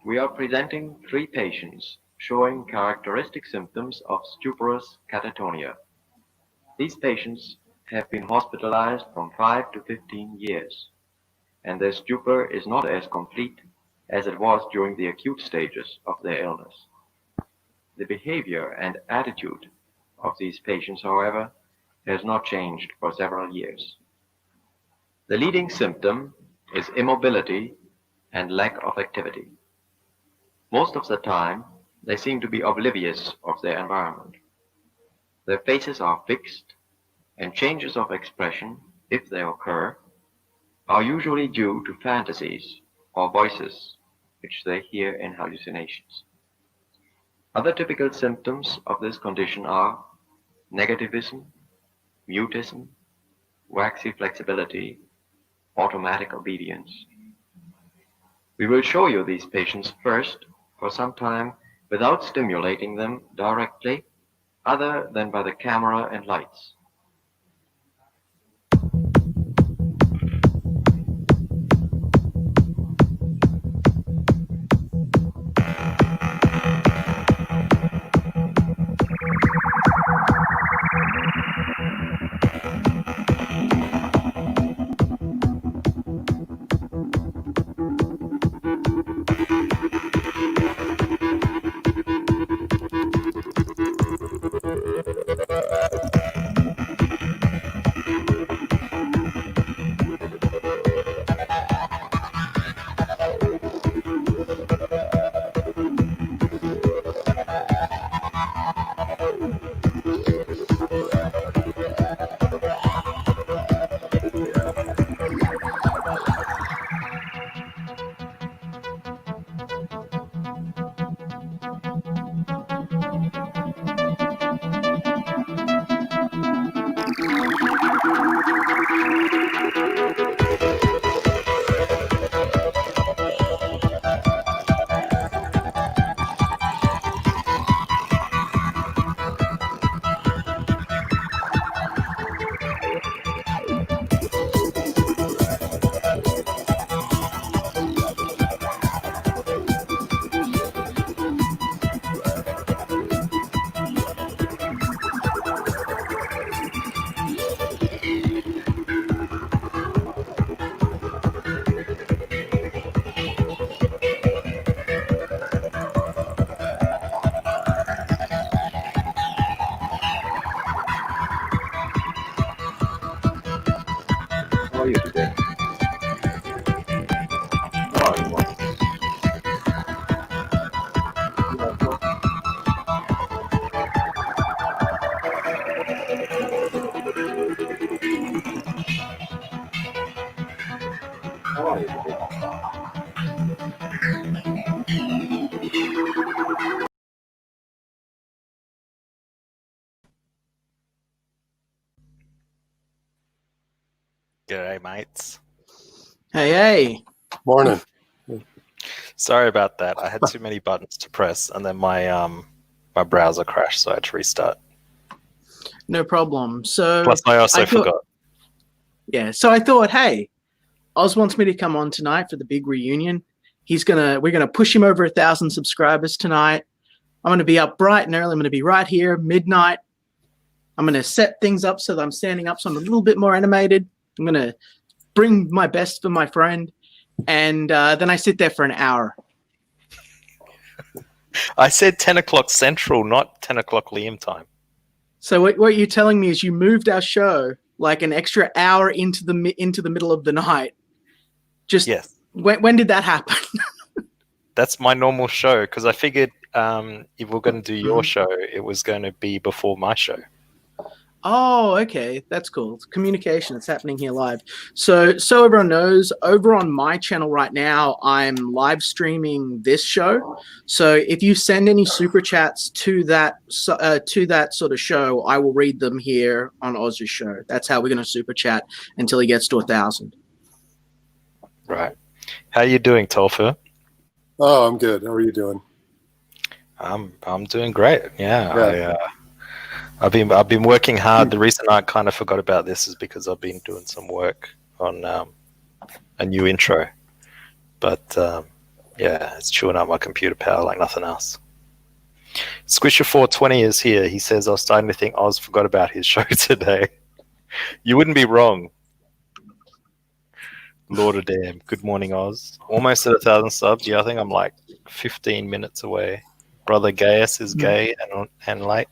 We are presenting 3 patients showing characteristic symptoms of stuporous catatonia. These patients have been hospitalized from 5 to 15 years, and their stupor is not as complete as it was during the acute stages of their illness. The behavior and attitude of these patients, however, has not changed for several years. The leading symptom is immobility and lack of activity. Most of the time, they seem to be oblivious of their environment. Their faces are fixed, and changes of expression, if they occur, are usually due to fantasies or voices which they hear in hallucinations. Other typical symptoms of this condition are negativism, mutism, waxy flexibility, automatic obedience. We will show you these patients first for some time without stimulating them directly, other than by the camera and lights. How are you today? How are you? How are you today? G'day, mates. Hey. Morning. Sorry about that. I had too many buttons to press, and then my browser crashed, so I had to restart. No problem. So Plus, I also forgot. Yeah. So I thought, hey, Oz wants me to come on tonight for the big reunion. We're gonna push him over 1,000 subscribers tonight. I'm gonna be up bright and early. I'm gonna be right here midnight. I'm gonna set things up so that I'm standing up, so I'm a little bit more animated. I'm gonna bring my best for my friend, and then I sit there for an hour. I said 10 o'clock Central, not 10 o'clock Liam time. So what you're telling me is you moved our show like an extra hour into the middle of the night. Just yes. When did that happen? That's my normal show, because I figured if we're going to do your show, it was going to be before my show. Oh, okay. That's cool. It's communication. It's happening here live. So everyone knows, over on my channel right now, I'm live streaming this show. So if you send any super chats to that sort of show, I will read them here on Oz's show. That's how we're going to super chat until he gets to 1,000. Right. How are you doing, Topher? Oh, I'm good. How are you doing? I'm doing great. Yeah. I've been working hard. The reason I kind of forgot about this is because I've been doing some work on a new intro. But Yeah, it's chewing up my computer power like nothing else. Squisher420 is here. He says, I was starting to think Oz forgot about his show today. You wouldn't be wrong. Lord of damn. Good morning, Oz. Almost at 1,000 subs. Yeah, I think I'm like 15 minutes away. Brother Gaius is gay and late.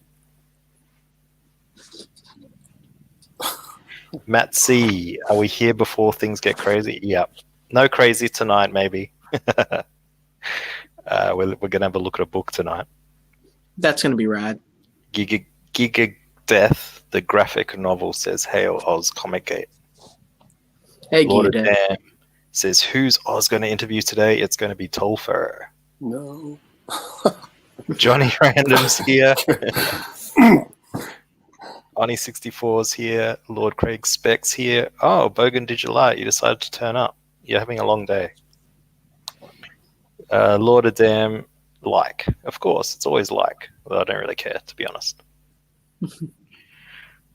Matt C, are we here before things get crazy? Yep. No crazy tonight, maybe. We're going to have a look at a book tonight. That's going to be rad. Giga Death, the graphic novel, says, Hail Oz Comic Gate. Hey, Lord of Giga. Damn says, who's Oz going to interview today? It's going to be Topher. No. Johnny Random's here. Ani64's here. Lord Craig Specs here. Oh, Bogan Digilite, you decided to turn up. You're having a long day. Lord of Damn, like. Of course, it's always like. Although I don't really care, to be honest.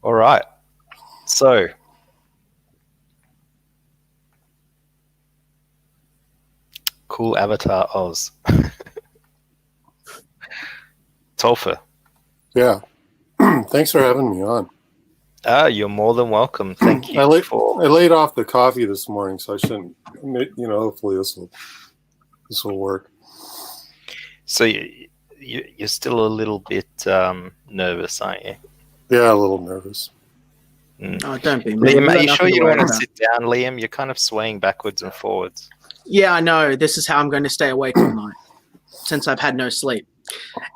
All right. So, cool avatar Oz. Topher. Yeah. Thanks for having me on. You're more than welcome. Thank you I for... laid off the coffee this morning, so I shouldn't. Hopefully this will work. So you're still a little bit nervous, aren't you? Yeah, a little nervous. Oh, don't be. Liam, are you sure you don't want to about. sit down, Liam? You're kind of swaying backwards and forwards. Yeah, I know. This is how I'm going to stay awake all night since I've had no sleep.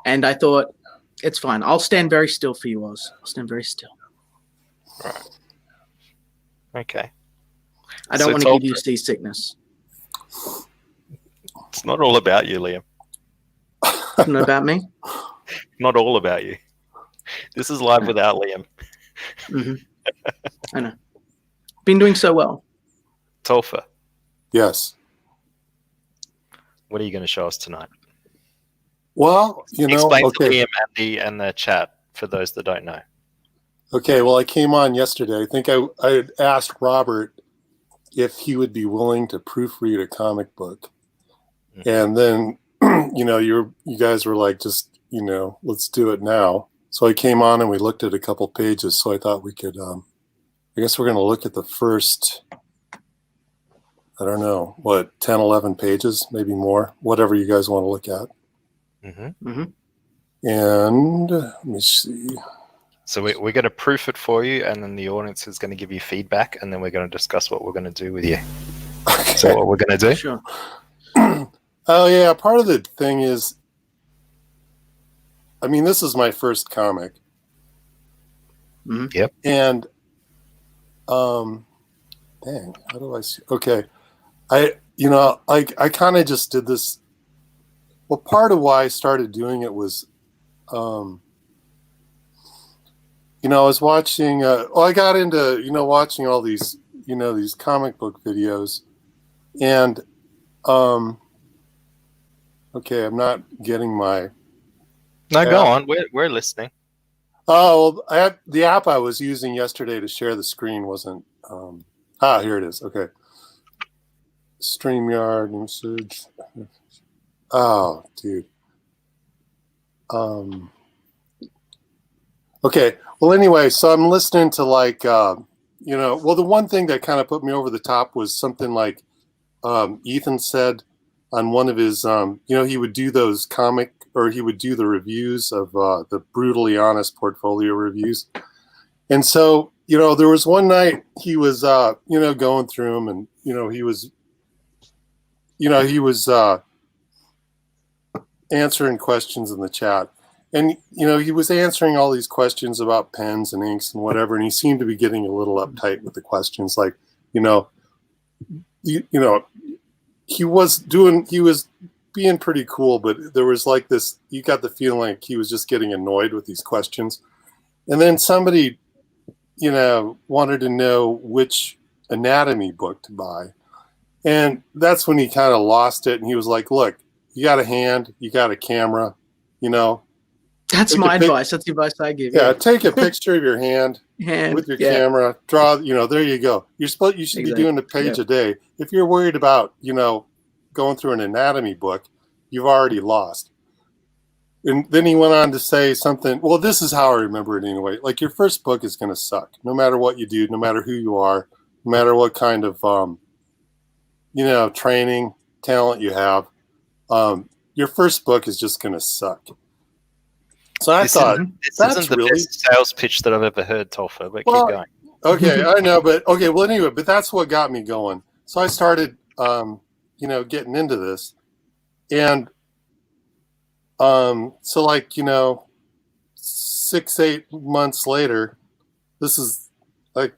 And I thought, it's fine. I'll stand very still for you, Oz. I'll stand very still. Right. Okay. I don't So want to give you seasickness. It's not all about you, Liam. It's not about me? Not all about you. This is live without Liam. Mm-hmm. I know. Been doing so well. Topher, Yes. what are you going to show us tonight? Well, Explain okay. to Liam and the chat for those that don't know. Okay, well, I came on yesterday. I think I had asked Robert if he would be willing to proofread a comic book. And then, you guys were like, just, let's do it now. So I came on and we looked at a couple pages. So I thought we could, I guess we're going to look at the first, I don't know, 10, 11 pages, maybe more, whatever you guys want to look at. Mm-hmm. Mm-hmm. And let me see. So we're going to proof it for you, and then the audience is going to give you feedback, and then we're going to discuss what we're going to do with you. Okay. So what we're going to do? Sure. Oh, yeah. Part of the thing is, this is my first comic. Mm-hmm. Yep. And, dang, how do I see? Okay. I kind of just did this. Well, part of why I started doing it was, I was watching, I got into, watching all these, these comic book videos. And, okay, I'm not getting my... No, go on. We're listening. Oh, well, the app I was using yesterday to share the screen wasn't... here it is. Okay. StreamYard, usage. Oh, dude. Okay. Well, anyway, so I'm listening to the one thing that kind of put me over the top was something like Ethan said on one of his, he would do those he would do the reviews of the Brutally Honest portfolio reviews. And so, there was one night he was, going through them and, he was answering questions in the chat. And, he was answering all these questions about pens and inks and whatever. And he seemed to be getting a little uptight with the questions. Like, he was being pretty cool, but there was like this, you got the feeling like he was just getting annoyed with these questions. And then somebody, wanted to know which anatomy book to buy. And that's when he kind of lost it. And he was like, look, you got a hand, you got a camera, That's my advice. That's the advice I give. Yeah, take a picture of your hand with your camera. Draw. There you go. You should be doing a page a day. If you're worried about, going through an anatomy book, you've already lost. And then he went on to say something. Well, this is how I remember it anyway. Like, your first book is going to suck, no matter what you do, no matter who you are, no matter what kind of, training, talent you have. Your first book is just going to suck. So I thought, this that's isn't the really best sales pitch that I've ever heard, Topher, but Well, keep going. Okay, I know, but okay. Well, anyway, but that's what got me going. So I started, getting into this, and so 6-8 months later, this is like,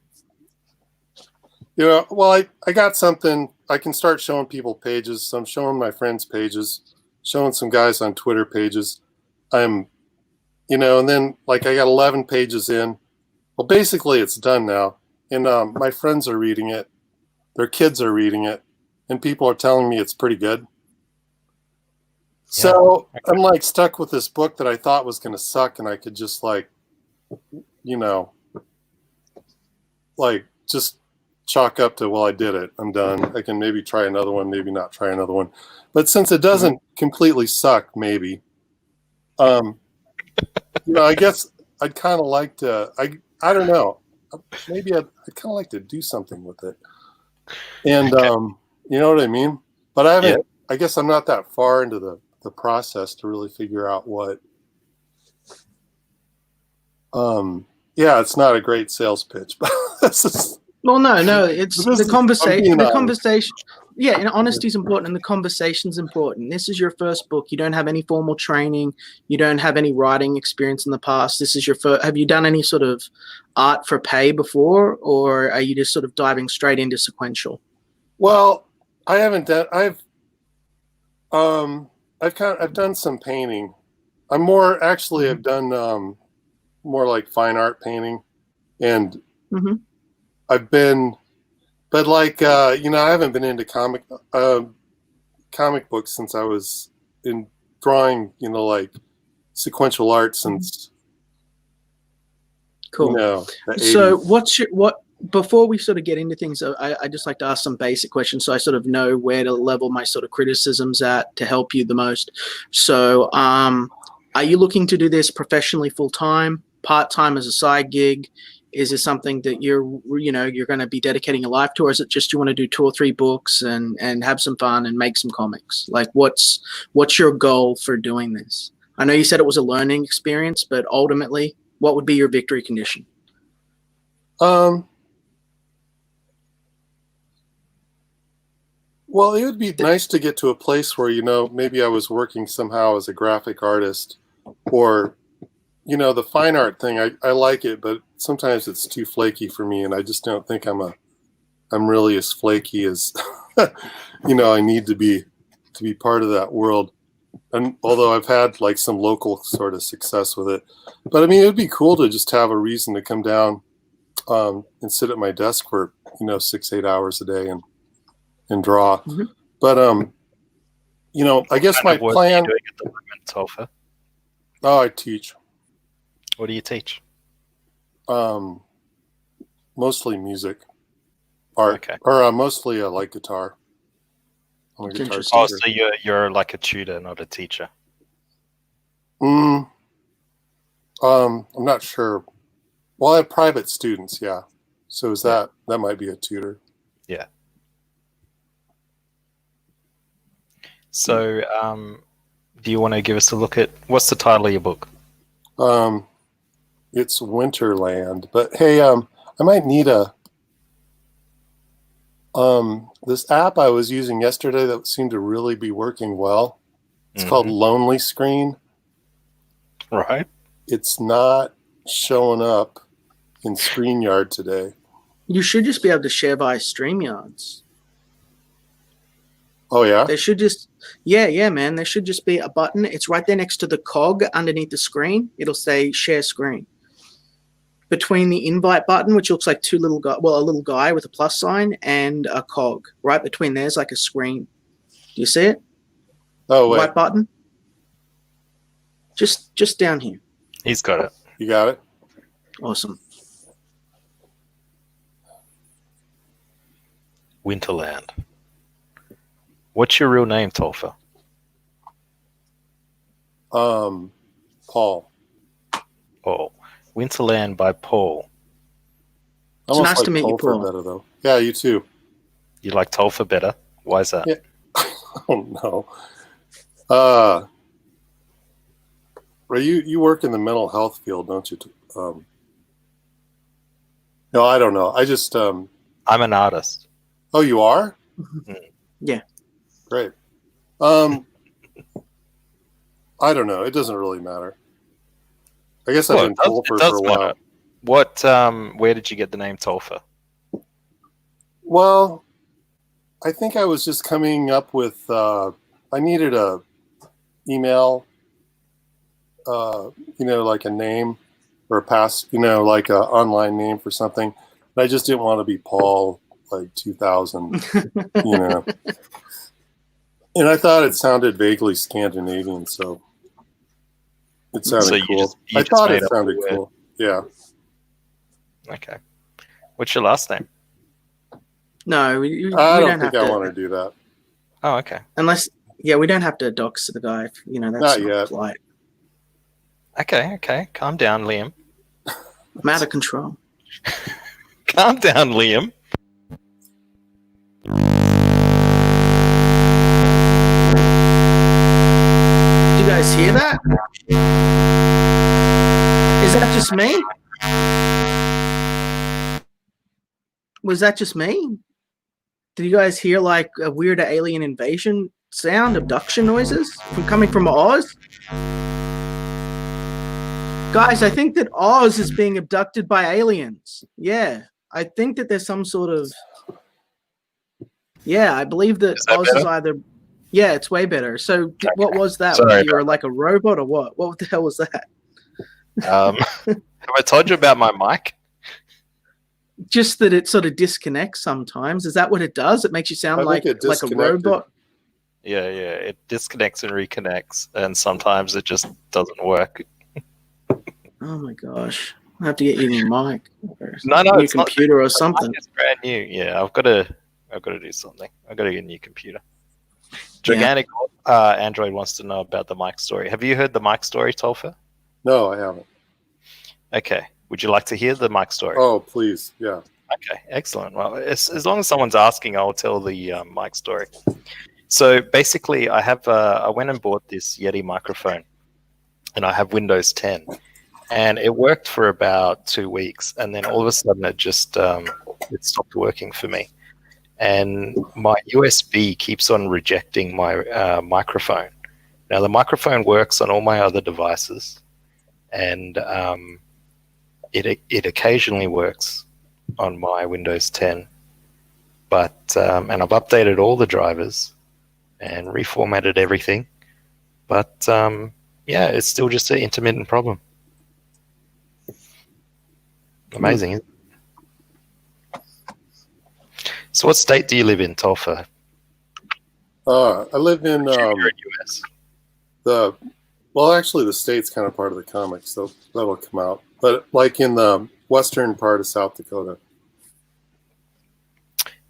well, I got something. I can start showing people pages. So I'm showing my friends pages, showing some guys on Twitter pages. I'm, and then I got 11 pages in. Well, basically it's done now. And my friends are reading it. Their kids are reading it. And people are telling me it's pretty good. So I'm stuck with this book that I thought was going to suck. And I could just just chalk up to, well, I did it. I'm done. I can maybe try another one, maybe not try another one. But since it doesn't completely suck, maybe, I guess I'd kind of like to, I don't know. Maybe I'd kind of like to do something with it. And, you know what I mean? But I haven't, I guess I'm not that far into the process to really figure out what, it's not a great sales pitch, but this is. Well, no, it's the conversation. The conversation. Yeah, and honesty is important, and the conversation's important. This is your first book. You don't have any formal training. You don't have any writing experience in the past. This is your first. Have you done any sort of art for pay before, or are you just sort of diving straight into sequential? Well, I haven't done. I've done some painting. I've done more like fine art painting, and I've been. But I haven't been into comic books since I was in drawing, sequential art since. Cool. The so 80s. Before we sort of get into things, I just like to ask some basic questions so I sort of know where to level my sort of criticisms at to help you the most. So, are you looking to do this professionally full-time, part-time as a side gig? Is this something that you're going to be dedicating your life to, or is it just you want to do 2 or 3 books and have some fun and make some comics? Like, what's your goal for doing this? I know you said it was a learning experience, but ultimately, what would be your victory condition? Well, it would be nice to get to a place where, maybe I was working somehow as a graphic artist, or the fine art thing, I like it, but sometimes it's too flaky for me, and I just don't think I'm really as flaky as I need to be part of that world. And although I've had some local sort of success with it, but I mean, it'd be cool to just have a reason to come down and sit at my desk for 6-8 hours a day and draw. But I guess my plan. Doing at the moment, Topher? Oh, I teach. What do you teach? Mostly music, art, or mostly like guitar. I'm a guitar teacher. Oh, so you're like a tutor, not a teacher. I'm not sure. Well, I have private students, yeah. So is that might be a tutor? Yeah. So, do you want to give us a look at what's the title of your book? It's Winterland, but hey, I might need this app I was using yesterday that seemed to really be working well. It's called Lonely Screen. Right. It's not showing up in StreamYard today. You should just be able to share via StreamYards. Oh yeah? There should just man. There should just be a button. It's right there next to the cog underneath the screen. It'll say share screen. Between the invite button, which looks like a little guy with a plus sign, and a cog. Right between there's like a screen. Do you see it? Oh wait. White button. Just down here. He's got it. You got it? Awesome. Winterland. What's your real name, Topher? Paul. Oh, Winterland by Paul. It's Almost nice like to meet you, Topher Paul. better though. Yeah, you too. You like Topher better? Why is that? Yeah. Oh no. Ray, you work in the mental health field, don't you? No, I don't know. I just I'm an artist. Oh, you are? Yeah. Great. I don't know. It doesn't really matter. I guess I've been Topher for a while. Matter. What? Where did you get the name Topher? Well, I think I was just coming up with. I needed a email. Like a name or a pass. Like an online name for something. But I just didn't want to be Paul like 2000. And I thought it sounded vaguely Scandinavian, so it sounded cool. I thought it sounded cool. Yeah. Okay. What's your last name? No, we I don't think have I to. want to do that. Oh, okay. Unless, we don't have to dox the guy. That's not yet. Polite. Okay. Calm down, Liam. I'm out of control. Calm down, Liam. Did you guys hear that? Is that just me? Was that just me? Did you guys hear like a weird alien invasion sound, abduction noises coming from Oz? Guys, I think that Oz is being abducted by aliens. Yeah, I think that there's some sort of... Yeah, I believe that Oz is either... Yeah, it's way better. So what was that? Sorry, you were like a robot or what? What the hell was that? Have I told you about my mic? Just that it sort of disconnects sometimes. Is that what it does? It makes you sound like a robot? Yeah. It disconnects and reconnects, and sometimes it just doesn't work. Oh my gosh. I have to get you a new mic. No, new computer or something. It's brand new. Yeah, I've got to do something. I've got to get a new computer. Gigantic Android wants to know about the mic story. Have you heard the mic story, Topher? No, I haven't. Okay. Would you like to hear the mic story? Oh, please. Yeah. Okay, excellent. Well, as long as someone's asking, I'll tell the mic story. So basically, I went and bought this Yeti microphone, and I have Windows 10, and it worked for about 2 weeks, and then all of a sudden it just it stopped working for me, and my USB keeps on rejecting my microphone. Now the microphone works on all my other devices, and it occasionally works on my Windows 10, but and I've updated all the drivers and reformatted everything, but it's still just an intermittent problem. Amazing, isn't it? So what state do you live in, Topher? I live in US. Actually the state's kind of part of the comics, so that'll come out. But like in the western part of South Dakota.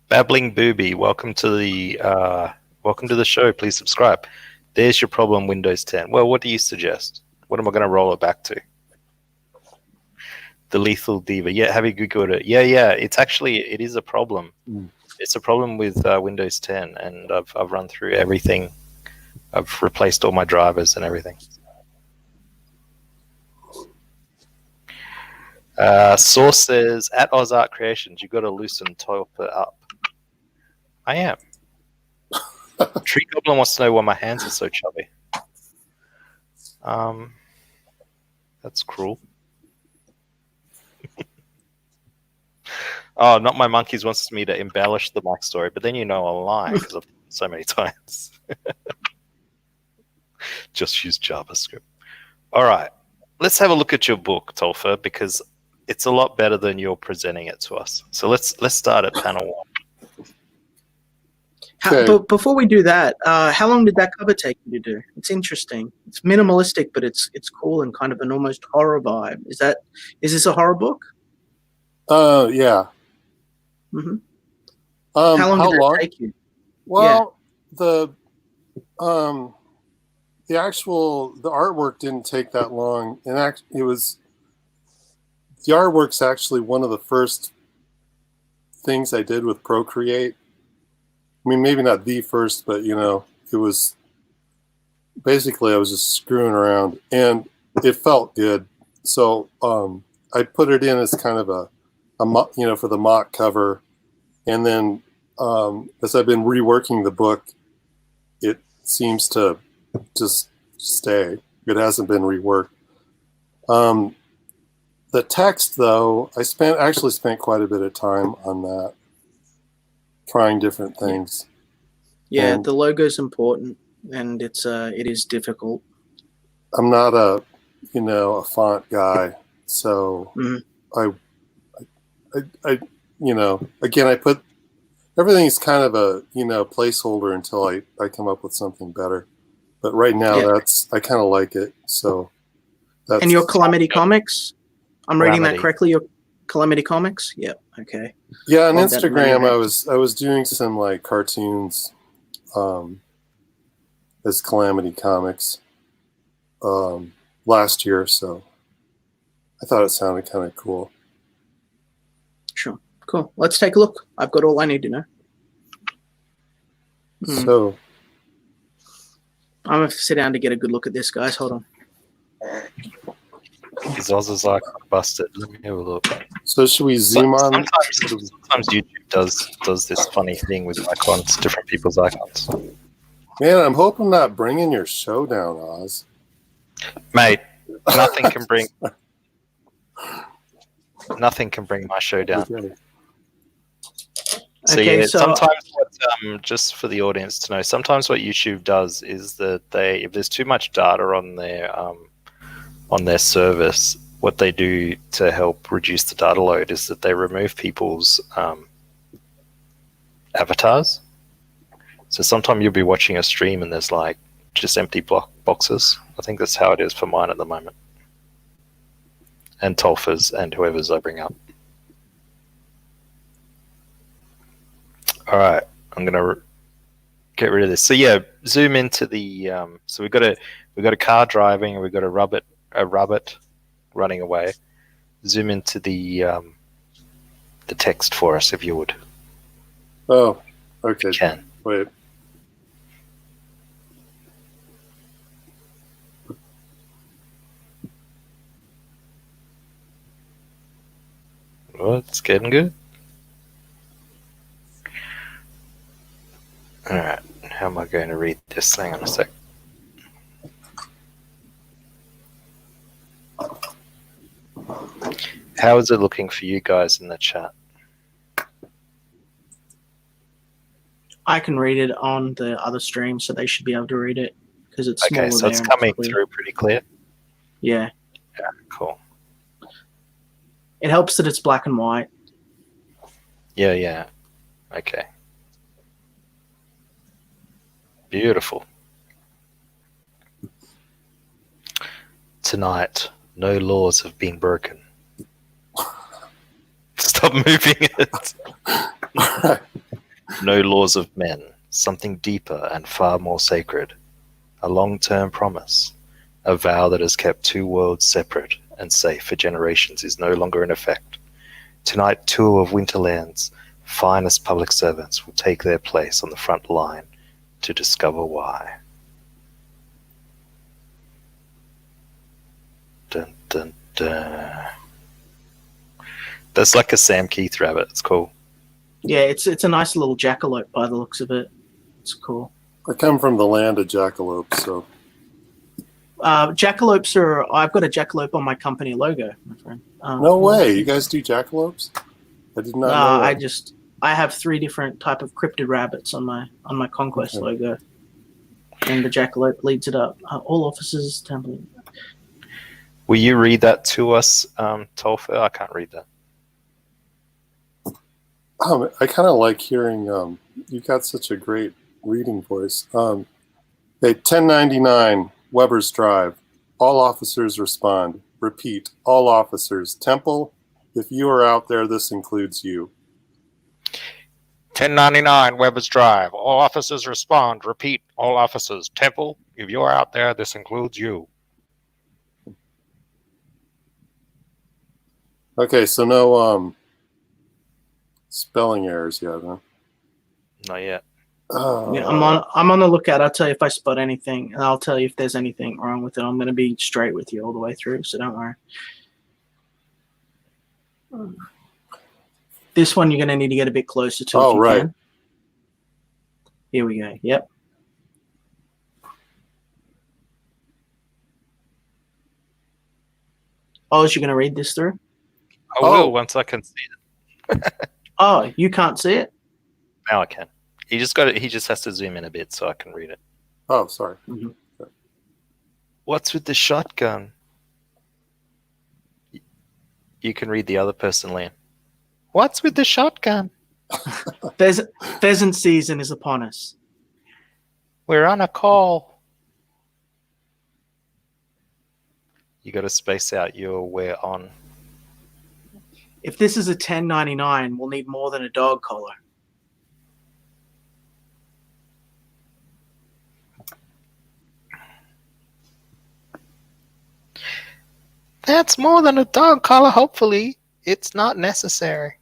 Babbling Booby, welcome to the show. Please subscribe. There's your problem, Windows 10. Well, what do you suggest? What am I going to roll it back to? The Lethal Diva. Yeah, have you Googled it? Yeah. It is a problem. It's a problem with Windows 10, and I've run through everything. I've replaced all my drivers and everything. Source says, at Oz Art Creations, you got to loosen Topher up. I am. Tree Goblin wants to know why my hands are so chubby. That's cruel. Oh, Not My Monkeys wants me to embellish the mic story, but then I'll lie because I've done it so many times. Just use JavaScript. All right. Let's have a look at your book, Topher, because it's a lot better than you're presenting it to us. So let's start at panel 1. But before we do that, how long did that cover take you to do? It's interesting. It's minimalistic, but it's cool and kind of an almost horror vibe. Is this a horror book? Yeah. Mm-hmm. How long did it take you? Well, the artwork didn't take that long, and the artwork's actually one of the first things I did with Procreate. I mean, maybe not the first, but it was basically I was just screwing around, and it felt good. So I put it in as kind of a for the mock cover, and then as I've been reworking the book, it seems to just stay. It hasn't been reworked. The text, though, I actually spent quite a bit of time on that, trying different things. Yeah, the logo's important, and it is difficult. I'm not a font guy, so I again, I put everything's kind of a placeholder until I come up with something better. But right now, I kind of like it. So that's. And your Calamity Comics, I'm reading that correctly. Your Calamity Comics, yep, okay. Yeah, on Instagram, I was doing some like cartoons, as Calamity Comics, last year. So I thought it sounded kind of cool. Sure. Cool. Let's take a look. I've got all I need to know. So I'm going to have to sit down to get a good look at this, guys. Hold on. His Oz's icon busted. Let me have a look. So should we zoom on? Sometimes YouTube does this funny thing with icons, different people's icons. Man, I'm hoping not bringing your show down, Oz. Mate, nothing can bring my show down. Okay. So yeah, sometimes just for the audience to know, sometimes what YouTube does is that if there's too much data on their service, what they do to help reduce the data load is that they remove people's avatars. So sometimes you'll be watching a stream and there's like just empty boxes. I think that's how it is for mine at the moment. And Topher's and whoever's I bring up. All right, I'm gonna get rid of this. So yeah, zoom into the. So we got a car driving, and we got a rabbit running away. Zoom into the text for us, if you would. Oh, okay. You can. Wait. Well, it's getting good. All right, how am I going to read this? Hang on a sec. How is it looking for you guys in the chat? I can read it on the other stream, so they should be able to read it because it's smaller. Okay, so it's coming through pretty clear. Yeah. Yeah, cool. It helps that it's black and white. Yeah. Okay. Beautiful. Tonight, no laws have been broken. Stop moving it. No laws of men. Something deeper and far more sacred. A long-term promise. A vow that has kept two worlds separate and safe for generations is no longer in effect. Tonight, two of Winterland's finest public servants will take their place on the front line to discover why. Dun, dun, dun. That's like a Sam Keith rabbit. It's cool. Yeah, it's a nice little jackalope by the looks of it. It's cool. I come from the land of jackalopes, so. Jackalopes I've got a jackalope on my company logo, my friend. No way. You guys do jackalopes? I did not know that. I have 3 different type of cryptid rabbits on my Conquest logo, and the jackalope leads it up. All officers, temple. Will you read that to us, Topher? I can't read that. I kind of like hearing. You've got such a great reading voice. 1099 Weber's Drive. All officers respond. Repeat. All officers. Temple. If you are out there, this includes you. 1099 Weber's Drive. All officers respond. Repeat. All officers. Temple, if you're out there, this includes you. Okay, so no spelling errors yet, huh? Not yet. Yeah, I'm on the lookout. I'll tell you if I spot anything, and I'll tell you if there's anything wrong with it. I'm going to be straight with you all the way through, so don't worry. This one you're going to need to get a bit closer to. Oh, right. Can. Here we go. Yep. Oh, is you going to read this through? I will once I can see it. Oh, you can't see it? Now I can. He just has to zoom in a bit so I can read it. Oh, sorry. Mm-hmm. What's with the shotgun? You can read the other person, Liam. What's with the shotgun? Pheasant season is upon us. We're on a call. You got to space out your "we're on." If this is a 1099, we'll need more than a dog collar. That's more than a dog collar. Hopefully, it's not necessary.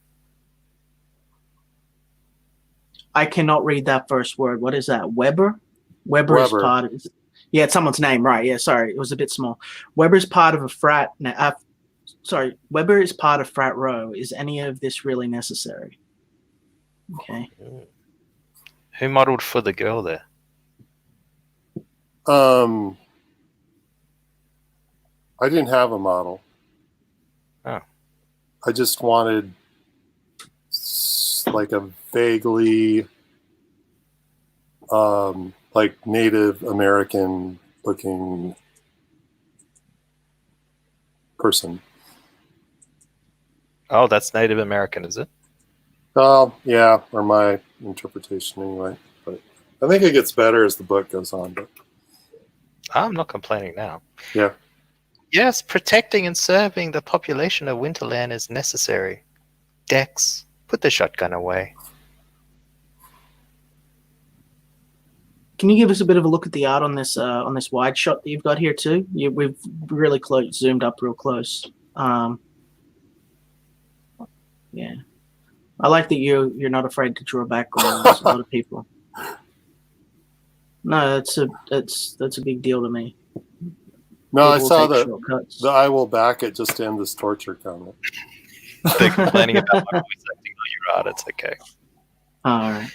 I cannot read that first word. What is that? Weber? Weber is part of... Yeah, it's someone's name, right. Yeah, sorry. It was a bit small. Weber's part of a frat... sorry, Weber is part of frat row. Is any of this really necessary? Okay. Who modeled for the girl there? I didn't have a model. Oh. I just wanted like a vaguely like Native American looking person. Oh, that's Native American, is it? Oh, yeah, or my interpretation anyway. But I think it gets better as the book goes on. But I'm not complaining now. yeah. Yes, protecting and serving the population of Winterland is necessary. Dex, put the shotgun away. Can you give us a bit of a look at the art on this wide shot that you've got here too? We've really close, zoomed up real close. Yeah, I like that you're not afraid to draw backgrounds. A lot of people. No, that's a big deal to me. No, People I saw the I will back it just to end this torture comment. They're complaining about my voice acting on your art. It's okay. All right.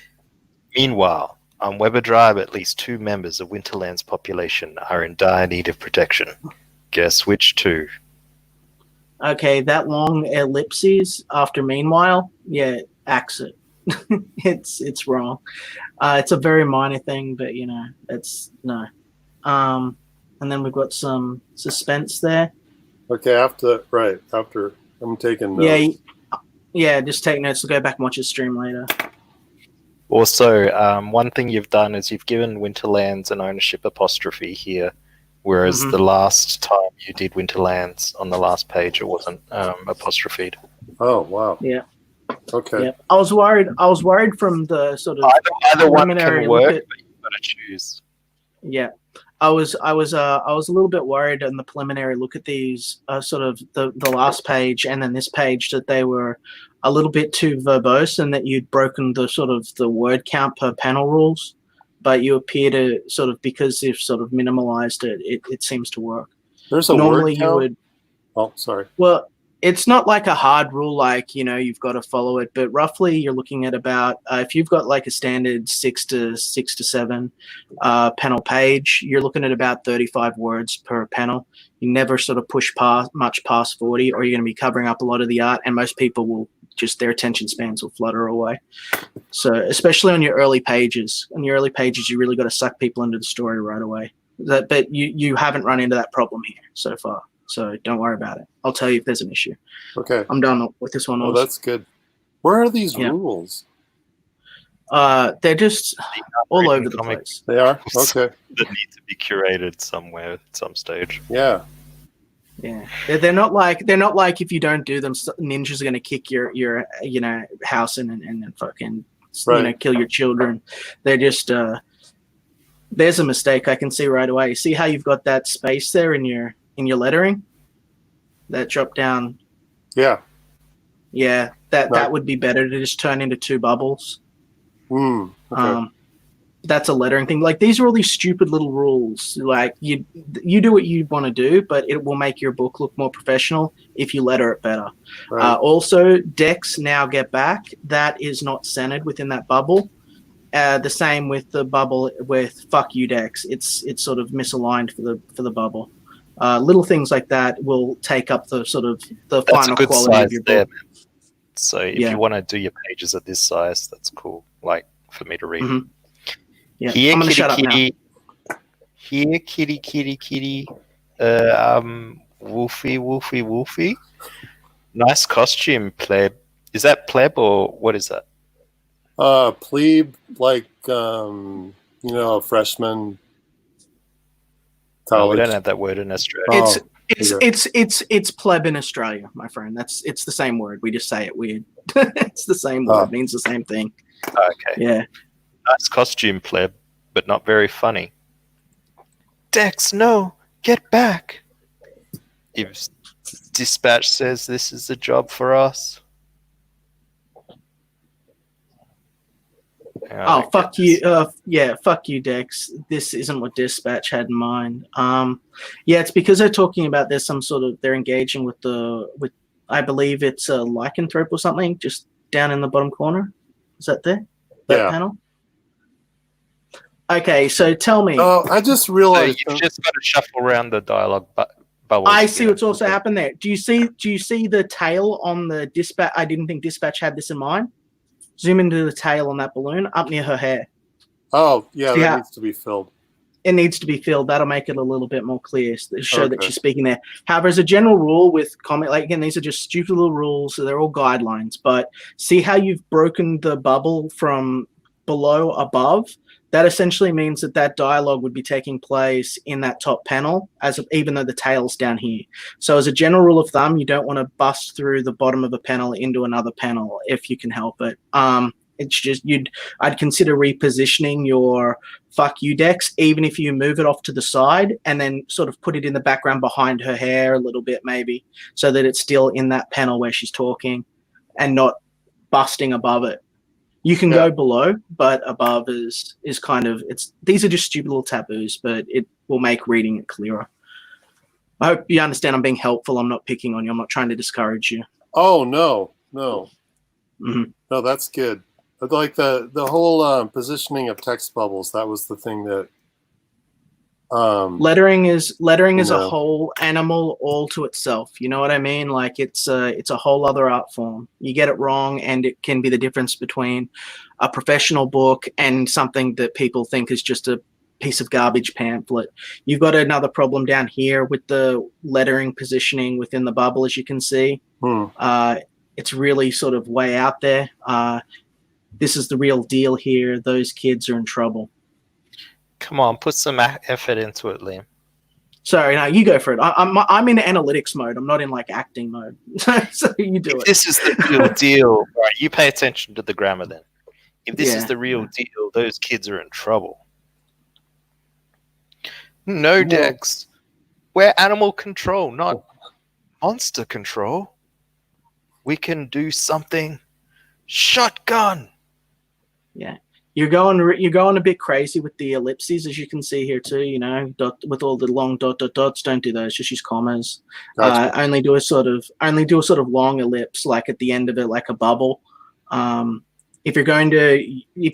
Meanwhile, on Weber Drive, at least 2 members of Winterland's population are in dire need of protection. Guess which 2? Okay, that long ellipses after meanwhile, yeah, axe it. It's wrong. It's a very minor thing, but you know, it's no. And then we've got some suspense there. Okay, after I'm taking notes. Yeah, just take notes. We'll go back and watch his stream later. Also, one thing you've done is you've given Winterlands an ownership apostrophe here, whereas the last time you did Winterlands on the last page, it wasn't apostrophed. Oh, wow. Yeah. Okay. Yeah. I was worried from the sort of either one can work, at, but you've got to choose. Yeah. I was a little bit worried in the preliminary look at these sort of the last page and then this page that they were a little bit too verbose and that you'd broken the sort of the word count per panel rules, but you appear to sort of, because you've sort of minimalized it seems to work. There's a normally word count? you would. Oh, sorry. Well, it's not like a hard rule, like, you know, you've got to follow it, but roughly you're looking at about, if you've got like a standard 6 to 7 panel page, you're looking at about 35 words per panel. You never sort of push much past 40, or you're going to be covering up a lot of the art, and most people will just, their attention spans will flutter away. So especially on your early pages, you really got to suck people into the story right away. But you haven't run into that problem here so far. So don't worry about it. I'll tell you if there's an issue. Okay. I'm done with this one. Oh, that's good. Where are these rules? They're just all over the place. They are? Okay. That need to be curated somewhere at some stage. Yeah. Yeah. They're not like if you don't do them, ninjas are going to kick your house in and fucking Right. kill your children. They're just there's a mistake I can see right away. See how you've got that space there in your lettering, that drop down. Yeah. Yeah, that Right. would be better to just turn into two bubbles. Okay. That's a lettering thing. Like, these are all these stupid little rules. Like, you do what you want to do, but it will make your book look more professional if you letter it better. Right. Also, decks now get back. That is not centered within that bubble. The same with the bubble with fuck you decks. It's sort of misaligned for the bubble. Little things like that will take up the sort of the That's a final good quality size of your there, book. man. So if Yeah. you want to do your pages at this size, that's cool. Like for me to read. Mhm. Yeah, Here, I'm gonna kitty, shut up now. kitty. Here, kitty, kitty, kitty. Wolfie, Wolfie, Wolfie. Nice costume, pleb. Is that pleb or what is that? Plebe, like a freshman No, we college. don't have that word in Australia. Oh, It's pleb in Australia, my friend. It's the same word. We just say it weird. It's the same word. It means the same thing. Okay. Yeah. Nice costume, pleb, but not very funny. Dex, no, get back. If dispatch says this is the job for us. Oh, fuck you. Yeah, fuck you, Dex. This isn't what Dispatch had in mind. Yeah, it's because they're talking about they're engaging with I believe it's a lycanthrope or something, just down in the bottom corner. Is that there? That panel? Okay, so tell me. Oh, I just realized. So you've just got to shuffle around the dialogue bubbles. I see what's also happened there. Do you see the tail on the Dispatch? I didn't think Dispatch had this in mind. Zoom into the tail on that balloon up near her hair. Oh, yeah, that needs to be filled. It needs to be filled. That'll make it a little bit more clear to show that she's speaking there. However, as a general rule with comic, like, again, these are just stupid little rules, so they're all guidelines. But see how you've broken the bubble from below above? That essentially means that dialogue would be taking place in that top panel, even though the tail's down here. So as a general rule of thumb, you don't want to bust through the bottom of a panel into another panel if you can help it. It's just I'd consider repositioning your fuck you decks, even if you move it off to the side and then sort of put it in the background behind her hair a little bit, maybe, so that it's still in that panel where she's talking and not busting above it. You can go below, but above is kind of, these are just stupid little taboos, but it will make reading it clearer. I hope you understand I'm being helpful. I'm not picking on you. I'm not trying to discourage you. Oh, no. Mm-hmm. No, that's good. But like the whole positioning of text bubbles, that was the thing that lettering is a whole animal all to itself. You know what I mean? Like, it's a whole other art form. You get it wrong, and it can be the difference between a professional book and something that people think is just a piece of garbage pamphlet. You've got another problem down here with the lettering positioning within the bubble, as you can see. It's really sort of way out there. This is the real deal here. Those kids are in trouble. Come on, put some effort into it, Liam. Sorry, no, you go for it. I'm in analytics mode. I'm not in like acting mode. So you do it. This is the real deal. Right, you pay attention to the grammar then. If this is the real deal, those kids are in trouble. No, Dex. We're animal control, not monster control. We can do something. Shotgun. Yeah. You're going a bit crazy with the ellipses, as you can see here too. You know, with all the long dots. Don't do those. Just use commas. Gotcha. Only do a sort of long ellipse, like at the end of it, like a bubble. If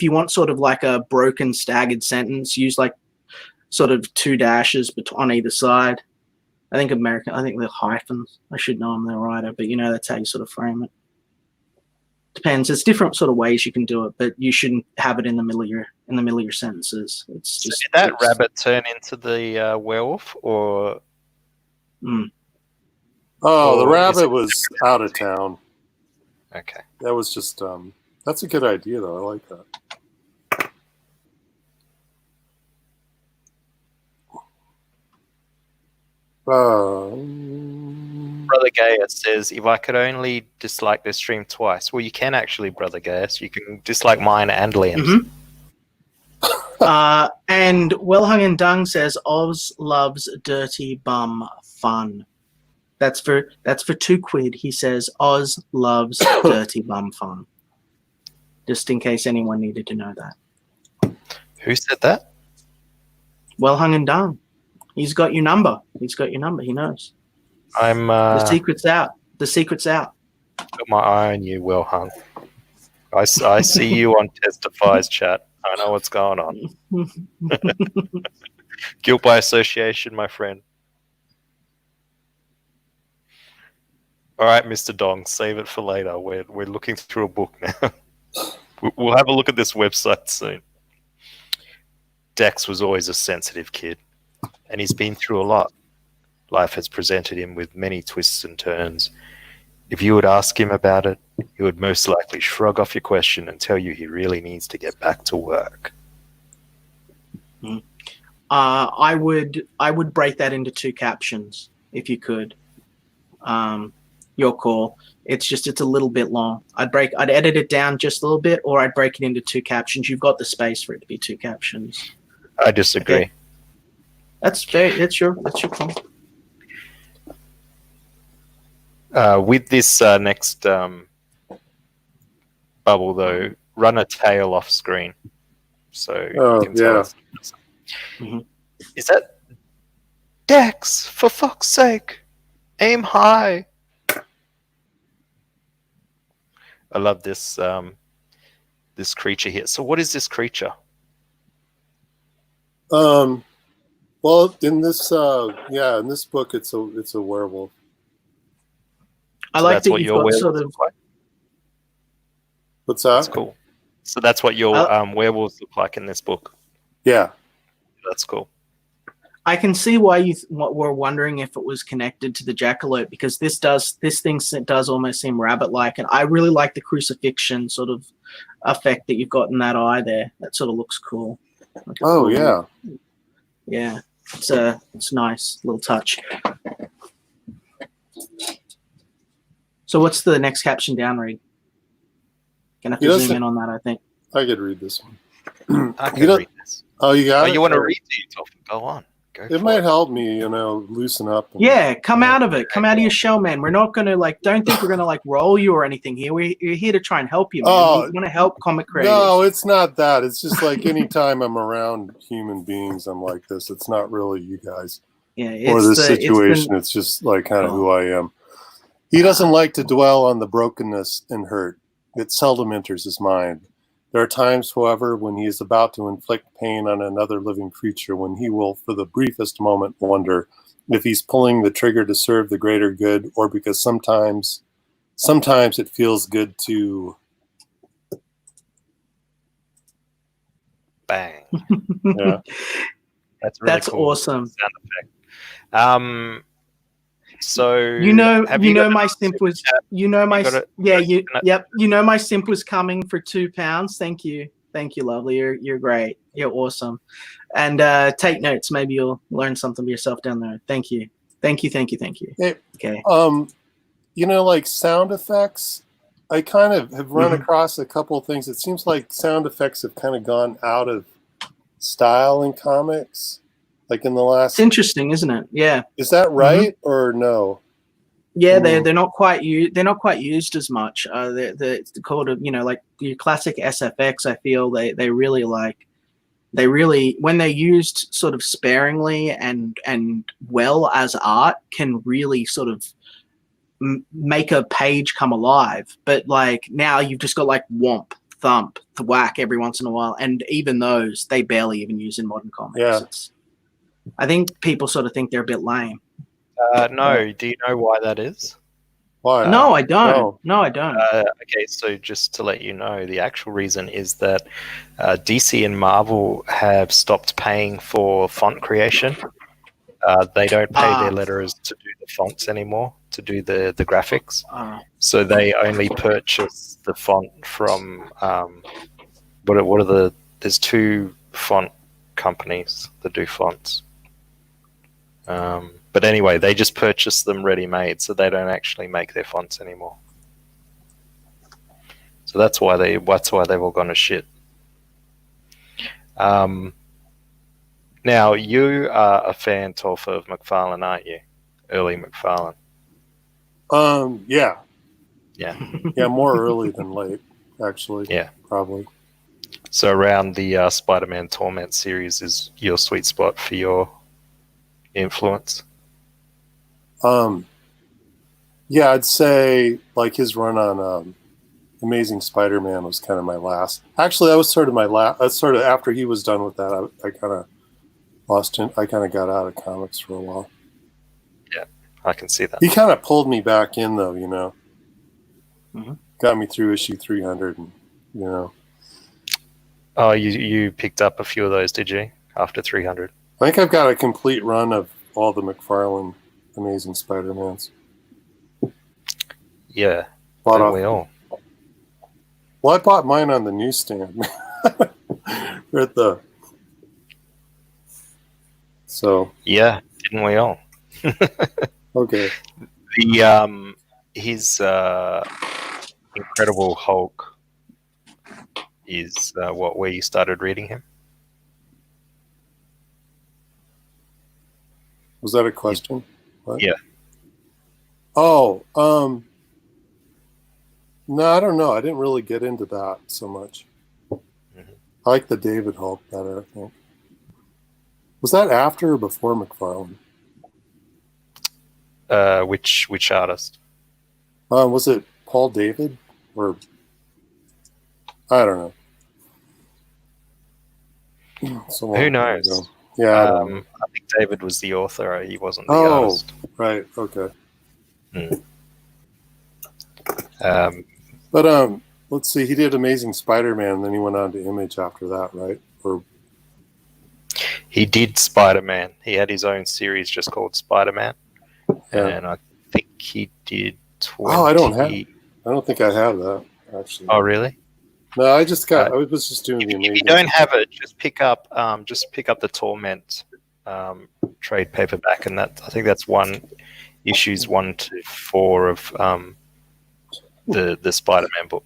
you want sort of like a broken, staggered sentence, use like sort of two dashes on either side. I think they're hyphens. I should know I'm the writer, but that's how you sort of frame it. Depends. There's different sort of ways you can do it, but you shouldn't have it in the middle of your sentences. It's just. So did that rabbit turn into the werewolf, or? Oh, the rabbit was out of town. Okay. That was just. That's a good idea, though. I like that. Brother Brother Gaius says, if I could only dislike their stream twice. Well, you can actually, Brother Gaius. You can dislike mine and Liam's. Mhm. And Well Hung and Dung says Oz loves dirty bum fun. That's for £2. He says Oz loves dirty bum fun. Just in case anyone needed to know that. Who said that? Well Hung and Dung. He's got your number. He's got your number. He knows. I'm The secret's out. The secret's out. got my eye on you, Well Hung. I see you on Testifies chat. I know what's going on. Guilt by association, my friend. All right, Mr. Dong, save it for later. We're looking through a book now. We'll have a look at this website soon. Dex was always a sensitive kid, and he's been through a lot. Life has presented him with many twists and turns. If you would ask him about it, he would most likely shrug off your question and tell you he really needs to get back to work. I would break that into 2 captions if you could. Your call. It's a little bit long. I'd edit it down just a little bit, or I'd break it into 2 captions. You've got the space for it to be 2 captions. I disagree. Okay. That's fair. That's your call. With this next bubble, though, run a tail off screen. So you can tell us. Mm-hmm. Is that Dex? For fuck's sake, aim high. I love this this creature here. So what is this creature? Well, in this book, it's a werewolf. I So like that's that what you've your got werewolves sort of. look like? What's that? That's cool. So that's what your werewolves look like in this book. Yeah. That's cool. I can see why you were wondering if it was connected to the jackalope, because this thing does almost seem rabbit-like, and I really like the crucifixion sort of effect that you've got in that eye there. That sort of looks cool. Like Yeah. Yeah, it's nice little touch. So what's the next caption down, Reed? Gonna have to zoom in on that, I think. I could read this one. I can read this. Oh, you got it? You want to read it? Go on. It might help me, loosen up. Yeah, come out of it. Come out of your shell, man. We're not going to, don't think we're going to, roll you or anything here. We're here to try and help you, man. Oh, we want to help comic creators. No, it's not that. It's just anytime I'm around human beings, I'm like this. It's not really you guys. Yeah, or this situation. It's just kind of who I am. He doesn't like to dwell on the brokenness and hurt. It seldom enters his mind. There are times, however, when he is about to inflict pain on another living creature, when he will, for the briefest moment, wonder if he's pulling the trigger to serve the greater good, or because sometimes it feels good to... Bang. Yeah. That's cool. Awesome. Sound effect. So my simp was my simp was coming for £2. Thank you, lovely. You're great. You're awesome. And take notes. Maybe you'll learn something for yourself down there. Thank you. Hey, Okay. Sound effects. I kind of have run across a couple of things. It seems like sound effects have kind of gone out of style in comics. In the last... It's interesting, isn't it? Yeah. Is that right or no? Yeah, they're not quite used as much. They're called your classic SFX. I feel they really when they're used sort of sparingly and well as art, can really sort of make a page come alive. But now you've just got whomp, thump, thwack every once in a while, and even those they barely even use in modern comics. Yeah. I think people sort of think they're a bit lame. No. Do you know why that is? Why? No, I don't. No, I don't. Okay, so just to let you know, the actual reason is that DC and Marvel have stopped paying for font creation. They don't pay their letterers to do the fonts anymore, to do the graphics. So they only purchase the font from there's 2 font companies that do fonts. But anyway, they just purchase them ready-made, so they don't actually make their fonts anymore. So that's why they've all gone to shit. Now, you are a fan, Topher, of McFarlane, aren't you? Early McFarlane. Yeah. Yeah. Yeah, more early than late, actually. Yeah. Probably. So around the Spider-Man Torment series is your sweet spot for your influence? Yeah, I'd say like his run on Amazing Spider-Man was kind of my last. Actually, that was sort of my last. Sort of after he was done with that, I kind of lost him. I kind of got out of comics for a while. Yeah, I can see that. He kind of pulled me back in, though. You know, Mhm. got me through issue 300, and you know. Oh, you picked up a few of those, did you? After 300? I think I've got a complete run of all the McFarlane Amazing Spider-Mans. Yeah, Bought don't off. we all? Well, I bought mine on the newsstand. We're at the. So. Yeah, didn't we all? Okay. The his Incredible Hulk is where you started reading him. Was that a question? What? Yeah. Oh, no, I don't know. I didn't really get into that so much. Mhm. I like the David Hulk better, I think. Was that after or before McFarlane? Which artist? Was it Paul David or I don't know. So long Who time knows? ago. Yeah, I don't know. I think David was the author. He wasn't the Oh, artist. right. Okay. Um, Let's see. He did Amazing Spider-Man, and then he went on to Image after that, right? Or he did Spider-Man. He had his own series just called Spider-Man, Yeah. and I think he did 20. Oh, I don't think I have that actually. Oh, really? No, I was just doing the If Amazing. you don't have it, just pick up the Torment trade paperback, and that I think that's issues 1 to 4 of the Spider-Man book.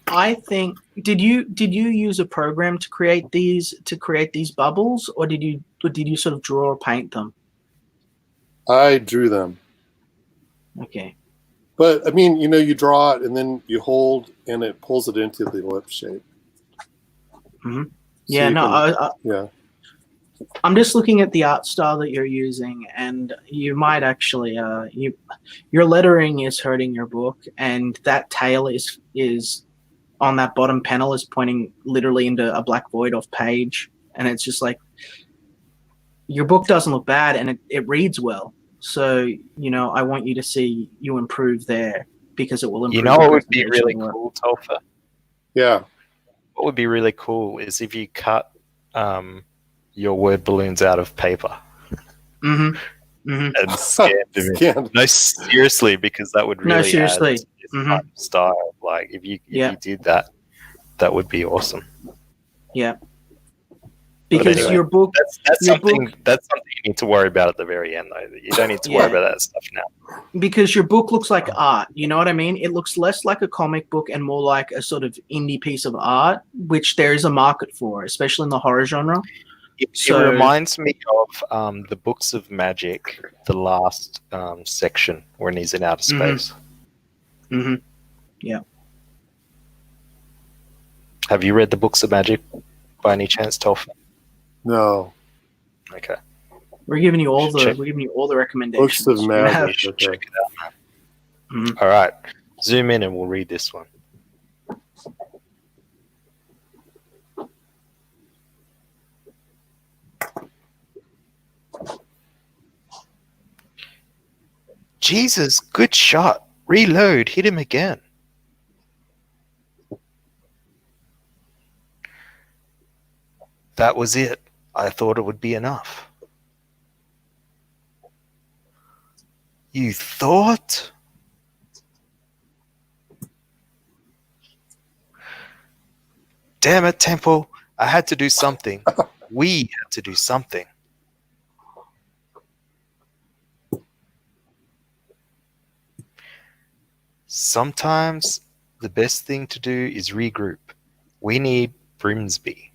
I think did you use a program to create these bubbles, or did you sort of draw or paint them? I drew them. Okay. But I mean, you draw it and then you hold and it pulls it into the ellipse shape. Mm-hmm. So Yeah, no, yeah. I'm just looking at the art style that you're using, and you might actually your lettering is hurting your book, and that tail is on that bottom panel is pointing literally into a black void off page, and it's just like your book doesn't look bad and it reads well. So, I want you to see you improve there because it will improve. What would be really cool, Topher? Yeah. What would be really cool is if you cut your word balloons out of paper. Mm-hmm. Mm-hmm. And scanned them in. No, seriously, because that would really add to your type of style. Like if you did that, that would be awesome. Yeah. Because anyway, your book that's something you need to worry about at the very end, though. You don't need to worry about that stuff now. Because your book looks like art, you know what I mean? It looks less like a comic book and more like a sort of indie piece of art, which there is a market for, especially in the horror genre. It reminds me of the Books of Magic, the last section when he's in outer space. Mm-hmm. Yeah. Have you read the Books of Magic by any chance, Topher? No. Okay. We're giving you all the recommendations. Books of Magic. Check it out, man. Mm-hmm. All right. Zoom in and we'll read this one. Jesus, good shot. Reload. Hit him again. That was it. I thought it would be enough. You thought? Damn it, Temple. I had to do something. We had to do something. Sometimes the best thing to do is regroup. We need Brimsby.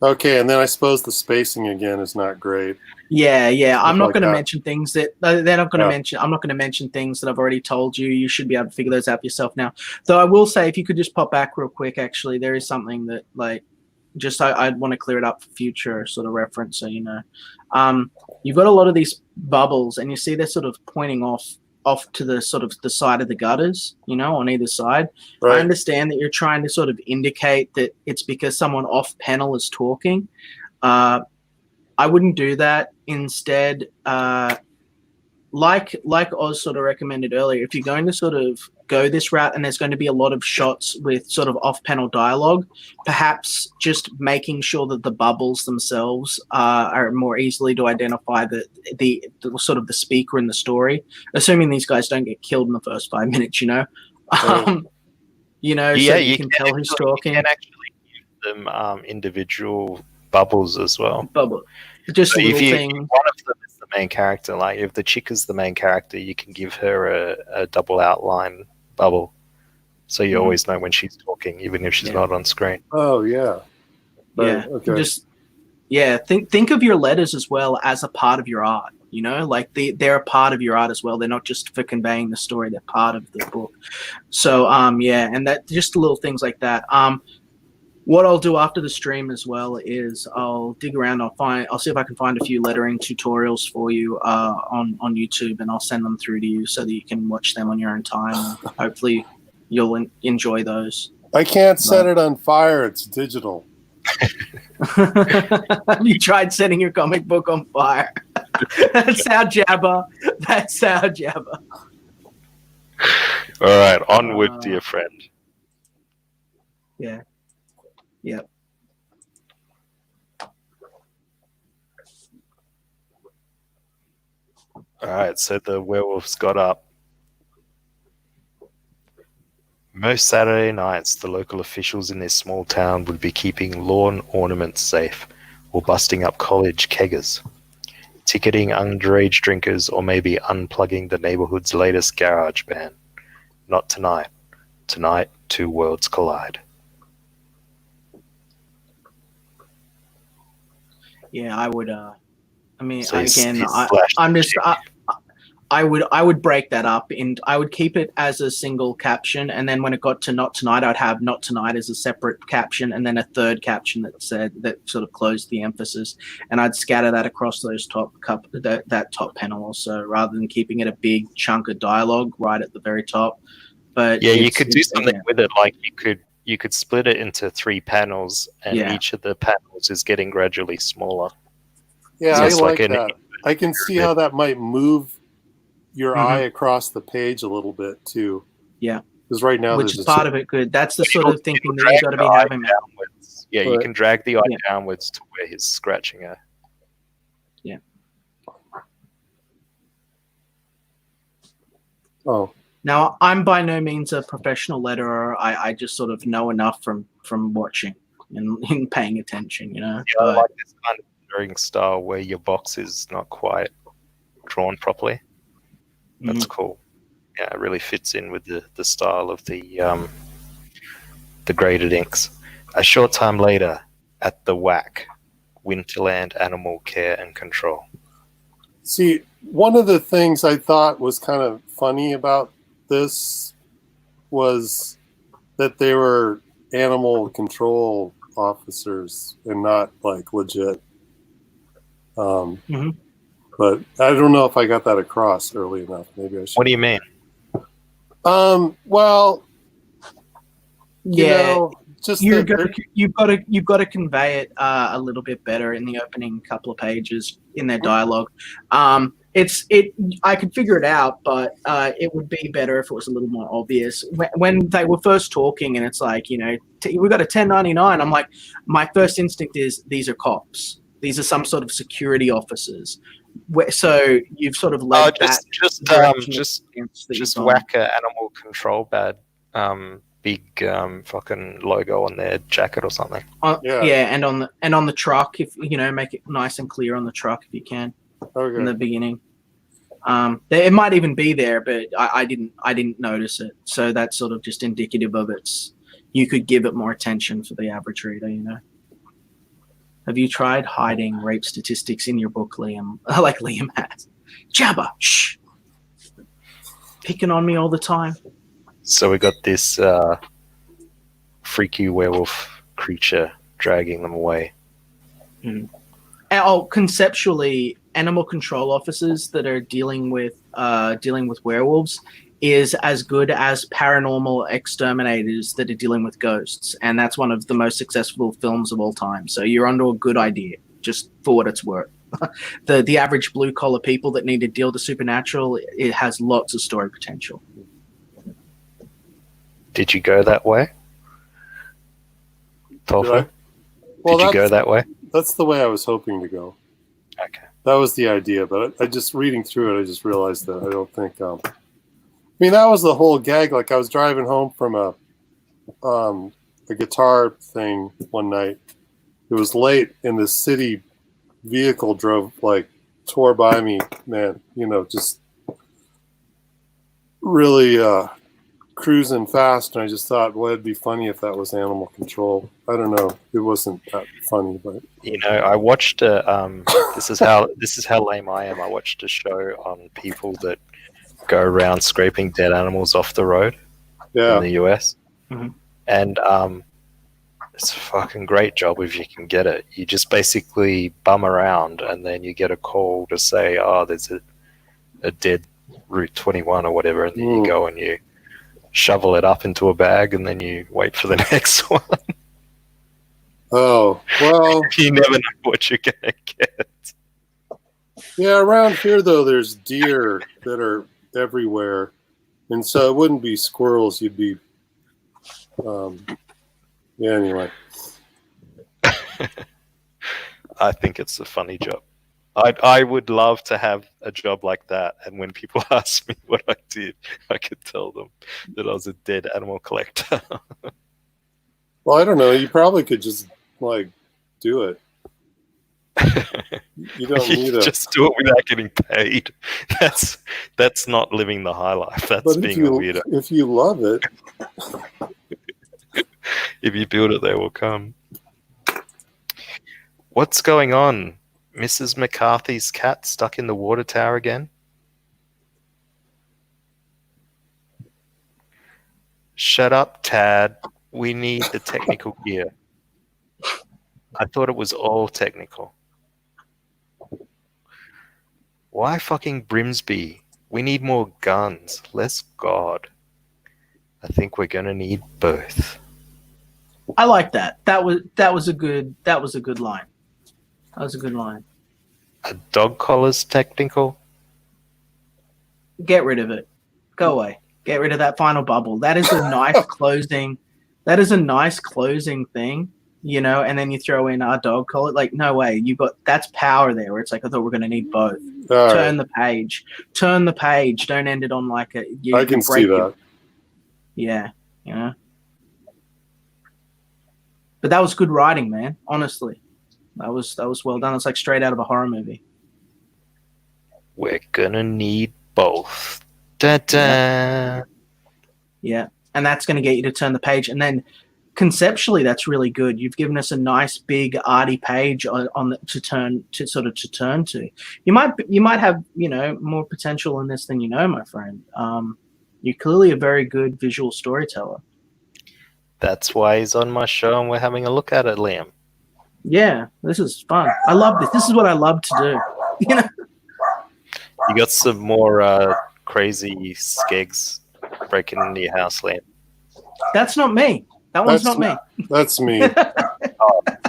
Okay, and then I suppose the spacing again is not great. Yeah. I'm not like going to that. mention things that they're not going to Yeah. mention. I'm not going to mention things that I've already told you. You should be able to figure those out yourself now. Though I will say, if you could just pop back real quick, actually, there is something that I'd want to clear it up for future sort of reference. So you've got a lot of these bubbles, and you see they're sort of pointing off to the sort of the side of the gutters, on either side. Right. I understand that you're trying to sort of indicate that it's because someone off panel is talking. I wouldn't do that. Instead, like Oz sort of recommended earlier, if you're going to sort of go this route and there's going to be a lot of shots with sort of off-panel dialogue, perhaps just making sure that the bubbles themselves are more easily to identify the sort of the speaker in the story, assuming these guys don't get killed in the first 5 minutes, Yeah, so you can tell who's talking. You can actually give them individual bubbles as well. Bubble. Just So little if things. one of them is the main character, like if the chick is the main character, you can give her a double outline bubble, so you always know when she's talking, even if she's not on screen. Oh yeah. Right, Yeah. okay. Think of your letters as well as a part of your art. Like they're a part of your art as well. They're not just for conveying the story; they're part of the book. So and that just little things like that. What I'll do after the stream as well is I'll dig around. I'll see if I can find a few lettering tutorials for you on YouTube, and I'll send them through to you so that you can watch them on your own time. Hopefully, you'll enjoy those. I can't set it on fire. It's digital. Have you tried setting your comic book on fire? That's our jabber. All right, onward, dear friend. Yeah. Yep. All right, so the werewolves got up. Most Saturday nights, the local officials in this small town would be keeping lawn ornaments safe or busting up college keggers, ticketing underage drinkers, or maybe unplugging the neighborhood's latest garage band. Not tonight. Tonight, two worlds collide. Yeah, I would. So I would break that up, and I would keep it as a single caption, and then when it got to not tonight, I'd have not tonight as a separate caption, and then a third caption that sort of closed the emphasis, and I'd scatter that across those that top panel also, rather than keeping it a big chunk of dialogue right at the very top. But yeah, you could do something with it, like you could split it into 3 panels, and each of the panels is getting gradually smaller. Yeah, So I it's like like that. I can see how that might move your eye across the page a little bit too. Yeah, because right now, which is part of it. Good. That's the sort of thinking that you've got to be having. Downwards. Yeah, you can drag the eye downwards to where he's scratching her. Yeah. Oh. Now, I'm by no means a professional letterer. I just sort of know enough from watching and paying attention, Yeah, I like this kind of lettering style where your box is not quite drawn properly. That's cool. Yeah, it really fits in with the style of the graded inks. A short time later, at the WAC, Winterland Animal Care and Control. See, one of the things I thought was kind of funny about this was that they were animal control officers and not like legit. But I don't know if I got that across early enough. Maybe I should. What do you mean? Well, you've got to convey it a little bit better in the opening couple of pages in their dialogue. I could figure it out, but it would be better if it was a little more obvious. When they were first talking, and it's like, we got a 1099. I'm like, my first instinct is these are cops. These are some sort of security officers. So you've sort of led just whack an animal control badge big fucking logo on their jacket or something. Yeah, and on the truck, if make it nice and clear on the truck if you can in the beginning. It might even be there, but I didn't notice it. So that's sort of just indicative of you could give it more attention for the average reader, Have you tried hiding rape statistics in your book, Liam? Like Liam has. Jabba, shh. Picking on me all the time. So we got this freaky werewolf creature dragging them away. Conceptually, animal control officers that are dealing with werewolves is as good as paranormal exterminators that are dealing with ghosts, and that's one of the most successful films of all time. So you're onto a good idea, just for what it's worth. The average blue collar people that need to deal with the supernatural, it has lots of story potential. Did you go that way, Topher? Well, did you go that way? That's the way I was hoping to go. Okay. That was the idea, but I just reading through it, I just realized that I don't think. That was the whole gag. Like I was driving home from a guitar thing one night. It was late, and the city vehicle tore by me. Man, just really cruising fast, and I just thought, well, it'd be funny if that was animal control. I don't know. It wasn't that funny, but I watched this is how lame I am. I watched a show on people that go around scraping dead animals off the road in the US. Mm-hmm. And it's a fucking great job if you can get it. You just basically bum around, and then you get a call to say, oh, there's a dead Route 21 or whatever, and then you go and you shovel it up into a bag, and then you wait for the next one. Oh, well. You never know what you're going to get. Yeah, around here, though, there's deer that are everywhere. And so it wouldn't be squirrels. You'd be... anyway. I think it's a funny job. I would love to have a job like that, and when people ask me what I did, I could tell them that I was a dead animal collector. Well, I don't know. You probably could just, do it. You don't need just do it without getting paid. That's not living the high life. That's being a weirdo. If you love it. If you build it, they will come. What's going on? Mrs. McCarthy's cat stuck in the water tower again? Shut up, Tad. We need the technical gear. I thought it was all technical. Why fucking Grimsby? We need more guns, less God. I think we're gonna need both. I like that. That was a good line. That was a good line. A dog collar's technical? Get rid of it. Go away. Get rid of that final bubble. That is a nice closing. That is a nice closing thing, and then you throw in our dog collar. No way. That's power there where it's I thought we're going to need both. Turn the page. Turn the page. Don't end it on I can see that. Yeah. But that was good writing, man. Honestly. That was well done. It's straight out of a horror movie. We're gonna need both. Da-da. Yeah. And that's going to get you to turn the page. And then conceptually, that's really good. You've given us a nice big arty page to turn to. You might have more potential in this than my friend. You're clearly a very good visual storyteller. That's why he's on my show, and we're having a look at it, Liam. Yeah, this is fun. I love this. This is what I love to do. You got some more crazy skegs breaking into your house, Liam. That's not me. That one's not me. That's me.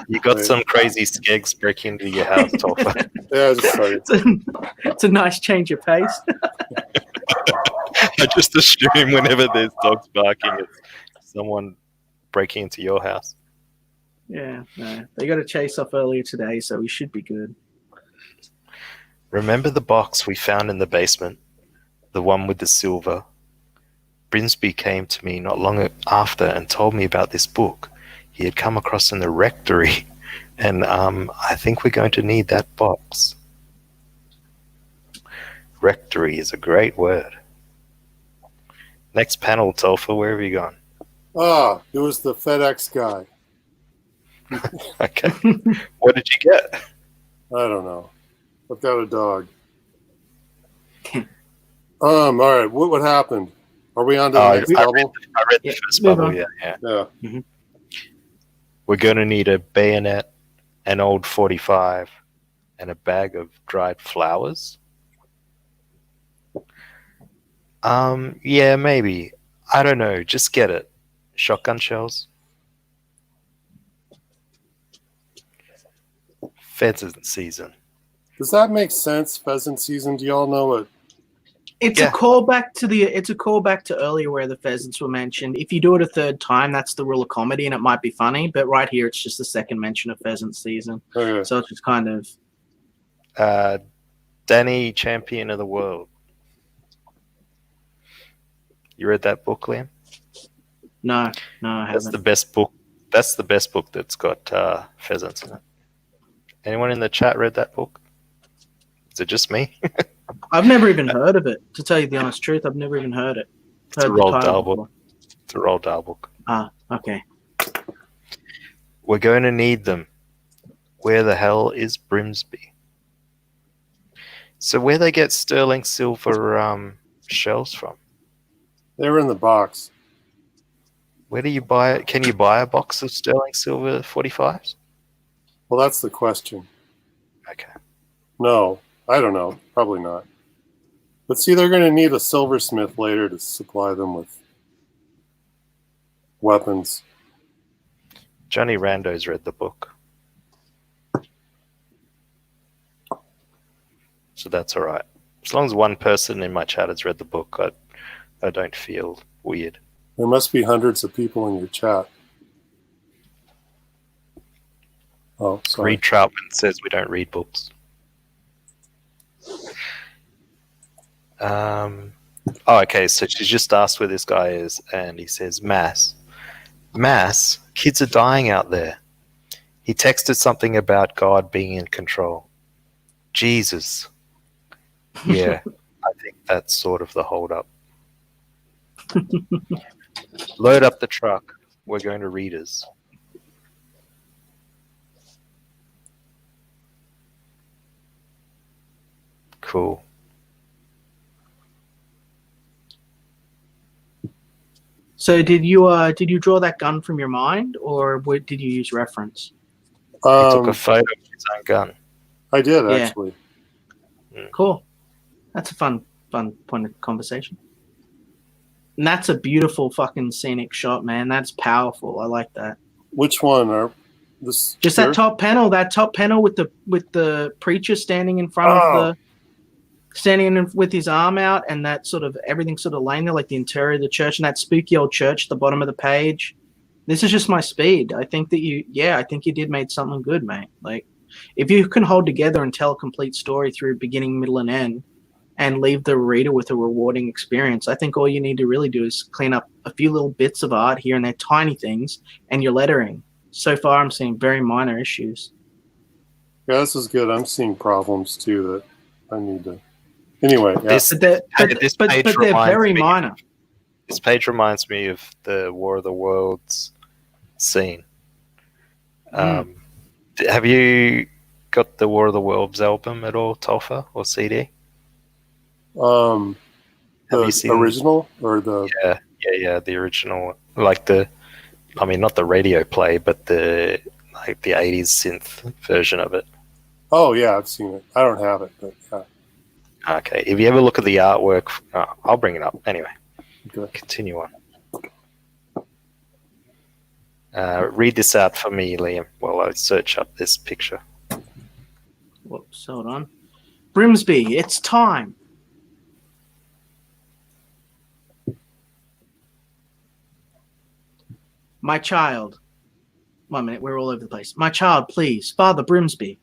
You got some crazy skegs breaking into your house, Topher. Yeah, sorry. It's a nice change of pace. I just assume whenever there's dogs barking, it's someone breaking into your house. Yeah, no. They got a chase off earlier today, so we should be good. Remember the box we found in the basement? The one with the silver? Brinsby came to me not long after and told me about this book he had come across in the rectory, and I think we're going to need that box. Rectory is a great word. Next panel, Topher, where have you gone? Ah, it was the FedEx guy. Okay. What did you get? I don't know. I've got a dog. All right. What happened? Are we on to the next bubble? I read the Yeah, first move bubble, on. yeah. Yeah. We're going to need a bayonet, an old 45, and a bag of dried flowers. Yeah, maybe. I don't know. Just get it. Shotgun shells. Pheasant season. Does that make sense? Pheasant season. Do y'all know what? It's Yeah. a callback to earlier where the pheasants were mentioned. If you do it a third time, that's the rule of comedy, and it might be funny. But right here, it's just the second mention of pheasant season. Okay. So it's just kind of Danny, Champion of the World. You read that book, Liam? no, I That's haven't. the best book. That's the best book that's got pheasants in it. Anyone in the chat read that book? Is it just me? I've never even heard of it. To tell you the honest truth, I've never even heard it. It's a Heard the Roald title Dahl book. before. It's a Roald Dahl book. Ah, okay. We're going to need them. Where the hell is Brimsby? So where they get sterling silver shells from? They were in the box. Where do you buy it? Can you buy a box of sterling silver 45s? Well, that's the question. Okay. No, I don't know. Probably not. But see, they're going to need a silversmith later to supply them with weapons. Johnny Rando's read the book. So that's all right. As long as one person in my chat has read the book, I don't feel weird. There must be hundreds of people in your chat. Oh, sorry. Reed Troutman says we don't read books. Okay, so she's just asked where this guy is, and he says, Mass. Mass? Kids are dying out there. He texted something about God being in control. Jesus. Yeah, I think that's sort of the hold-up. Load up the truck. We're going to Readers. Cool. So did you draw that gun from your mind, or did you use reference? He took a photo of his own gun. I did, Yeah. actually. Cool. That's a fun point of conversation. And that's a beautiful fucking scenic shot, man. That's powerful. I like that. Which one? Are this Just here? that top panel with the preacher standing in front of the with his arm out, and that sort of everything sort of laying there, like the interior of the church and that spooky old church at the bottom of the page. This is just my speed. I think you did made something good, mate. Like, if you can hold together and tell a complete story through beginning, middle, and end, and leave the reader with a rewarding experience, I think all you need to really do is clean up a few little bits of art here and there, tiny things, and your lettering. So far, I'm seeing very minor issues. Yeah, this is good. I'm seeing problems too that I need to. Anyway, yeah. This But they're page very reminds me- minor. This page reminds me of the War of the Worlds scene. Have you got the War of the Worlds album at all, Topher, or CD? Have you The seen- original or the Yeah, the original, like not the radio play, but the 80s synth version of it. Oh yeah, I've seen it. I don't have it, but yeah. Okay, if you ever look at the artwork, I'll bring it up. Anyway, Okay. continue on. Read this out for me, Liam, while I search up this picture. Whoops, hold on. Brimsby, it's time. My child. 1 minute, we're all over the place. My child, please. Father Brimsby.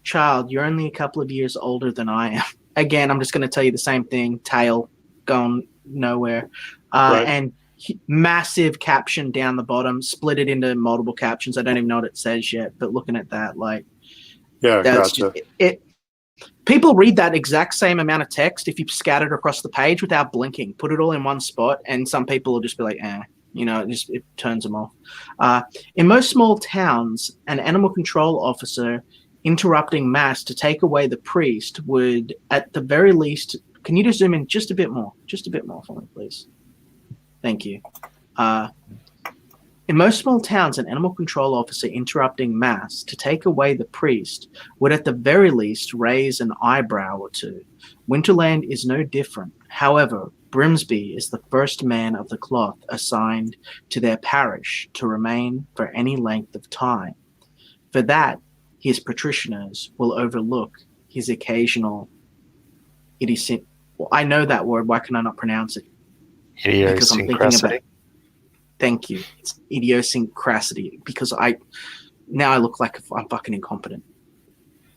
child, you're only a couple of years older than I am. Again, I'm just going to tell you the same thing. Tail gone nowhere. Right. And massive caption down the bottom, split it into multiple captions. I don't even know what it says yet, but looking at that, like, Yeah, that's gotcha. just it. People read that exact same amount of text if you scatter it across the page without blinking. Put it all in one spot, and some people will just be like, it turns them off. In most small towns, an animal control officer interrupting mass to take away the priest would, at the very least, can you just zoom in just a bit more? Just a bit more for me, please. Thank you. In most small towns, an animal control officer interrupting mass to take away the priest would at the very least raise an eyebrow or two. Winterland is no different. However, Grimsby is the first man of the cloth assigned to their parish to remain for any length of time. For that, his patricians will overlook his occasional I know that word, why can I not pronounce it? Because I'm thinking about it. Thank you. It's idiosyncrasy, because I look like I'm fucking incompetent.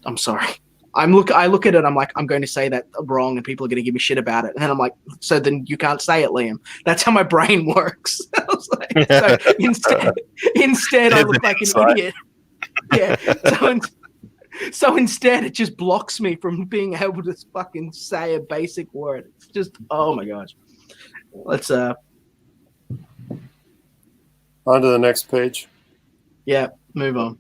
I'm sorry. I look at it, I'm like, I'm going to say that wrong and people are going to give me shit about it. And then I'm like, so then you can't say it, Liam. That's how my brain works. I was like, so instead I look like an idiot. Yeah. So instead it just blocks me from being able to fucking say a basic word. It's just, oh my gosh. Let's on to the next page. Yeah, move on.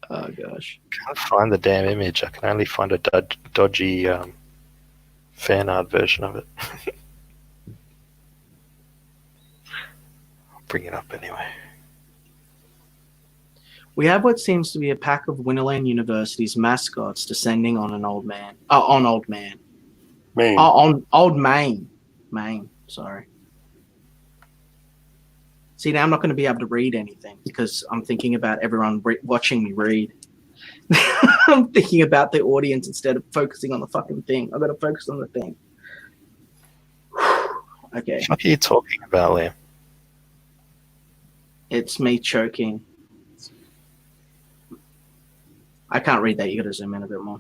Oh gosh, Can't find the damn image. I can only find a dodgy fan art version of it. I'll bring it up anyway. We have what seems to be a pack of Winterland University's mascots descending on an old man. On old man. Maine. On old Maine. Maine. Sorry. See, now I'm not going to be able to read anything because I'm thinking about everyone watching me read. I'm thinking about the audience instead of focusing on the fucking thing. I've got to focus on the thing. Okay. What are you talking about, Liam? It's me choking. I can't read that. You got to zoom in a bit more.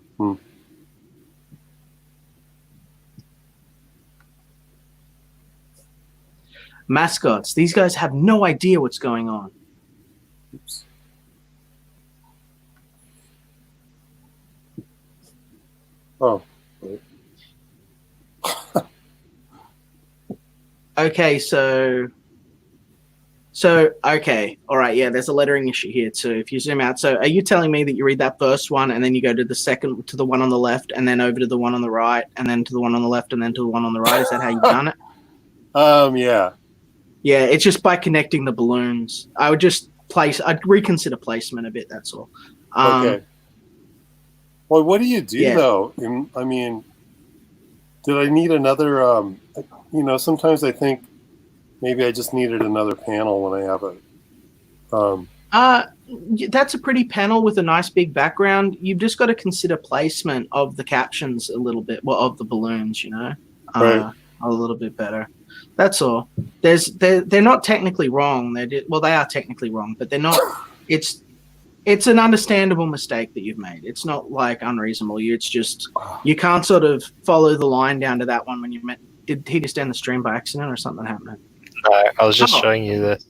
Mascots. These guys have no idea what's going on. Oops. Oh. Okay, so okay, all right, yeah. There's a lettering issue here too. If you zoom out, so are you telling me that you read that first one and then you go to the second, to the one on the left, and then over to the one on the right, and then to the one on the left, and then to the one on the right? Is that how you've done it? Yeah. Yeah, it's just by connecting the balloons. I'd reconsider placement a bit. That's all. Okay. Well, what do you do though? I mean, did I need another? Sometimes I think maybe I just needed another panel when I have it. That's a pretty panel with a nice big background. You've just got to consider placement of the captions a little bit, well, of the balloons, Right. A little bit better. That's all. They're not technically wrong. They are technically wrong, but they're not. It's an understandable mistake that you've made. It's not like unreasonable. It's just you can't sort of follow the line down to that one when you meant. Did he just end the stream by accident or something happening? No, I was just showing you this.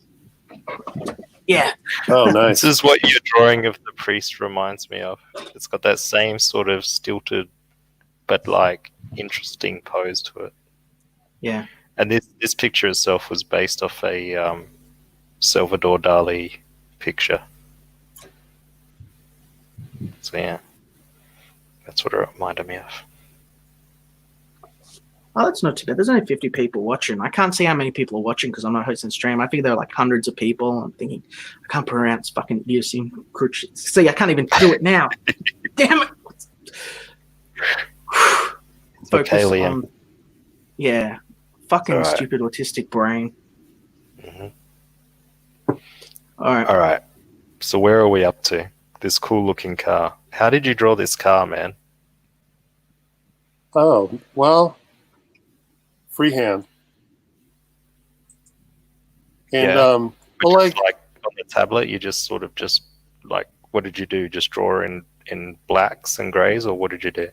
Yeah. Oh, nice. This is what your drawing of the priest reminds me of. It's got that same sort of stilted, but like interesting pose to it. Yeah. And this picture itself was based off a Salvador Dali picture. So yeah, that's what it reminded me of. Oh, that's not too bad. There's only 50 people watching. I can't see how many people are watching because I'm not hosting the stream. I think there are like hundreds of people. I'm thinking, I can't pronounce fucking idiosyncrasy. See, I can't even do it now. Damn it. Okay, Liam. Yeah. Fucking right. Stupid autistic brain. Mm-hmm. All right. All right. So where are we up to? This cool looking car. How did you draw this car, man? Oh, well, freehand. And Which is like on a tablet, you just sort of just like, what did you do? Just draw in blacks and grays, or what did you do?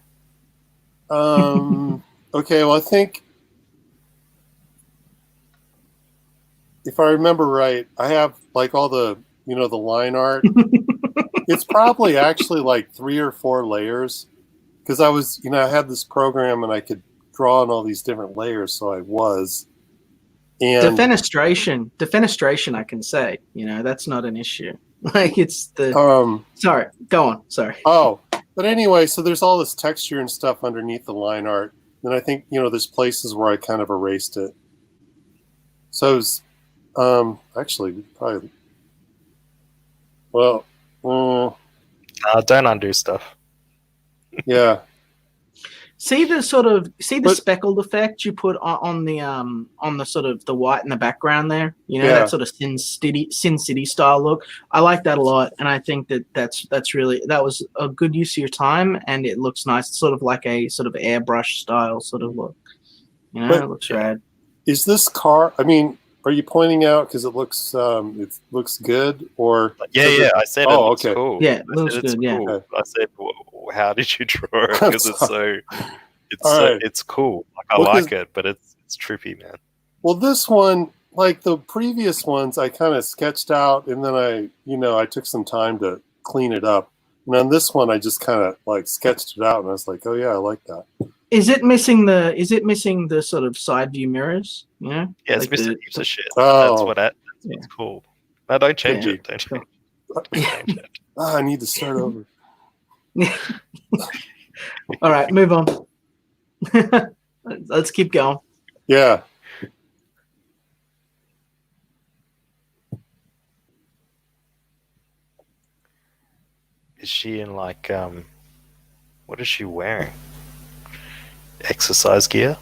Okay, well, I think if I remember right, I have like all the, the line art. It's probably actually like 3 or 4 layers, because I was, I had this program and I could draw on all these different layers. So I was. And defenestration, I can say, that's not an issue. Like it's the, sorry, go on. Sorry. Oh, but anyway, so there's all this texture and stuff underneath the line art. And I think, there's places where I kind of erased it. So it was, actually, probably, well, Don't undo stuff. yeah. See the speckled effect you put on the sort of the white in the background there. That sort of Sin City style look. I like that a lot, and I think that was a good use of your time, and it looks nice. It's sort of like a sort of airbrush style sort of look. It looks rad. Is this car? I mean, are you pointing out because it looks good, or? Yeah. I said it looks okay. cool. Yeah, it looks good. Yeah. Cool. I said, how did you draw it? Because it's cool. Like, I like it, but it's trippy, man. Well, this one, like the previous ones, I kind of sketched out, and then I took some time to clean it up. And on this one, I just kind of like sketched it out, and I was like, oh yeah, I like that. Is it missing the sort of side view mirrors? Yeah, it's like missing heaps of shit. Oh. That's what's cool. No, don't change it. Don't change it. I need to start over. All right, move on. Let's keep going. Yeah. Is she in like what is she wearing? Exercise gear?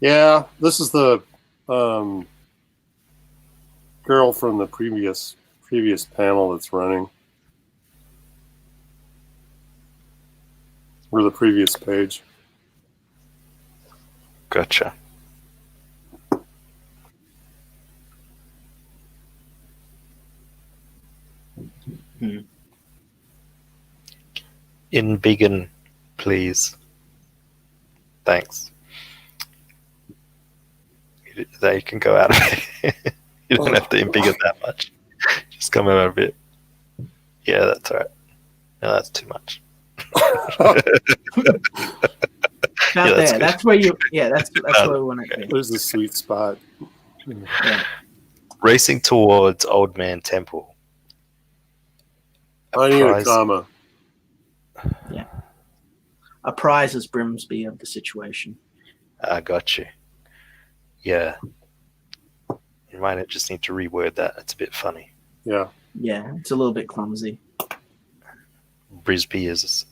Yeah, this is the girl from the previous panel that's running. Or the previous page. Gotcha. In vegan, please. Thanks. They can go out of it. You don't have to embiggen that much. Just come out a bit. Yeah, that's all right. No, that's too much. There. That's where you. Yeah, that's where we want to go. There's the sweet spot. Yeah. Racing towards Old Man Temple. I need a comma. Yeah. A prize is Brimsby of the situation. I got you. Yeah. You might just need to reword that. It's a bit funny. Yeah. Yeah, it's a little bit clumsy. Brisby is...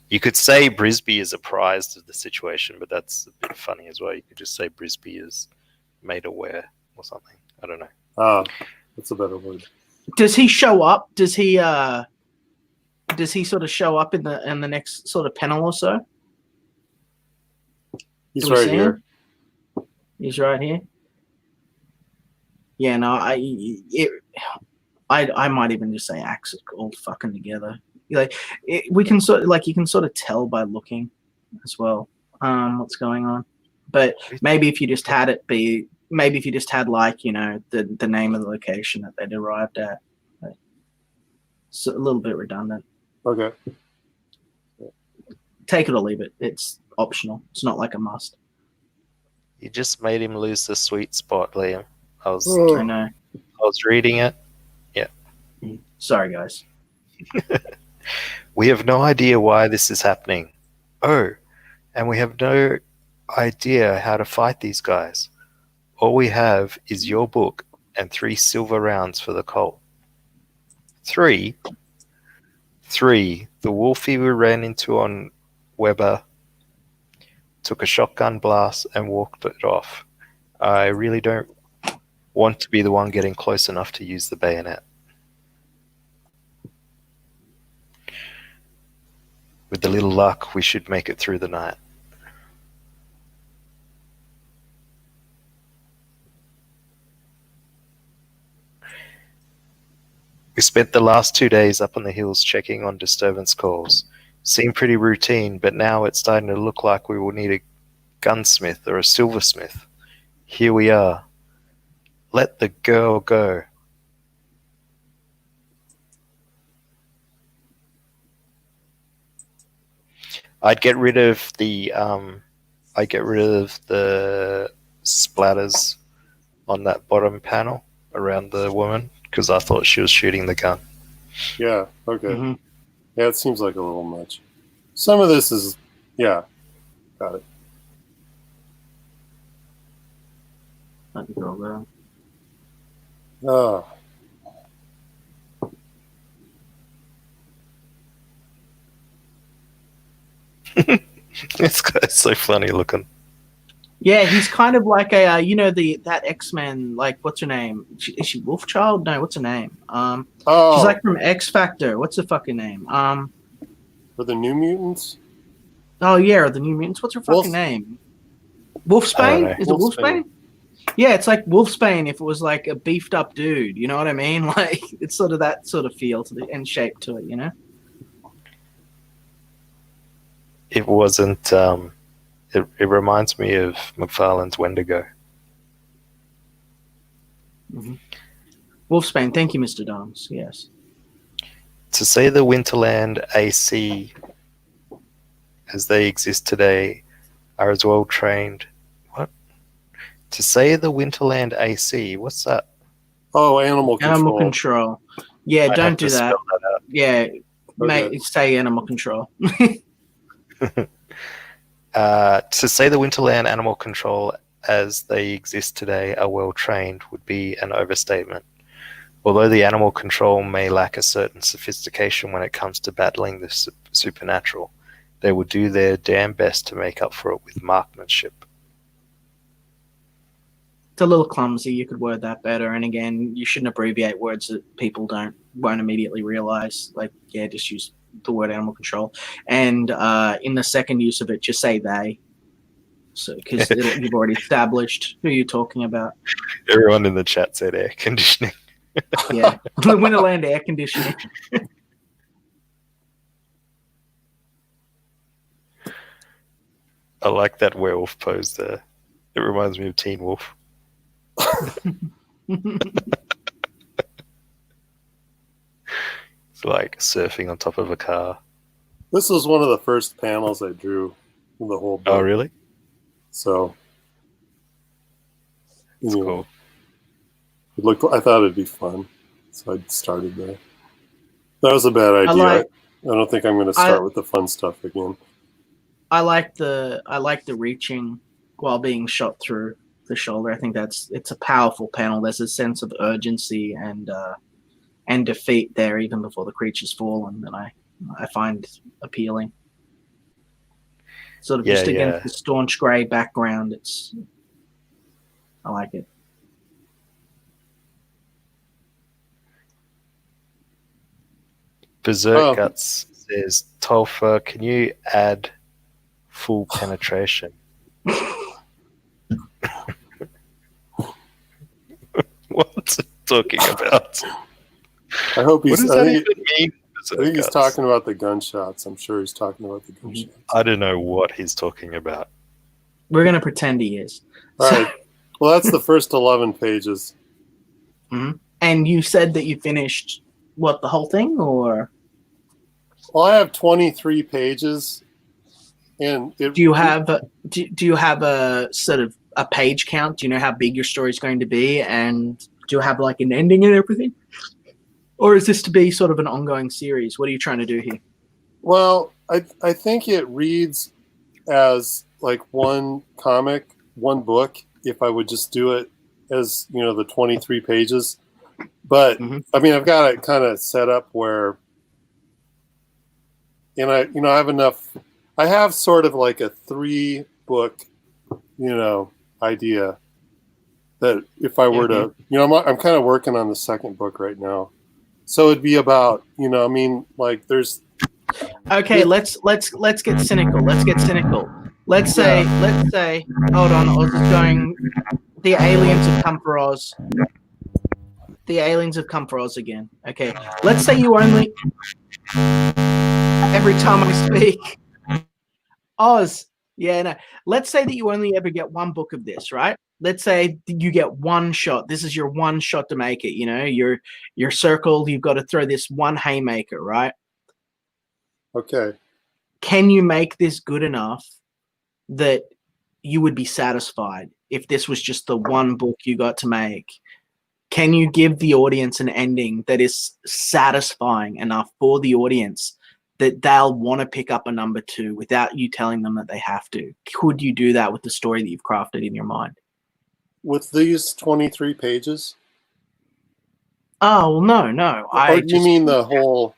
You could say Brisby is apprised of the situation, but that's a bit funny as well. You could just say Brisby is made aware or something. I don't know. That's a better word. Does he show up? Does he sort of show up in the next sort of panel or so? He's right here. He's right here. Yeah, no, I might even just say axe all fucking together. Like we can you can sort of tell by looking as well what's going on. But maybe if you just had like the name of the location that they arrived at, it's a little bit redundant. Okay. Take it or leave it. It's optional. It's not like a must. You just made him lose the sweet spot, Liam. I know. I was reading it. Yeah. Sorry, guys. We have no idea why this is happening. Oh, and we have no idea how to fight these guys. All we have is your book and 3 silver rounds for the cult. 3. The wolfie we ran into on Weber took a shotgun blast and walked it off. I really don't want to be the one getting close enough to use the bayonet. With a little luck, we should make it through the night. We spent the last 2 days up on the hills checking on disturbance calls. Seemed pretty routine, but now it's starting to look like we will need a gunsmith or a silversmith. Here we are. Let the girl go. I'd get rid of the splatters on that bottom panel around the woman because I thought she was shooting the gun. Yeah. Okay. Mm-hmm. Yeah, it seems like a little much. Some of this is, yeah, got it. Let the girl go. Oh. It's so funny looking. Yeah, he's kind of like a that X-Men, like, what's her name? Is she Wolfchild? No, what's her name? She's like from X Factor. What's the fucking name? For the New Mutants? Oh yeah, or the New Mutants. What's her fucking name? Wolfsbane? Is it Wolfsbane? Yeah, it's like Wolfsbane if it was like a beefed up dude. You know what I mean? Like, it's sort of that sort of feel to and shape to it. You know. It wasn't. It reminds me of McFarlane's Wendigo. Mm-hmm. Wolfsbane, thank you, Mr. Dons. Yes. To say the Winterland AC, as they exist today, are as well trained. What? To say the Winterland AC, what's that? Oh, animal control. Animal control. Yeah, I don't have do to that. spell that out. Yeah, Okay. mate, say animal control. To say the Winterland animal control as they exist today are well trained would be an overstatement. Although the animal control may lack a certain sophistication when it comes to battling the supernatural, they will do their damn best to make up for it with marksmanship. It's a little clumsy. You could word that better. And again, you shouldn't abbreviate words that people won't immediately realize. Like, yeah, just use the word animal control. And in the second use of it, just say they. So, because you've already established who you're talking about. Everyone in the chat said air conditioning. Yeah, Winterland air conditioning. I like that werewolf pose there. It reminds me of Teen Wolf. It's like surfing on top of a car. This was one of the first panels I drew in the whole book. Oh, really? So, That's cool. I thought it'd be fun, so I started there. That was a bad idea. I don't think I'm going to start with the fun stuff again. I like the reaching while being shot through the shoulder. I think it's a powerful panel. There's a sense of urgency and defeat there even before the creature's fallen that I find appealing. Sort of just against the staunch grey background. I like it. Berserk Guts says, Topher, can you add full penetration? What's he talking about? I hope he's. What does that even mean? I think he's talking about the gunshots. I'm sure he's talking about the gunshots. I don't know what he's talking about. We're gonna pretend he is. All right. Well, that's the first 11 pages. Mm-hmm. And you said that you finished the whole thing, or? Well, I have 23 pages, and do you have a sort of a page count? Do you know how big your story is going to be, and do you have like an ending and everything, or is this to be sort of an ongoing series? What are you trying to do here? Well, I think it reads as like one comic, one book. If I would just do it as the 23 pages, but I mean I've got it kind of set up where. And I have enough. I have sort of like a 3-book, idea that if I were to, I'm kind of working on the second book right now, so it'd be about, like there's. Okay, let's get cynical. Let's say, hold on, I was just going. The aliens have come for Oz. The aliens have come for Oz again. Okay, let's say you only. Every time I speak, Oz. Yeah, no. Let's say that you only ever get one book of this, right? Let's say you get one shot. This is your one shot to make it. You know, you're circled. You've got to throw this one haymaker, right? Okay. Can you make this good enough that you would be satisfied if this was just the one book you got to make? Can you give the audience an ending that is satisfying enough for the audience that they'll want to pick up a number 2 without you telling them that they have to? Could you do that with the story that you've crafted in your mind? With these 23 pages? Oh, well, no. Or do you mean the whole...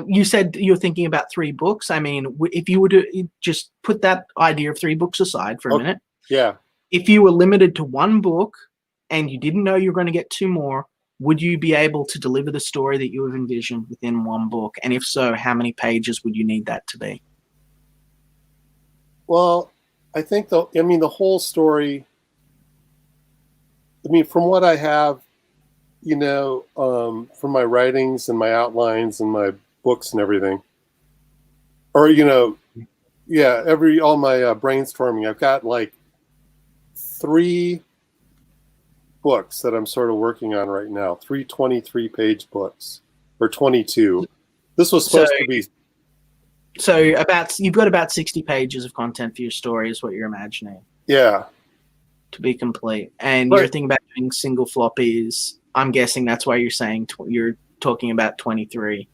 You said you're thinking about 3 books. I mean, if you were to just put that idea of 3 books aside for a minute. Yeah. If you were limited to 1 book and you didn't know you were going to get 2 more, would you be able to deliver the story that you have envisioned within 1 book? And if so, how many pages would you need that to be? Well, I think the whole story, from what I have, from my writings and my outlines and my books and everything, or, all my brainstorming, I've got like 3 books that I'm sort of working on right now, 3 23-page books, or 22. This was supposed to be. So you've got about 60 pages of content for your story is what you're imagining. Yeah. To be complete. And you're thinking about doing single floppies. I'm guessing that's why you're saying you're talking about 23.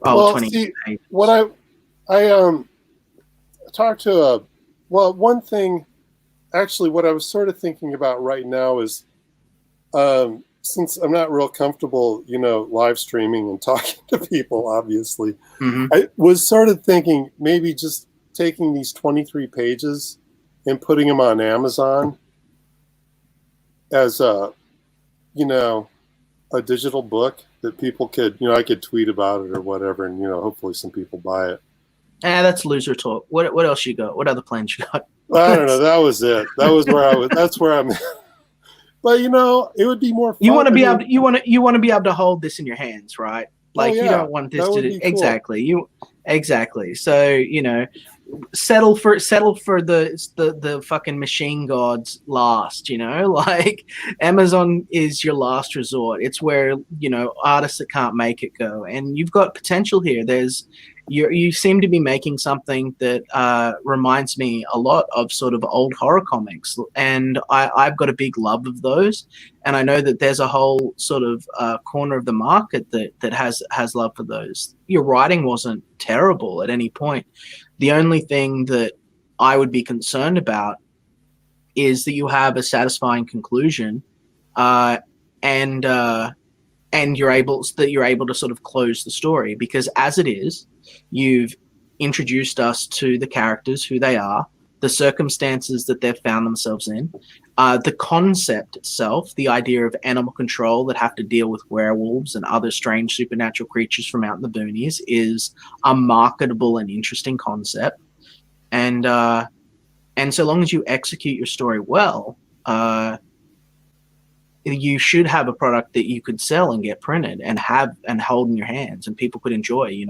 Oh, 20 pages. What I talked to one thing, actually, what I was sort of thinking about right now is, since I'm not real comfortable, live streaming and talking to people, obviously, I was sort of thinking maybe just taking these 23 pages and putting them on Amazon as a digital book that people could, I could tweet about it or whatever, and hopefully some people buy it. That's loser talk. What else you got? What other plans you got? I don't know. That was it. That was where I was. That's where I'm. But it would be more fun. You want to be able. You want to be able to hold this in your hands, right? Like you don't want this to do exactly. Cool. Exactly. So settle for the fucking machine gods last. Like Amazon is your last resort. It's where artists that can't make it go, and you've got potential here. You seem to be making something that reminds me a lot of sort of old horror comics, and I've got a big love of those, and I know that there's a whole sort of corner of the market that has love for those. Your writing wasn't terrible at any point. The only thing that I would be concerned about is that you have a satisfying conclusion, and you're able to sort of close the story, because as it is, you've introduced us to the characters, who they are, the circumstances that they've found themselves in, the concept itself, the idea of animal control that have to deal with werewolves and other strange supernatural creatures from out in the boonies is a marketable and interesting concept. And so long as you execute your story well, you should have a product that you could sell and get printed and hold in your hands and people could enjoy,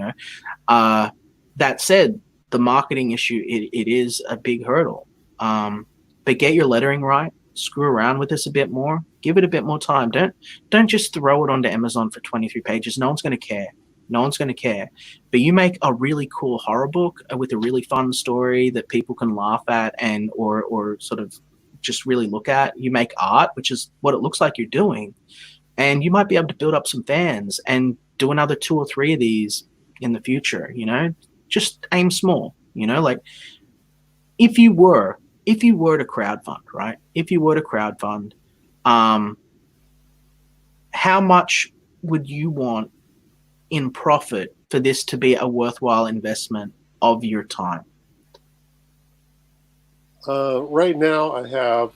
That said, the marketing issue, it is a big hurdle. But get your lettering right, screw around with this a bit more, give it a bit more time. Don't just throw it onto Amazon for 23 pages. No one's going to care. No one's going to care. But you make a really cool horror book with a really fun story that people can laugh at or sort of just really look at. You make art, which is what it looks like you're doing, and you might be able to build up some fans and do another 2 or 3 of these in the future. Just aim small. Like if you were to crowdfund, right? If you were to crowdfund, how much would you want in profit for this to be a worthwhile investment of your time? Right now, I have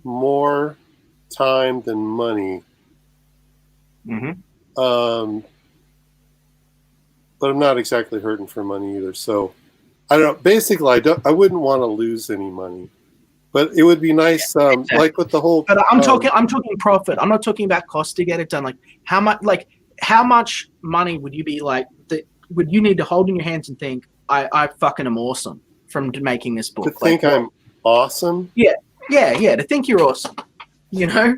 more time than money. But I'm not exactly hurting for money either. So I don't know. Basically, I wouldn't want to lose any money. But it would be nice, like with the whole. But I'm talking profit. I'm not talking about cost to get it done. Like how much money would you be like? Would you need to hold in your hands and think, I fucking am awesome from making this book? To think I'm awesome. Yeah. To think you're awesome. You know.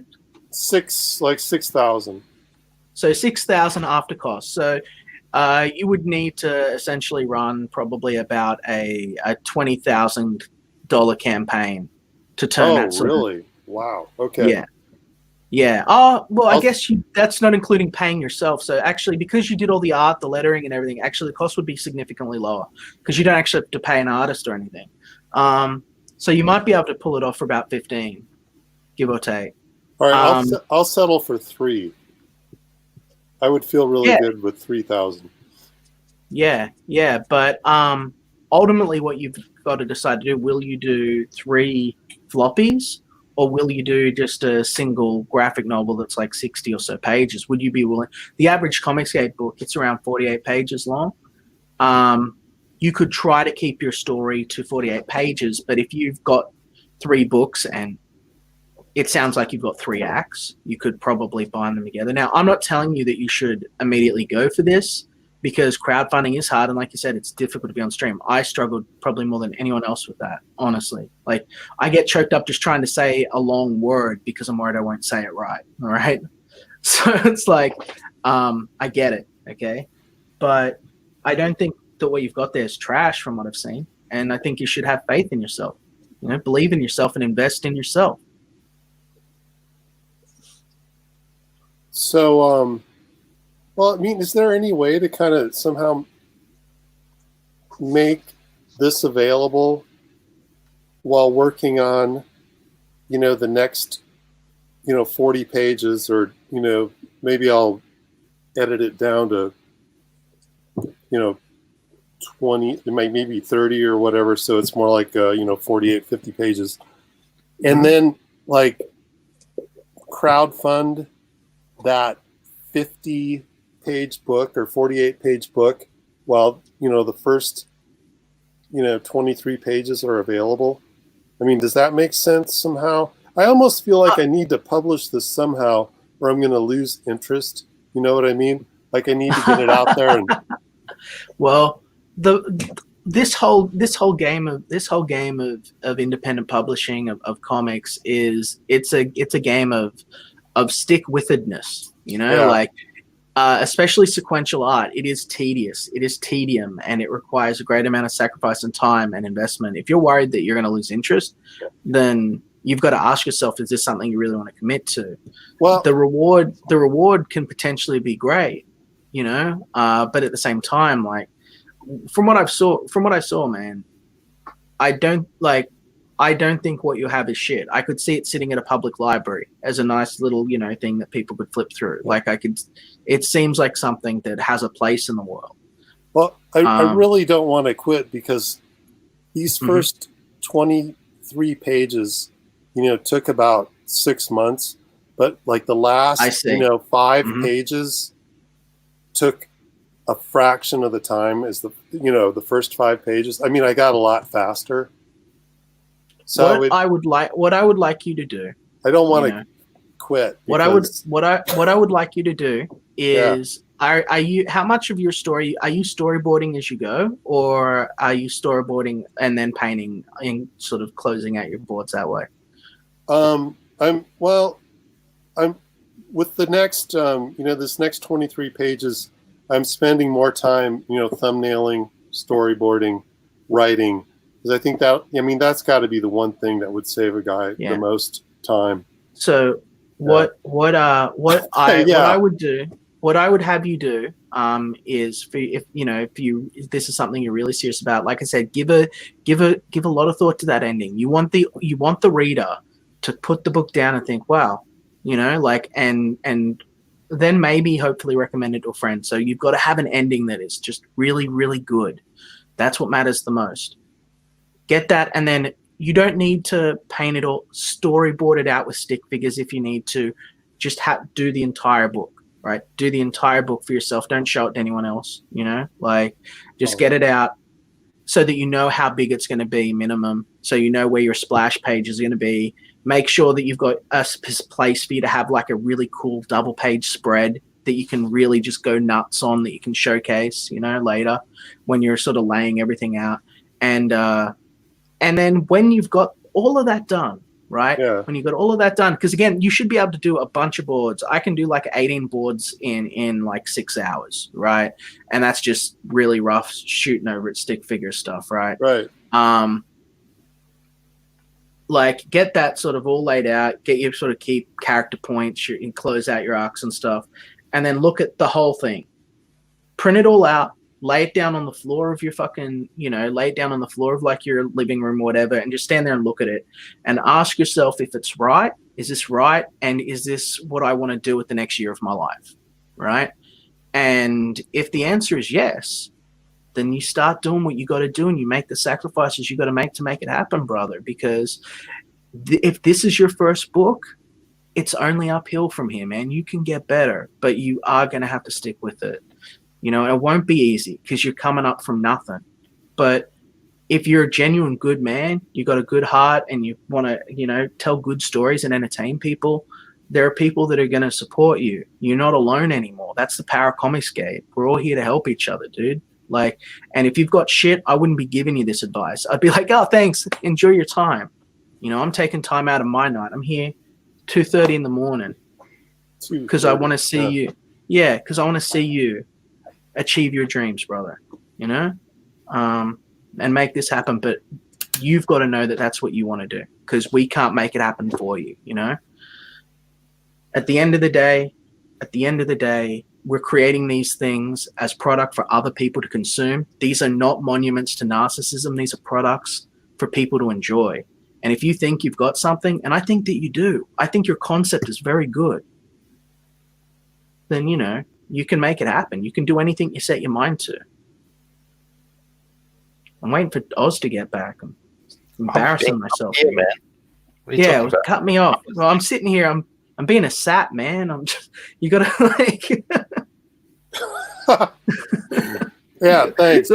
6,000. So 6,000 after cost. So you would need to essentially run probably about a $20,000 campaign to turn that. Oh, really? Wow. Okay. Yeah. Oh, well, I guess that's not including paying yourself. So actually, because you did all the art, the lettering, and everything, actually the cost would be significantly lower because you don't actually have to pay an artist or anything. So you might be able to pull it off for about 15, give or take. All right, I'll settle for 3. I would feel really good with 3,000. Yeah, but ultimately, what you've got to decide to do: will you do 3 floppies, or will you do just a single graphic novel that's like 60 or so pages? Would you be willing? The average Comicsgate book, it's around 48 pages long. You could try to keep your story to 48 pages, but if you've got 3 books and it sounds like you've got 3 acts, you could probably bind them together. Now, I'm not telling you that you should immediately go for this because crowdfunding is hard. And like you said, it's difficult to be on stream. I struggled probably more than anyone else with that, honestly. Like, I get choked up just trying to say a long word because I'm worried I won't say it right. All right. So it's like, I get it. Okay. But I don't think that what you've got there is trash from what I've seen. And I think you should have faith in yourself, believe in yourself and invest in yourself. So, well, I mean, is there any way to kind of somehow make this available while working on, the next, 40 pages, or, maybe I'll edit it down to, 20, maybe 30 or whatever. So it's more like, 48, 50 pages. And then like crowdfund that 50-page book or 48-page book while, the first, 23 pages are available. I mean, does that make sense somehow? I almost feel like I need to publish this somehow or I'm going to lose interest. You know what I mean? Like I need to get it out there. And well, this whole game of independent publishing of comics it's a game of stick-withedness, like especially sequential art. It is tedious, it is tedium, and it requires a great amount of sacrifice and time and investment. If you're worried that you're going to lose interest, then you've got to ask yourself, is this something you really want to commit to? Well, the reward can potentially be great, but at the same time, like from what I saw, man, I don't think what you have is shit. I could see it sitting at a public library as a nice little, thing that people could flip through. Like it seems like something that has a place in the world. Well, I really don't want to quit because these first 23 pages, took about 6 months, but like the last, 5 pages took a fraction of the time as the first 5 pages. I mean, I got a lot faster. So what I would like you to do. I don't want to quit. What I would like you to do is, are you? How much of your story are you storyboarding as you go, or are you storyboarding and then painting and sort of closing out your boards that way? I'm with the next, this next 23 pages. I'm spending more time, thumbnailing, storyboarding, writing. I think that's got to be the one thing that would save a guy the most time. So what I would have you do is if this is something you're really serious about, like I said, give a lot of thought to that ending. You want the reader to put the book down and think, wow, and then maybe hopefully recommend it to a friend. So you've got to have an ending that is just really, really good. That's what matters the most. Get that, and then you don't need to paint it or storyboard it out with stick figures if you need to. Just do the entire book, right? Do the entire book for yourself. Don't show it to anyone else, get it out so that you know how big it's going to be minimum. so you know where your splash page is going to be. Make sure that you've got a place for you to have like a really cool double page spread that you can really just go nuts on, that you can showcase, you know, later when you're sort of laying everything out. And then when you've got all of that done, right? Yeah. When you've got all of that done, because again, you should be able to do a bunch of boards. I can do like 18 boards in like 6 hours, right? And that's just really rough shooting over at stick figure stuff, right? Right. Like get that sort of all laid out, get your sort of key character points and close out your arcs and stuff, and then look at the whole thing. Print it all out, lay it down on the floor of your fucking, you know, lay it down on the floor of like your living room or whatever, and just stand there and look at it and ask yourself if it's right. Is this right? And is this what I want to do with the next year of my life? Right? And if the answer is yes, then you start doing what you got to do and you make the sacrifices you got to make it happen, brother. Because if this is your first book, it's only uphill from here, man. You can get better, but you are going to have to stick with it. You know, it won't be easy because you're coming up from nothing. But if you're a genuine good man, you got a good heart and you want to, you know, tell good stories and entertain people, there are people that are going to support you. You're not alone anymore. That's the power of comics, Gabe. We're all here to help each other, dude. Like, and if you've got shit, I wouldn't be giving you this advice. I'd be like, oh, thanks. Enjoy your time. You know, I'm taking time out of my night. I'm here 2:30 in the morning because I want to see you. Yeah, because I want to see you achieve your dreams, brother. You know, and make this happen. But you've got to know that that's what you want to do because we can't make it happen for you. You know, at the end of the day, we're creating these things as product for other people to consume. These are not monuments to narcissism. These are products for people to enjoy. And if you think you've got something, and I think that you do, I think your concept is very good, then, you know, you can make it happen. You can do anything you set your mind to. I'm waiting for Oz to get back. I'm embarrassing myself. Here, man. Yeah, cut me off. Well, I'm sitting here. I'm being a sap, man. I'm just, you gotta like. Yeah, thanks.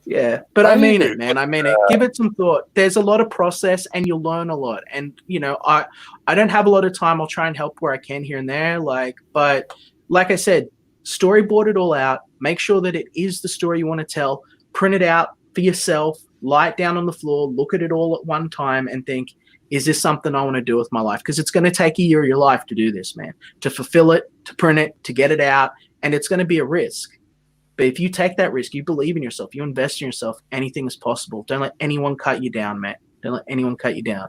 Yeah, but I mean it, man. I mean it. Give it some thought. There's a lot of process, and you'll learn a lot. And you know, I don't have a lot of time. I'll try and help where I can here and there. But like I said, storyboard it all out. Make sure that it is the story you want to tell. Print it out for yourself. Lie it down on the floor. Look at it all at one time, and think, is this something I want to do with my life? Because it's going to take a year of your life to do this, man. To fulfill it, to print it, to get it out, and it's going to be a risk. But if you take that risk, you believe in yourself, you invest in yourself, anything is possible. Don't let anyone cut you down, man. Don't let anyone cut you down.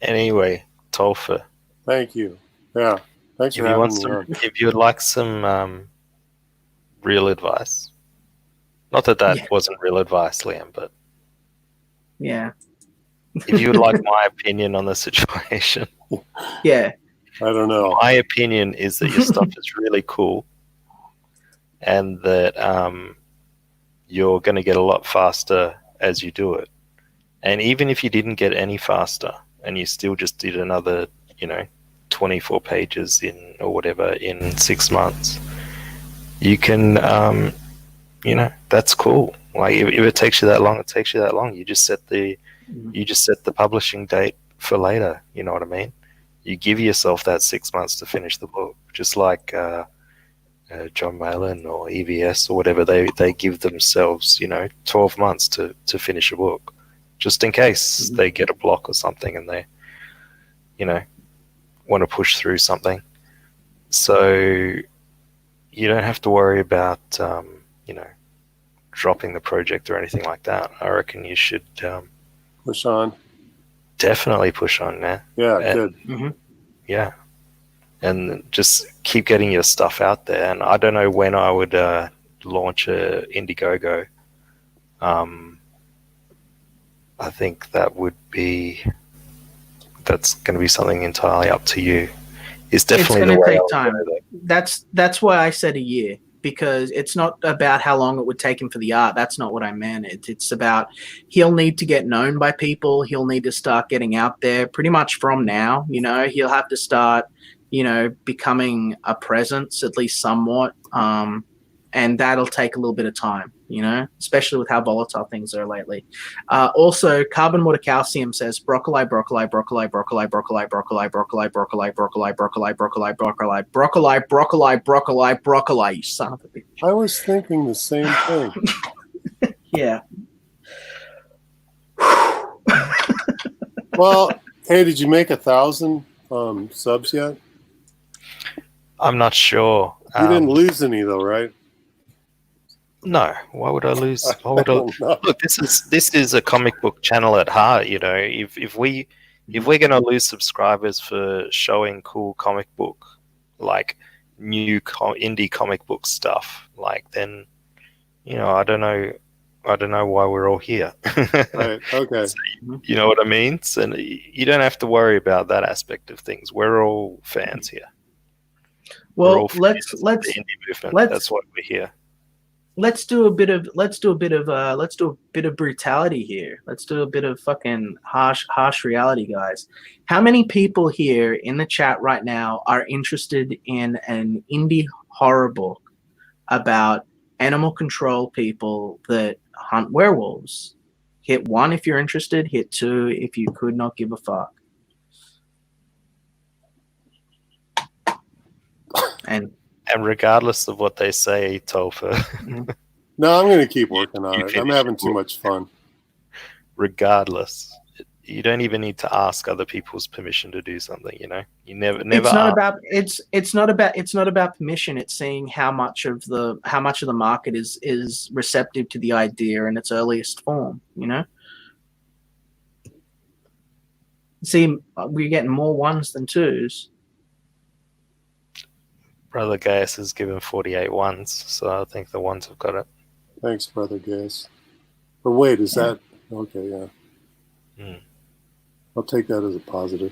Anyway, Topher. Thank you. Yeah. Thanks for having me on. If you would like some real advice, not that wasn't real advice, Liam, but yeah. If you would like my opinion on the situation. Yeah. I don't know. My opinion is that your stuff is really cool and that you're going to get a lot faster as you do it. And even if you didn't get any faster and you still just did another, 24 pages in or whatever in 6 months, you can, that's cool. Like if it takes you that long, it takes you that long. You just set the publishing date for later. You know what I mean? You give yourself that 6 months to finish the book, just like John Malin or EVS or whatever. They give themselves, 12 months to finish a book, just in case they get a block or something and they, want to push through something. So you don't have to worry about, dropping the project or anything like that. I reckon you should push on. Definitely push on, man. Yeah, good. Mm-hmm. Yeah. And just keep getting your stuff out there. And I don't know when I would launch a Indiegogo. I think that's going to be something entirely up to you. It's definitely going to take I'll time. That's why I said a year, because it's not about how long it would take him for the art. That's not what I meant. It's about he'll need to get known by people. He'll need to start getting out there pretty much from now. He'll have to start, becoming a presence, at least somewhat. and that'll take a little bit of time, especially with how volatile things are lately. Also, carbon water calcium says broccoli, broccoli, broccoli, broccoli, broccoli, broccoli, broccoli, broccoli, broccoli, broccoli, broccoli, broccoli, broccoli, broccoli, broccoli, broccoli. You son of a bitch. I was thinking the same thing. Yeah. Well, hey, did you make 1,000 subs yet? I'm not sure. You didn't lose any though, right? No. Why would I lose? Why would I? don't know. Look, this is a comic book channel at heart. If we're gonna lose subscribers for showing cool comic book, like new indie comic book stuff, like then, I don't know why we're all here. Right. Okay. So, you know what I mean? So you don't have to worry about that aspect of things. We're all fans here. Well, let's the indie movement. That's why we're here. Let's do a bit of brutality here. Let's do a bit of fucking harsh reality, guys. How many people here in the chat right now are interested in an indie horror book about animal control people that hunt werewolves? Hit 1 if you're interested. Hit 2 if you could not give a fuck. And regardless of what they say, Topher. No, I'm going to keep working on it. I'm having too much fun. Regardless, you don't even need to ask other people's permission to do something. You never. It's not about permission. It's seeing how much of the market is receptive to the idea in its earliest form. See, we're getting more 1s than 2s. Brother Gaius has given 48 1s, so I think the 1s have got it. Thanks, Brother Gaius. Or wait, is that... Okay, yeah. I'll take that as a positive.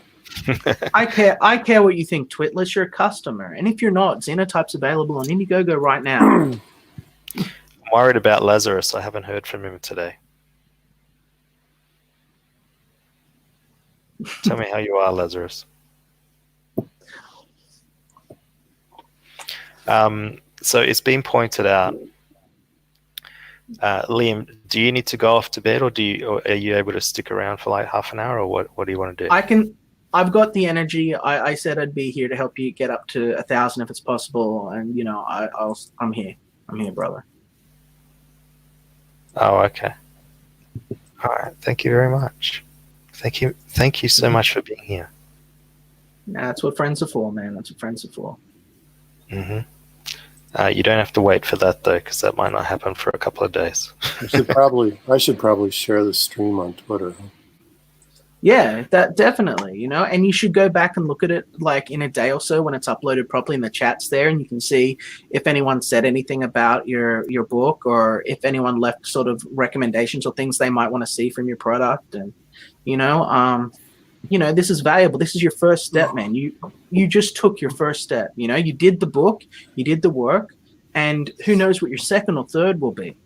I care what you think, Twitless. You're a customer. And if you're not, Xenotype's available on Indiegogo right now. I'm worried about Lazarus. I haven't heard from him today. Tell me how you are, Lazarus. So it's been pointed out, Liam, do you need to go off to bed, or are you able to stick around for like half an hour, or what do you want to do? I've got the energy. I said I'd be here to help you get up to 1,000 if it's possible, and I'm here. I'm here, brother. Oh, okay. All right. Thank you very much. Thank you so much for being here. That's what friends are for, man. That's what friends are for. Mm-hmm. You don't have to wait for that though, because that might not happen for a couple of days. I should probably share the stream on Twitter. Yeah, that definitely, and you should go back and look at it like in a day or so when it's uploaded properly and the chat's there, and you can see if anyone said anything about your book, or if anyone left sort of recommendations or things they might want to see from your product. And this is valuable. This is your first step, man. You just took your first step. You did the book, you did the work, and who knows what your second or third will be.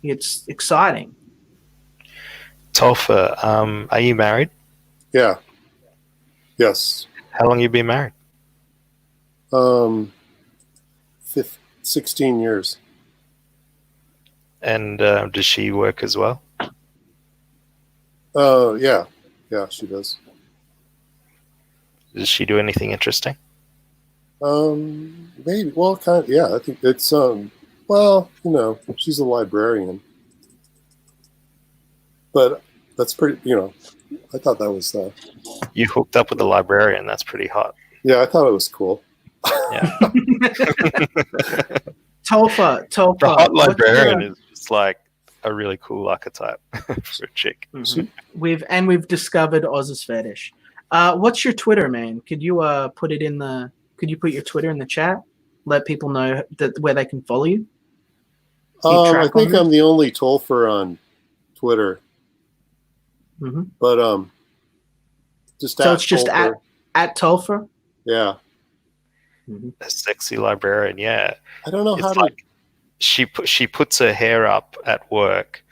It's exciting. Topher, are you married? Yeah. Yes. How long have you been married? 16 years. And does she work as well? Yeah. Yeah, she does. Does she do anything interesting? Maybe. Well, kind of. Yeah, I think it's she's a librarian, but that's pretty. I thought that was. You hooked up with a librarian. That's pretty hot. Yeah, I thought it was cool. Yeah. Topher. The hot librarian is just like a really cool archetype for a chick. Mm-hmm. We've discovered Oz's fetish. What's your Twitter, man? Could you put your Twitter in the chat? Let people know where they can follow you. I think I'm the only Topher on Twitter. Mm-hmm. But it's just at Topher. Yeah. Mm-hmm. A sexy librarian. Yeah. I don't know how to. Like she puts her hair up at work,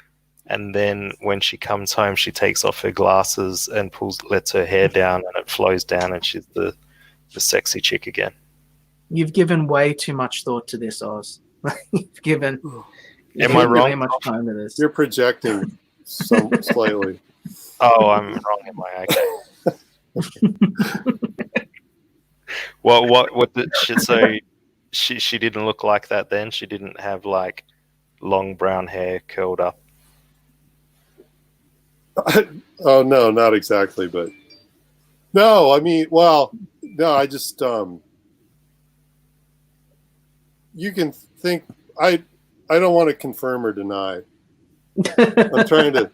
and then when she comes home, she takes off her glasses and lets her hair down, and it flows down, and she's the sexy chick again. You've given way too much thought to this, Oz. You've given Am I wrong? way much time to this. You're projecting slightly. Oh, I'm wrong. Am I okay? What did she say? She didn't look like that then. She didn't have like long brown hair curled up. Oh no, not exactly, but no. I mean, well, no. I just you can think. I don't want to confirm or deny. I'm trying to.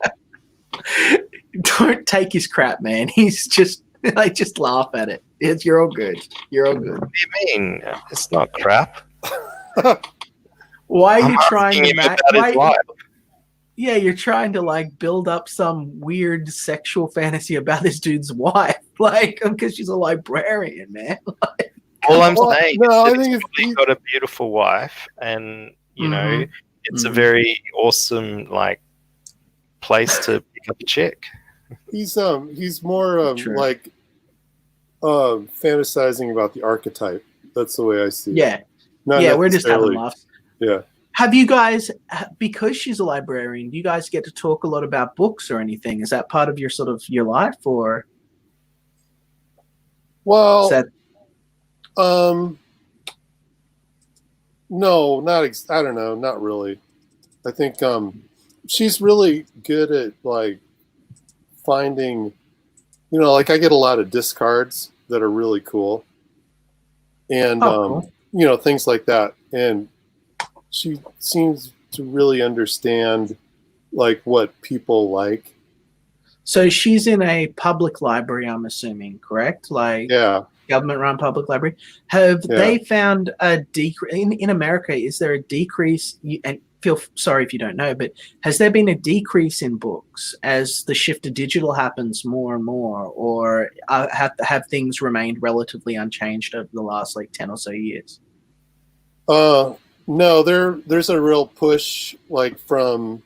Don't take his crap, man. He's just I just laugh at it. You're all good. You're all good. What do you mean? It's not crap. Why are I'm you trying asking to him match? about his life. Yeah, you're trying to like build up some weird sexual fantasy about this dude's wife, like because she's a librarian, man. All I'm Well, saying no, is I that think he's got a beautiful wife, and you know, Mhm. it's a Mhm. very awesome like place to pick up a chick. he's more True. like fantasizing about the archetype. That's the way I see it. Yeah, Not yeah, we're just having necessarily- laughs. Yeah. Have you guys, because she's a librarian, do you guys get to talk a lot about books or anything? Is that part of your sort of your life, or Well, is that no, I don't know, not really. I think she's really good at like finding, like I get a lot of discards that are really cool, and cool. things like that. And she seems to really understand like what people like. So she's in a public library, I'm assuming, correct? Like Yeah. government-run public library. Have Yeah. they found a decrease in America? Is there a decrease? And feel sorry if you don't know, but has there been a decrease in books as the shift to digital happens more and more, or have things remained relatively unchanged over the last like 10 or so years? No, there's a real push like from,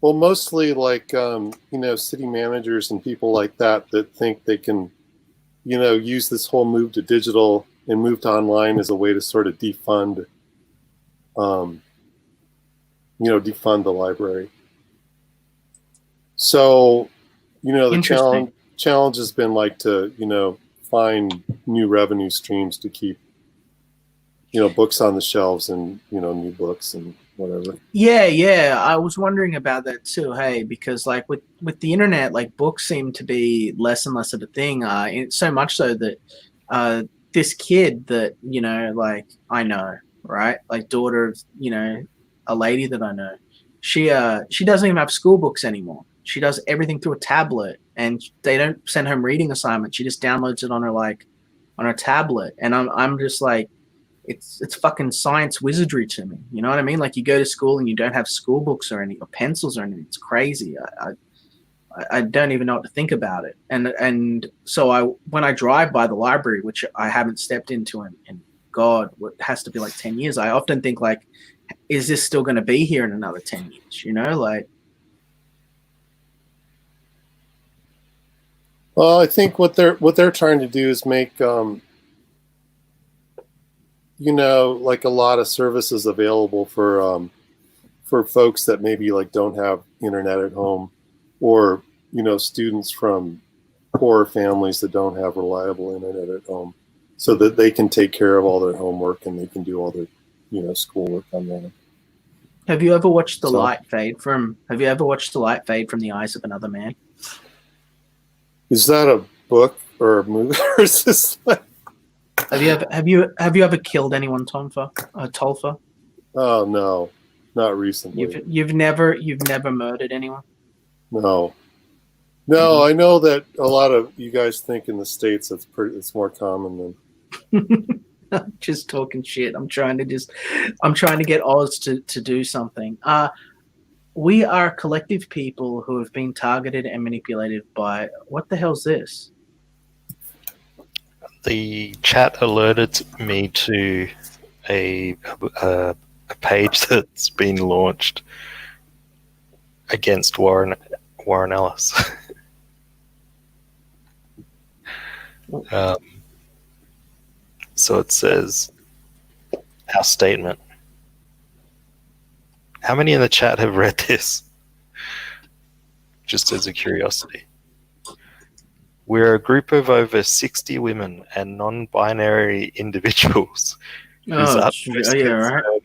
well, mostly like city managers and people like that think they can use this whole move to digital and move to online as a way to sort of defund defund the library. So the challenge has been like to find new revenue streams to keep books on the shelves and new books and whatever. Yeah, I was wondering about that too. Hey, because like with the internet, like books seem to be less and less of a thing. So much so that this kid that like I know, right, like daughter of a lady that I know, she doesn't even have school books anymore. She does everything through a tablet, and they don't send home reading assignments. She just downloads it on her tablet, and I'm just like, it's fucking science wizardry to me. You know what I mean? Like you go to school and you don't have school books or pencils or anything. It's crazy. I don't even know what to think about it. And so when I drive by the library, which I haven't stepped into in God, what has to be like 10 years, I often think like, is this still going to be here in another 10 years? Like. Well, I think what they're trying to do is make like a lot of services available for folks that maybe like don't have internet at home, or students from poor families that don't have reliable internet at home, so that they can take care of all their homework and they can do all their schoolwork on there. Have you ever watched the light fade from the eyes of another man? Is that a book or a movie, or is this like... Have you ever killed anyone, Topher? Oh no, not recently. You've never murdered anyone? No. I know that a lot of you guys think in the States it's more common than. I'm just talking shit. I'm trying to get Oz to do something. We are collective people who have been targeted and manipulated by, what the hell's this? The chat alerted me to a page that's been launched against Warren Ellis. So it says, our statement. How many in the chat have read this? Just as a curiosity. We're a group of over 60 women and non-binary individuals whose utmost yeah, right. concern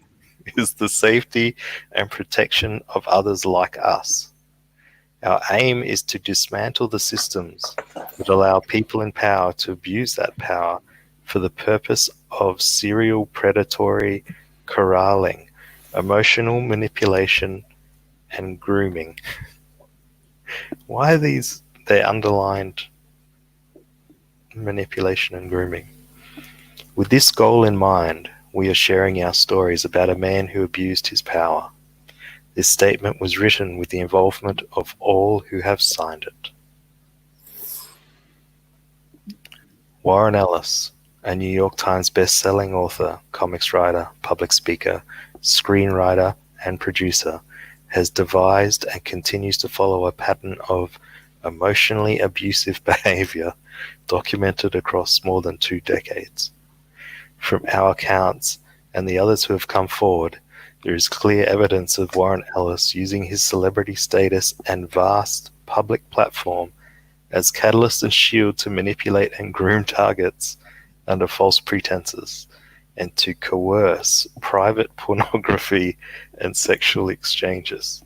is the safety and protection of others like us. Our aim is to dismantle the systems that allow people in power to abuse that power for the purpose of serial predatory corralling, emotional manipulation, and grooming. Why are these? They underlined manipulation and grooming. With this goal in mind, we are sharing our stories about a man who abused his power. This statement was written with the involvement of all who have signed it. Warren Ellis, a New York Times best-selling author, comics writer, public speaker, screenwriter, and producer, has devised and continues to follow a pattern of emotionally abusive behavior documented across more than 2 decades. From our accounts and the others who have come forward, there is clear evidence of Warren Ellis using his celebrity status and vast public platform as catalyst and shield to manipulate and groom targets under false pretenses and to coerce private pornography and sexual exchanges.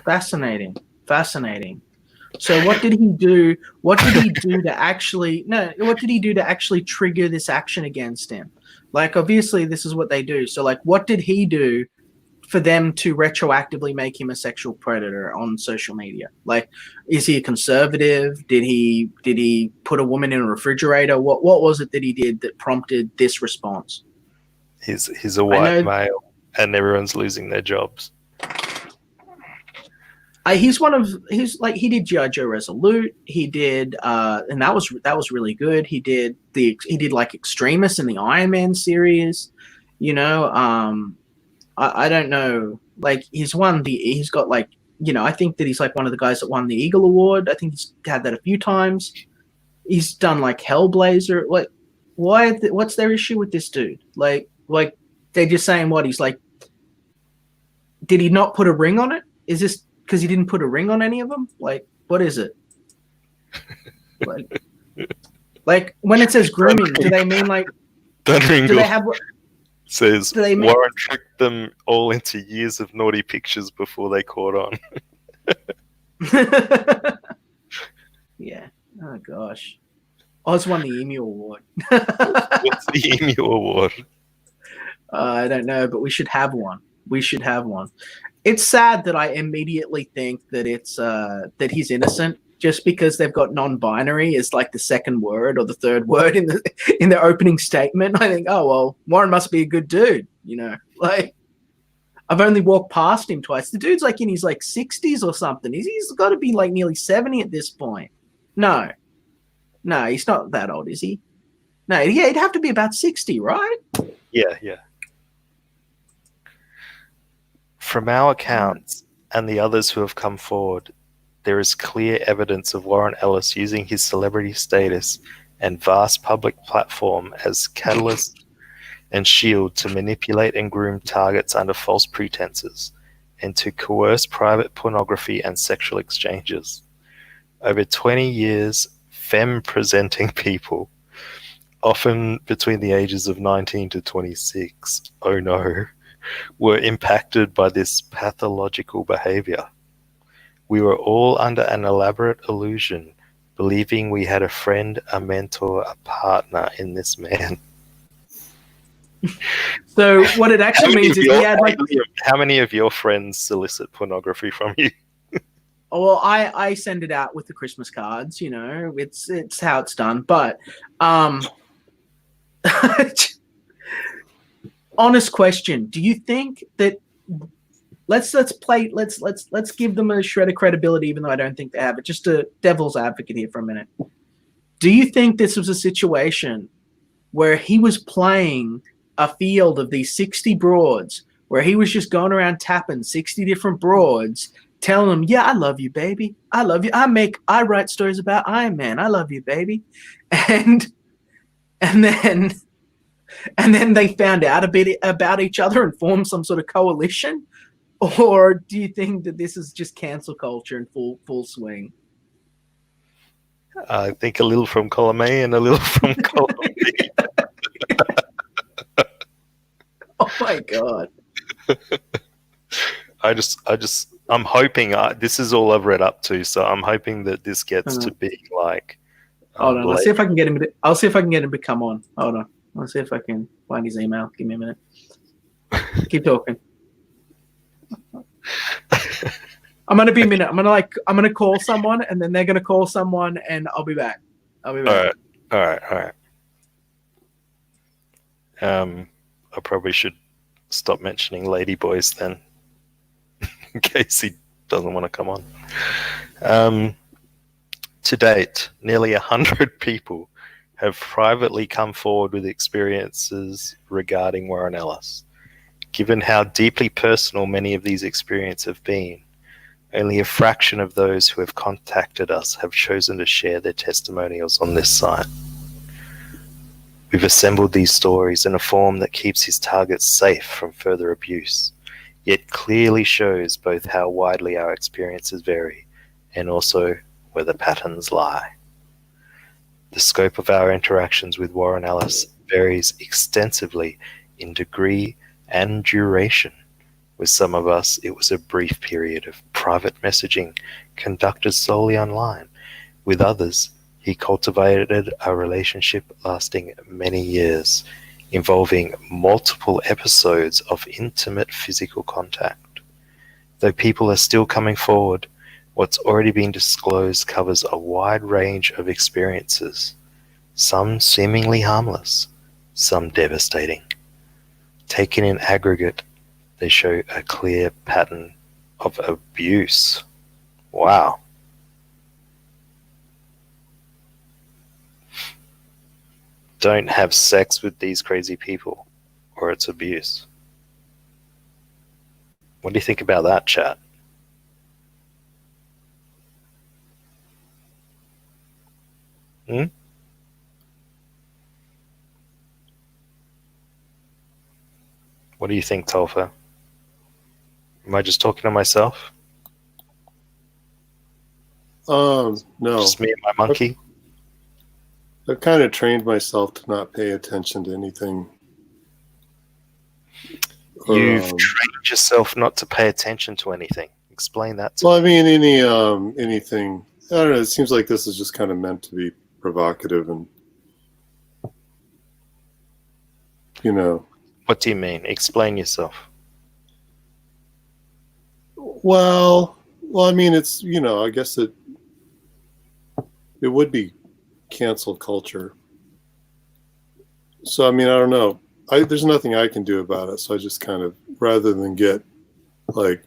Fascinating. So what did he do? What did he do to actually trigger this action against him? Like, obviously this is what they do. So like, what did he do for them to retroactively make him a sexual predator on social media? Like, is he a conservative? Did he put a woman in a refrigerator? What was it that he did that prompted this response? He's a white male and everyone's losing their jobs. He did G.I. Joe Resolute. He did, and that was really good. He did like Extremis in the Iron Man series. You know, I don't know. Like, he's got like, you know, I think that he's like one of the guys that won the Eagle Award. I think he's had that a few times. He's done like Hellblazer. Like, what's their issue with this dude? Like they're just saying what he's like. Did he not put a ring on it? Is this because he didn't put a ring on any of them? Like, what is it? like when it says grooming, do they mean like? Do they have? Says Warren tricked them all into years of naughty pictures before they caught on. Yeah. Oh gosh. Oz won the Emu Award. What's the Emu Award? I don't know, but we should have one. It's sad that I immediately think that it's that he's innocent just because they've got non-binary as like the second word or the third word in the opening statement. I think, oh well, Warren must be a good dude, you know. Like, I've only walked past him twice. The dude's like in his like 60s or something. He's got to be like nearly 70 at this point. No, he's not that old, is he? No, yeah, he'd have to be about 60, right? Yeah. From our accounts and the others who have come forward, there is clear evidence of Warren Ellis using his celebrity status and vast public platform as catalyst and shield to manipulate and groom targets under false pretenses and to coerce private pornography and sexual exchanges. Over 20 years, femme-presenting people, often between the ages of 19 to 26, oh no, were impacted by this pathological behavior. We were all under an elaborate illusion, believing we had a friend, a mentor, a partner in this man. So what it actually means is he had like... How many of your friends solicit pornography from you? Well, I send it out with the Christmas cards, you know, it's how it's done. But honest question, do you think that let's give them a shred of credibility, even though I don't think they have it, just a devil's advocate here for a minute. Do you think this was a situation where he was playing a field of these 60 broads, where he was just going around tapping 60 different broads, telling them, yeah, I love you, baby. I love you. I write stories about Iron Man. I love you, baby. And then and then they found out a bit about each other and formed some sort of coalition? Or do you think that this is just cancel culture in full swing? I think a little from column A and a little from column B. Oh my god! I'm hoping this is all I've read up to, so I'm hoping that this gets to be like. Hold on, I'll see if I can get him. I'll see if I can get him to come on. Hold on, I'll see if I can find his email. Give me a minute. Keep talking. I'm gonna be a minute. I'm gonna call someone, and then they're gonna call someone, and I'll be back. All right. I probably should stop mentioning ladyboys then, in case he doesn't want to come on. To date, nearly 100 people have privately come forward with experiences regarding Warren Ellis. Given how deeply personal many of these experiences have been, only a fraction of those who have contacted us have chosen to share their testimonials on this site. We've assembled these stories in a form that keeps his targets safe from further abuse, yet clearly shows both how widely our experiences vary and also where the patterns lie. The scope of our interactions with Warren Ellis varies extensively in degree and duration. With some of us, it was a brief period of private messaging conducted solely online. With others, he cultivated a relationship lasting many years, involving multiple episodes of intimate physical contact. Though people are still coming forward, what's already been disclosed covers a wide range of experiences, some seemingly harmless, some devastating. Taken in aggregate, they show a clear pattern of abuse. Wow. Don't have sex with these crazy people, or it's abuse. What do you think about that, chat? What do you think, Topher? Am I just talking to myself? No. Just me and my monkey? I've kind of trained myself to not pay attention to anything. You've trained yourself not to pay attention to anything. Explain that to me. Well, I mean, anything. I don't know. It seems like this is just kind of meant to be provocative, and What do you mean? Explain yourself. Well, I mean, it's I guess it would be cancel culture. So I mean, I don't know. There's nothing I can do about it. So I just kind of, rather than get like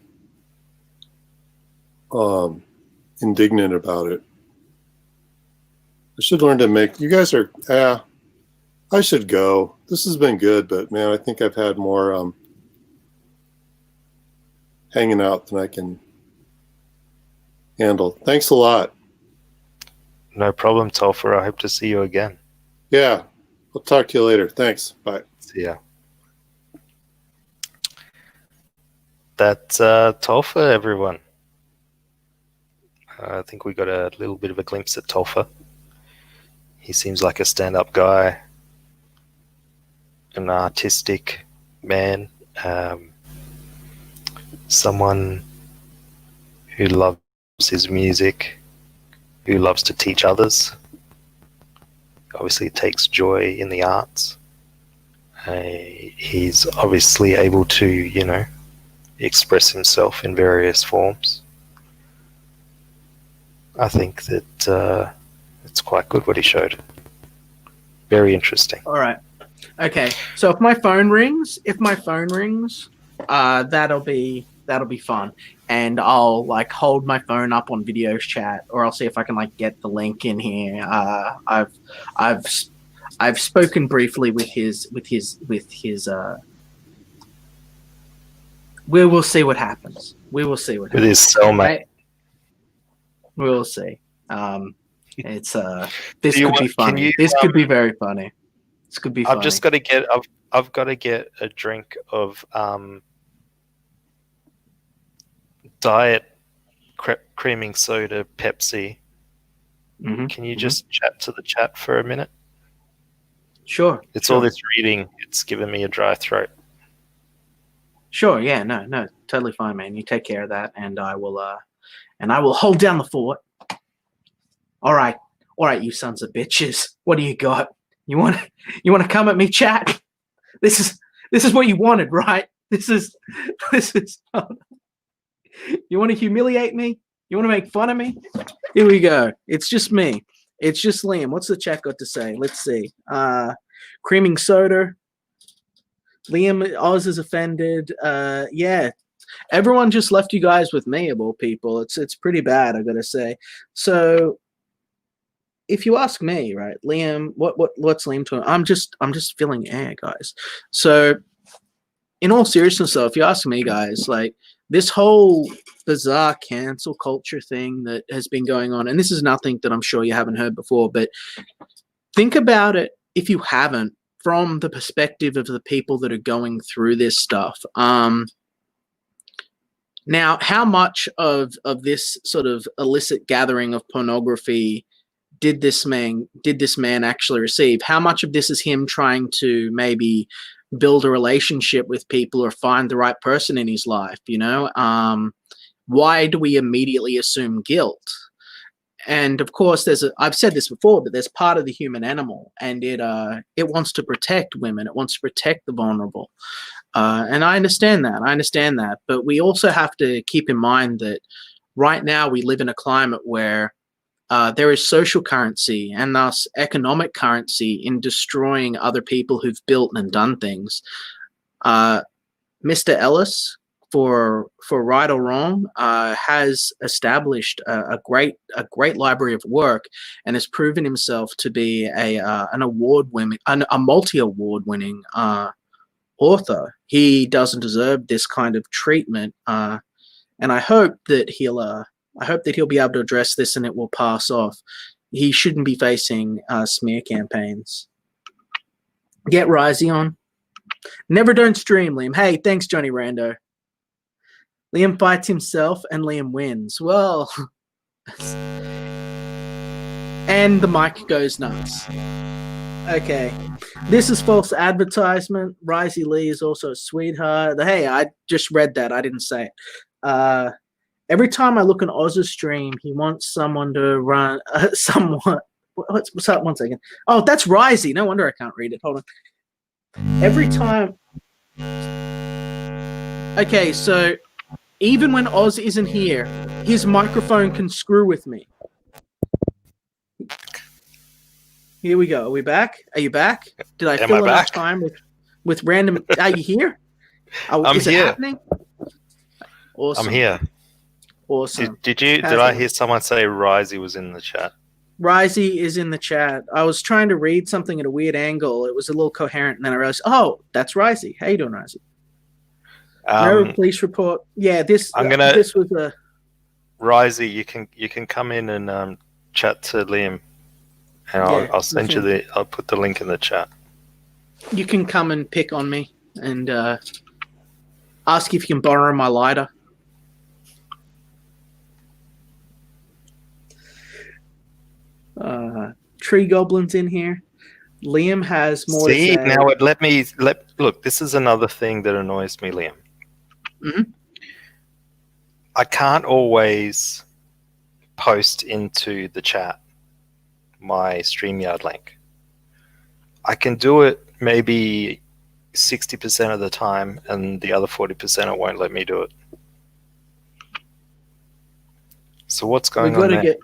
indignant about it, I should learn to make. You guys are. I should go. This has been good, but man, I think I've had more hanging out than I can handle. Thanks a lot. No problem, Topher. I hope to see you again. Yeah. I'll talk to you later. Thanks. Bye. See ya. That's Topher, everyone. I think we got a little bit of a glimpse at Topher. He seems like a stand-up guy, an artistic man, someone who loves his music, who loves to teach others. Obviously takes joy in the arts. He's obviously able to, express himself in various forms. I think that it's quite good what he showed. Very interesting. All right. Okay. So if my phone rings, that'll be fun. And I'll hold my phone up on video chat, or I'll see if I can get the link in here. I've spoken briefly with his we will see what happens. With his cellmate. We will see. It's this could be funny. This could be very funny. This could be funny. I've got to get a drink of diet creaming soda Pepsi. Can you just chat to the chat for a minute? Sure. It's sure. all this reading. It's giving me a dry throat. Sure. Yeah. No. Totally fine, man. You take care of that, and I will hold down the fort. All right, you sons of bitches. What do you got? You want to come at me, chat? This is what you wanted, right? This is. You want to humiliate me? You want to make fun of me? Here we go. It's just me. It's just Liam. What's the chat got to say? Let's see. Creaming soda. Liam, Oz is offended. Yeah. Everyone just left you guys with me, of all people. It's pretty bad, I gotta say. So if you ask me, right, Liam, what's Liam doing? I'm just filling air, guys. So in all seriousness though, if you ask me, guys, like this whole bizarre cancel culture thing that has been going on, and this is nothing that I'm sure you haven't heard before, but think about it, if you haven't, from the perspective of the people that are going through this stuff. Now, how much of this sort of illicit gathering of pornography did this man actually receive? How much of this is him trying to maybe build a relationship with people or find the right person in his life? You know, why do we immediately assume guilt? And of course, I've said this before, but there's part of the human animal, and it wants to protect women. It wants to protect the vulnerable. And I understand that. But we also have to keep in mind that right now we live in a climate where there is social currency and thus economic currency in destroying other people who've built and done things. Mr. Ellis, for right or wrong, has established a great library of work and has proven himself to be a multi-award winning author. He doesn't deserve this kind of treatment, and I hope that he'll be able to address this and it will pass off. He shouldn't be facing smear campaigns. Get Risey on. Never don't stream, Liam. Hey, thanks, Johnny Rando. Liam fights himself and Liam wins. Well, and the mic goes nuts. Okay, this is false advertisement. Risey Lee is also a sweetheart. Hey, I just read that. I didn't say it. Every time I look on Oz's stream, he wants someone to run. What's up? 1 second. Oh, that's Risey. No wonder I can't read it. Hold on. Every time. Okay, so even when Oz isn't here, his microphone can screw with me. Here we go. Are we back? Are you back? Did I fill enough time with random? Are you here? I'm is here. It happening? Awesome. I'm here. Awesome. Did I hear someone say Risey was in the chat? Risey is in the chat. I was trying to read something at a weird angle. It was a little coherent, and then I realized, oh, that's Risey. How you doing, Risey? No police report. Yeah, this was a Risey. You can come in and chat to Liam, and I'll send you I'll put the link in the chat. You can come and pick on me and ask if you can borrow my lighter. Tree Goblin's in here. Liam has more to say. Now look, this is another thing that annoys me, Liam. Mm-hmm. I can't always post into the chat my StreamYard link. I can do it maybe 60% of the time, and the other 40% it won't let me do it. So what's going on there?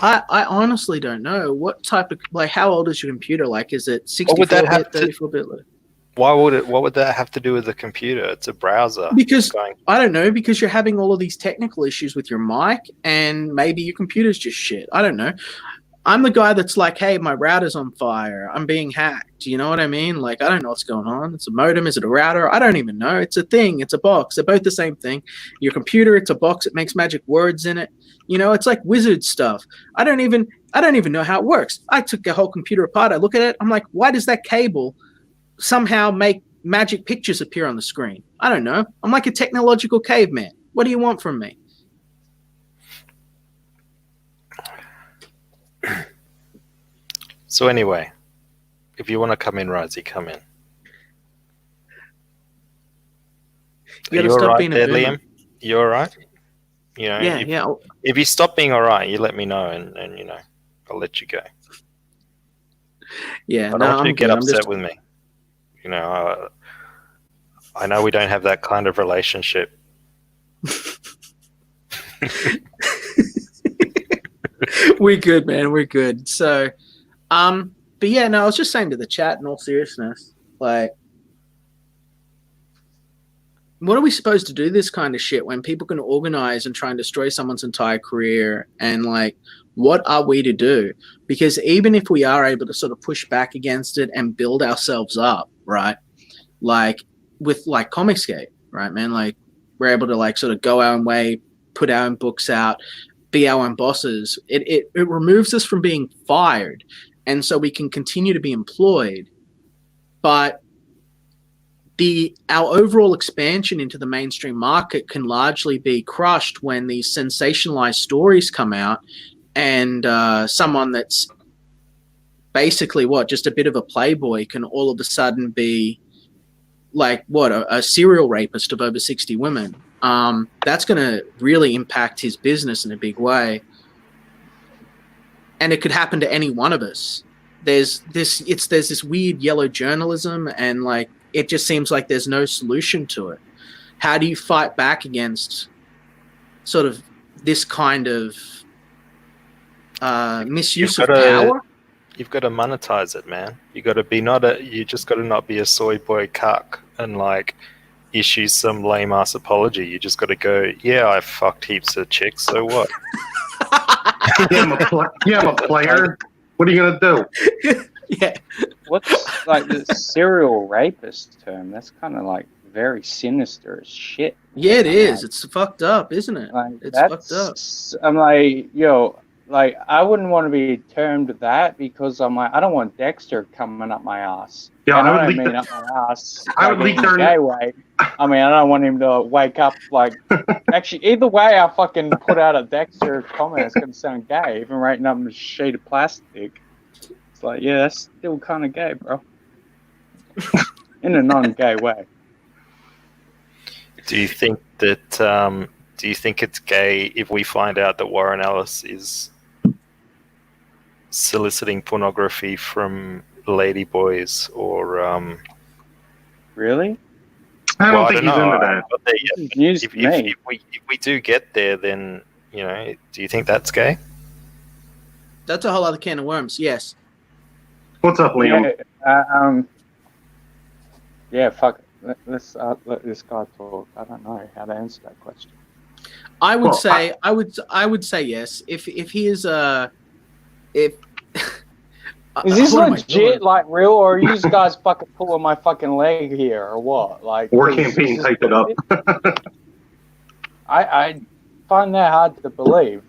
I honestly don't know what type of, like, how old is your computer? Like, is it 64-bit, 34-bit? What would that have to do with the computer? It's a browser. Because I don't know, because you're having all of these technical issues with your mic, and maybe your computer's just shit. I don't know. I'm the guy that's like, hey, my router's on fire. I'm being hacked. You know what I mean? Like, I don't know what's going on. It's a modem. Is it a router? I don't even know. It's a thing. It's a box. They're both the same thing. Your computer, it's a box. It makes magic words in it. You know, it's like wizard stuff. I don't even know how it works. I took a whole computer apart. I look at it. I'm like, why does that cable somehow make magic pictures appear on the screen? I don't know. I'm like a technological caveman. What do you want from me? So anyway, if you want to come in, Risey, come in. You Are gotta you stop all right being a there, boomer. Liam? You all right? You know, Yeah. if you stop being all right, you let me know, and you know, I'll let you go. Yeah, I no, don't want I'm you to get good. upset with me. You know, I know we don't have that kind of relationship. We're good, man. We're good. So, but yeah, no, I was just saying to the chat in all seriousness, like, what are we supposed to do this kind of shit when people can organize and try and destroy someone's entire career? And like, what are we to do? Because even if we are able to sort of push back against it and build ourselves up, right? Like with like Comicsgate, right, man? Like we're able to like sort of go our own way, put our own books out, be our own bosses. It removes us from being fired. And so we can continue to be employed. But our overall expansion into the mainstream market can largely be crushed when these sensationalized stories come out and someone that's basically just a bit of a playboy can all of a sudden be like a serial rapist of over 60 women. That's going to really impact his business in a big way. And it could happen to any one of us. There's this weird yellow journalism, and like it just seems like there's no solution to it. How do you fight back against sort of this kind of misuse of power? You've got to monetize it, man. You just got to not be a soy boy cuck and like issue some lame ass apology. You just got to go, yeah, I fucked heaps of chicks, so what? I'm a player. What are you gonna do? Yeah. What's like the serial rapist term? That's kind of like very sinister as shit. Yeah, it is. Like, it's fucked up, isn't it? like, It's fucked up. I'm like, yo, like I wouldn't want to be termed that because I'm like, I don't want Dexter coming up my ass. Yeah, and I I would don't leak mean that- up my ass. I would like, leak in their- a gay way. I mean, I don't want him to wake up like. Actually, either way, I fucking put out a Dexter comment. It's gonna sound gay, even writing up a sheet of plastic. It's like, yeah, that's still kind of gay, bro. In a non-gay way. Do you think that? Do you think it's gay if we find out that Warren Ellis is soliciting pornography from ladyboys or? Really? I don't Well, think I don't he's know. into that. But This is news to me. if we do get there, then you know, do you think that's gay? That's a whole other can of worms. Yes. What's up, Liam? Yeah, fuck. Let's let this guy talk. I don't know how to answer that question. I would Well, say I would say yes. If he is if Is this what am I legit, doing? like real, or are you guys fucking pulling my fucking leg here, or what? Like, War 'cause campaign this is typed it up. legit? I find that hard to believe.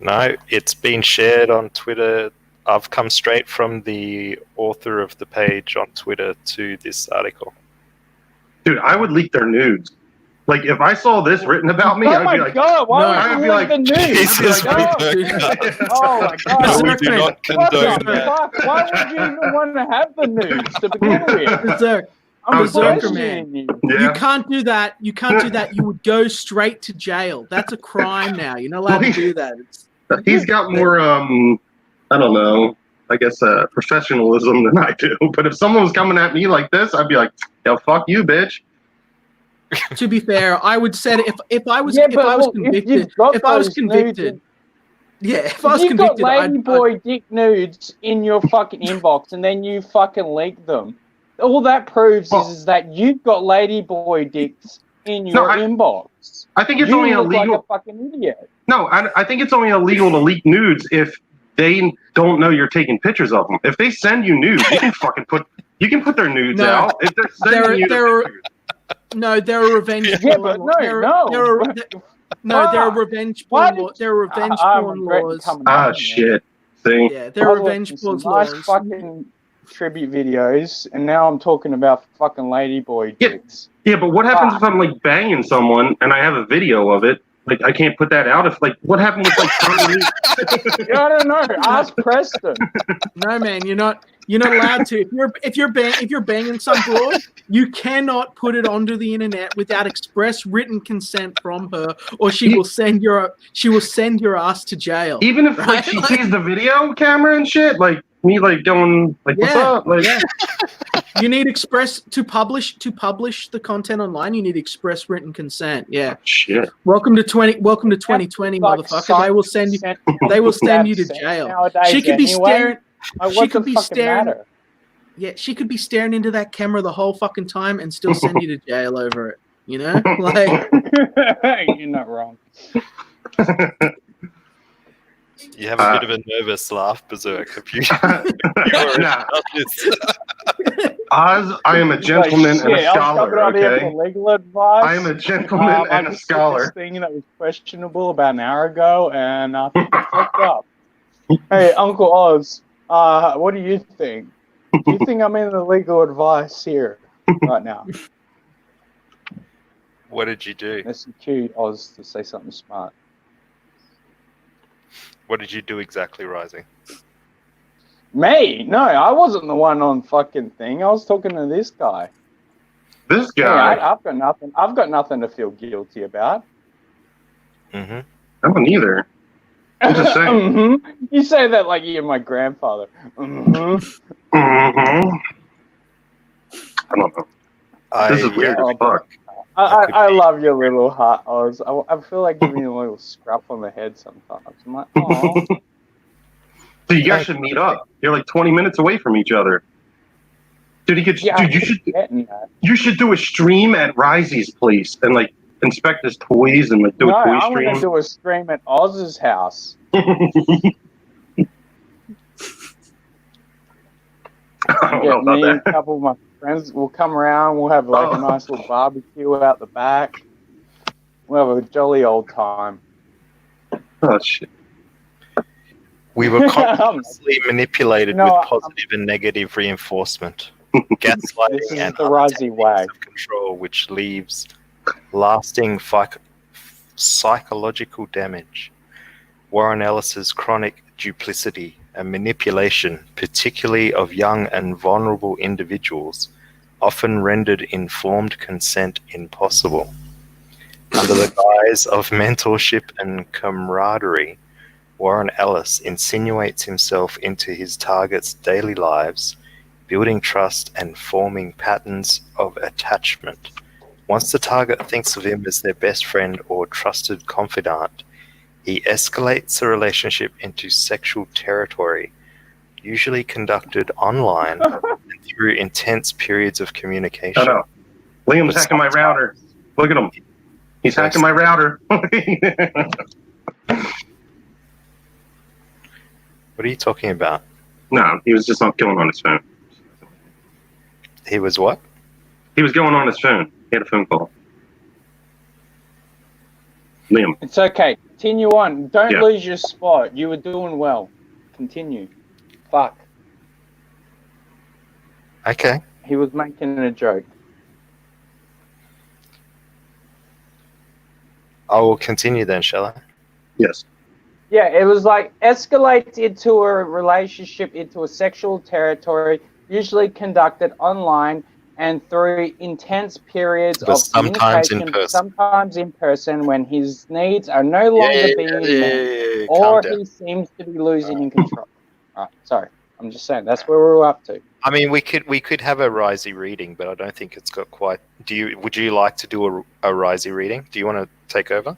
No, it's been shared on Twitter. I've come straight from the author of the page on Twitter to this article. Dude, I would leak their nudes. Like, if I saw this written about me, Oh I'd my be like, god! Why No, would I'd you be leak like, the news? Jesus, Oh, oh my god! No, we do not What condone the that. fuck? Why would you even want to have the news to begin with? Berserk. I'm Berserker, man. questioning you. yeah. You can't do that. You can't do that. You would go straight to jail. That's a crime now. You're not allowed to do that. He's got more, I don't know, I guess professionalism than I do. But if someone was coming at me like this, I'd be like, yeah, fuck you, bitch. To be fair, I would say if I was Yeah, if but I was look, convicted, got if I was those convicted, nudes yeah, if I was you've got convicted, I'd ladyboy dick nudes in your fucking inbox and then you fucking leak them. All that proves is that you've got ladyboy dicks in your inbox. I think it's you only look illegal. like a fucking idiot. No, I think it's only illegal to leak nudes if they don't know you're taking pictures of them. If they send you nudes, you can fucking put their nudes No. out. If they're sending you the pictures. No, they're a revenge Yeah, porn. but They're a revenge Why porn. did- They're revenge I'm porn regretting laws. coming Ah, on here. shit. See? Yeah, I they're was revenge watching some porn nice laws. fucking tribute videos, and now I'm talking about fucking ladyboy Yeah. dicks. Yeah, but what happens if I'm like banging someone and I have a video of it? Like, I can't put that out. If like, what happened with like? Yeah, I don't know. Ask Preston. No, man, you're not allowed to. If you're banging some broad, you cannot put it onto the internet without express written consent from her, or she will send your ass to jail. Even if like Right? she sees the video camera and shit, like me like going like, what's Yeah, up? Like, yeah. You need express to publish the content online. You need express written consent. Yeah. shit. Welcome to 2020, Like, motherfucker. They will send you. They will send you to jail. Nowadays She could be anyway. staring. Like, She what could the be fucking staring. matter? Yeah, she could be staring into that camera the whole fucking time and still send you to jail over it. You know, like You're not wrong. You have a bit of a nervous laugh, Berserk. Nah. Oz, I am a gentleman and a scholar. I'll Okay, for legal advice. I am a gentleman I and a just did scholar. this thing that was questionable about an hour ago, and I think I fucked up. Hey, Uncle Oz, what do you think? Do you think I'm in the legal advice here right now? What did you do? Let's cue Oz to say something smart. What did you do exactly, Rising? Me? No, I wasn't the one on fucking thing. I was talking to this guy. This Yeah, guy, I've got nothing. I've got nothing to feel guilty about. Mm-hmm. I don't either. I'm just saying. Mhm. You say that like you're my grandfather. Mm-hmm. Mm-hmm. I don't know. This is weird as fuck. I love your little heart, Oz. I feel like giving you a little scrap on the head sometimes. I'm like, oh. So you guys should meet up. You're like 20 minutes away from each other. Dude, you should do a stream at Risey's place and like inspect his toys and like do a toy I'm stream. gonna do a stream at Oz's house. I don't know Yeah, me about and a couple of my friends will come around. We'll have like a nice little barbecue out the back. We'll have a jolly old time. Oh shit. We were constantly manipulated No, with positive and negative reinforcement, gaslighting, This is and the other Risey techniques way. of control, which leaves lasting psychological damage. Warren Ellis's chronic duplicity and manipulation, particularly of young and vulnerable individuals, often rendered informed consent impossible. Under the guise of mentorship and camaraderie, Warren Ellis insinuates himself into his targets' daily lives, building trust and forming patterns of attachment. Once the target thinks of him as their best friend or trusted confidant, he escalates the relationship into sexual territory, usually conducted online and through intense periods of communication. Oh no. Liam's hacking my router. Look at him. He's hacking my router. What are you talking about? No, he was just not going on his phone. He was what? He was going on his phone. He had a phone call. Liam. It's okay. Continue on. Don't Yeah. lose your spot. You were doing well. Continue. Fuck. Okay. He was making a joke. I will continue then, shall I? Yes. Yeah, it was like escalates into a relationship, into a sexual territory, usually conducted online and through intense periods But of sometimes in communication, person. sometimes in person when his needs are no longer being met, or calm down. he seems to be losing in control. Right, sorry. I'm just saying that's where we're up to. I mean, we could have a Risey reading, but I don't think it's got quite. Would you like to do a Risey reading? Do you want to take over?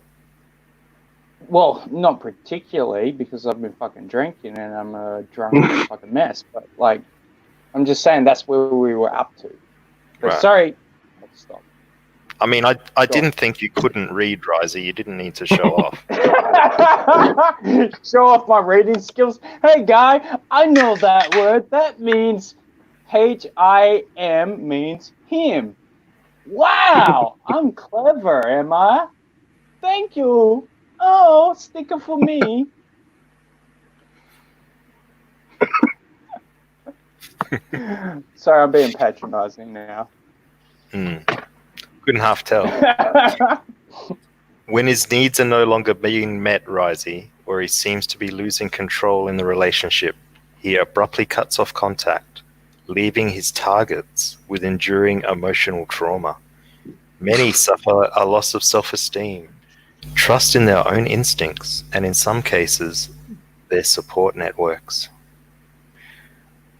Well, not particularly because I've been fucking drinking and I'm a drunk fucking mess. But like, I'm just saying that's where we were up to. But Right. sorry, let's stop. I mean, I didn't think you couldn't read, Riser. You didn't need to show off. Show off my reading skills. Hey, guy, I know that word. That means H-I-M means him. Wow, I'm clever, am I? Thank you. Oh, sticker for me. Sorry, I'm being patronizing now. Couldn't half tell. When his needs are no longer being met, Risey, or he seems to be losing control in the relationship, he abruptly cuts off contact, leaving his targets with enduring emotional trauma. Many suffer a loss of self-esteem, trust in their own instincts, and in some cases, their support networks.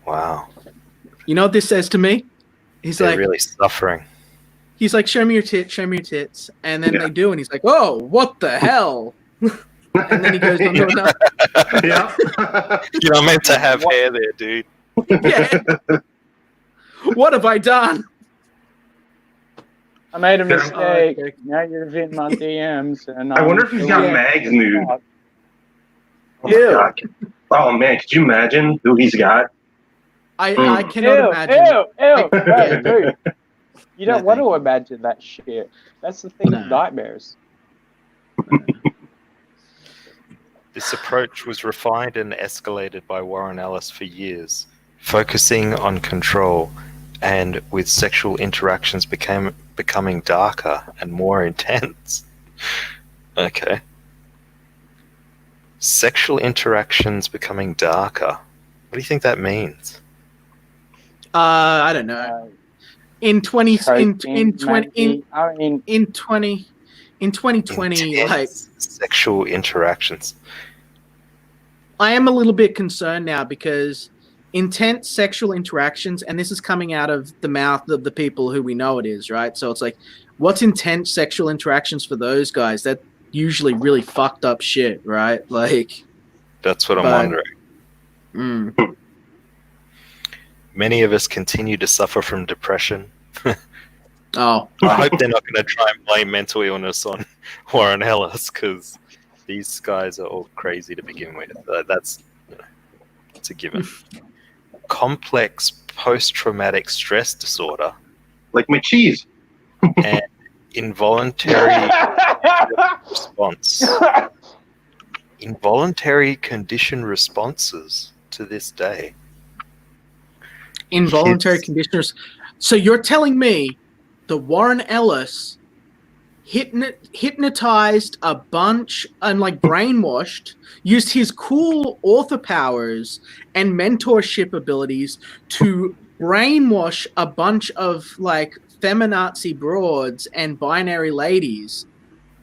Wow. You know what this says to me? They're really suffering. He's like, show me your tits, show me your tits. And then they do, and he's like, oh, what the hell? And then he goes on to another. Yeah. You're not meant to have hair there, dude. Yeah. What have I done? I made a mistake. Okay. Now you're in my DMs. And I wonder if he's got Mags nude. Ew. God. Oh man, could you imagine who he's got? I cannot imagine. Hey, dude. You don't want to imagine that shit. That's the thing with nightmares. This approach was refined and escalated by Warren Ellis for years, focusing on control, and with sexual interactions becoming darker and more intense. Okay. Sexual interactions becoming darker. What do you think that means? I don't know. In 2020, like, sexual interactions. I am a little bit concerned now because intense sexual interactions, and this is coming out of the mouth of the people who we know it is, right? So it's like, what's intense sexual interactions for those guys? That usually really fucked up shit, right? Like, that's what I'm wondering. Many of us continue to suffer from depression. Oh, I hope they're not going to try and blame mental illness on Warren Ellis, because these guys are all crazy to begin with. That's, it's a given. Complex post-traumatic stress disorder, like my cheese, and involuntary response. Involuntary condition responses to this day. Involuntary conditioners. So you're telling me the Warren Ellis hypnotized a bunch and like brainwashed, used his cool author powers and mentorship abilities to brainwash a bunch of like feminazi broads and binary ladies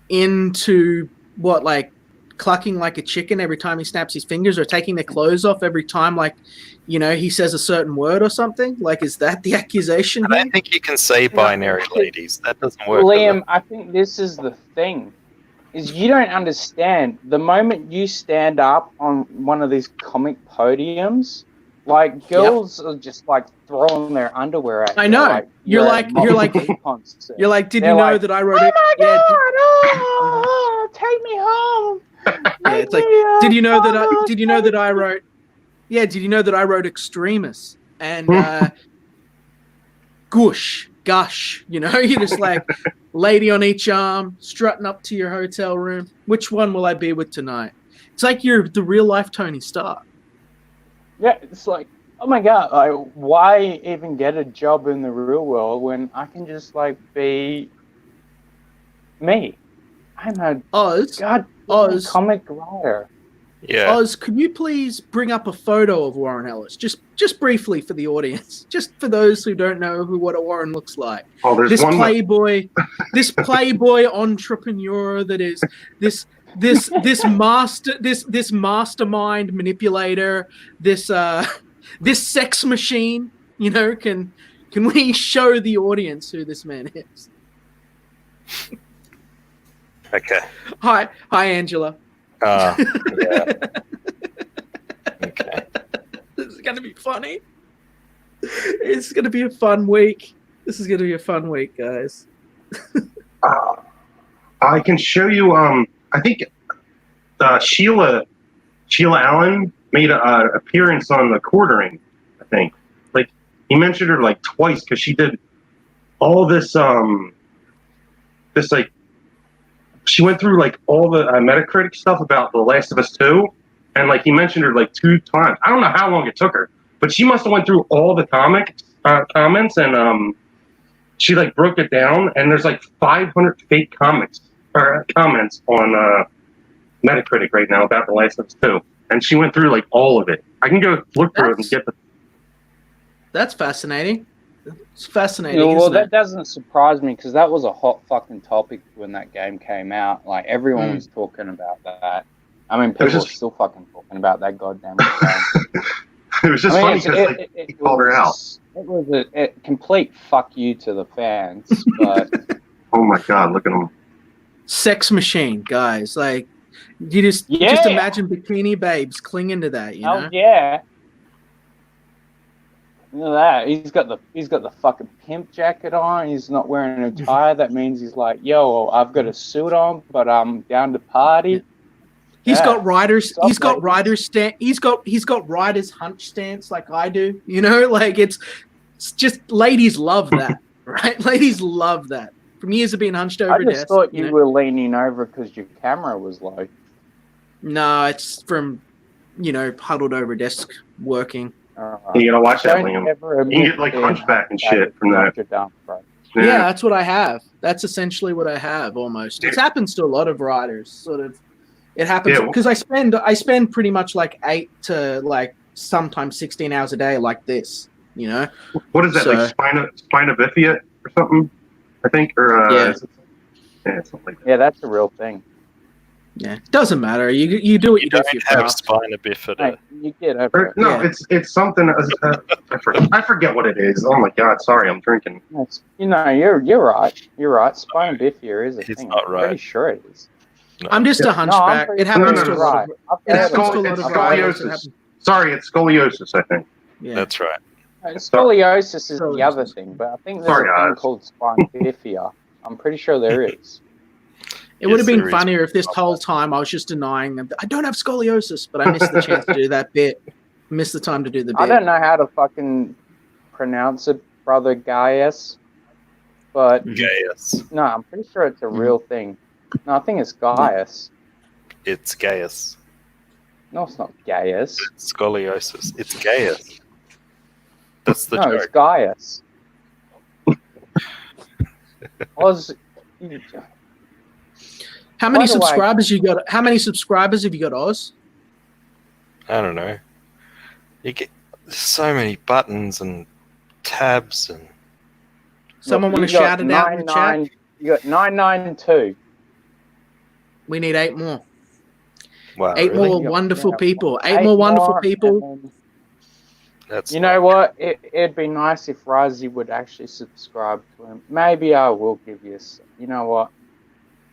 into what, like clucking like a chicken every time he snaps his fingers, or taking their clothes off every time, like, he says a certain word or something? Like, is that the accusation here? I don't think you can say binary ladies. That doesn't work. Liam, I think this is the thing. Is you don't understand. The moment you stand up on one of these comic podiums, like, girls are just like throwing their underwear at you. I know. Like, you're like, did you know that I wrote it? Oh my God! Take me home. Yeah, it's like, did you know that I wrote? Yeah, did you know that I wrote extremis and gush? You're just like lady on each arm, strutting up to your hotel room. Which one will I be with tonight? It's like you're the real life Tony Stark. Yeah, it's like, oh my God, like, why even get a job in the real world when I can just like be me? I'm a Oz comic writer. Yeah. Oz, could you please bring up a photo of Warren Ellis, just briefly for the audience, just for those who don't know what a Warren looks like. Oh, there's this one playboy entrepreneur that is this mastermind manipulator, this sex machine. Can we show the audience who this man is? Okay. Hi, Angela. Yeah. Okay. This is gonna be funny. It's gonna be a fun week. This is gonna be a fun week, guys. I can show you. I think Sheila Allen made an appearance on the Quartering. I think, like, he mentioned her like twice because she did all this. This like, she went through like all the Metacritic stuff about The Last of Us 2, and like he mentioned her like 2 times. I don't know how long it took her, but she must have went through all the comments and she like broke it down, and there's like 500 fake comments on Metacritic right now about The Last of Us 2, and she went through like all of it. I can go look through it and get the. That's fascinating. It's fascinating. Well, isn't that it? doesn't surprise me because that was a hot fucking topic when that game came out. Like everyone was talking about that. I mean, people are still fucking talking about that goddamn game. It was just funny because he called her out. It was a complete fuck you to the fans, but oh my god, look at him. Sex machine, guys. Like, you just imagine bikini babes clinging to that, you know? Oh yeah. Look at that. He's got the fucking pimp jacket on. He's not wearing a tie. That means he's like, yo, I've got a suit on, but I'm down to party. He's got riders. He's got riders hunch stance like I do. You know, like it's just ladies love that, right? Ladies love that. From years of being hunched over. I just thought you were leaning over because your camera was low. No, it's from huddled over desk working. You gotta watch that, Liam. You can get like hunchback and shit from that. Yeah, that's what I have. That's essentially what I have almost. It happens to a lot of writers, sort of. It happens because I spend pretty much like 8 to like sometimes 16 hours a day like this, you know. What is that, like spina bifida or something? I think, or something like that. Yeah, that's a real thing. Yeah, doesn't matter. You do what you do for your craft. Spina bifida. Hey, you get over it. No, it's something. I forget what it is. Oh my god, sorry, I'm drinking. You're right. You're right. Spina bifida is a thing. Not right. I'm pretty sure it is. No. I'm just a hunchback. It happens to a lot of scoliosis. Sorry, it's scoliosis, I think. Yeah. That's right. Scoliosis is the other thing, but I think there's a thing called spina bifida. I'm pretty sure there is. It would have been funnier if this whole time I was just denying them. I don't have scoliosis, but I missed the chance to do that bit. Missed the time to do the bit. I don't know how to fucking pronounce it, brother Gaius. But Gaius. No, I'm pretty sure it's a real thing. No, I think it's Gaius. It's Gaius. No, it's not Gaius. It's scoliosis. It's Gaius. That's the joke. No, it's Gaius. How many subscribers you got? How many subscribers have you got, Oz? I don't know. You get so many buttons and tabs and. Someone want to shout it out in the chat? You got 992. We need 8 more. Wow, 8 more wonderful people. 8 more wonderful people. That's know what? It'd be nice if Razi would actually subscribe to him. Maybe I will give you. You know what?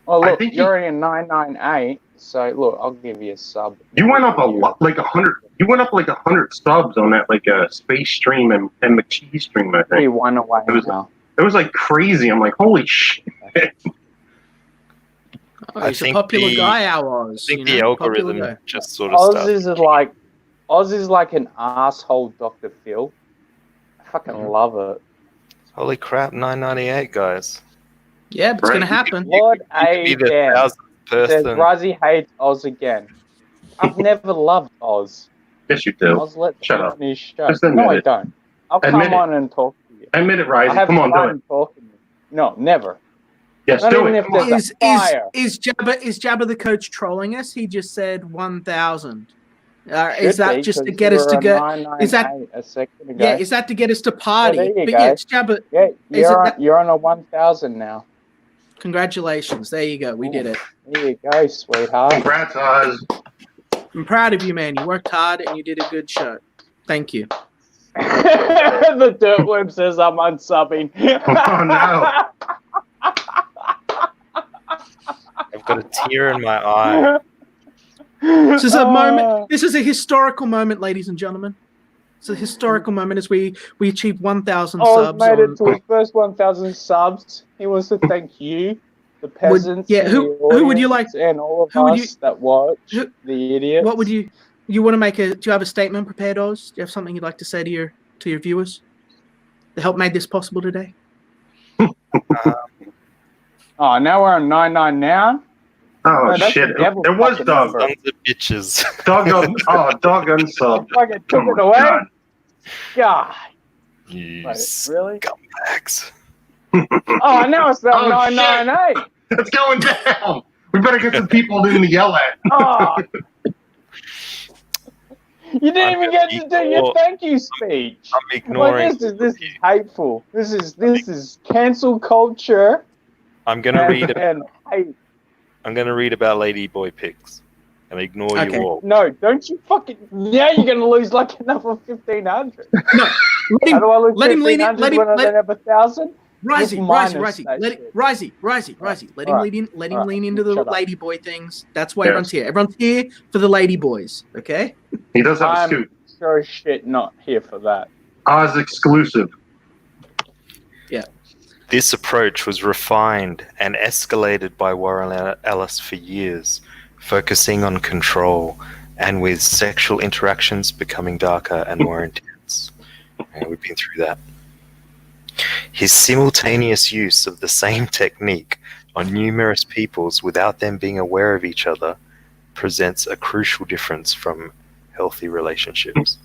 Oh look, you're already in 998. So look, I'll give you a sub. You went up like 100. You went up like 100 subs on that space stream and McCheese stream. I think. Be one away now. It was like crazy. I'm like, holy shit. Oh, he's a popular guy, Oz. I think the algorithm just sort of stuff. Oz is like an asshole Dr. Phil. I fucking love it. Holy crap, 998 guys. Yeah, but it's going to happen. Lord A. Says Razi hates Oz again. I've never loved Oz. Yes, you do. Oz, Shut up. No, I don't. I'll come on and talk to you. Admit it, Razi. Come on, do it. No, never. Yes, do it. Is Jabba the coach trolling us? He just said 1,000. Is that just to get us to go? Is that a second ago? Yeah? Is that to get us to party? Yeah, there you go. Yeah, it's Jabba. Yeah, you're on a 1,000 now. Congratulations! There you go. We did it. There you go, sweetheart. Congrats, Oz. I'm proud of you, man. You worked hard and you did a good show. Thank you. The Dirtworm says I'm unsubbing. Oh no. I've got a tear in my eye. This is a moment. This is a historical moment, ladies and gentlemen. It's a historical moment as we achieved 1,000 Oh, subs. made it to his first 1,000 subs. He wants to thank you, the peasants, yeah, in who the would you like- audience, and all of who would you- us that watch, who- the idiots. What would you want to make do you have a statement prepared, Oz? Do you have something you'd like to say to your viewers? The help made this possible today. Oh, now we're on 999. Oh No, that's shit! the devil It was fucking Doug. number. Sons of bitches. Doug unsub. Fucking took Oh it my away. God. God. You Wait, really? scumbags. Oh, now it's about Oh, 998. It's going down. We better get some people in to yell at. Oh. You didn't I'm even gonna get to do your ignore- thank you speech. I'm ignoring. Like, this is hateful. This is cancel culture I'm gonna read. and hate. I'm gonna read about ladyboy pics, and ignore Okay. you all. No, don't you fucking. Now you're gonna lose like another 1,500. No, How do I lose let him lean in, 1,500 let him- when I let- don't have 1,000? Risey, minus Risey, that let it, shit. Risey. Let him Alright. lean in. Let him Alright. lean into the Shut up. ladyboy things. That's why Yes. everyone's here. Everyone's here for the ladyboys. Okay. He does have a I'm scoop. sure as shit not here for that. Oz exclusive. This approach was refined and escalated by Warren Ellis for years, focusing on control and with sexual interactions becoming darker and more intense. And we've been through that. His simultaneous use of the same technique on numerous peoples without them being aware of each other presents a crucial difference from healthy relationships.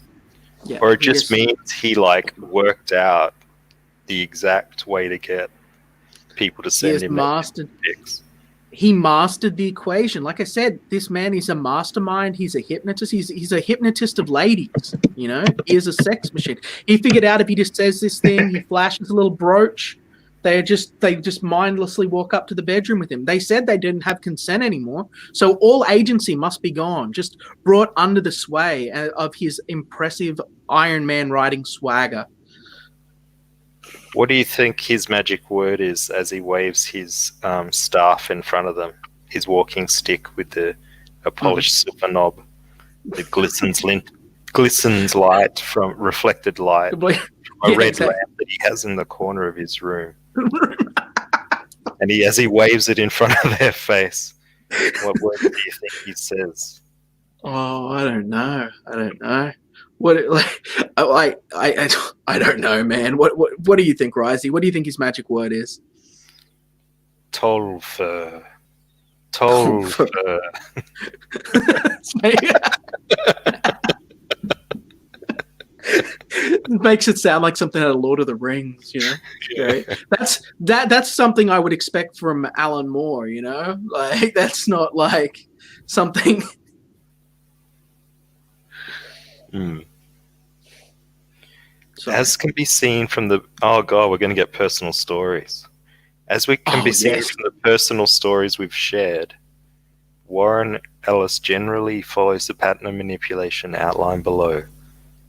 Yeah. Or it just means he worked out the exact way to get people to send him pics. He mastered the equation. Like I said, this man is a mastermind. He's a hypnotist. He's a hypnotist of ladies. You know, he is a sex machine. He figured out if he just says this thing, he flashes a little brooch. They just mindlessly walk up to the bedroom with him. They said they didn't have consent anymore, so all agency must be gone. Just brought under the sway of his impressive Iron Man riding swagger. What do you think his magic word is as he waves his staff in front of them? His walking stick with a polished silver knob. It glistens light from reflected light from a red lamp that he has in the corner of his room. And as he waves it in front of their face, what word do you think he says? Oh, I don't know. What I don't know, man. What do you think, Risey? What do you think his magic word is? Topher. It makes it sound like something out of Lord of the Rings, you know. Yeah. That's something I would expect from Alan Moore, you know. Like that's not like something. As can be seen from the we're going to get personal stories. As we can be seen from the personal stories we've shared, Warren Ellis generally follows the pattern of manipulation outlined below.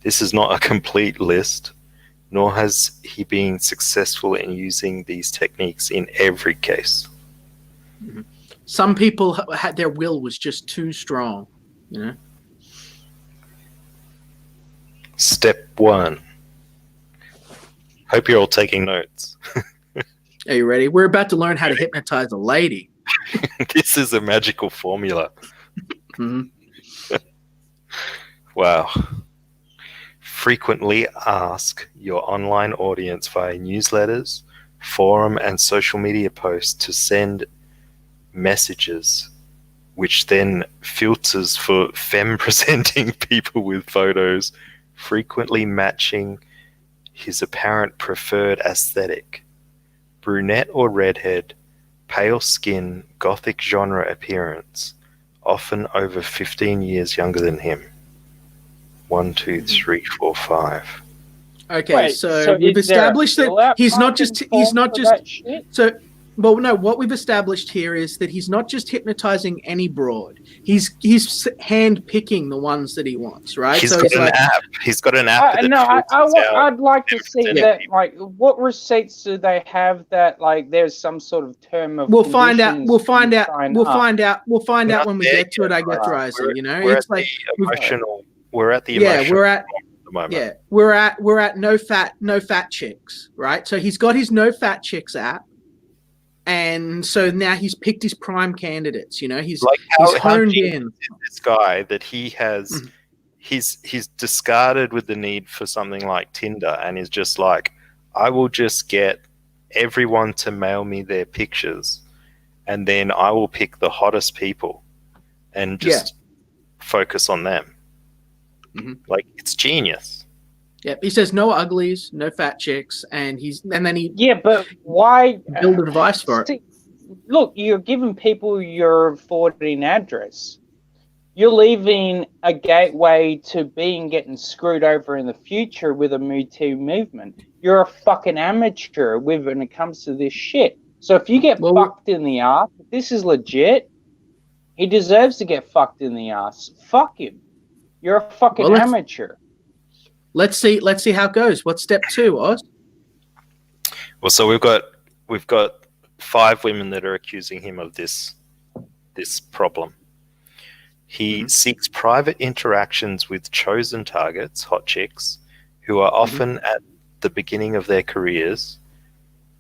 This is not a complete list, nor has he been successful in using these techniques in every case. Some people had their will was just too strong, you know. Step 1. Hope you're all taking notes. Are you ready? We're about to learn how to hypnotize a lady. This is a magical formula. Wow. Frequently ask your online audience via newsletters, forum, and social media posts to send messages, which then filters for femme-presenting people with photos frequently matching his apparent preferred aesthetic. Brunette or redhead, pale skin, gothic genre appearance, often over 15 years younger than him. 1, 2, 3, 4, 5. Okay, Wait, so we've established that he's not just so. Well, no, what we've established here is that he's not just hypnotizing any broad. He's hand picking the ones that he wants, right? He's got an app. He's got an app. I'd like to see that. Like, what receipts do they have that? Like, there's some sort of term of. We'll find out when we get to it. I guess, We're Risey. You know, we're it's at like the emotional. We're at the yeah, emotional. we're at the moment. Yeah, we're at no fat chicks, right? So he's got his no fat chicks app, and so now he's picked his prime candidates. You know, he's honed in. This guy that he has, he's discarded with the need for something like Tinder, and is just like, I will just get everyone to mail me their pictures, and then I will pick the hottest people, and just focus on them. Like, it's genius. Yeah, he says no uglies, no fat chicks, and then he but why build a device for it. Look, you're giving people your forwarding address. You're leaving a gateway to getting screwed over in the future with a Me Too movement. You're a fucking amateur when it comes to this shit. So if you get fucked in the ass, if this is legit, he deserves to get fucked in the ass. Fuck him. You're a fucking amateur. Let's see how it goes. What's step 2, Oz? Well, so we've got 5 women that are accusing him of this problem. He seeks private interactions with chosen targets, hot chicks, who are often at the beginning of their careers,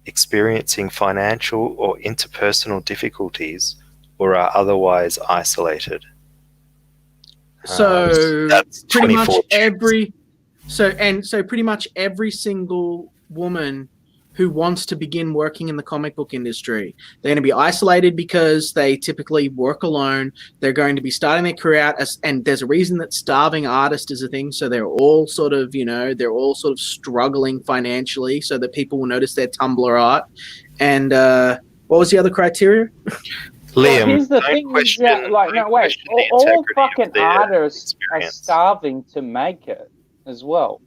experiencing financial or interpersonal difficulties, or are otherwise isolated. So that's pretty much chicks. pretty much every single woman who wants to begin working in the comic book industry, they're going to be isolated because they typically work alone. They're going to be starting their career out and there's a reason that starving artist is a thing. So they're all sort of, struggling financially so that people will notice their Tumblr art. And what was the other criteria? Liam, here's the thing: all fucking artists are starving to make it as well.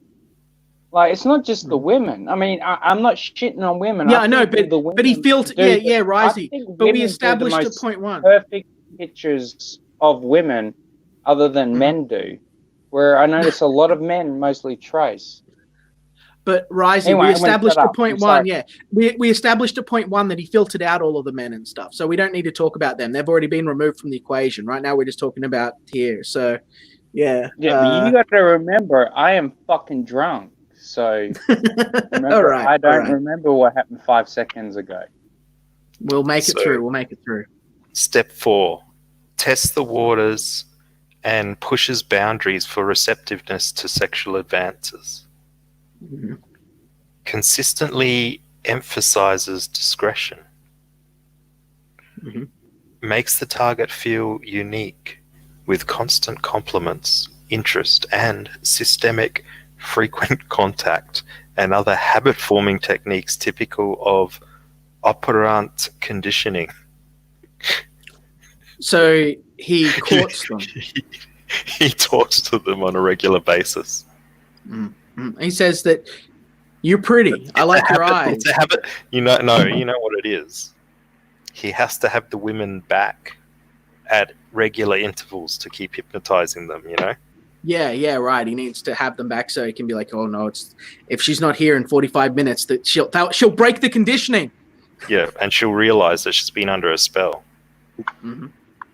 Like, it's not just the women. I mean, I'm not shitting on women. Yeah, I know, but he feels Risey. But we established at point 1 perfect pictures of women, other than men do. Where I notice a lot of men mostly trace. But Risey, anyway, we established at point 1, we established at point 1 that he filtered out all of the men and stuff. So we don't need to talk about them. They've already been removed from the equation. Right now we're just talking about here. So, yeah. Yeah, but you got to remember, I am fucking drunk. So, remember, I don't remember what happened 5 seconds ago. We'll make it through. Step 4, test the waters and pushes boundaries for receptiveness to sexual advances. Consistently emphasizes discretion. Makes the target feel unique with constant compliments, interest, and systemic frequent contact and other habit-forming techniques typical of operant conditioning. So he courts them. He talks to them on a regular basis. He says that you're pretty. I like your eyes. It's a habit. You know what it is. He has to have the women back at regular intervals to keep hypnotizing them. Yeah, right. He needs to have them back so he can be like, oh no, if she's not here in 45 minutes, that she'll break the conditioning. Yeah, and she'll realize that she's been under a spell.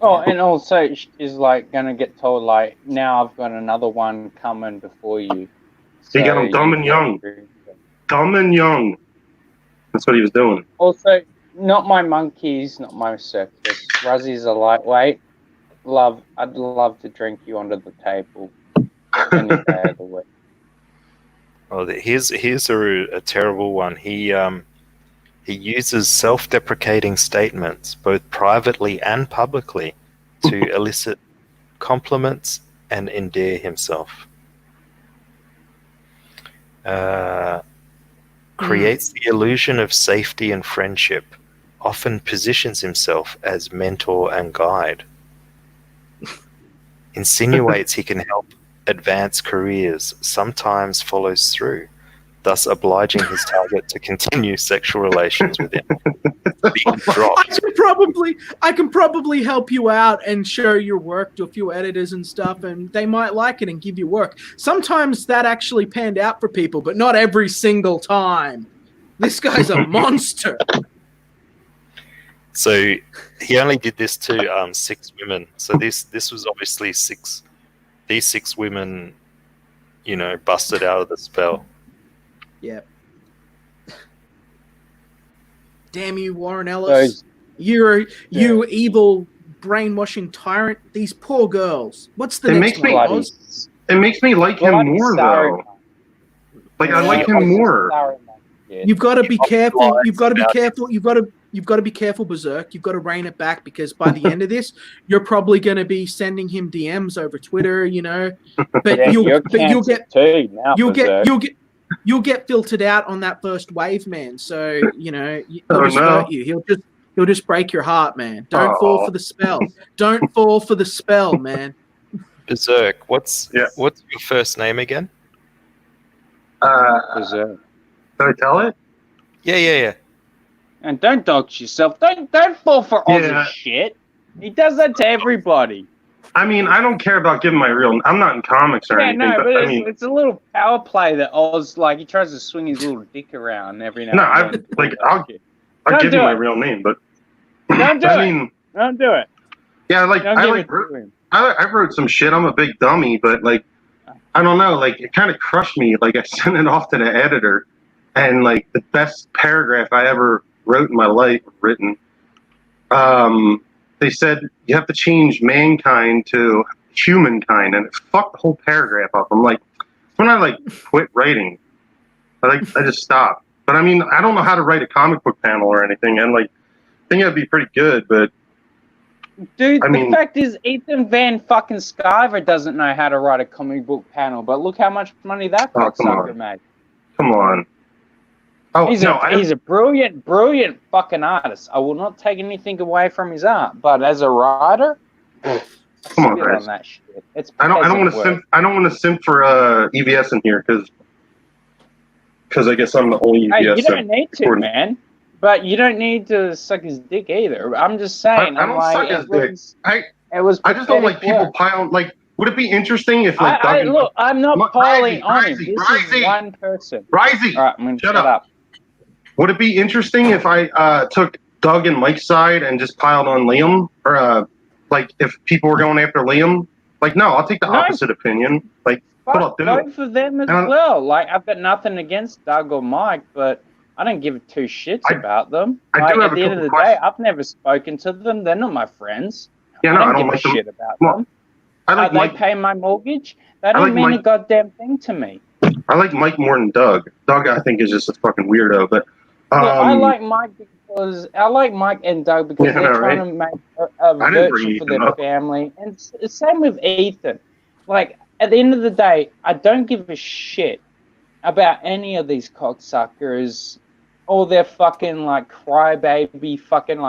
Oh, and also she's like gonna get told like, now I've got another one coming before you. So you got him dumb and young. Dumb and young. That's what he was doing. Also, not my monkeys, not my circus. Ruzzy's a lightweight. I'd love to drink you under the table any day of the week. Oh, here's a terrible one. He uses self-deprecating statements, both privately and publicly, to elicit compliments and endear himself. Creates the illusion of safety and friendship, often positions himself as mentor and guide. Insinuates he can help advance careers, sometimes follows through, thus obliging his target to continue sexual relations with him. Being dropped. I can probably help you out and show your work to a few editors and stuff, and they might like it and give you work. Sometimes that actually panned out for people, but not every single time. This guy's a monster. So he only did this to 6 women. So this was obviously 6. These 6 women busted out of the spell. Yeah. Damn you, Warren Ellis. You evil brainwashing tyrant. These poor girls. What's the next one, Bloody. Oz? It makes me like him Bloody more, sorry, though. Like, I like him more. Sorry, man. You've got to be careful. lies You've got to be about- careful. You've got to be careful, Berserk. You've got to rein it back because by the end of this, you're probably going to be sending him DMs over Twitter. But Yeah, you'll cancelled get too now. Berserk. you'll get filtered out on that first wave, man. So he'll Oh, just no. hurt you. He'll just break your heart, man. Don't fall Oh. for the spell. Don't fall for the spell, man. Berserk, what's Yeah. your first name again? Berserk. Did I tell it? Yeah. And don't dox yourself. Don't fall for Oz's Yeah. shit. He does that to everybody. I mean, I don't care about giving my real. I'm not in comics or Yeah, anything, no, but but I it's, mean, it's a little power play that Oz, he tries to swing his little dick around every now No, and then. I'll Don't give do you my it. real name, but Don't do I it. mean, Don't do it. yeah, Don't give it to him. I wrote some shit. I'm a big dummy, but I don't know. It kind of crushed me. I sent it off to the editor, and the best paragraph I ever wrote in my life written. They said you have to change mankind to humankind, and it fucked the whole paragraph up. I'm like, when I quit writing, I just stopped. But I mean, I don't know how to write a comic book panel or anything, and I think it'd be pretty good, but. Dude, I mean- the fact is, Ethan Van fucking Sciver doesn't know how to write a comic book panel, but look how much money that Oh, come cocksucker on. made. Come on. Oh, He's a brilliant fucking artist. I will not take anything away from his art, but as a writer, Come on, spit on guys. that shit. It's I don't want to peasant simp. work. I don't want to simp for EVS in here because I guess I'm the only EVS. Hey, you don't simp. need to, According- man. But you don't need to suck his dick either. I'm just saying. I don't suck his dick. It was. I just don't like pathetic people work. piling. Would it be interesting if Look, I'm not Look, piling on him. Risey, This Risey. is one person. Risey, All right, I'm gonna Shut shut up. would it be interesting if I took Doug and Mike's side and just piled on Liam, or if people were going after Liam? No, I'll take the No. opposite opinion. What I'll Fuck do. both of them as And- well. I've got nothing against Doug or Mike, but I don't give two shits about them. I do have at a the end of couple the day, questions. I've never spoken to them. They're not my friends. Yeah, no, I don't I give don't a like them. shit about Well, them. I like They Mike. pay my mortgage. They I don't like mean a Mike. goddamn thing to me. I like Mike more than Doug. Doug, I think, is just a fucking weirdo. But Look, I like Mike and Doug because Yeah, they're trying right. to make a I didn't bring virtue for Ethan their up. family, and same with Ethan. At the end of the day, I don't give a shit about any of these cocksuckers or their fucking crybaby fucking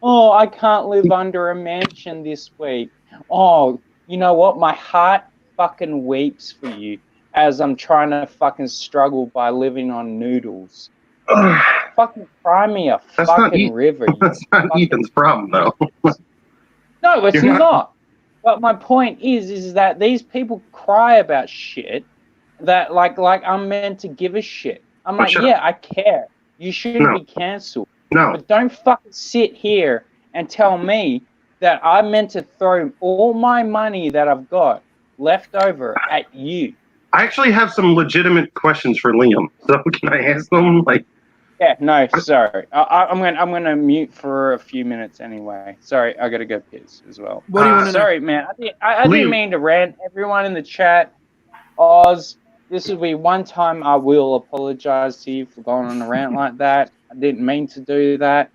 oh, I can't live under a mansion this week. Oh, you know what? My heart fucking weeps for you as I'm trying to fucking struggle by living on noodles. Fucking cry me a That's not fucking river. You That's not fucking- Ethan's problem, though. No, it's You're not- not. But my point is that these people cry about shit that I'm meant to give a shit. I'm Oh, like, shut yeah, I care. You shouldn't No. be cancelled. No. But don't fucking sit here and tell me that I'm meant to throw all my money that I've got left over at you. I actually have some legitimate questions for Liam. So can I ask them? Yeah, no, sorry. I'm gonna mute for a few minutes anyway. Sorry, I gotta go piss as well. What do you want to know? Sorry, man. I Liam. didn't mean to rant. Everyone in the chat, Oz, this will be one time I will apologize to you for going on a rant like that. I didn't mean to do that.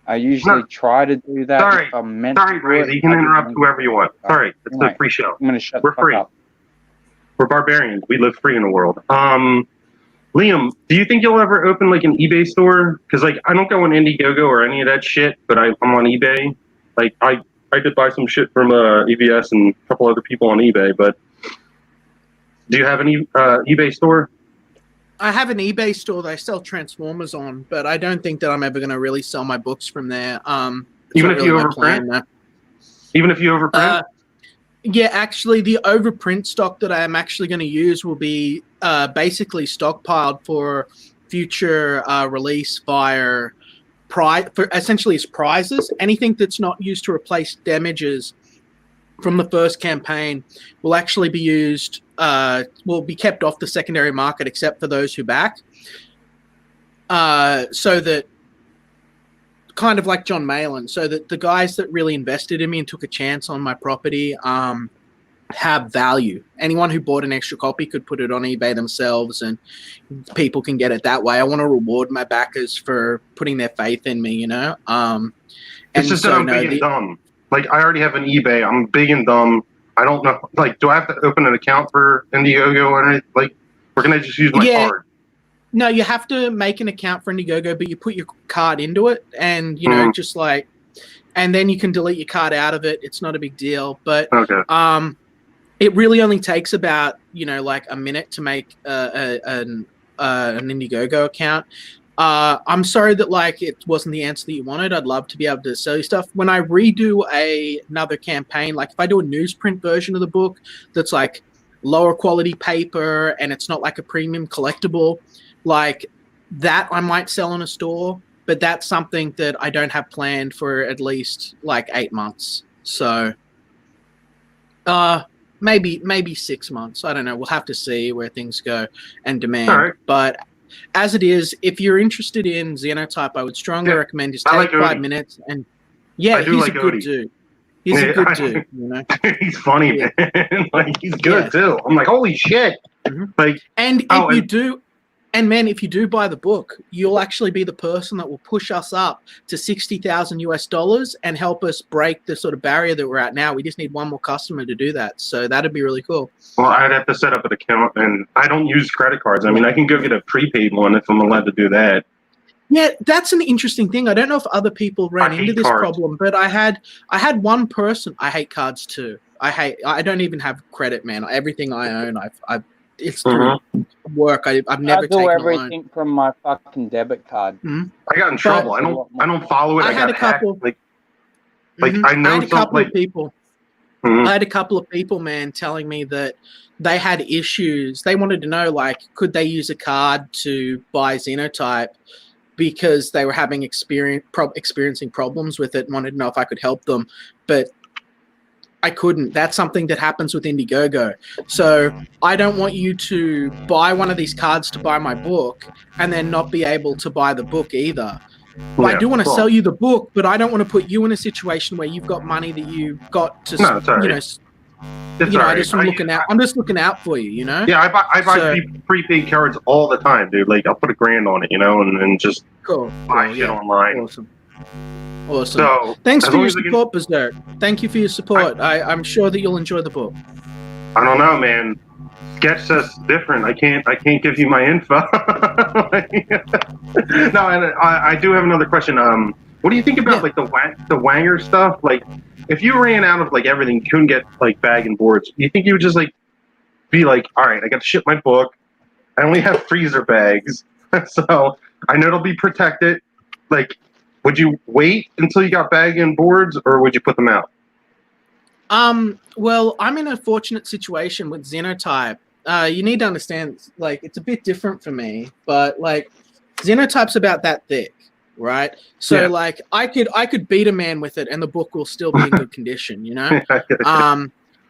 I usually No. try to do that. Sorry. If I'm meant Sorry, to do it, Ray. You can I didn't interrupt mean whoever you want. to. Sorry. It's Anyway, a free show. I'm gonna shut We're the fuck free. up. We're barbarians. We live free in the world. Liam, do you think you'll ever open an eBay store? Because I don't go on Indiegogo or any of that shit, but I'm on eBay. I did buy some shit from EVS and a couple other people on eBay. But do you have any eBay store? I have an eBay store that I sell Transformers on, but I don't think that I'm ever going to really sell my books from there. It's Even not if you really my overprint? plan, though. Even if you overprint? Yeah, actually, the overprint stock that I am actually going to use will be basically stockpiled for future release via essentially as prizes. Anything that's not used to replace damages from the first campaign will actually be used, will be kept off the secondary market except for those who back. So that, kind of like John Malin, so that the guys that really invested in me and took a chance on my property have value. Anyone who bought an extra copy could put it on eBay themselves and people can get it that way. I want to reward my backers for putting their faith in me, you know? It's just that I'm big and dumb. Like, I already have an eBay. I'm big and dumb. I don't know. Like, do I have to open an account for Indiegogo or anything? Like, or can I just use my card? No, you have to make an account for Indiegogo, but you put your card into it and, you know, just like, and then you can delete your card out of it. It's not a big deal. But it really only takes about, you know, like a minute to make an Indiegogo account. I'm sorry that, like, it wasn't the answer that you wanted. I'd love to be able to sell you stuff. When I redo another campaign, like if I do a newsprint version of the book that's like lower quality paper and it's not like a premium collectible, like that I might sell in a store, but that's something that I don't have planned for at least like 8 months. So maybe 6 months. I don't know. We'll have to see where things go and demand. Right. But as it is, if you're interested in Xenotype, I would strongly recommend just take 5 minutes. And yeah, he's a good dude. He's a good dude. You know? He's funny, man. Like, he's good too. I'm like, holy shit. Like, and if you do. And man, if you do buy the book, you'll actually be the person that will push us up to $60,000 and help us break the sort of barrier that we're at now. We just need one more customer to do that. So that'd be really cool. Well, I'd have to set up an account, and I don't use credit cards. I mean, I can go get a prepaid one if I'm allowed to do that. Yeah, that's an interesting thing. I don't know if other people ran into this problem, but I had one person. I hate cards too. I don't even have credit, man. Everything I own, it's through work. I've never taken a loan. I do everything from my fucking debit card. I got in trouble. I don't follow it. I had a couple. I know I had a couple of people. I had a couple of people, man, telling me that they had issues. They wanted to know, like, could they use a card to buy Xenotype because they were having experiencing problems with it and wanted to know if I could help them. But I couldn't. That's something that happens with Indiegogo. So I don't want you to buy one of these cards to buy my book and then not be able to buy the book either. I do want to sell you the book, but I don't want to put you in a situation where you've got money that you've got to, I'm just looking out for you, you know? Yeah, I buy prepaid cards all the time, dude. Like, I'll put $1,000 on it, you know, and just buy shit online. Awesome. So, thanks for your support, Berserk. Thank you for your support. I'm sure that you'll enjoy the book. I don't know, man. Sketch says different. I can't give you my info. No, and I do have another question. What do you think about like the Wanger stuff? Like, if you ran out of like everything, couldn't get like bag and boards, do you think you would just like be like, all right, I got to ship my book. I only have freezer bags, so I know it'll be protected. Like, would you wait until you got bag and boards, or would you put them out? Well, I'm in a fortunate situation with Xenotype. You need to understand, like, it's a bit different for me, but like, Xenotype's about that thick, right? So like, I could beat a man with it, and the book will still be in good condition, you know.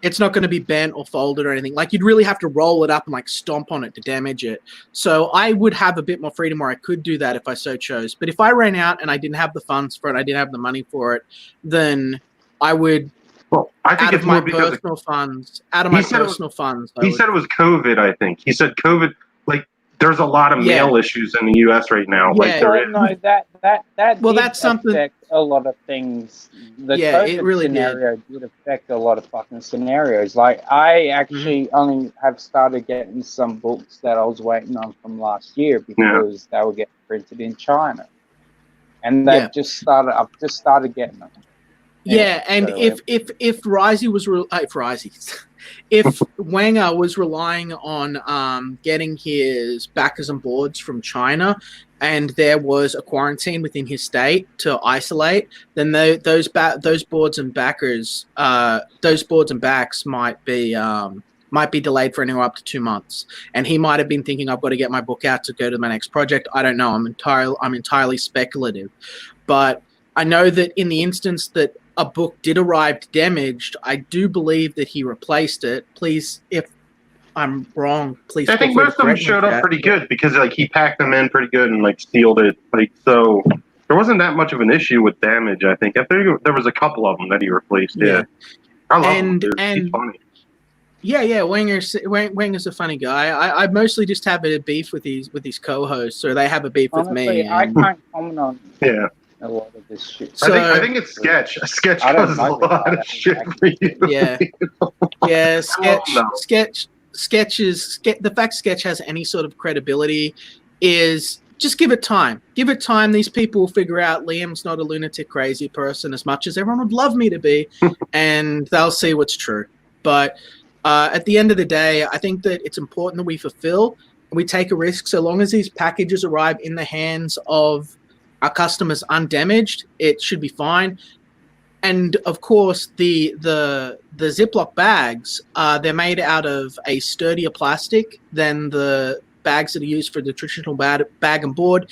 It's not going to be bent or folded or anything. Like, you'd really have to roll it up and like stomp on it to damage it. So I would have a bit more freedom where I could do that if I so chose. But if I ran out and I didn't have the funds for it, I didn't have the money for it, then I would. Well, I think it's more because personal funds. Out of my personal funds. He said it was COVID. I think he said COVID. Like, there's a lot of mail issues in the U.S. right now. Yeah. Like, there is. No, that well, did that's something. Affect a lot of things. The COVID it really scenario did affect a lot of fucking scenarios. Like, I actually only have started getting some books that I was waiting on from last year because they were getting printed in China, and I've just started getting them. Yeah, and if Risey was if Wanger was relying on getting his backers and boards from China, and there was a quarantine within his state to isolate, then those boards and backers, those boards and backs might be delayed for anywhere up to 2 months. And he might have been thinking, I've got to get my book out to go to my next project. I don't know. I'm entirely speculative, but I know that in the instance that a book did arrive damaged, I do believe that he replaced it. Please, if I'm wrong, please. I think feel free most to of them correct me, showed up Jack. pretty good because like he packed them in pretty good and like sealed it. Like so, there wasn't that much of an issue with damage. I think there was a couple of them that he replaced. Yeah, I love him, dude. He's funny. Yeah, Wenger's a funny guy. I mostly just have a beef with his co-hosts, or they have a beef with me. I can't comment on a lot of this shit. So, I think it's Sketch. Sketch causes a lot of shit for you. Yeah, Sketch is the fact Sketch has any sort of credibility is just give it time. Give it time. These people will figure out Liam's not a lunatic crazy person as much as everyone would love me to be, and they'll see what's true. But at the end of the day, I think that it's important that we fulfill and we take a risk. So long as these packages arrive in the hands of our customers undamaged, it should be fine. And of course, the Ziploc bags, they're made out of a sturdier plastic than the bags that are used for the traditional bag and board,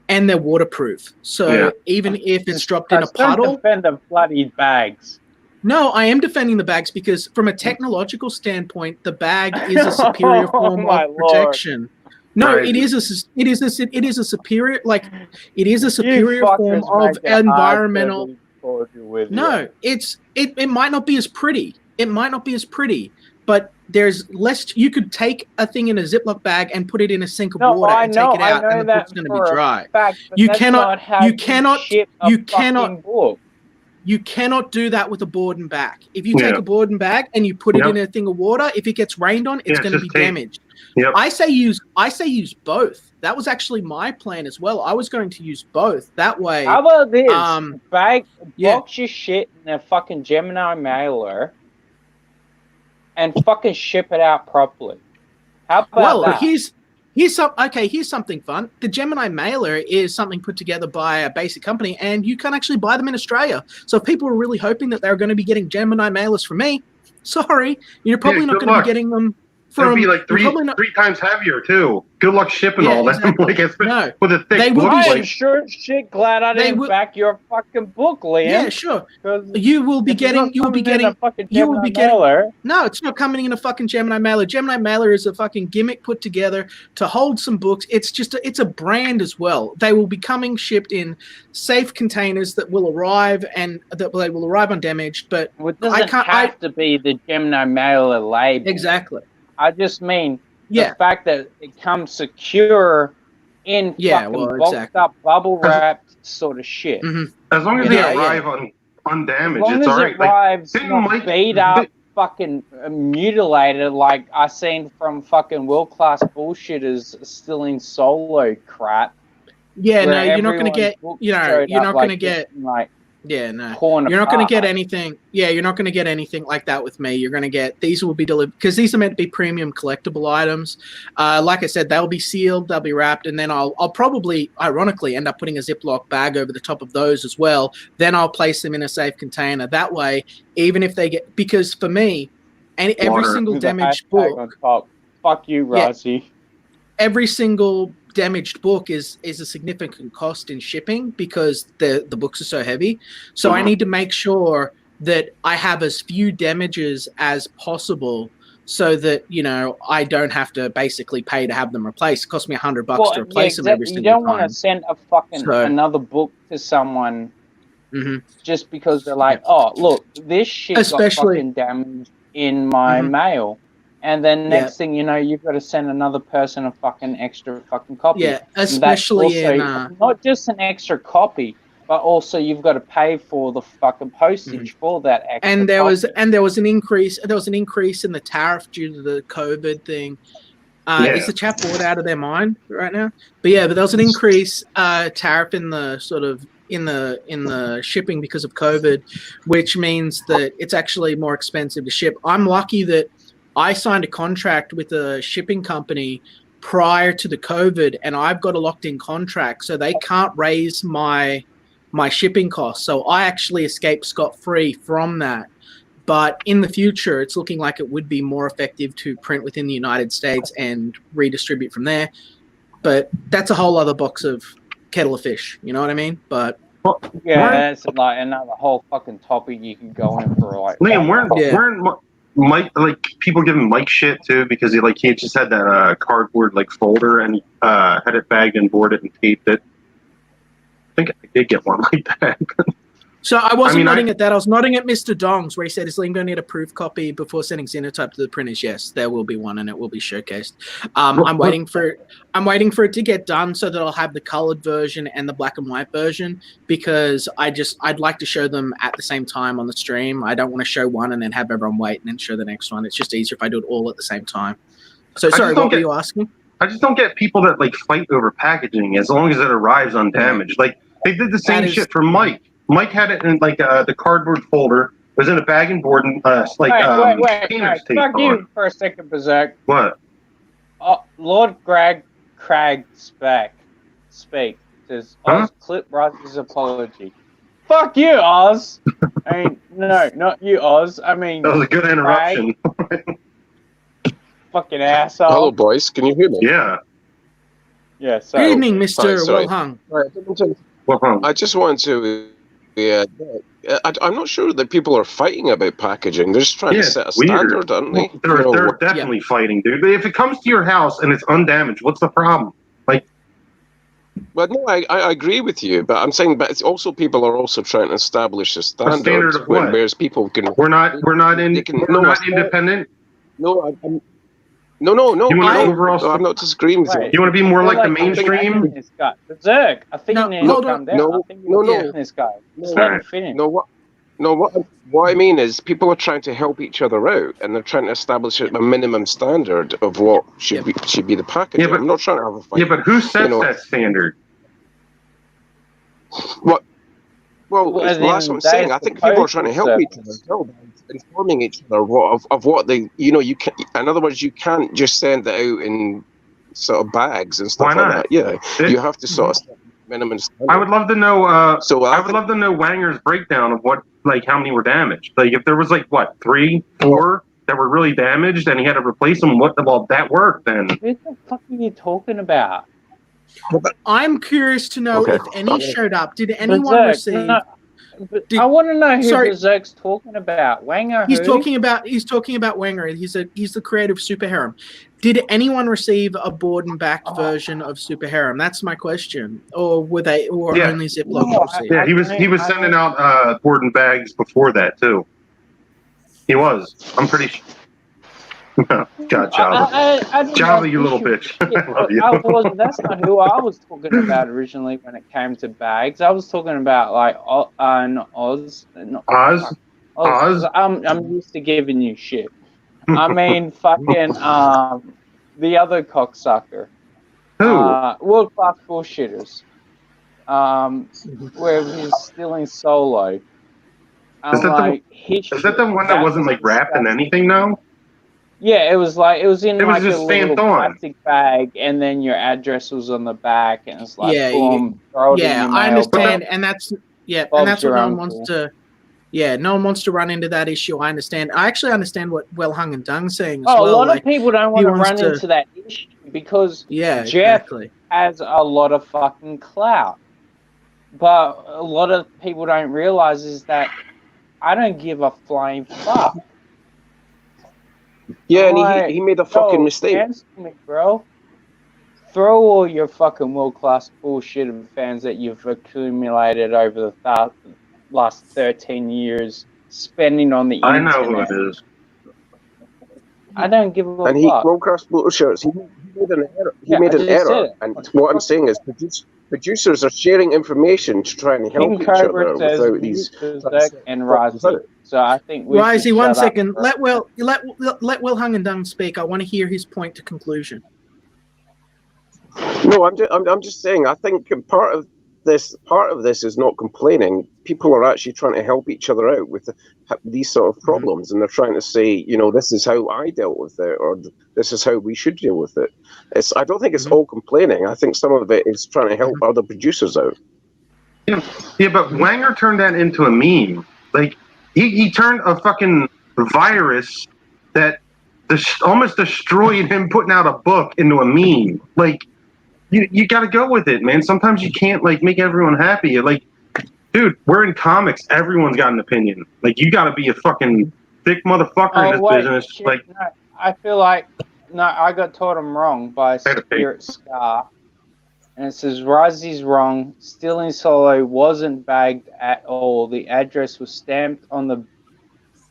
and they're waterproof. So even if it's dropped in a puddle, don't defend the bloody bags. No, I am defending the bags because from a technological standpoint, the bag is a superior form of protection. No, it is a superior form of environmental. No, it might not be as pretty. It might not be as pretty, but there's less. You could take a thing in a Ziploc bag and put it in a sink of water and take it out, and the book's going to be dry. You cannot do that with a board and bag. If you take a board and bag and you put it in a thing of water, if it gets rained on, it's going to be damaged. I say use both. That was actually my plan as well. I was going to use both. That way. How about this? Box your shit in a fucking Gemini mailer and fucking ship it out properly. How about that? Here's something fun. The Gemini mailer is something put together by a basic company, and you can actually buy them in Australia. So if people are really hoping that they're going to be getting Gemini mailers from me, sorry, you're probably not going to be getting them from. It'll be like three times heavier too. Good luck shipping all that. No, with a thick book. I'm sure shit glad I didn't back your fucking book, Liam. Yeah, sure. You will be getting. No, it's not coming in a fucking Gemini mailer. Gemini mailer is a fucking gimmick put together to hold some books. It's a brand as well. They will be coming shipped in safe containers that will arrive they will arrive undamaged. But it doesn't have to be the Gemini mailer label. Exactly. I just mean the fact that it comes secure in fucking boxed up, bubble wrapped sort of shit. Mm-hmm. As long as they arrive undamaged, it's alright. As long as it arrives not beat up, fucking mutilated, like I seen from fucking world class bullshitters stealing solo crap. Yeah, no, you're not gonna get. You're not gonna get. You're not going to get anything. Yeah, you're not going to get anything like that with me. You're going to get, these will be delivered because these are meant to be premium collectible items. Like I said, they'll be sealed, they'll be wrapped, and then I'll probably, ironically, end up putting a Ziploc bag over the top of those as well. Then I'll place them in a safe container. That way, even if they get, because for me, every single damaged book. On top. Fuck you, Razi. Every single damaged book is a significant cost in shipping because the books are so heavy. So I need to make sure that I have as few damages as possible so that, I don't have to basically pay to have them replaced. It costs me $100 to replace them every single time. You don't want to send a fucking another book to someone just because they're like, oh, look, this shit got fucking damaged in my mail. And then next thing you know, you've got to send another person a fucking extra fucking copy. Yeah, especially in not just an extra copy, but also you've got to pay for the fucking postage for that extra. And there was an increase. There was an increase in the tariff due to the COVID thing. Is the chat board out of their mind right now? But there was an increase tariff in the sort of in the shipping because of COVID, which means that it's actually more expensive to ship. I'm lucky that I signed a contract with a shipping company prior to the COVID, and I've got a locked-in contract, so they can't raise my shipping costs. So I actually escaped scot-free from that. But in the future, it's looking like it would be more effective to print within the United States and redistribute from there. But that's a whole other box of kettle of fish. You know what I mean? But Yeah, that's like another whole fucking topic you can go in for. Like, Liam, Yeah. weren't Mike, like, people giving Mike shit too because he just had that cardboard like folder and had it bagged and boarded and taped it. I think I did get one like that. So I wasn't I mean, nodding at that. I was nodding at Mr. Dong's, where he said, "Is Liam going to need a proof copy before sending Xenotype to the printers?" Yes, there will be one, and it will be showcased. I'm waiting for it to get done so that I'll have the colored version and the black and white version, because I'd like to show them at the same time on the stream. I don't want to show one and then have everyone wait and then show the next one. It's just easier if I do it all at the same time. So sorry, what were you asking? I just don't get people that like fight over packaging as long as it arrives undamaged. Like they did the same shit for Mike. Mike had it in like the cardboard folder. It was in a bag and board and wait, painter's tape fuck on. you for a second, Berserk. What? Lord Crag speak. Says Oz clip Roger's apology. Fuck you, Oz. I mean, no, not you, Oz. I mean, That was a good interruption. Fucking asshole. Hello, boys. Can you hear me? Yeah. Yeah. So. Good evening, Mr. sorry. Wilhung. I just want to. I'm not sure that people are fighting about packaging. They're just trying to set a standard, aren't they? They're definitely fighting, dude. If it comes to your house and it's undamaged, what's the problem? Like, well, no, I agree with you, but I'm saying, but it's also people are also trying to establish a standard. standard of what? Whereas people can. we're not independent. No, No. You want to overall? I'm not disagreeing with you. You want to be more like the mainstream? This guy. Berserk, I think you need to calm down. I think you're getting this guy. Just let him finish. What I mean is people are trying to help each other out, and they're trying to establish a minimum standard of what should be the packaging. Yeah, but, I'm not trying to have a fight. Yeah, but who sets that standard? What? Well, that's what I'm saying. I think people are trying to help each other, informing each other of what they, you can. In other words, you can't just send it out in sort of bags and stuff like that. Yeah, you have to sort of set minimum standard. I would love to know. I would love to know Wanger's breakdown of what, like, how many were damaged. Like, if there was like 3, 4 that were really damaged, and he had to replace them. Well, that worked then. What the fuck are you talking about? I'm curious to know if any showed up. Did anyone receive? I want to know who Berserk's talking about. Wanger. He's talking about Wanger. He's the creator of Super Harem. Did anyone receive a board and backed version of Super Harem? That's my question. Or were they only Ziploc? Yeah, he was sending out board and bags before that too. He was. I'm pretty sure. God, Java. Java, you little bitch. I love you. That's not who I was talking about originally when it came to bags. I was talking about like Oz. Oz? I'm used to giving you shit. I mean, fucking the other cocksucker. Who? World class bullshitters. Where he's stealing Solo. Is that the one that wasn't like wrapped in anything now? Yeah, it was in it was like just a little plastic bag, and then your address was on the back, and it's like, boom, I understand, and that's what no one wants to. Yeah, no one wants to run into that issue. I understand. I actually understand what Wellhung and Dung's saying as well. A lot of people don't want to run into that issue because Jeff has a lot of fucking clout. But a lot of people don't realize is that I don't give a flying fuck. Yeah, and he made a fucking mistake. Me, bro. Throw all your fucking world-class bullshit and fans that you've accumulated over the last 13 years spending on the internet. I know who it is. I don't give a fuck. And world-class bullshit. He made an error. He made an error. And what I'm saying is producers are sharing information to try and help each other without these... and Razi. So I think we Risey, 1 second. Let Wellhung and Dung speak. I want to hear his point to conclusion. No, I'm just saying. I think part of this is not complaining. People are actually trying to help each other out with these sort of problems, and they're trying to say, this is how I dealt with it, or this is how we should deal with it. I don't think it's all complaining. I think some of it is trying to help other producers out. Yeah, but Wanger turned that into a meme. Like. He turned a fucking virus that almost destroyed him putting out a book into a meme. Like, you got to go with it, man. Sometimes you can't, like, make everyone happy. Like, Dude, we're in comics. Everyone's got an opinion. Like, you got to be a fucking thick motherfucker in this business. Shit, Like, no, I feel like I got taught I'm wrong by Spirit Scar, and it says Razi's wrong. Stealing Solo wasn't bagged at all. The address was stamped on the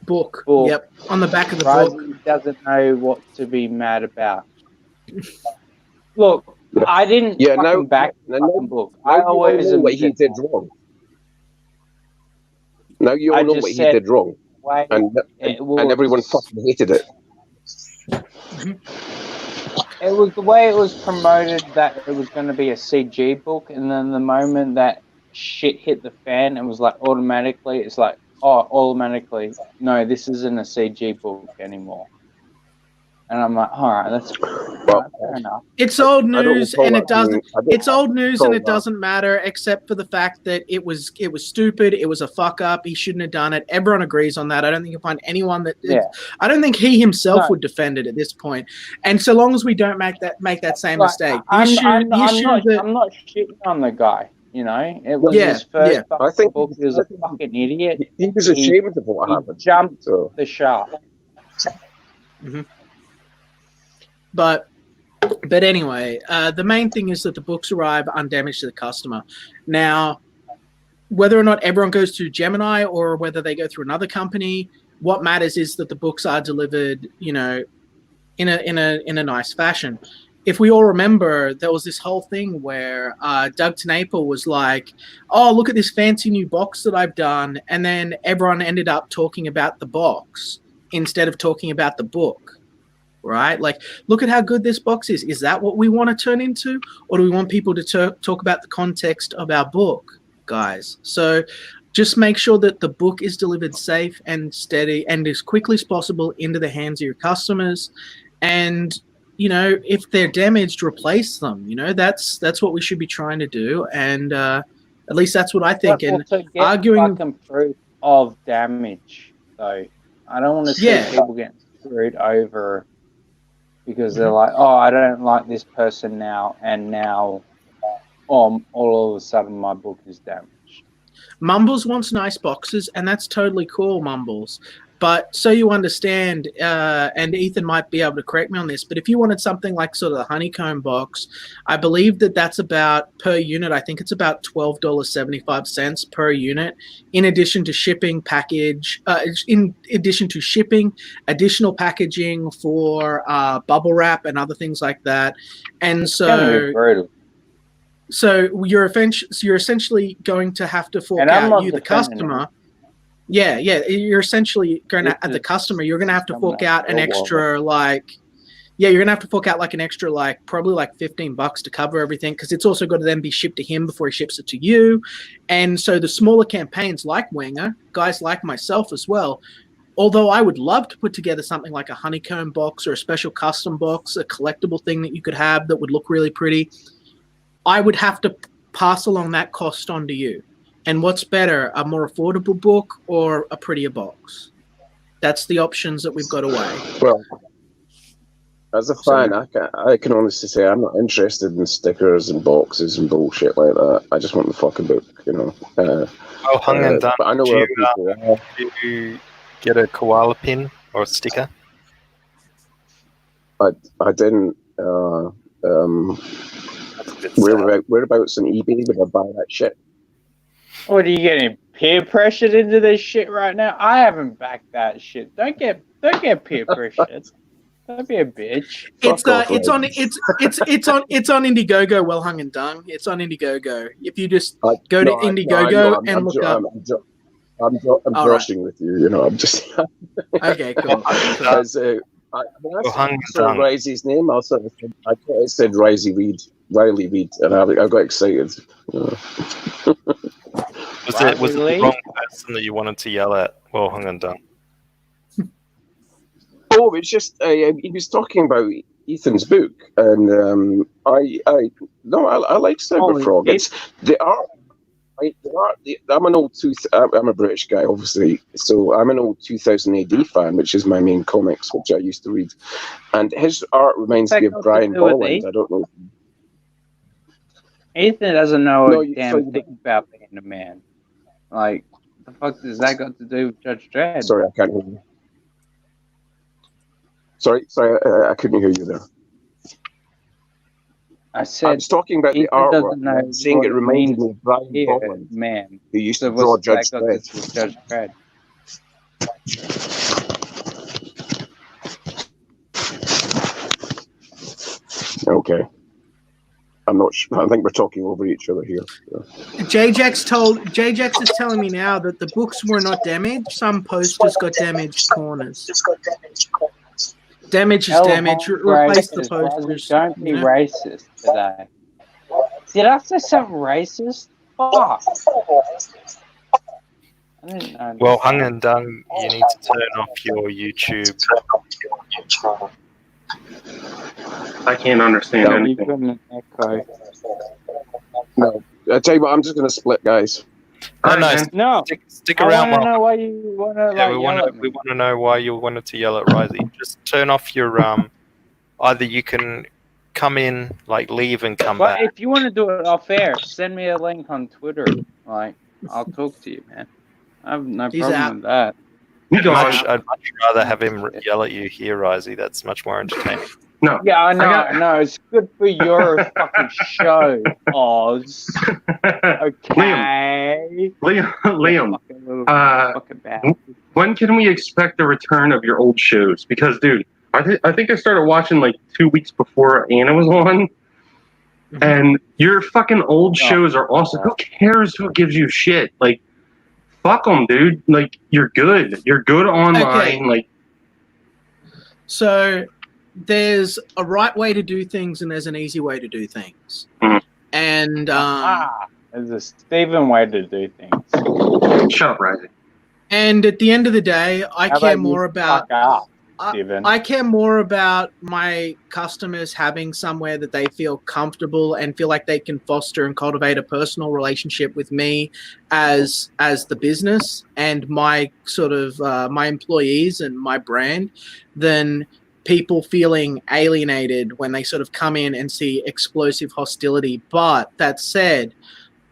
book. book. Yep, on the back of the book. Razi doesn't know what to be mad about. Look, I didn't fucking back the fucking book. I always know what he did wrong. Now you all know what he did wrong, and everyone fucking hated it. It was the way it was promoted that it was going to be a CG book, and then the moment that shit hit the fan, it was like automatically, no, this isn't a CG book anymore. And I'm like, all right, that's fair enough. It's old news, and it doesn't. It's old news, and it doesn't matter, except for the fact that it was stupid. It was a fuck up. He shouldn't have done it. Everyone agrees on that. I don't think you'll find anyone that. Yeah. I don't think he himself would defend it at this point. And so long as we don't make that same mistake, I'm not shitting on the guy. You know, it was his first fucking book. He was a fucking idiot. He was ashamed of what happened. Jumped the shark. Mm-hmm. But anyway, the main thing is that the books arrive undamaged to the customer. Now, whether or not everyone goes through Gemini or whether they go through another company, what matters is that the books are delivered, you know, in a nice fashion. If we all remember, there was this whole thing where Doug Tenaper was like, "Oh, look at this fancy new box that I've done," and then everyone ended up talking about the box instead of talking about the book. Right? Like, look at how good this box is. Is that what we want to turn into? Or do we want people to talk about the context of our book, guys? So just make sure that the book is delivered safe and steady and as quickly as possible into the hands of your customers. And, you know, if they're damaged, replace them. You know, that's what we should be trying to do. And at least that's what I think. And arguing fucking proof of damage, though. I don't want to see people getting screwed over because they're like, oh, I don't like this person now, and now all of a sudden my book is damaged. Mumbles wants nice boxes, and that's totally cool, Mumbles. But so you understand, and Ethan might be able to correct me on this, but if you wanted something like sort of the honeycomb box, I believe that's about per unit. I think it's about $12.75 per unit, in addition to shipping package, additional packaging for bubble wrap and other things like that. And so you're essentially going to have to fork out, you the customer. Yeah, you're essentially going to, at the customer, you're going to have to fork out an extra, you're going to have to fork out like an extra, probably like $15 to cover everything, because it's also got to then be shipped to him before he ships it to you. And so the smaller campaigns like Wenger, guys like myself as well, although I would love to put together something like a honeycomb box or a special custom box, a collectible thing that you could have that would look really pretty, I would have to pass along that cost on to you. And what's better, a more affordable book or a prettier box? That's the options that we've got to weigh. Well, as a fan, I can honestly say I'm not interested in stickers and boxes and bullshit like that. I just want the fucking book, you know. Hung and done. But I know did you get a koala pin or a sticker? I didn't. Whereabouts on eBay would I buy that shit? What, are you getting peer pressured into this shit right now? I haven't backed that shit. Don't get peer pressured. Don't be a bitch. It's on Indiegogo. Well hung and done. It's on Indiegogo. If you just go to Indiegogo and look up. I'm joshing with you. You know, I'm just. Okay, cool. As when I saw Risey's name, I thought it said Riley Reid, and I got excited. Was it the wrong person that you wanted to yell at? Well hung and done. Oh, it's just he was talking about Ethan's book, and I like Cyberfrog. It's the art. I'm an old I'm a British guy, obviously, so I'm an old 2000 AD fan, which is my main comics, which I used to read, and his art reminds me of Brian Bolland. I don't know. Ethan doesn't know a damn thing about being a man. Like, the fuck does that got to do with Judge Dredd? Sorry, I can't hear you. Sorry, I couldn't hear you there. I said, I was talking about the Ethan artwork, doesn't and know I'm saying what it it reminded means me of Brian here, Boland, man. who used So to draw what's that Judge got to Dredd. do with Judge Dredd? Okay. I'm not sure. I think we're talking over each other here. JJax is telling me now that the books were not damaged. Some posters got damaged corners. Damage is damage. Replace the posters. Don't be racist today. Did I say something racist? Fuck. I didn't know. Well, Hung and Dung, you need to turn off your YouTube. I can't understand You've anything. got an echo. No, I tell you what, I'm just going to split, guys. No, No. stick around. I want to know why you want to we want to know why you wanted to yell at Risey. Just turn off your Either you can come in, like leave and come back. If you want to do it off air, send me a link on Twitter. Like, I'll talk to you, man. I have no problem with that. I'd much rather have him yell at you here, Risey. That's much more entertaining. No. Yeah, I know. It's good for your fucking show, Oz. Okay. Liam. Fucking bad. When can we expect the return of your old shows? Because, dude, I think I started watching like 2 weeks before Anna was on. And your fucking old shows are awesome. Who cares who gives you shit? Like, fuck them, dude. Like, you're good. You're good online. Okay. Like, so there's a right way to do things and there's an easy way to do things. And there's a Steven way to do things. Shut up, Risey. And at the end of the day, I care more about I care more about my customers having somewhere that they feel comfortable and feel like they can foster and cultivate a personal relationship with me as the business and my sort of my employees and my brand than people feeling alienated when they sort of come in and see explosive hostility. But that said,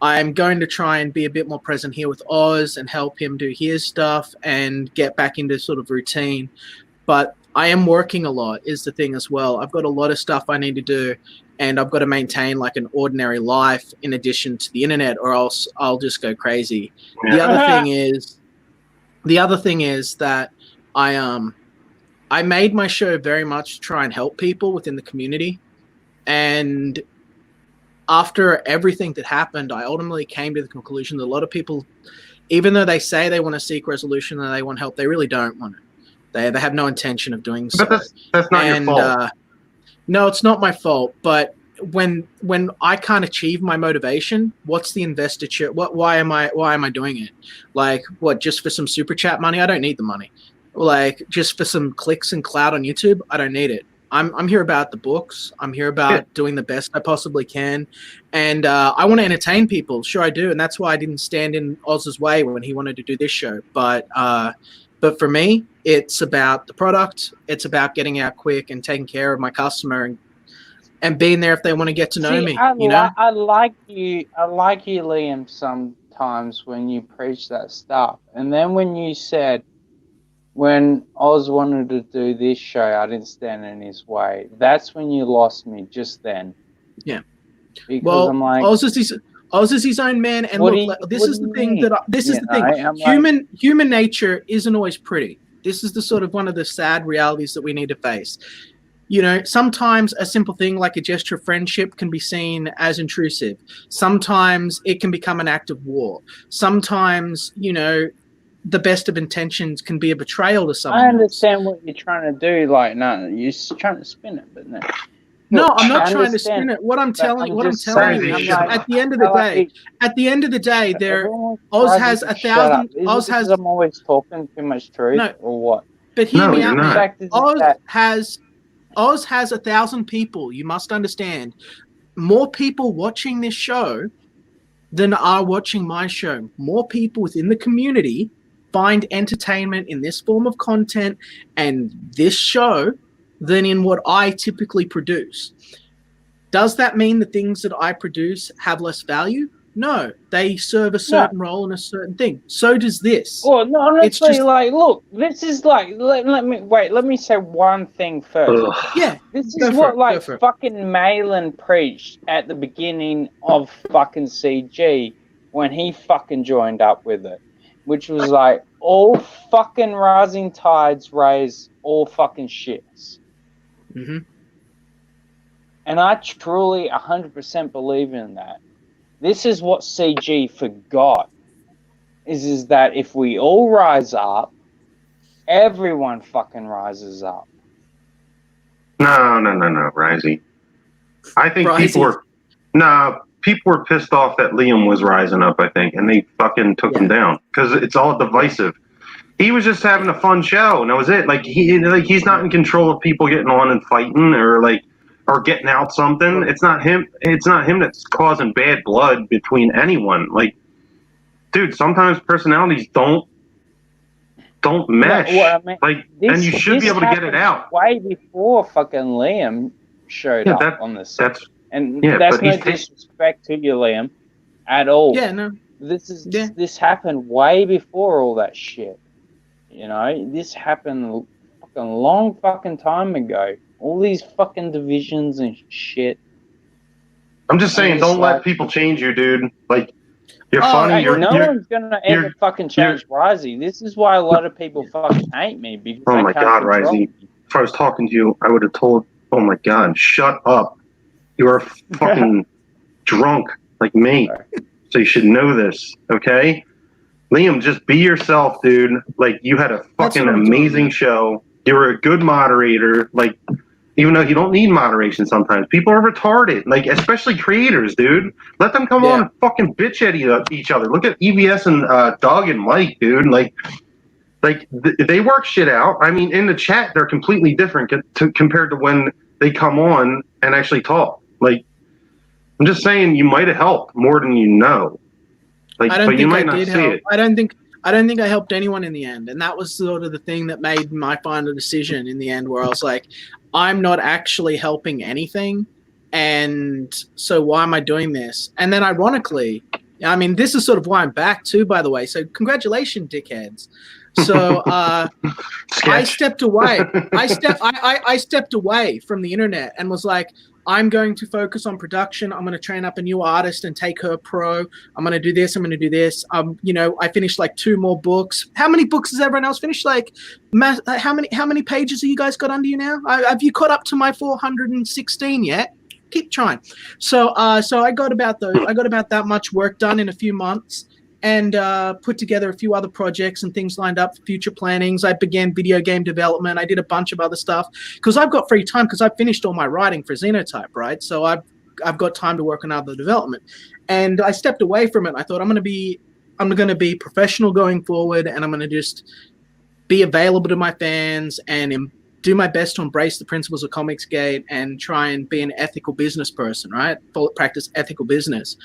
I'm going to try and be a bit more present here with Oz and help him do his stuff and get back into sort of routine. But I am working a lot is the thing as well. I've got a lot of stuff I need to do and I've got to maintain like an ordinary life in addition to the internet or else I'll just go crazy. The other thing is that I made my show very much to try and help people within the community. And after everything that happened, I ultimately came to the conclusion that a lot of people, even though they say they want to seek resolution and they want help, they really don't want it. They have no intention of doing so. But that's not your fault. No, it's not my fault. But when I can't achieve my motivation, what's the investiture? Why am I doing it? Like, what, just for some super chat money? I don't need the money. Like, just for some clicks and clout on YouTube? I don't need it. I'm here about the books. I'm here about doing the best I possibly can. And I want to entertain people. Sure I do. And that's why I didn't stand in Oz's way when he wanted to do this show. But for me, it's about the product. It's about getting out quick and taking care of my customer and being there if they want to get to know me. I like you, Liam, sometimes when you preach that stuff. And then when you said, when Oz wanted to do this show, I didn't stand in his way. That's when you lost me, just then. Yeah. Because I'm like, Oz is his own man, and look, this is the thing. Human nature isn't always pretty. This is the sort of one of the sad realities that we need to face. You know, sometimes a simple thing like a gesture of friendship can be seen as intrusive. Sometimes it can become an act of war. Sometimes, you know, the best of intentions can be a betrayal to someone. I understand what you're trying to do. Like, no, you're trying to spin it, but no. No, I'm not trying to spin it. What I'm telling you is, at the end of the day, Oz has 1,000. Oz has. I'm always talking too much truth, or what? But hear me out, man. Oz has 1,000 people. You must understand, more people watching this show than are watching my show. More people within the community find entertainment in this form of content and this show than in what I typically produce. Does that mean the things that I produce have less value? No, they serve a certain role and a certain thing. So does this. Well, no, honestly, It's just- like, look, this is like, let me say one thing first. Ugh. Yeah, This Go is for what it, like go for it. fucking Malin preached at the beginning of fucking CG when he fucking joined up with it, which was like all fucking rising tides raise all fucking ships. hmm And I truly 100% believe in that. This is what CG forgot. Is that if we all rise up, everyone fucking rises up. No, Risey. I think Risey. people were pissed off that Liam was rising up, I think, and they fucking took him down because it's all divisive. He was just having a fun show, and that was it. Like he's not in control of people getting on and fighting or getting out something. It's not him. It's not him that's causing bad blood between anyone. Like, dude, sometimes personalities don't mesh. Well, I mean, like, and you should be able to get it out. Way before fucking Liam showed up on the set. That's no disrespect to you, Liam, at all. Yeah, no. This happened way before all that shit. You know, this happened fucking long fucking time ago. All these fucking divisions and shit. I'm just saying, don't let people change you, dude. Like, you're funny. No one's gonna ever fucking change Risey. This is why a lot of people fucking hate me because oh my can't god, control Risey! me. If I was talking to you, I would have told. Oh my god, shut up! You are fucking drunk like me, so you should know this, okay? Liam, just be yourself, dude. Like, you had a fucking amazing show. You were a good moderator. Like, even though you don't need moderation sometimes, people are retarded. Like, especially creators, dude. Let them come on and fucking bitch at each other. Look at EVS and Doug and Mike, dude. Like they work shit out. I mean, in the chat, they're completely different compared to when they come on and actually talk. Like, I'm just saying, you might have helped more than you know. Like, but you might not see it. I don't think I helped anyone in the end, and that was sort of the thing that made my final decision in the end, where I was like, I'm not actually helping anything, and so why am I doing this? And then, ironically, I mean, this is sort of why I'm back too, by the way. So, congratulations, dickheads. So, I stepped away. I stepped away from the internet and was like, I'm going to focus on production. I'm going to train up a new artist and take her pro. I'm going to do this. I'm going to do this. You know, I finished like 2 more books. How many books has everyone else finished? Like, how many pages have you guys got under you now? Have you caught up to my 416 yet? Keep trying. So I got about that much work done in a few months, and put together a few other projects and things lined up for future plannings. I began video game development. I did a bunch of other stuff because I've got free time because I finished all my writing for Xenotype, right? So I've got time to work on other development. And I stepped away from it. I thought I'm going to be professional going forward, and I'm going to just be available to my fans and do my best to embrace the principles of Comicsgate and try and be an ethical business person, right? Practice ethical business.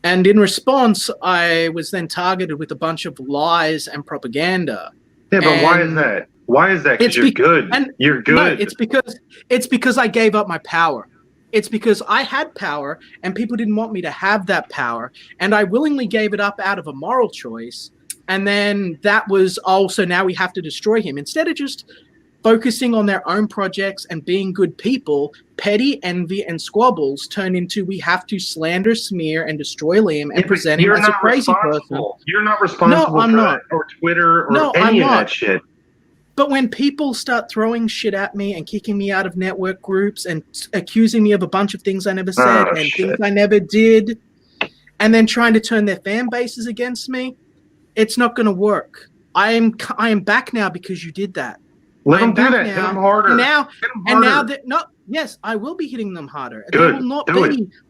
And in response, I was then targeted with a bunch of lies and propaganda. Yeah, but why is that? Why is that? Because you're good. You're good. No, it's because I gave up my power. It's because I had power and people didn't want me to have that power. And I willingly gave it up out of a moral choice. And then that was also, now we have to destroy him. Instead of just focusing on their own projects and being good people, petty envy and squabbles turn into we have to slander, smear, and destroy Liam and present him as a crazy person. You're not responsible for that, or Twitter, or any of that shit. But when people start throwing shit at me and kicking me out of network groups and accusing me of a bunch of things I never said things I never did, and then trying to turn their fan bases against me, it's not going to work. I am back now because you did that. Let them do that. Hit them harder. Yes, I will be hitting them harder. Good.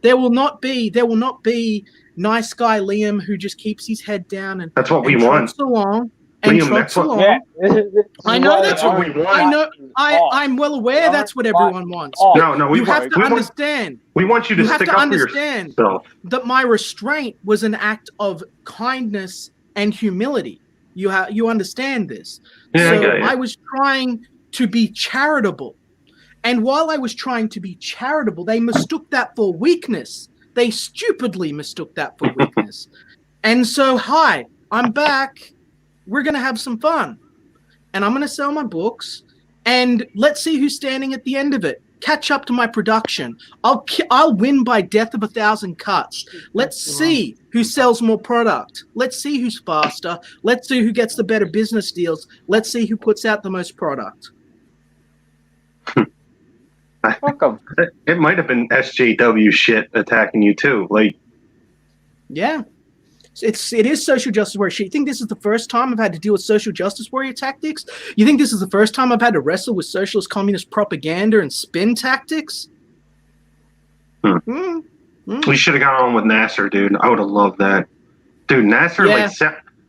There will not be nice guy Liam who just keeps his head down and that's what we want. Liam, that's what Yeah. I know that's what we want. I'm well aware that's what everyone wants. No, you have to understand. We want you to stick up for yourself. That my restraint was an act of kindness and humility. You understand this. Yeah, so I was trying to be charitable. And while I was trying to be charitable, they mistook that for weakness. They stupidly mistook that for weakness. And so, hi, I'm back. We're going to have some fun. And I'm going to sell my books. And let's see who's standing at the end of it. Catch up to my production. I'll win by death of 1,000 cuts. Let's see who sells more product. Let's see who's faster. Let's see who gets the better business deals. Let's see who puts out the most product. Welcome. It might have been SJW shit attacking you too. Like, yeah, it is social justice warrior shit. You think this is the first time I've had to deal with social justice warrior tactics? You think this is the first time I've had to wrestle with socialist communist propaganda and spin tactics? We should have gone on with Nasser, dude. I would have loved that. Dude, Nasser,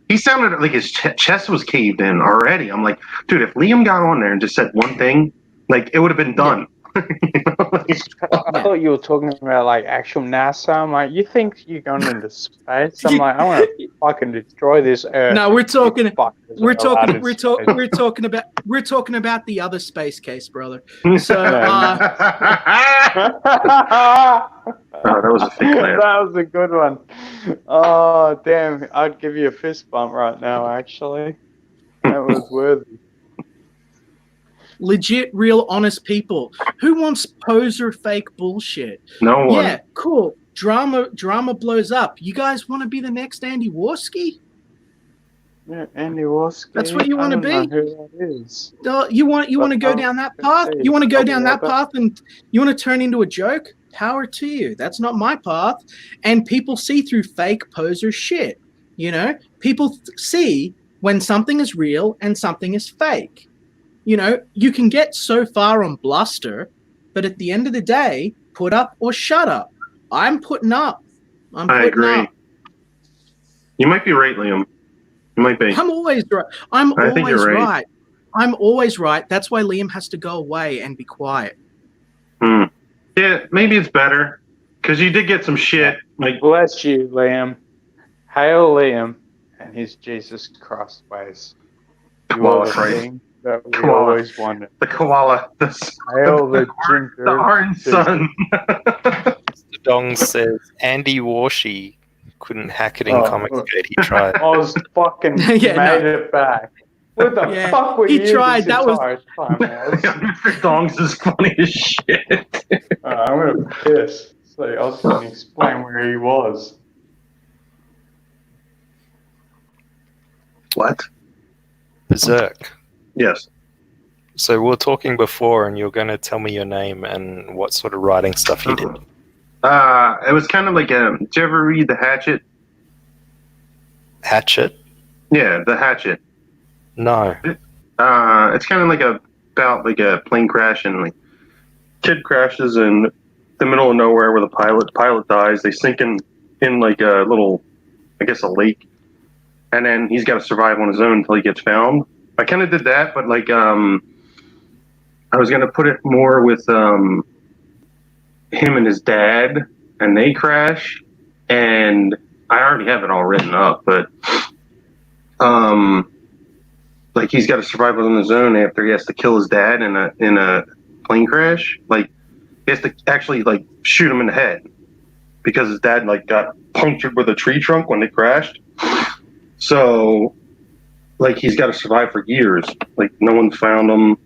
he sounded like his chest was caved in already. I'm like, dude, if Liam got on there and just said one thing, like, it would have been done. I thought you were talking about like actual NASA. I'm like, you think you're going into space? I'm like, I want to fucking destroy this Earth. No, we're talking about the other space case, brother. So, that was a fake laugh. That was a good one. Oh damn! I'd give you a fist bump right now. Actually, that was worthy. Legit, real, honest people. Who wants poser fake bullshit? No one. Yeah, cool. Drama blows up. You guys want to be the next Andy Warski? Yeah, Andy Warski. That's what you want to be. Know who that is. You want to go down that path? You want to go down that path and you want to turn into a joke? Power to you. That's not my path. And people see through fake poser shit. You know, people see when something is real and something is fake. You know, you can get so far on bluster, but at the end of the day, put up or shut up. I'm putting up. I agree. You might be right, Liam. You might be. I'm always right. I'm always right. I'm always right. That's why Liam has to go away and be quiet. Yeah, maybe it's better because you did get some shit. Like, bless you, Liam. Hail Liam and his Jesus Christ ways. You are the thing that we always wanted. The koala. Hail the orange sun. Mr. Dong says Andy Warshi couldn't hack it in Comicsgate. He tried. Oz fucking made it back. What the fuck were you? He tried. That was. Mr. Dong's is funny as shit. I'm gonna piss. So Oz can explain where he was. What? Berserk. Yes. So we were talking before, and you're going to tell me your name and what sort of writing stuff you did. It was kind of like did you ever read The Hatchet? Hatchet? Yeah, The Hatchet. No. It's kind of like about a plane crash, and like kid crashes in the middle of nowhere where the pilot dies. They sink in like a little, I guess, a lake, and then he's got to survive on his own until he gets found. I kind of did that, but like I was gonna put it more with him and his dad, and they crash, and I already have it all written up, but like he's got to survive on his own after he has to kill his dad in a plane crash. Like he has to actually like shoot him in the head because his dad like got punctured with a tree trunk when they crashed. So like he's got to survive for years. Like no one found him.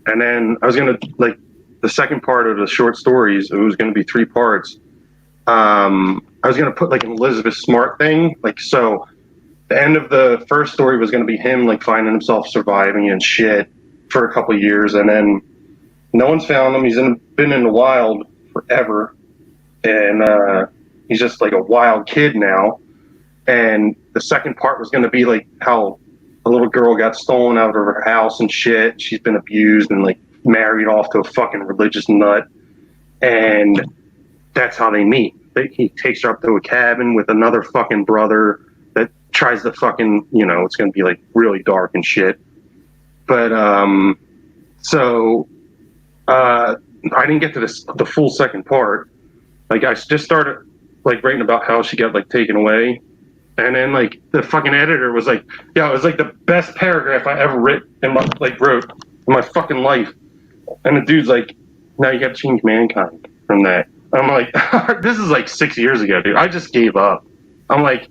And then I was gonna like the second part of the short stories. It was gonna be 3 parts. I was gonna put like an Elizabeth Smart thing. Like so, the end of the first story was gonna be him like finding himself surviving and shit for a couple of years, and then no one's found him. He's been in the wild forever, and he's just like a wild kid now. And the second part was gonna be like how a little girl got stolen out of her house and shit. She's been abused and like married off to a fucking religious nut. And that's how they meet. He takes her up to a cabin with another fucking brother that tries to fucking, you know, it's going to be like really dark and shit. But, so, I didn't get to the full second part. Like I just started like writing about how she got like taken away. And then like the fucking editor was like, yeah, it was like the best paragraph I ever wrote in my fucking life. And the dude's like, now you got to change mankind from that. I'm like, this is like 6 years ago, dude. I just gave up. I'm like,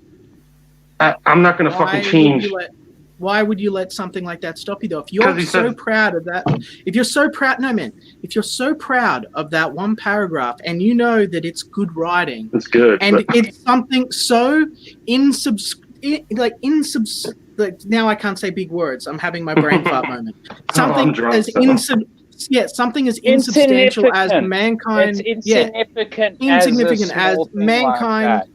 I'm not gonna fucking change. Why would you let something like that stop you though? If 'Cause you're he so said- proud of that, if you're so proud, no man, if you're so proud of that one paragraph and you know that it's good writing It's good, and but it's something so like now I can't say big words. I'm having my brain fart moment. Something I'm drunk, as so. something as insubstantial as Insignificant. mankind. It's Yeah, insignificant, insignificant as, a small as thing mankind. Like that.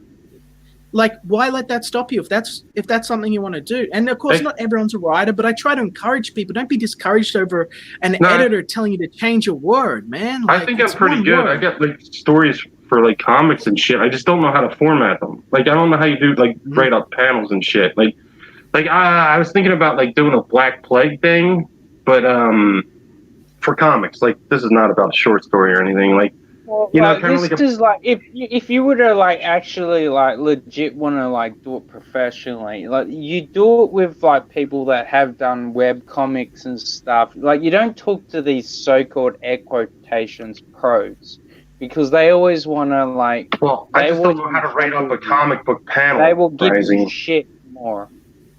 Like, why let that stop you if that's something you want to do? And of course, not everyone's a writer, but I try to encourage people. Don't be discouraged over an editor telling you to change a word, man. Like, I think I'm pretty good. I got like stories for like comics and shit. I just don't know how to format them. Like I don't know how you do like write up panels and shit. Like I was thinking about like doing a Black Plague thing, but for comics. Like this is not about a short story or anything. Like Well, you know, like, kind of this like a, is like if you were to like actually like legit want to like do it professionally, like you do it with like people that have done web comics and stuff. Like you don't talk to these so-called air quotations pros because they always want to like. well, I just don't know how to write up a comic book panel. They will give Rising. you shit more.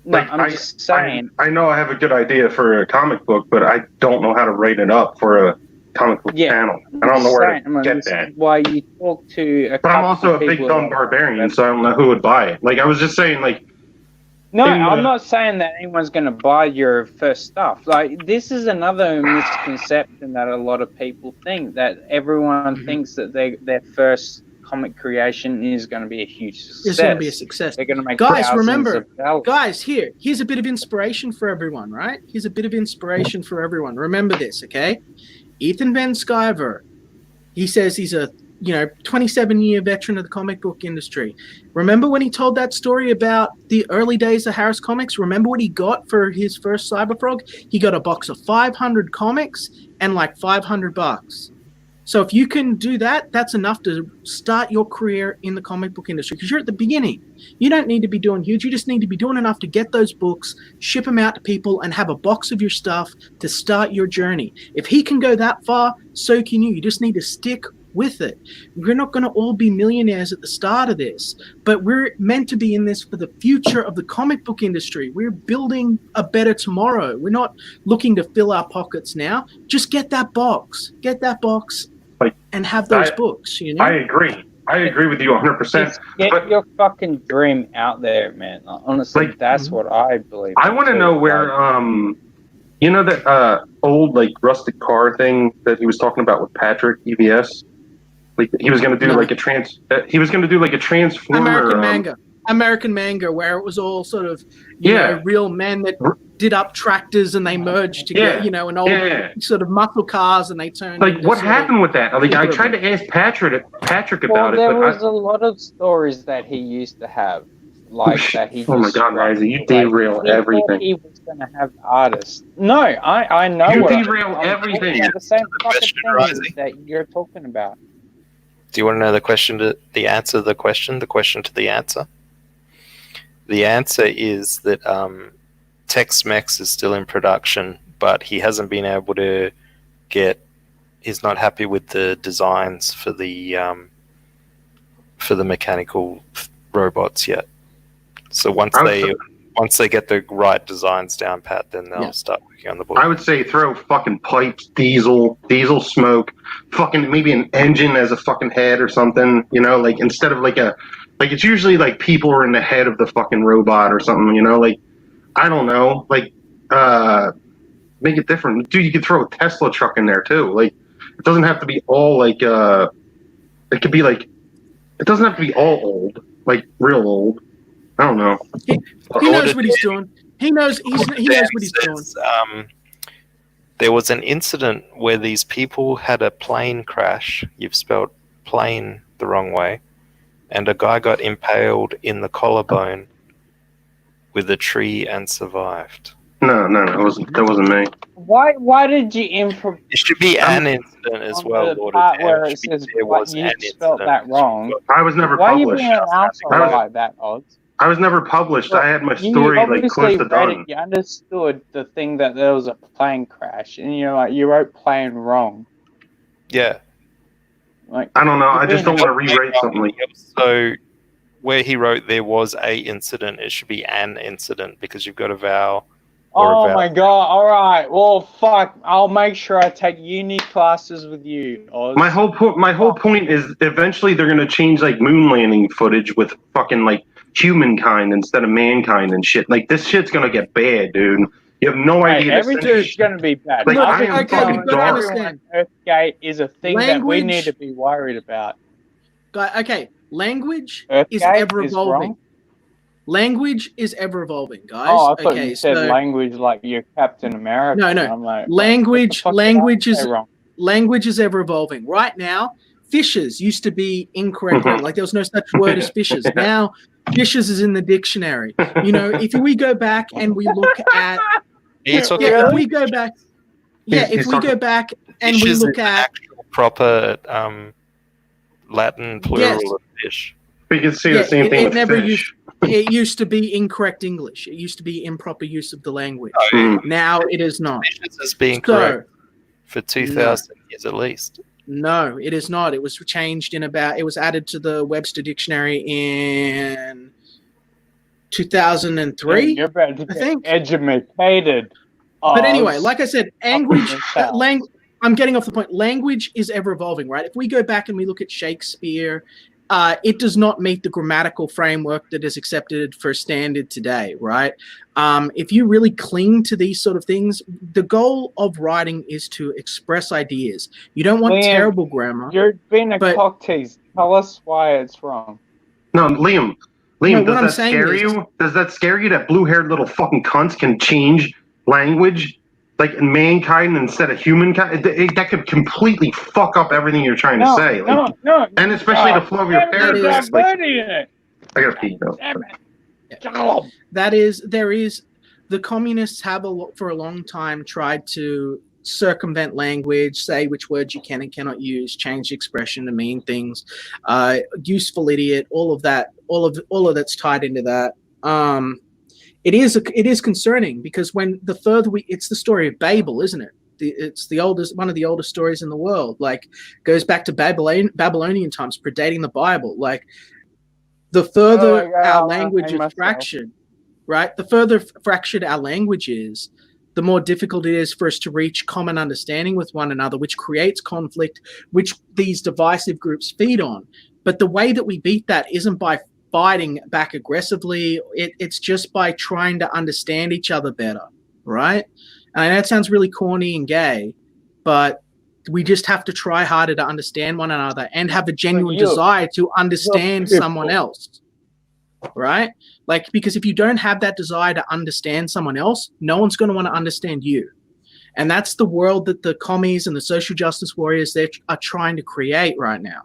No, Like, I'm just saying. I know I have a good idea for a comic book, but I don't know how to write it up for a comic book panel. I don't know where to get that. Why you talk to a But I'm couple also a big people dumb that- barbarian, so I don't know who would buy it. Like I was just saying, like No, in I'm the- not saying that anyone's going to buy your first stuff. Like, this is another misconception that a lot of people think, that everyone thinks that their first comic creation is going to be a huge success. It's going to be a success. They're going to make Guys, thousands remember, of dollars. guys, here's a bit of inspiration for everyone, right? Here's a bit of inspiration for everyone. Remember this, okay? Ethan Van Sciver, he says he's a 27-year veteran of the comic book industry. Remember when he told that story about the early days of Harris Comics? Remember what he got for his first Cyberfrog? He got a box of 500 comics and like $500. So if you can do that, that's enough to start your career in the comic book industry because you're at the beginning. You don't need to be doing huge. You just need to be doing enough to get those books, ship them out to people, and have a box of your stuff to start your journey. If he can go that far, so can you. You just need to stick with it. We're not going to all be millionaires at the start of this, but we're meant to be in this for the future of the comic book industry. We're building a better tomorrow. We're not looking to fill our pockets now. Just get that box. Get that box and have those books, you know? I agree. I agree with you 100%. Get your fucking dream out there, man. Honestly, that's what I believe. I want to know where, you know that old like rustic car thing that he was talking about with Patrick EVS. Like he was going to do like a transformer. American manga, where it was all sort of real men that did up tractors and they merged together, and old sort of muscle cars, and they turned. Like what happened with that? Like I tried to ask Patrick about it. There was a lot of stories that he used to have, like that he. Oh my God, Rising, you derail everything. He was going to have artists. No, I know. You what derail everything. The same question, fucking thing that you're talking about. Do you want to know the question to the answer to the question to the answer? The answer is that Tex-Mex is still in production, but he hasn't been able to he's not happy with the designs for the mechanical robots yet. So once they get the right designs down pat, then they'll start working on the book. I would say throw fucking pipes, diesel smoke, fucking maybe an engine as a fucking head or something, like instead of like it's usually like people are in the head of the fucking robot or something, like, I don't know, like, make it different. Dude, you could throw a Tesla truck in there too. Like, it doesn't have to be all like, it could be like, it doesn't have to be all old, like real old. I don't know. He knows what he's doing. He knows what he's doing. There was an incident where these people had a plane crash. You've spelled plane the wrong way. And a guy got impaled in the collarbone with a tree and survived. No, that wasn't me. Why did you improv? It should be an incident as well, Lord. Where it says you spelled that wrong. I was never Why published. Are you being an asshole like that, Odds? I was never published. I had my story like close to done. You understood the thing that there was a plane crash, and you wrote plane wrong. Yeah. Like, I don't know. I just don't want to being rewrite something like. So where he wrote there was a incident, it should be an incident because you've got a vowel. Or Oh a vowel. my god! All right. Well, fuck. I'll make sure I take uni classes with you, Oz. My whole point is eventually they're gonna change like moon landing footage with fucking like humankind instead of mankind and shit. Like this shit's gonna get bad, dude. You have no Hey, idea. everything's going to be bad. Like, Look, I am I've been okay, fucking we've telling got to dark. everyone understand. Earthgate is a thing that we Language- need to be worried about. Okay, language is Earthgate ever is evolving. wrong. Language is ever evolving, guys. Oh, I thought okay, you said so language like you're Captain America. No, no. I'm like, language, what the fuck did I language say is wrong? language is ever evolving. Right now, fishes used to be incorrect. Mhm. Like there was no such word as fishes. Now, fishes is in the dictionary. You know, if we go back and we look at Are you talking yeah, if about we go back, yeah, He's if we talking- go back and we fishes look in at actual proper Latin plural Yes. of fish? We can say Yeah, the same it- thing it with never fish. it used to be incorrect English. It used to be improper use of the language. Mm. Now it is not. Fishes has been So correct for 2,000 years at least. no, it is not. It was changed in about. It was added to the Webster Dictionary in 2003. You're about to I get think. educated. But anyway, Oz. like I said, language. yourself. I'm getting off the point. Language is ever evolving, right? If we go back and we look at Shakespeare, it does not meet the grammatical framework that is accepted for standard today, right? If you really cling to these sort of things, the goal of writing is to express ideas. You don't want Liam, terrible grammar. You're being a But- cock tease. Tell us why it's wrong. No, Liam. No, what Does I'm that saying scare is- you? Does that scare you that blue-haired little fucking cunts can change language, like mankind instead of humankind? That could completely fuck up everything you're trying to say. Like, No. and especially the flow of your Damn it, paragraphs. you're Like, diverting it. I gotta pee though. Damn it. Go. There is the communists have for a long time tried to circumvent language, say which words you can and cannot use, change expression to mean things, useful idiot, all of that's tied into that. It is concerning because when the further it's the story of Babel, isn't it? It's one of the oldest stories in the world. Like goes back to Babylonian times, predating the Bible. Like the further our language is fractured, right? The further fractured our language is, the more difficult it is for us to reach common understanding with one another, which creates conflict, which these divisive groups feed on. But the way that we beat that isn't by fighting back aggressively. It's just by trying to understand each other better, right? And I know it sounds really corny and gay, but we just have to try harder to understand one another and have a genuine desire to understand someone else, right? Like, because if you don't have that desire to understand someone else, no one's going to want to understand you. And that's the world that the commies and the social justice warriors are trying to create right now.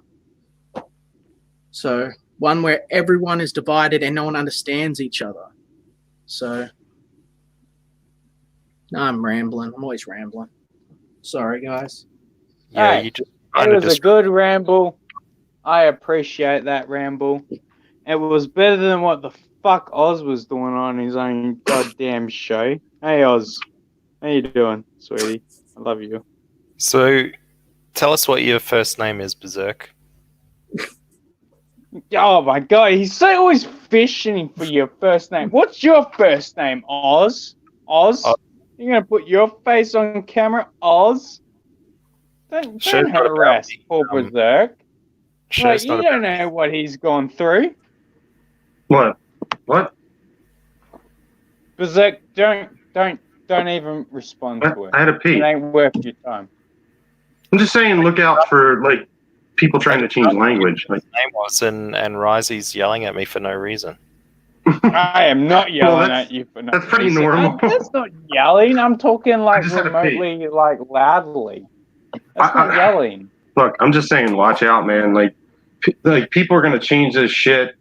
So one where everyone is divided and no one understands each other. So no, I'm rambling. I'm always rambling. Sorry, guys. Yeah, Hey, you just It was a good ramble. I appreciate that ramble. It was better than what the fuck Oz was doing on his own goddamn show. Hey Oz, how you doing, sweetie? I love you. So, tell us what your first name is, Berserk. Oh my god, he's always fishing for your first name. What's your first name, Oz? Oz? You're gonna put your face on camera, Oz? Don't Show's not harass about poor me, Berserk. Show's You not don't about know what he's gone through. What? Berserk, don't even respond to it. I had to pee. It ain't worth your time. I'm just saying, look out for like people trying to change language. Like, his name was, and Risey's yelling at me for no reason. I am not yelling that's- at you for no that's pretty reason. normal. That's not yelling. I'm talking like just had to pee. remotely, like loudly. That's not yelling. look, I'm just saying, watch out, man. Like people are gonna change this shit.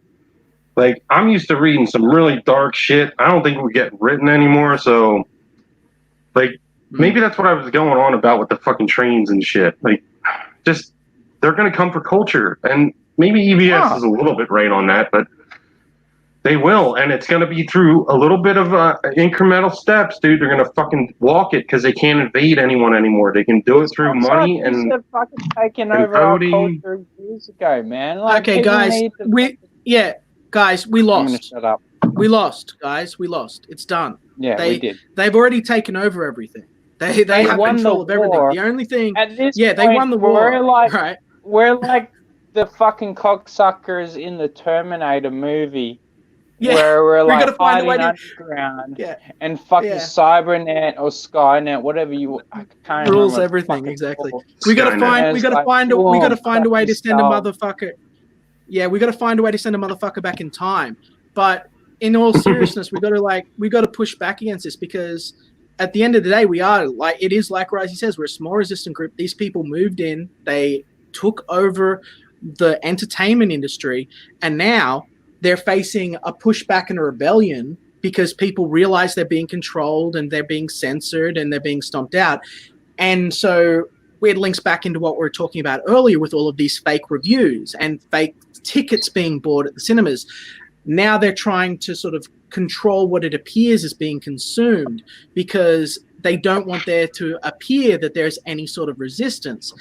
Like, I'm used to reading some really dark shit. I don't think we get written anymore. So, like, maybe that's what I was going on about with the fucking trains and shit. Like, just they're gonna come for culture, and maybe EBS is a little bit right on that, but They will, and it's going to be through a little bit of incremental steps, dude. They're going to fucking walk it because they can't invade anyone anymore. They can do it through money and fucking taking and over our voting. culture years ago, man. Like, Okay, people guys, need to guys, we I'm gonna lost. shut up. We lost, guys. We lost. It's done. Yeah, we did. They've already taken over everything. They have won control of the everything. war. The only thing, At this they point, won the war. Right? We're like the fucking cocksuckers in the Terminator movie. Yeah, where we're like gotta find a way hiding to underground Yeah. and fucking Cybernet or Skynet, whatever I can't rules remember everything fucking exactly. called. We gotta Skynet. find. And We it's gotta like, find. We gotta find a way to send a fucking motherfucker. Yeah, we gotta find a way to send a motherfucker back in time. But in all seriousness, we gotta push back against this because at the end of the day, we are like it is like Risey says, we're a small resistant group. These people moved in, they took over the entertainment industry, and now they're facing a pushback and a rebellion because people realize they're being controlled and they're being censored and they're being stomped out. And so it links back into what we were talking about earlier with all of these fake reviews and fake tickets being bought at the cinemas. Now they're trying to sort of control what it appears is being consumed because they don't want there to appear that there's any sort of resistance.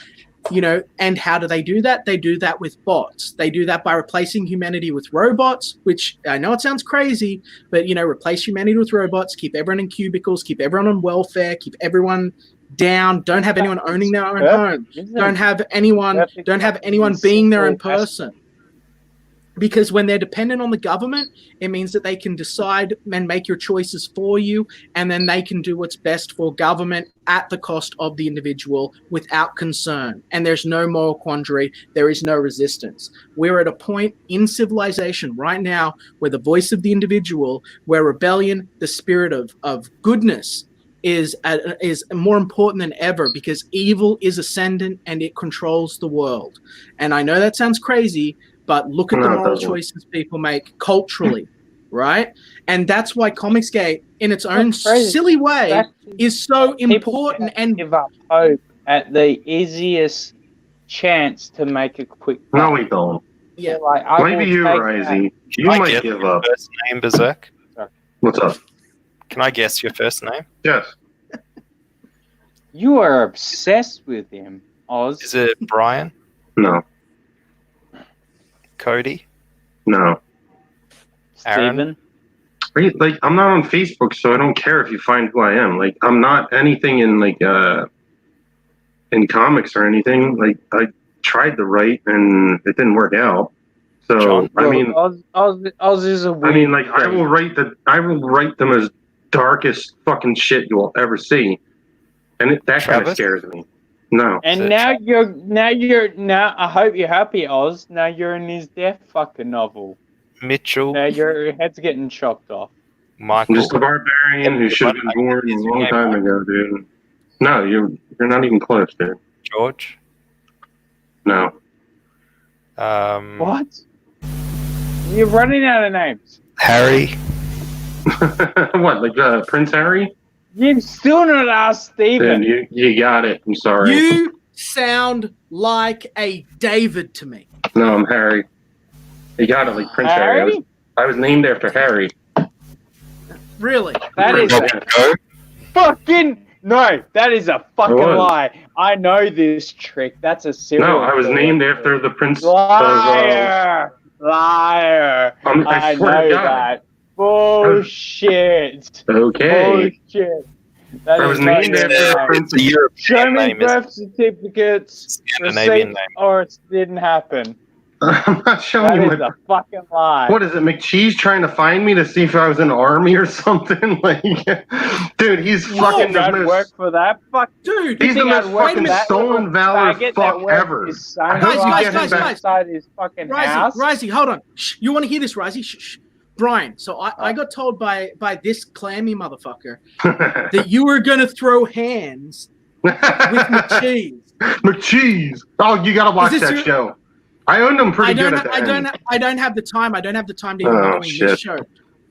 And how do they do that? They do that with bots. They do that by replacing humanity with robots, which I know it sounds crazy, but, replace humanity with robots, keep everyone in cubicles, keep everyone on welfare, keep everyone down, don't have anyone owning their own home, don't have anyone being their own person. Because when they're dependent on the government, it means that they can decide and make your choices for you, and then they can do what's best for government at the cost of the individual without concern. And there's no moral quandary. There is no resistance. We're at a point in civilization right now where the voice of the individual, where rebellion, the spirit of goodness, is more important than ever because evil is ascendant and it controls the world. And I know that sounds crazy, but look at the moral choices people make culturally, right? And that's why Comicsgate, in its own silly way, is so important. And give up hope at the easiest chance to make a quick. No, we don't. Yeah, maybe you, Risey. You might give up. First name, Berserk. What's up? Can I guess your first name? Yes. You are obsessed with him, Oz. Is it Brian? No. Cody? No. Aaron? Steven? Like, I'm not on Facebook, so I don't care if you find who I am. Like, I'm not anything in in comics or anything. Like, I tried to write and it didn't work out. So John? I mean, Oz is a weird. I mean, like, I will write them as darkest fucking shit you will ever see, and that kind of scares me. No. And now I hope you're happy, Oz. Now you're in his death fucking novel. Mitchell. Now your head's getting chopped off. Michael. I'm just a barbarian who should have been born a long time ago, dude. No, you're not even close, dude. George. No. What? You're running out of names. Harry. What, like Prince Harry? You've still not asked Steven. Dude, you got it. I'm sorry. you sound like a David to me. No, I'm Harry. You got it, like Prince Harry. I was named after Harry. Really? That is fucking no. That is a fucking lie. I know this trick. That's a serial. No, I was named after the Prince. Liar! Liar! I know that. Bullshit. Okay. Bullshit. That I was named after the Prince. The European Show me name birth certificates, Scandinavian receipts, name. or it didn't happen. I'm not showing That you is a fucking lie. What is it, McCheese trying to find me to see if I was in the army or something? Like, dude, he's fucking the I'd most. work for that. Fuck, Dude, He's the most fucking stolen valor fuck ever. Guys, inside his fucking house. Risey, hold on. Shh, you want to hear this, Risey? Shh. Brian, so I got told by this clammy motherfucker that you were going to throw hands with McCheese. McCheese. Oh, you got to watch that show. I owned them pretty good at that. I don't have the time. I don't have the time to even be doing this show.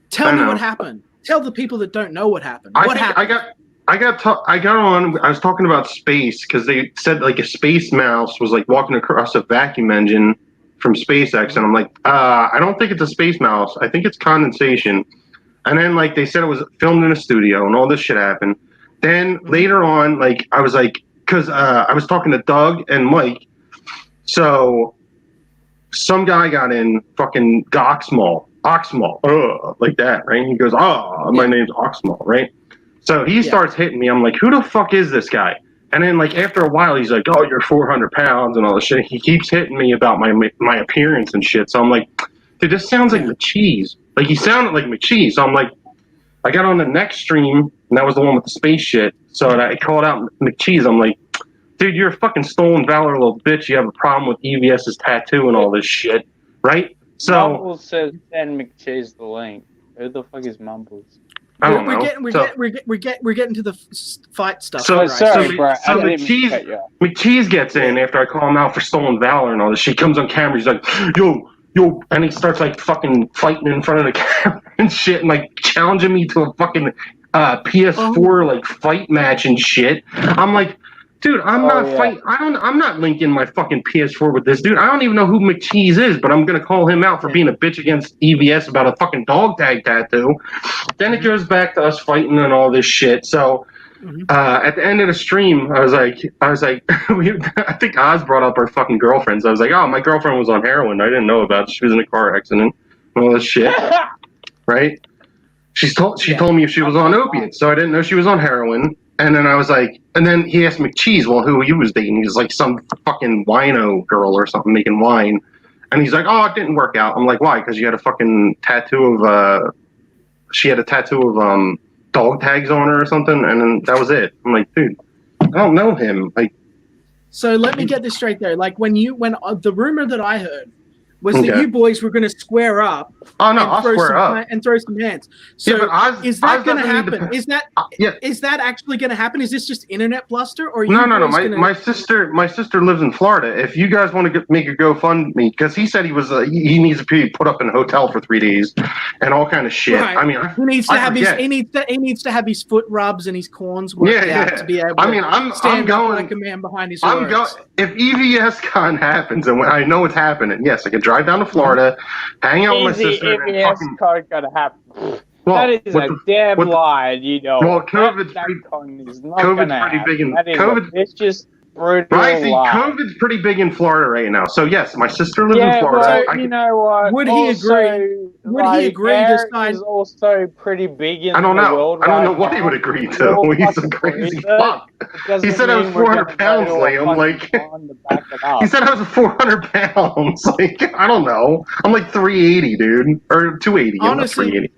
Tell me what happened. Tell the people that don't know what happened. What happened? I got on. I was talking about space because they said like a space mouse was like walking across a vacuum engine from SpaceX, and I'm like, I don't think it's a space mouse. I think it's condensation. And then like they said it was filmed in a studio, and all this shit happened. Then later on, like I was like, because I was talking to Doug and Mike, so some guy got in fucking Oxmal, like that, right? And he goes, my name's Oxmal, right? So he starts hitting me. I'm like, who the fuck is this guy? And then like after a while, he's like, oh, you're 400 pounds and all this shit. He keeps hitting me about my appearance and shit. So I'm like, dude, this sounds like McCheese. Like he sounded like McCheese. So I'm like, I got on the next stream, and that was the one with the space shit. So I called out McCheese. I'm like, dude, you're a fucking stolen valor little bitch. You have a problem with EVS's tattoo and all this shit, right? So Mumbles says send McCheese the link. Who the fuck is Mumbles? I don't know. We're getting to the fight stuff. So, right? sorry, bro. So McCheese gets in after I call him out for stolen valor and all this shit. He comes on camera. He's like, yo, and he starts like fucking fighting in front of the camera and shit, and like challenging me to a fucking PS4 like fight match and shit. I'm like, dude, I'm not linking my fucking PS4 with this dude. I don't even know who McCheese is, but I'm gonna call him out for being a bitch against EVS about a fucking dog tag tattoo. Then it goes back to us fighting and all this shit. So at the end of the stream, I was like, I think Oz brought up our fucking girlfriends. I was like, oh, my girlfriend was on heroin. I didn't know about it. She was in a car accident and all this shit, right? She told me she was on opiates, so I didn't know she was on heroin. And then I was like, and then he asked McCheese, well, who he was dating. He was like some fucking wino girl or something making wine. And he's like, oh, it didn't work out. I'm like, why? Because you had a fucking tattoo of, she had a tattoo of dog tags on her or something. And then that was it. I'm like, dude, I don't know him. Like, so let me get this straight there. Like when the rumor that I heard was that you boys were going to square up. Oh no, I'll square up and throw some hands. So is that going to happen? Is that actually going to happen? Is this just internet bluster, or no? My sister lives in Florida. If you guys want to make a GoFundMe, because he said he needs to be put up in a hotel for 3 days and all kind of shit. Right. I mean, he needs to have his foot rubs and his corns worked out to be able. I'm stand going up like a man behind his words. If EVSCon happens, and I know it's happening, yes, I can drive down to Florida, hang out with my sister. EVS card gonna happen. Well, that is a damn lie, you know. Well, COVID's pretty big in COVID. It's just brutal. COVID's pretty big in Florida right now. So yes, my sister lives in Florida. Well, you know what? Would he agree? Would he agree to sign? Is also pretty big in I don't know. the world. I don't know what he would agree to. He's a crazy fuck. He said I was 400 pounds, Liam. Like, he said I was 400 pounds. Like, I don't know. I'm like 380, dude, or 280. Honestly, 380.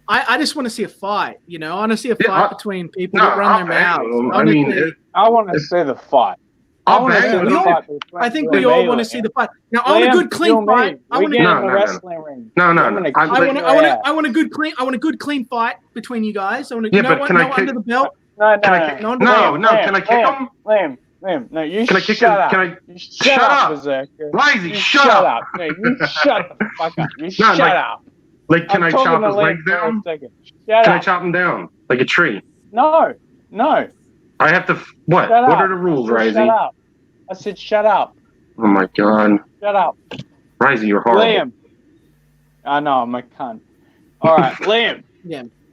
I just want to see a fight. You know, I want to see a fight between people that run their mouths. I want to see the fight. I think we all want to see the fight. Now, I want a good clean fight. I want a wrestling ring. No. I want a good clean fight between you guys. I want to under the belt. No. Can I kick him? Liam, no, you shut up. Shut up, Risey, shut up. No, you shut the fuck up. You shut up. Like, can I chop his legs down? Can I chop him down like a tree? No. I have to. What? What are the rules, Risey? Shut up. I said shut up. Oh my god. Shut up. Risey, you're horrible. Liam. I know, I'm a cunt. All right, Liam.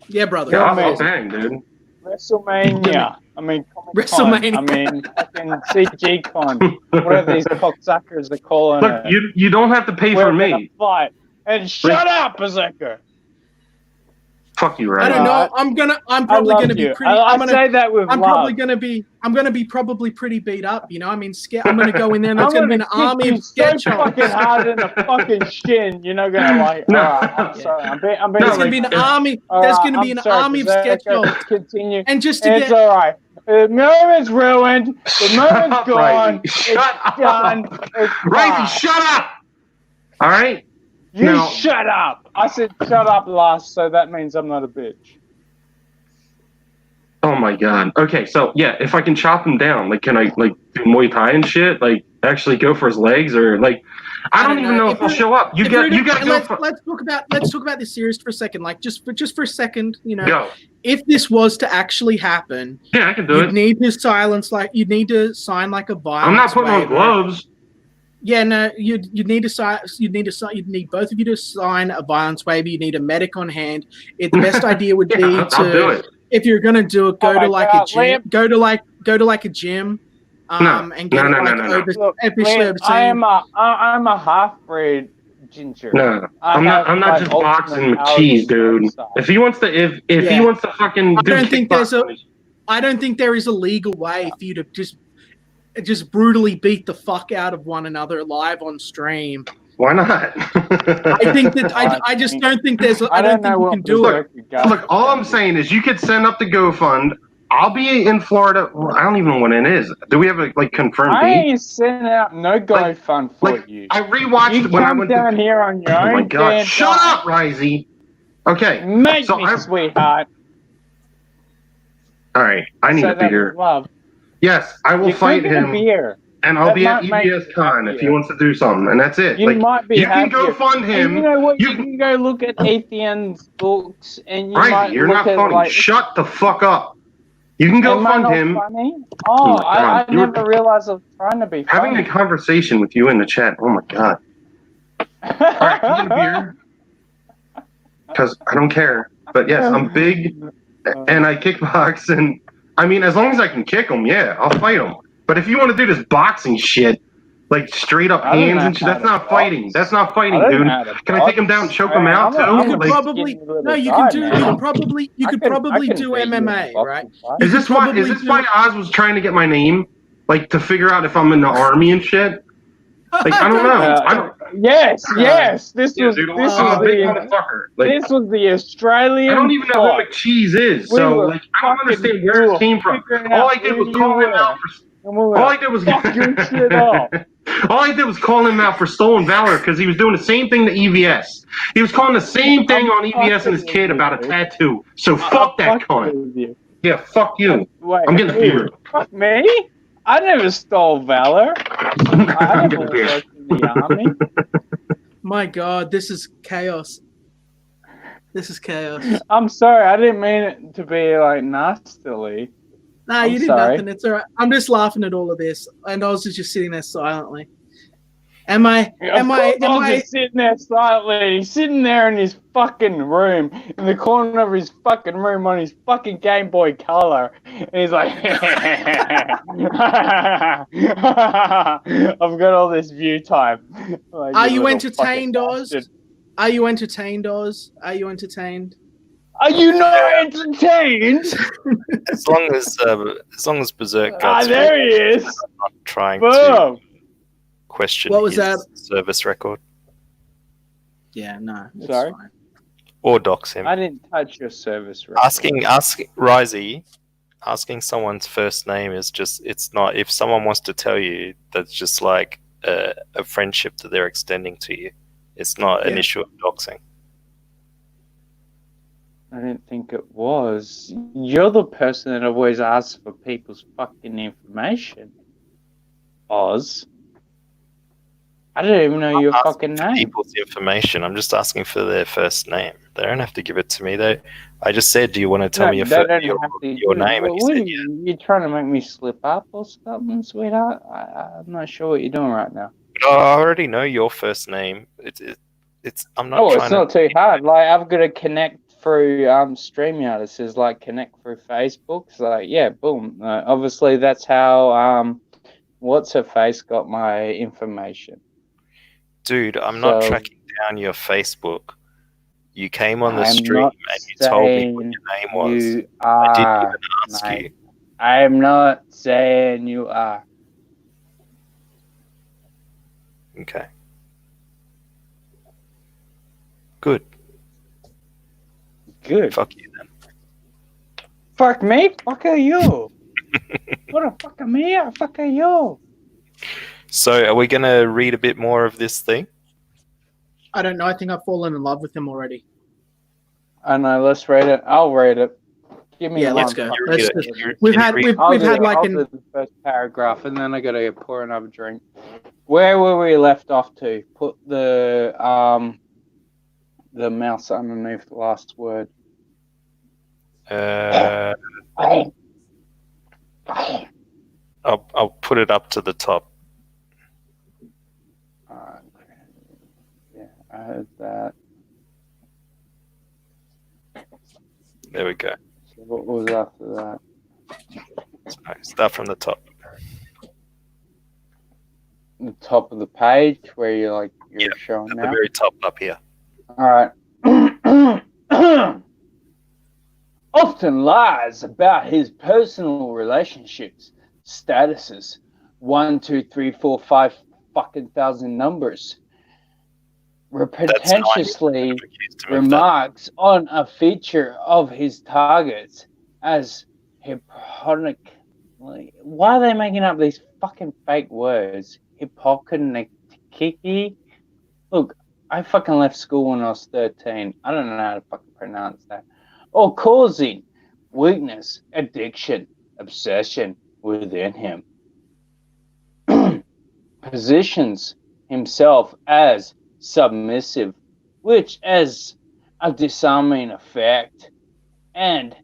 Yeah, brother. Yeah, dang, dude. WrestleMania. I mean, WrestleMania. I mean, fucking CG Con. Whatever these cocksuckers are calling it. Look, you don't have to pay for me. Fight. And shut up, Berserker. Fuck you, right? I don't know. I'm probably gonna be pretty. I say that with I'm love. probably gonna be. I'm gonna be probably pretty beat up. You know, I mean, I'm gonna go in there and there's gonna be an army of sketch so fucking hard in the fucking shin. You're not gonna like. No. Alright, I'm sorry. I'm being there's gonna be an army. There's gonna be an army of sketch Let's continue. And just to it's alright. The movement's ruined. The movement's gone. It's done. It's Risey, shut up. All right. You shut up! I said shut up last, so that means I'm not a bitch. Oh my god. Okay, so yeah, if I can chop him down, like, can I like do Muay Thai and shit? Like, actually go for his legs, or like, I don't even know if he'll show up. You got to let's talk about this series for a second. Like, just for a second, you know, if this was to actually happen, I can do it. You'd need to sign like a violence. I'm not putting on gloves. Yeah, no, you'd need to sign. You'd need both of you to sign a violence waiver. You need a medic on hand. The best idea would be I'll do it. if you're gonna do it, go Oh my to like God, a gym. Liam. Go to like a gym, and get it like Look, officially Liam, I'm a half-breed ginger. No, I I'm not. have, I'm not like, just ultimate boxing powers McCheese, dude. inside. If he wants to, if he Yeah. wants to fucking do I don't think there is a legal way for you to just brutally beat the fuck out of one another live on stream. why not? I think that I just don't think there's. I don't think you can do it. Look, all I'm saying is you could send up the GoFund. I'll be in Florida. Well, I don't even know when it is. Do we have a confirmed I date? ain't sending out no GoFund for you. I rewatched You when I come went down to. here on your Oh own. my god! damn Shut time. up, Risey. Okay. Make so me, sweetheart. All right. I need So a that's beer. love. Yes, I will You fight could get a him. beer. And I'll That be at might make EBS you Con if he happier. wants to do something, and that's it. You might be you can happier. go fund him. And you know what? You can go look at Ethan's books, and you might Right, you're look not at funny. like. Shut the fuck up. You can go Am I fund not him. funny? Oh Oh, my God, I never realized I was trying to be Having funny. a conversation with you in the chat. Oh my god. All right, can you get a beer? Because I don't care. But yes, I'm big, and I kickbox, and I mean, as long as I can kick him, yeah, I'll fight him. But if you want to do this boxing shit, like straight up I don't hands know and shit, how that's to not box. fighting. That's not fighting, I don't dude. know how to Can I take him down and box. choke him out too? You could Like, probably you can probably do MMA, right? is this why Oz was trying to get my name, like to figure out if I'm in the army and shit? Like I don't know. I don't. Yes. This Yeah, was dude, this I'm was a big the motherfucker. Like, this was the Australian. I don't even know plot. who McCheese is, We so were like I don't understand where we it came from. figuring All out I did who was you call him were. out And we were all I did was fuck your shit up. All I did was call him out for stolen valor because he was doing the same thing to EVS. He was calling the same thing on EVS and his kid about a tattoo. So fuck that cunt. Yeah, fuck you. Wait, I'm getting a beer. Fuck me? I never stole valor. I I'm never getting a beer. worked in the army. My God, this is chaos. This is chaos. I'm sorry, I didn't mean it to be like nastily. Nah, I'm you did sorry. nothing. It's all right. I'm just laughing at all of this, and I was just sitting there silently. Am I just sitting there silently? He's sitting there in his fucking room, in the corner of his fucking room on his fucking Game Boy Color, and he's like, I've got all this view time. Like, Are you little entertained, fucking Oz? bastard. Are you entertained, Oz? Are you entertained? Are you not entertained? As long as Berserk Ah, Guts there he is. I'm not trying Boom. to question What was his that? service record Yeah, no. It's Sorry? fine. or dox him. I didn't touch your service record. Asking Risey, asking someone's first name is just, it's not, if someone wants to tell you, that's just like a friendship that they're extending to you. It's not an Yeah. issue of doxing. I didn't think it was. You're the person that always asks for people's fucking information. Oz. I don't even know your Asking fucking for name. people's information. I'm just asking for their first name. They don't have to give it to me. I just said, do you want to tell me your, they don't have to your do it. name? And What he are said, yeah. you trying to make me slip up or something, sweetheart? I'm not sure what you're doing right now. But I already know your first name. It's. I'm not trying It's not too hard. Like, I've got to connect through StreamYard. It says, like, connect through Facebook. It's like, yeah, boom. Obviously, that's how What's-Her-Face got my information. Dude, I'm not tracking down your Facebook. You came on the I'm stream not and you told me what saying your name was. You I didn't are, even ask mate. you. I'm not saying you are. Okay. Good. Good. Fuck you then. Fuck me? Fuck are you? What the fuck am I? Fuck are you? So, are we going to read a bit more of this thing? I don't know. I think I've fallen in love with him already. I know. Let's read it. I'll read it. Give me Yeah, one. let's go. You Let's read just- it. You- We've can you had read- we've I'll we've do had it. like I'll an do the first paragraph, and then I gotta pour another drink. Where were we left off to? Put the mouse underneath the last word. I'll put it up to the top. heard that. There we go. So what was after that? So start from the top. The top of the page where you're Yeah, showing At now. the very top up here. All right. Often lies about his personal relationships, statuses, 1, 2, 3, 4, 5 fucking thousand numbers. Repetentiously remarks on a feature of his targets as hypocrisy. Why are they making up these fucking fake words? Hypocrisy. Look, I fucking left school when I was 13. I don't know how to fucking pronounce that. Or causing weakness, addiction, obsession within him. Positions himself as submissive, which has a disarming effect and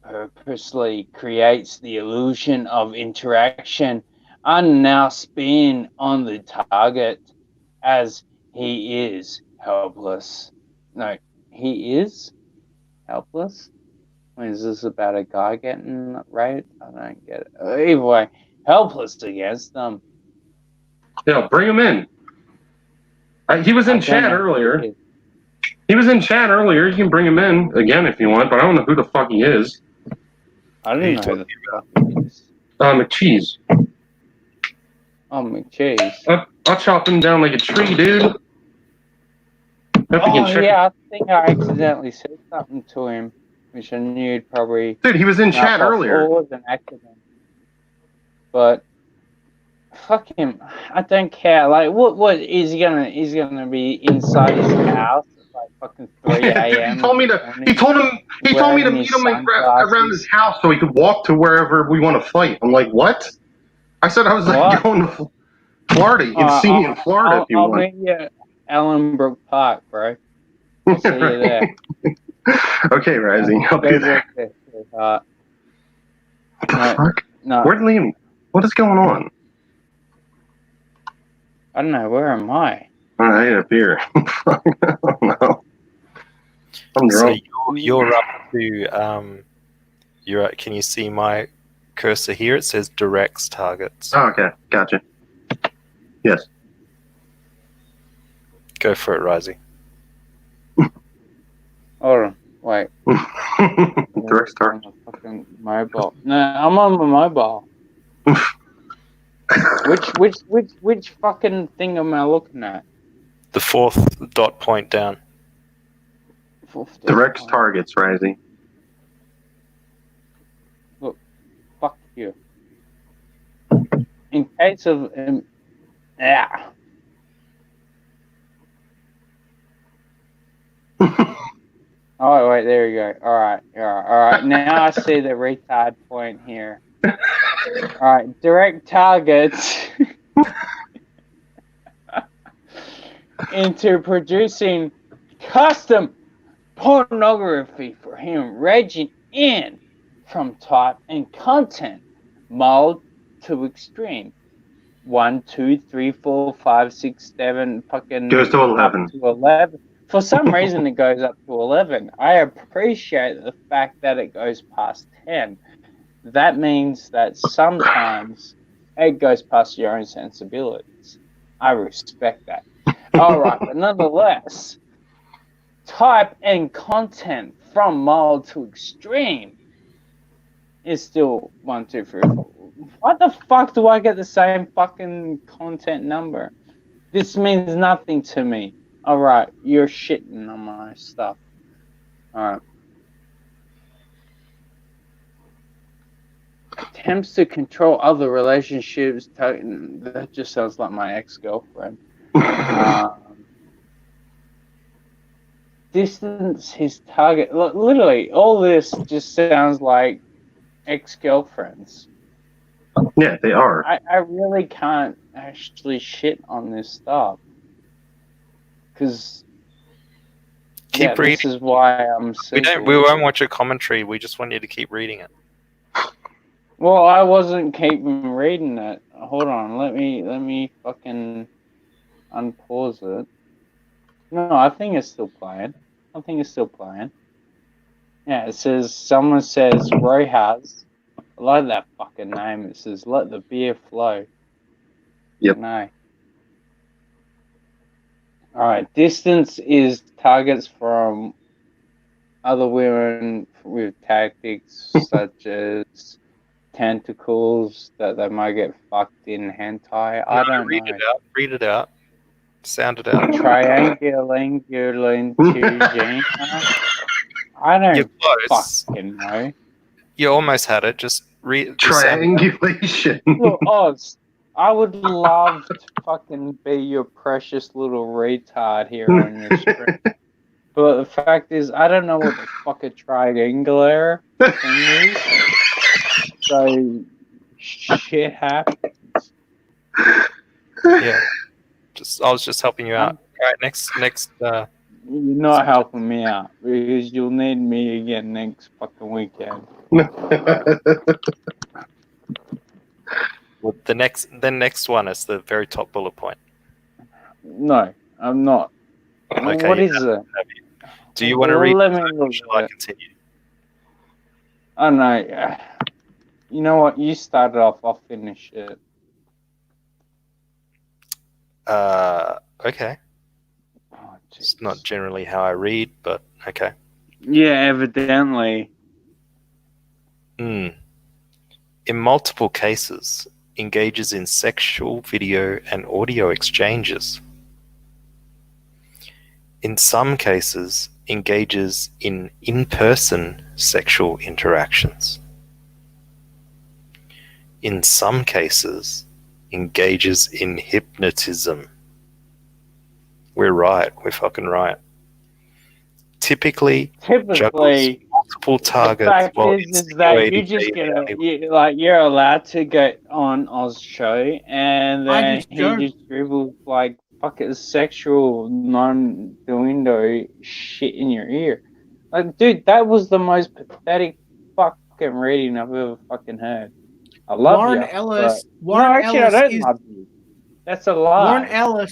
purposely creates the illusion of interaction and now spin on the target as he is helpless. No, he is helpless? Is this about a guy getting raped? I don't get it. Either way, helpless against them. Yeah, bring him in. He was in chat earlier. He was in chat earlier. You can bring him in again if you want, but I don't know who the fuck he is. I don't know who the fuck he is. McCheese. Oh, McCheese. I'll chop him down like a tree, dude. I think I accidentally said something to him, which I knew he'd probably... Dude, he was in chat earlier. It was an accident. But... fuck him. I don't care. Like, what is he gonna? He's gonna be inside his house at like fucking 3 a.m. He told me to meet him around his house so he could walk to wherever we want to fight. I'm like, what? I said I was going to Florida. You can see me in Florida if you want. I'll meet you at Ellenbrook Park, bro. I'll see you there. Okay, Rising. I'll be there. What the fuck? No. Where'd Liam? What is going on? I don't know. Where am I? I ate a beer. I don't know. I'm drunk. So you're up to you're at, can you see my cursor here? It says directs targets. Oh, okay, gotcha. Yes. Go for it, Rising. Hold on. Wait. Directs targets. Fucking mobile. No, I'm on my mobile. Which fucking thing am I looking at? The fourth dot point down. Directs targets, Rising. Look, fuck you. In case of Oh wait, there we go. All right. Now I see the retard point here. All right, direct targets into producing custom pornography for him, ranging in from type and content, mild to extreme. 1, 2, 3, 4, 5, 6, 7, fucking goes to 11. Up to 11. For some reason, it goes up to 11. I appreciate the fact that it goes past 10. That means that sometimes it goes past your own sensibilities. I respect that. All right, but nonetheless, type and content from mild to extreme is still 1, 2, 3, 4. What the fuck do I get the same fucking content number? This means nothing to me. All right, you're shitting on my stuff. All right. Attempts to control other relationships. That just sounds like my ex-girlfriend. Distance his target. Literally, all this just sounds like ex-girlfriends. Yeah, they are. I really can't actually shit on this stuff. Because keep reading. This is why I'm we won't watch a commentary. We just want you to keep reading it. Well, I wasn't keeping reading it. Hold on, let me fucking unpause it. No, I think it's still playing. I think it's still playing. Yeah, it says, someone says, Rojas. I like that fucking name. It says, let the beer flow. Yep. No. Alright, distance is targets from other women with tactics such as tentacles that they might get fucked in hentai. I don't read know. it out. Read it out. Sound it out. Triangulation to Gina. I You're don't close. fucking know. You almost had it. Just read. Just sound it out. Triangulation. Look, Oz, I would love to fucking be your precious little retard here on your stream. But the fact is, I don't know what the fuck a triangular thing is. So, shit happens. Yeah. I was just helping you out. All right. Next. You're not helping me out because you'll need me again next fucking weekend. Well, the next one is the very top bullet point. No, I'm not. Okay, What you is it? Do you want to read? Let me Or look shall at I it. continue? Oh no. You know what? You started off. I'll finish it. Okay. Oh, It's not generally how I read, but okay. yeah, evidently. In multiple cases, engages in sexual video and audio exchanges. In some cases, engages in in-person sexual interactions. In some cases, engages in hypnotism. We're right. We're fucking right. Typically juggles multiple targets the fact while is that you just you're allowed to go on Oz show, and then he just dribbles like fucking sexual non-doindo shit in your ear. Like, dude, that was the most pathetic fucking reading I've ever fucking heard. I love Warren you. Ellis. I don't love you. That's a lie.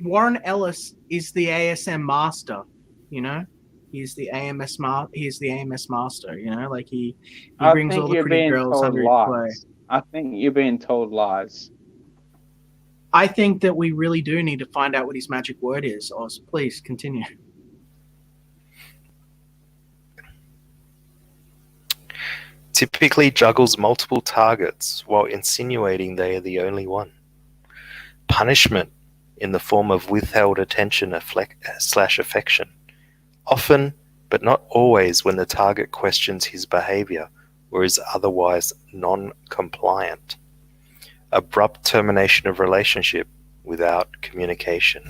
Warren Ellis is the ASM master. You know, he's the AMS master. You know, like he brings all the pretty girls under his sway. I think you're being told lies. I think that we really do need to find out what his magic word is. Oz, please continue. Typically juggles multiple targets while insinuating they are the only one. Punishment in the form of withheld attention / affection. Often, but not always, when the target questions his behavior or is otherwise non-compliant. Abrupt termination of relationship without communication.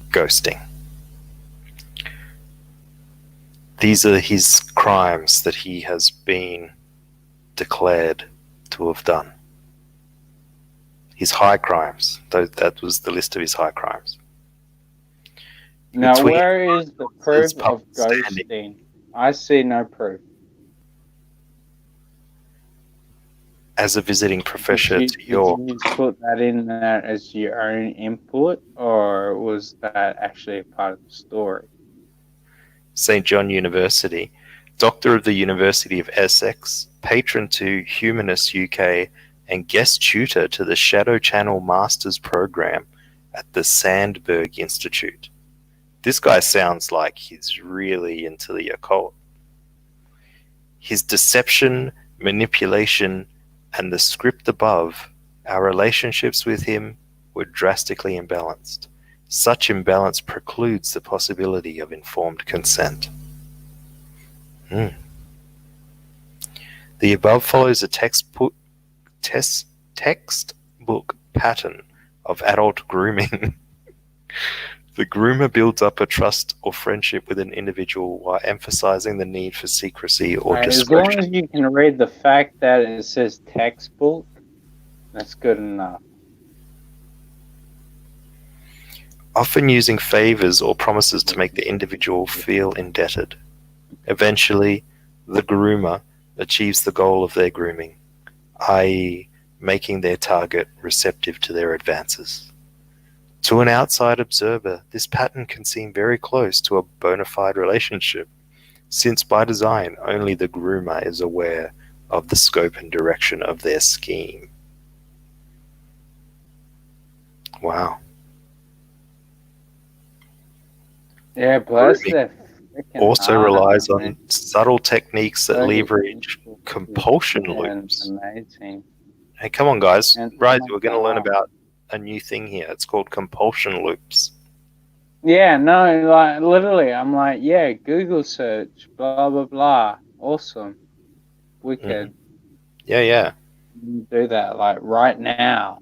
Ghosting. These are his crimes that he has been declared to have done. His high crimes. That was the list of his high crimes. Now, where is the proof of ghosting? I see no proof. As a visiting professor Did you put that in there as your own input, or was that actually a part of the story? St. John University, Doctor of the University of Essex, patron to Humanist UK, and guest tutor to the Shadow Channel Masters program at the Sandberg Institute. This guy sounds like he's really into the occult. His deception, manipulation, and the script above, our relationships with him were drastically imbalanced. Such imbalance precludes the possibility of informed consent. The above follows a textbook pattern of adult grooming. The groomer builds up a trust or friendship with an individual while emphasizing the need for secrecy or discretion. As long as you can read the fact that it says textbook, that's good enough. Often using favors or promises to make the individual feel indebted. Eventually, the groomer achieves the goal of their grooming, i.e., making their target receptive to their advances. To an outside observer, this pattern can seem very close to a bona fide relationship, since by design only the groomer is aware of the scope and direction of their scheme. Wow. Yeah, plus Grooming they're freaking also hard, relies aren't on subtle techniques that they? leverage compulsion Yeah, loops. amazing. Hey, come on, guys. And Rise, oh my we're going to learn God. about a new thing here. It's called compulsion loops. Yeah, no, like literally, I'm like, yeah, Google search, blah blah blah, awesome, wicked. Yeah. Do that like right now.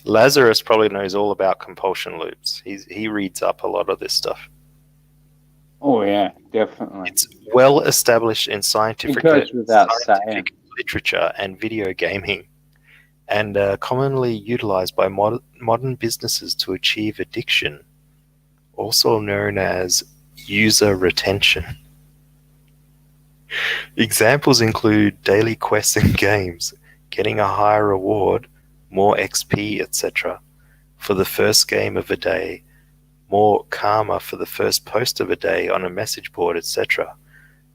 Lazarus probably knows all about compulsion loops. He reads up a lot of this stuff. Oh yeah, definitely. It's well established in It scientific goes without saying. literature and video gaming, and commonly utilized by modern businesses to achieve addiction, also known as user retention. Examples include daily quests in games, getting a higher reward, more XP, etc. for the first game of a day, more karma for the first post of a day on a message board, etc.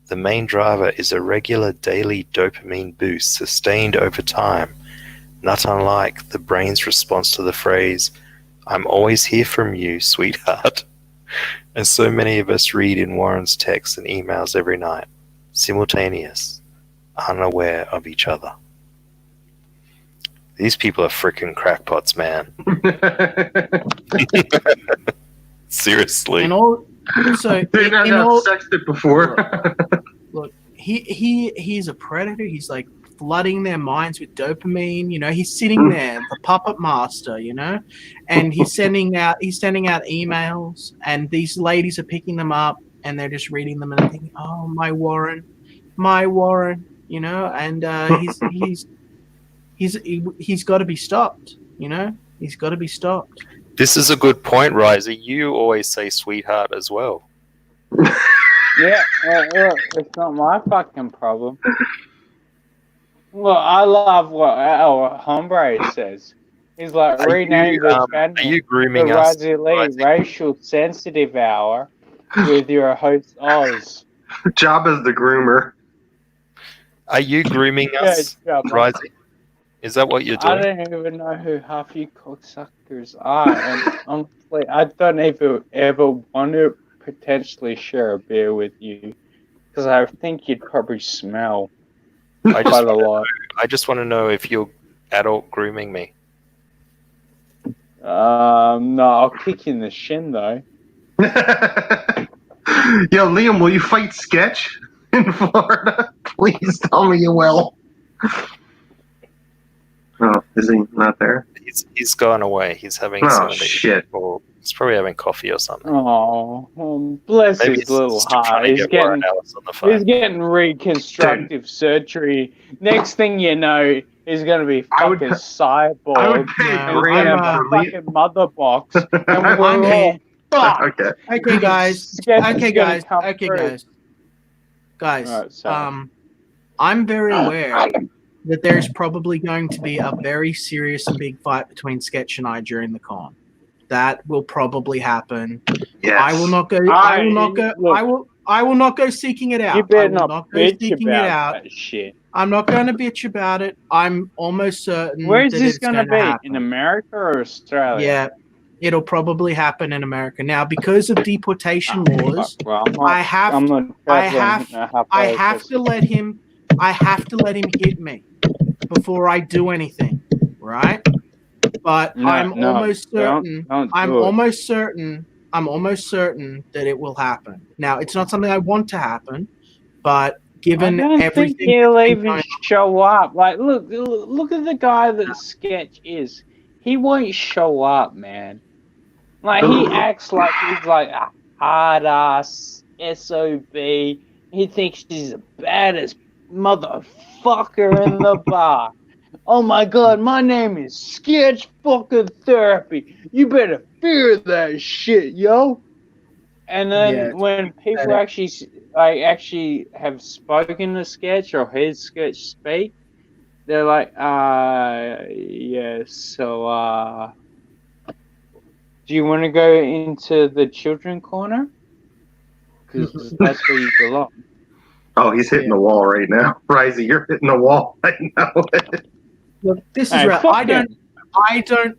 The main driver is a regular daily dopamine boost sustained over time, not unlike the brain's response to the phrase, "I'm always here from you, sweetheart," as so many of us read in Warren's texts and emails every night, simultaneous, unaware of each other. These people are freaking crackpots, man. Seriously. And also, They not in have all, sexted before. look, he's a predator. He's like flooding their minds with dopamine. You know, he's sitting there, the puppet master. You know, and he's sending out emails, and these ladies are picking them up, and they're just reading them and thinking, "Oh, my Warren," you know, and he's got to be stopped. You know, he's got to be stopped. This is a good point, Riser. You always say sweetheart as well. Yeah, look, it's not my fucking problem. Look, I love what our hombre says. He's like, rename the channel Are you to grooming us? Razzie Lee Racial Sensitive Hour with your host Oz. Job as the groomer. Are you grooming us, Yeah, Rising? Is that what you're I doing? don't even know who half you cocksuckers are, and honestly, I don't even ever want to potentially share a beer with you because I think you'd probably smell I quite a lot. just want to know if you're adult grooming me. No, I'll kick you in the shin though. Yo, Liam, will you fight Sketch in Florida? Please tell me you will. Oh, is he not there? He's gone away. He's having Oh, shit. Or he's probably having coffee or something. Oh, bless Maybe his little still trying heart. to get Warren Ellis on the phone. He's getting reconstructive surgery. Next thing you know, he's going to be fucking cyborg. I would pay grand for fucking mother box. And I'm we're here. all fucked. Okay. Okay, guys. Guys. Right, I'm very aware that there's probably going to be a very serious and big fight between Sketch and I during the con. That will probably happen. Yes. I will not go. I will not go seeking it out. You better I will not go bitch seeking it about out. that shit. I'm not going to bitch about it. I'm almost certain. Where is that this it's going to be? happen. In America or Australia? Yeah, it'll probably happen in America now because of deportation laws. Well, I have to let him hit me before I do anything, right? But I'm almost certain that it will happen. Now, it's not something I want to happen, but given I don't everything, think he'll even show up. Like, look at the guy that Sketch is. He won't show up, man. Like, he acts like he's like a hard ass SOB. He thinks he's the baddest motherfucker in the bar. Oh my god, my name is Sketch fucking Therapy. You better fear that shit, yo. And then when people actually have spoken to Sketch or heard Sketch speak, they're like, yeah, so, Do you want to go into the children corner? Because that's where you belong. Oh, he's hitting the wall right now. Risey, you're hitting the wall right now. Look, this is Hey, right. fuck him.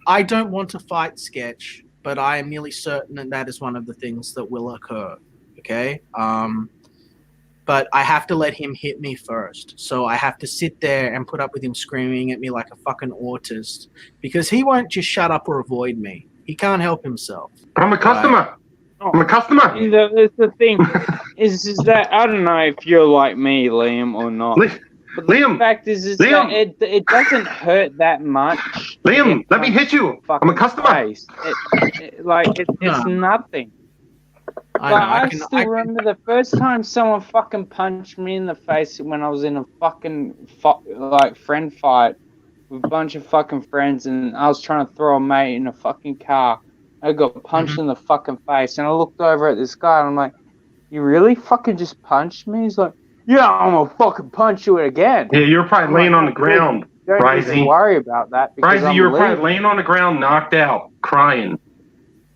I don't want to fight Sketch, but I am nearly certain that is one of the things that will occur. Okay. But I have to let him hit me first. So I have to sit there and put up with him screaming at me like a fucking autist because he won't just shut up or avoid me. He can't help himself. I'm a customer. I'm a customer. That's the thing is that I don't know if you're like me, Liam, or not. But the fact is Liam. that it doesn't hurt that much. Liam, let me hit you. I'm a customer. It's nothing. I still remember the first time someone fucking punched me in the face when I was in a fucking friend fight with a bunch of fucking friends, and I was trying to throw a mate in a fucking car. I got punched in the fucking face, and I looked over at this guy, and I'm like, "You really fucking just punched me?" He's like, "Yeah, I'm gonna fucking punch you again." Yeah, you're probably laying on the ground, Don't even worry about that. Risey, you were probably laying on the ground, knocked out, crying.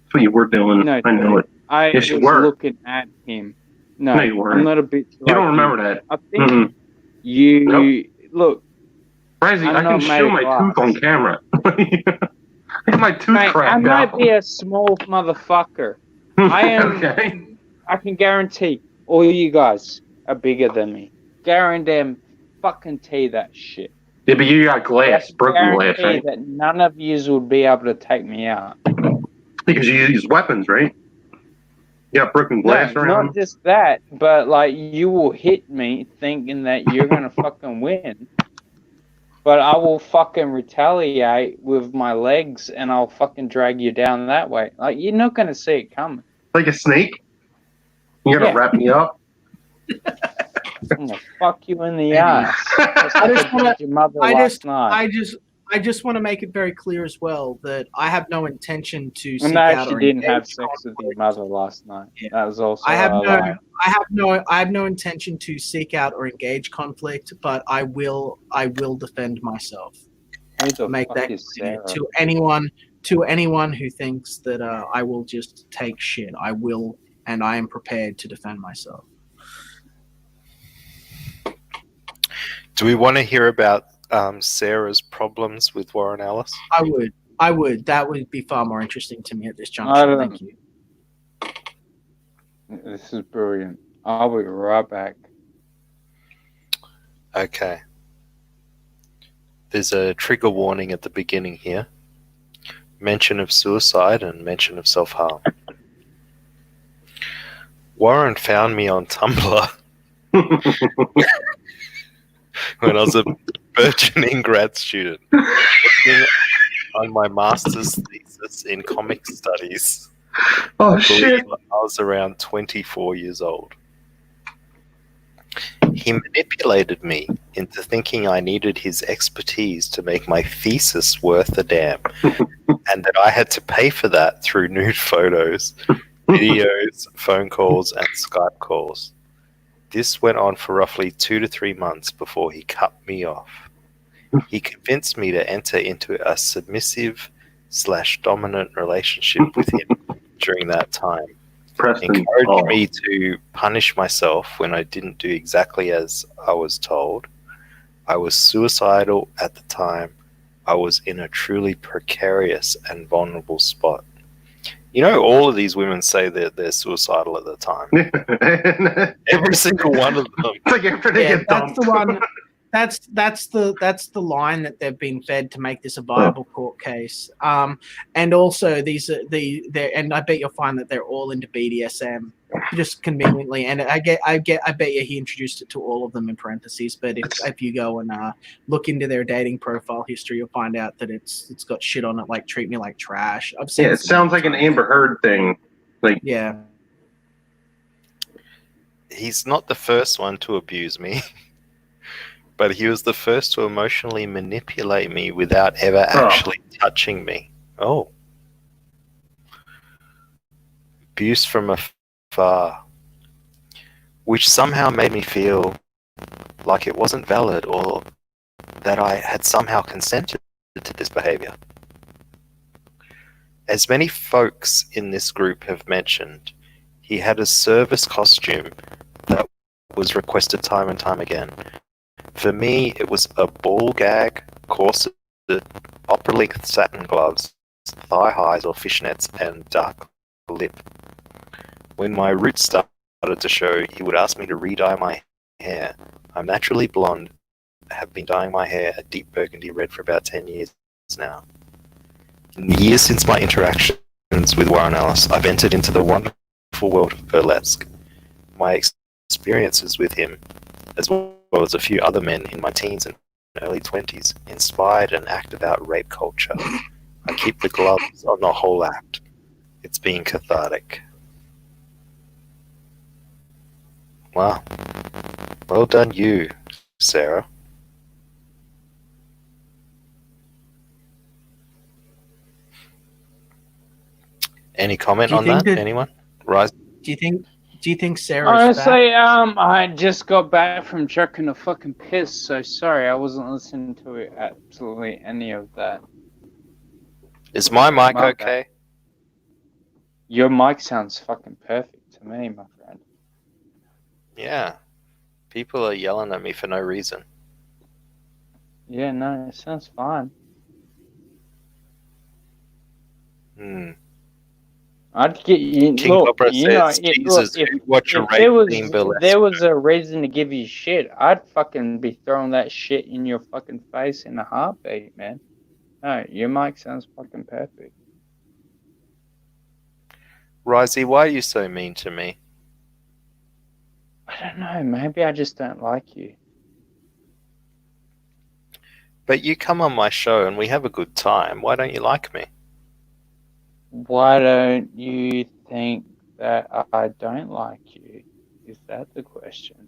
That's what you were doing. No, I know it. I Yes, you was were. looking at him. No, you weren't. I'm not a bitch. You don't remember that. I think you look. Risey, I can show my tooth on camera. Look at my tooth cracked I might out. be a small motherfucker. I am. Okay. I can guarantee all you guys are bigger than me. Guarantee that shit. Yeah, but you got glass, broken glass, Guarantee right? that none of yous would be able to take me out. Because you use weapons, right? You got broken glass No, around. not just that, but like you will hit me thinking that you're gonna fucking win. But I will fucking retaliate with my legs and I'll fucking drag you down that way. Like, you're not going to see it coming. Like a snake? You're going to wrap me up? I'm going to fuck you in the ass. I just want to make it very clear as well that I have no intention to seek and I out actually or didn't engage have sex with your mother last night. Yeah. That was also I have no intention to seek out or engage conflict, but I will defend myself. Make that clear to anyone who thinks that I will just take shit. I will, and I am prepared to defend myself. Do we want to hear about Sarah's problems with Warren Ellis? I would. That would be far more interesting to me at this juncture. Thank you. This is brilliant. I'll be right back. Okay. There's a trigger warning at the beginning here. Mention of suicide and mention of self-harm. Warren found me on Tumblr when I was a burgeoning grad student working on my master's thesis in comic studies. Oh, shit. I was around 24 years old. He manipulated me into thinking I needed his expertise to make my thesis worth a damn, and that I had to pay for that through nude photos, videos, phone calls, and Skype calls. This went on for roughly 2 to 3 months before he cut me off. He convinced me to enter into a submissive/dominant relationship with him during that time. Encouraged me to punish myself when I didn't do exactly as I was told. I was suicidal at the time. I was in a truly precarious and vulnerable spot. You know, all of these women say that they're suicidal at the time. Every single one of them. Like after they get that's dumped. the one. That's the line that they've been fed to make this a viable court case. And also these are and I bet you'll find that they're all into BDSM just conveniently. And I bet you he introduced it to all of them in parentheses. But if you go and look into their dating profile history, you'll find out that it's got shit on it like treat me like trash. I've seen. Yeah, it sounds like an Amber Heard thing. Like yeah. He's not the first one to abuse me. But he was the first to emotionally manipulate me without ever actually touching me. Oh. Abuse from afar. Which somehow made me feel like it wasn't valid or that I had somehow consented to this behavior. As many folks in this group have mentioned, he had a service costume that was requested time and time again. For me, it was a ball gag, corset, opera-length satin gloves, thigh highs or fishnets, and dark lip. When my roots started to show, he would ask me to re-dye my hair. I'm naturally blonde. I have been dyeing my hair a deep burgundy red for about 10 years now. In the years since my interactions with Warren Ellis, I've entered into the wonderful world of burlesque. My experiences with him, as well as a few other men in my teens and early 20s, inspired and acted out rape culture. I keep the gloves on the whole act. It's been cathartic. Wow. Well done you, Sarah. Any comment on that? Anyone? Rise. Do you think Sarah's Honestly, fat? I just got back from chucking a fucking piss, so sorry I wasn't listening to absolutely any of that. Is my mic My okay? bad. Your mic sounds fucking perfect to me, my friend. Yeah. People are yelling at me for no reason. Yeah, no, it sounds fine. I'd get you. King Look, Cobra you know, says, Jesus, if who'd watch a there rape was theme burlesque there was a reason to give you shit, I'd fucking be throwing that shit in your fucking face in a heartbeat, man. No, your mic sounds fucking perfect. Risey, why are you so mean to me? I don't know. Maybe I just don't like you. But you come on my show and we have a good time. Why don't you like me? Why don't you think that I don't like you? Is that the question?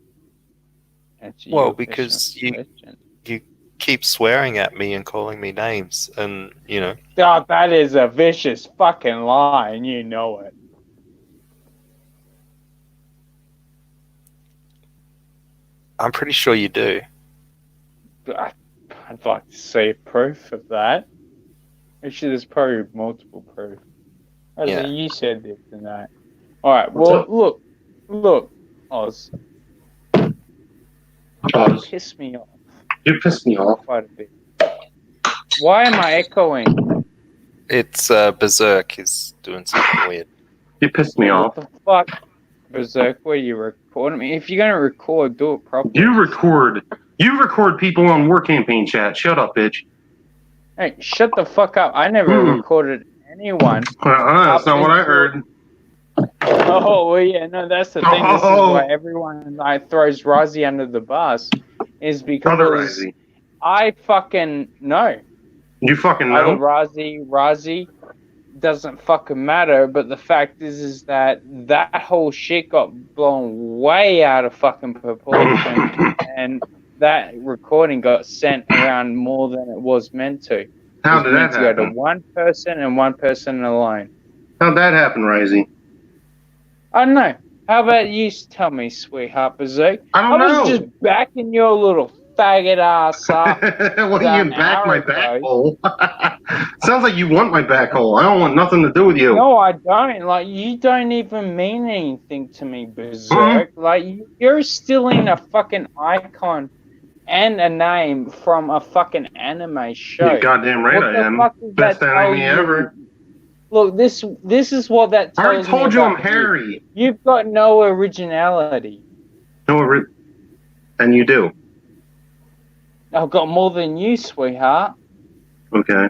Answer Well, your because question. you keep swearing at me and calling me names, and you know. Oh, that is a vicious fucking lie, and you know it. I'm pretty sure you do. I'd like to see proof of that. Actually, there's probably multiple proof. Yeah. You said this and that. All right. Well, look, Oz. You piss me off. You pissed me off. Quite a bit. Why am I echoing? It's Berserk is doing something weird. You pissed me off. What the fuck? Berserk, where you recording me? If you're gonna record, do it properly. You record people on War Campaign chat. Shut up, bitch. Hey, shut the fuck up. I never recorded anyone. That's not what I heard. Oh, well, yeah, no, that's the thing. This is why everyone throws Rozzy under the bus, is because I fucking know. You fucking know? Rozzy doesn't fucking matter, but the fact is that whole shit got blown way out of fucking proportion, and that recording got sent around more than it was meant to. How did that happen? Go to one person and one person alone. How'd that happen, Risey? I don't know. How about you tell me, sweetheart Berserk? I don't know. I was just backing your little faggot ass up. What do you back my back hole? Sounds like you want my back hole. I don't want nothing to do with you. No, I don't. Like, you don't even mean anything to me, Berserk. Like, you're stealing a fucking icon and a name from a fucking anime show. You're goddamn right I am. Best anime ever. Look, this is what that tells me. I already told you I'm hairy. You've got no originality. And you do. I've got more than you, sweetheart. Okay.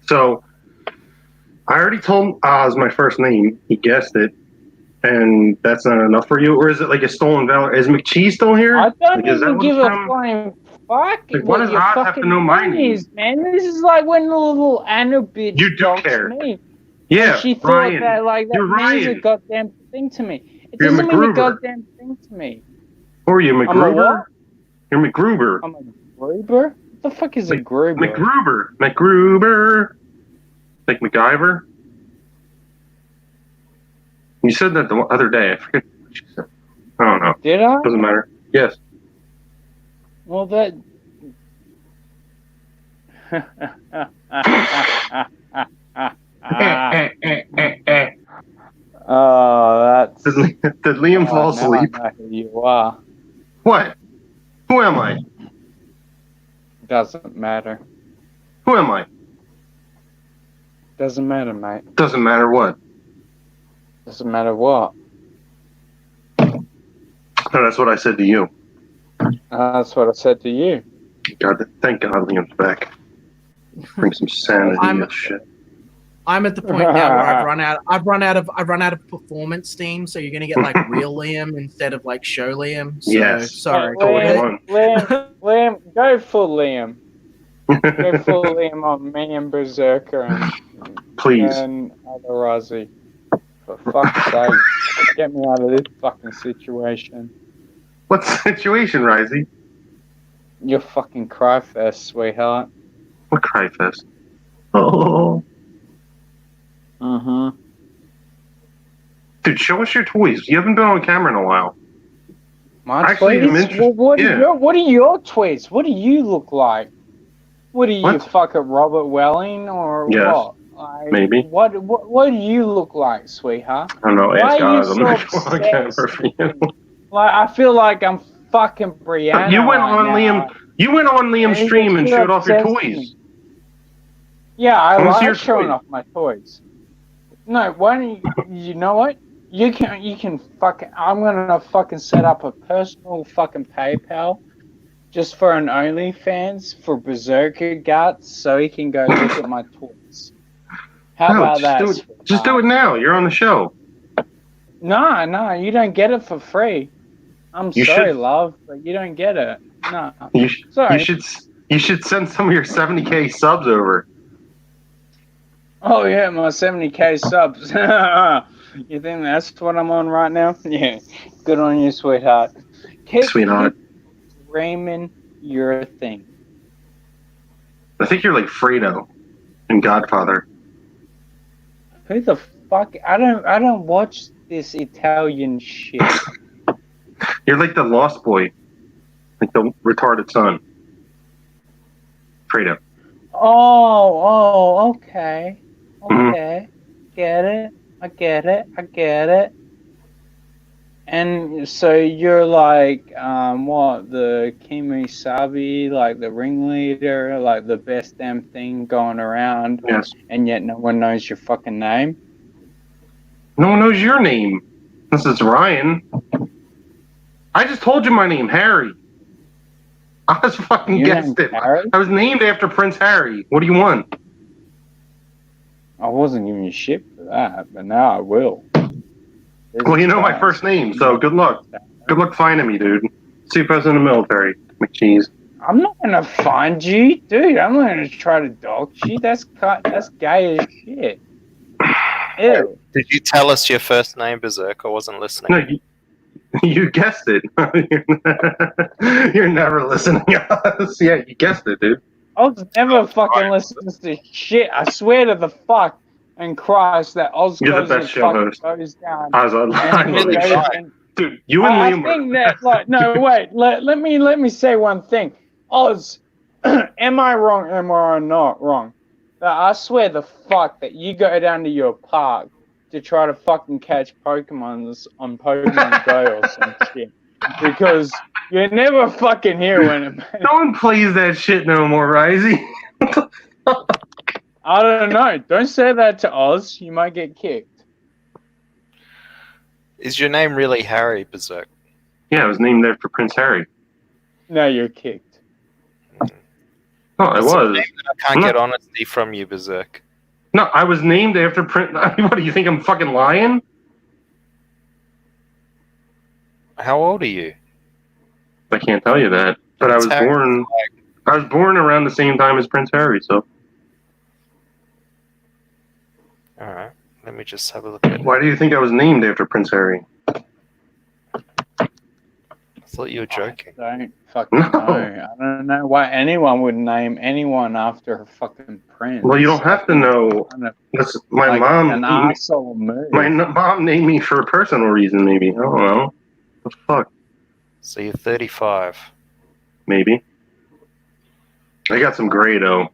So, I already told him Oz my first name. He guessed it. And that's not enough for you? Or is it like a stolen valor? Is McCheese still here? I don't even give a flying fuck. Like, what does Oz have to know my name? Man, this is like when the little Anna bitch me. Yeah, she thought Ryan. that means a goddamn thing to me. It doesn't mean a goddamn thing to me. Who are you, McGruber? You're McGruber. I'm a Gruber? What the fuck is a Gruber? McGruber. Like MacGyver? You said that the other day. I forget what you said. I don't know. Did I? Doesn't matter. Yes. Well, that... Did Liam fall now I asleep? know who you are. What? Who am I? Doesn't matter. Who am I? Doesn't matter, mate. Doesn't matter what. Doesn't matter what. No, that's what I said to you. That's what I said to you. God, thank God Liam's back. Bring some sanity I'm- and shit. I'm at the point now where I've run out of performance steam, so you're gonna get like real Liam instead of like show Liam. So Yes. sorry. Liam, go full Liam. Go full Liam on me and Berserker and Please. and Other For fuck's sake, get me out of this fucking situation. What situation, Risey? You're fucking cryfest, sweetheart. What cry fest? Oh. Mm-hmm. Dude, show us your toys. You haven't been on camera in a while. My Actually, I'm tweets? interested- What yeah. are your tweets? What do you look like? What are you, What? fucking Robert Welling or Yes, what? Like, maybe. What do you look like, sweetheart? I don't know. Why Ask are you God. I'm so not going on camera obsessed for you. Like, I feel like I'm fucking Brianna. You went right on now. Liam. You went on Liam's You're stream and showed off your obsessed with toys. me. Yeah, I Let me see your like showing toy. off my toys. No, why don't you know what? You can fucking. I'm gonna fucking set up a personal fucking PayPal just for an OnlyFans for Berserker Guts, so he can go look at my toys. How No, about that? just do it now. You're on the show. No, you don't get it for free. I'm You sorry, should- love, but you don't get it. No, You sorry. should send some of your 70K subs over. Oh yeah, my 70K subs. You think that's what I'm on right now? Yeah, good on you, sweetheart. Sweetheart. Raymond, your thing. I think you're like Fredo in Godfather. Who the fuck? I don't watch this Italian shit. You're like the Lost Boy, like the retarded son. Fredo. Oh, okay. Mhm. Okay. Get it. I get it. And so you're like, what, the Kimisabi, like the ringleader, like the best damn thing going around, Yes. and yet no one knows your fucking name? No one knows your name. This is Ryan. I just told you my name, Harry. I was fucking Your guessed name's it. Harry? I was named after Prince Harry. What do you want? I wasn't giving you shit for that, but now I will. There's Well, you a know my chance. first name, so good luck. Good luck finding me, dude. See if I was in the military, McCheese. I'm not gonna find you, dude. I'm not gonna try to dog you. That's gay as shit. Ew. Did you tell us your first name, Berserk? I wasn't listening. No, you guessed it. You're never listening to us. Yeah, you guessed it, dude. Oz never fucking listens to shit. I swear to the fuck and Christ that Oz You're the goes best and show fucking host. goes down. I was on And he line. goes and- Dude, you and I Liam think that, like, no, wait. Let me say one thing. Oz, am I wrong? Am I not wrong? I swear the fuck that you go down to your park to try to fucking catch Pokemons on Pokemon Go or some shit, because you're never fucking here when it. No one plays that shit no more, Risey. I don't know. Don't say that to Oz. You might get kicked. Is your name really Harry, Berserk? Yeah, I was named after Prince Harry. No, you're kicked. No, I That's a was. name that I can't get honesty from you, Berserk. No, I was named after Prince. What do you think? I'm fucking lying? How old are you? I can't tell you that. But I was Prince Harry. born. I was born around the same time as Prince Harry. So All right. Let me just have a look at it. why do you think I was named after Prince Harry? I thought you were joking. I don't fucking No. know. I don't know why anyone would name anyone after a fucking prince. Well, you don't have to know. Kind of That's my like mom. an asshole move. Mom named me for a personal reason. Maybe I don't know. What the fuck? So you're 35. Maybe. I got some gray though.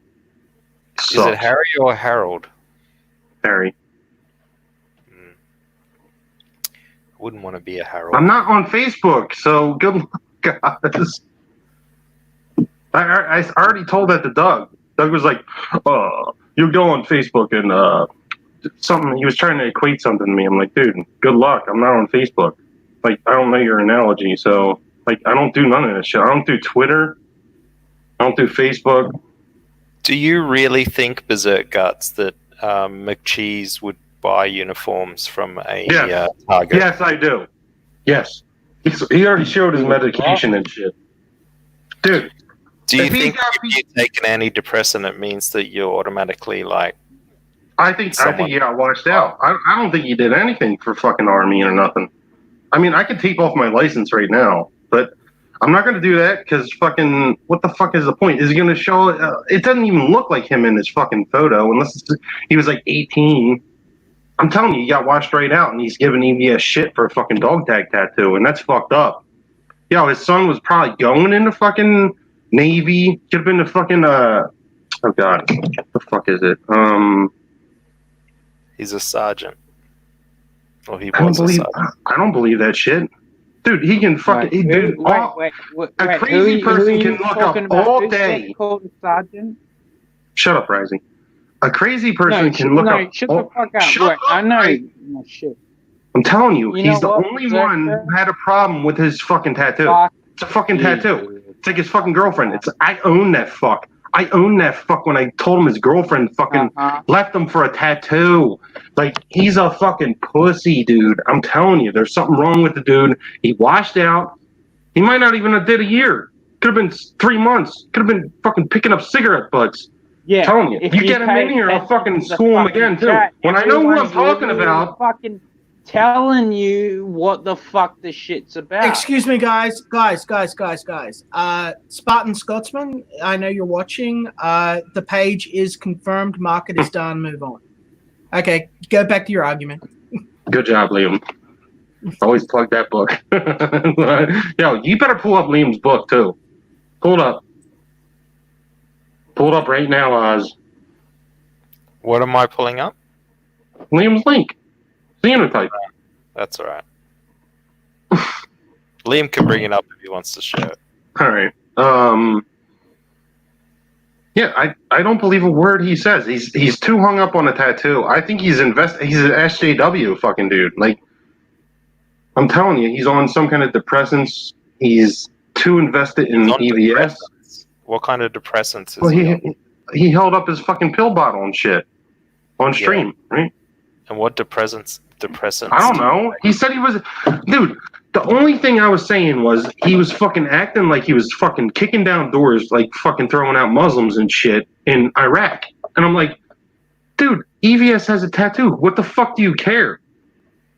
Is it Harry or Harold? Harry? wouldn't want to be a Harold. I'm not on Facebook, so good luck, guys. I already told that to Doug. Doug was like, you go on Facebook and something. He was trying to equate something to me. I'm like, dude, good luck. I'm not on Facebook. Like, I don't know your analogy, so like, I don't do none of this shit. I don't do Twitter. I don't do Facebook. Do you really think, Berserk Guts, that McCheese would buy uniforms from a Target? Yes, I do. Yes. He already showed his medication and shit. Dude. Do you think if you take an antidepressant, it means that you're automatically like... I think he got washed out. I don't think he did anything for fucking Army or nothing. I mean, I could take off my license right now, but I'm not going to do that because fucking, what the fuck is the point? Is he going to show, it doesn't even look like him in his fucking photo unless he was like 18. I'm telling you, he got washed right out and he's giving EVS shit for a fucking dog tag tattoo, and that's fucked up. Yo, his son was probably going into fucking Navy, could have been the fucking, oh god, what the fuck is it? He's a sergeant. Or he I don't was a believe, sergeant. I don't believe that shit. Dude, he can fucking, a crazy person can look up all day. Called Sergeant? Shut up, Rising. A crazy person can look up. Shut the fuck up. I know. No, shit. I'm telling you, You he's the know what, only one who had a problem with his fucking tattoo. It's a fucking tattoo. It's like his fucking girlfriend. I own that fuck. I own that fuck when I told him his girlfriend fucking left him for a tattoo. Like, he's a fucking pussy, dude. I'm telling you, there's something wrong with the dude. He washed out. He might not even have did a year. Could have been 3 months. Could have been fucking picking up cigarette butts. Yeah. I'm telling you. You get him in here, I'll fucking school him again, too. When I know who I'm talking about. Fucking telling you what the fuck the shit's about. Excuse me, guys. Spartan Scotsman, I know you're watching. The page is confirmed. Market is done. Move on. Okay, go back to your argument. Good job, Liam. Always plug that book. Yo, you better pull up Liam's book, too. Pull it up. Pull it up right now, Oz. What am I pulling up? Liam's link. Phenotype. That's all right. Liam can bring it up if he wants to share it. All right. Yeah, I don't believe a word he says. He's too hung up on a tattoo. I think he's an SJW fucking dude. Like, I'm telling you, he's on some kind of depressants. He's too invested in EVS. What kind of depressants is he on? He held up his fucking pill bottle and shit on stream, right? And what depressants? I don't know. He said he was, dude. The only thing I was saying was he was fucking acting like he was fucking kicking down doors, like fucking throwing out Muslims and shit in Iraq. And I'm like, dude, EVS has a tattoo. What the fuck do you care?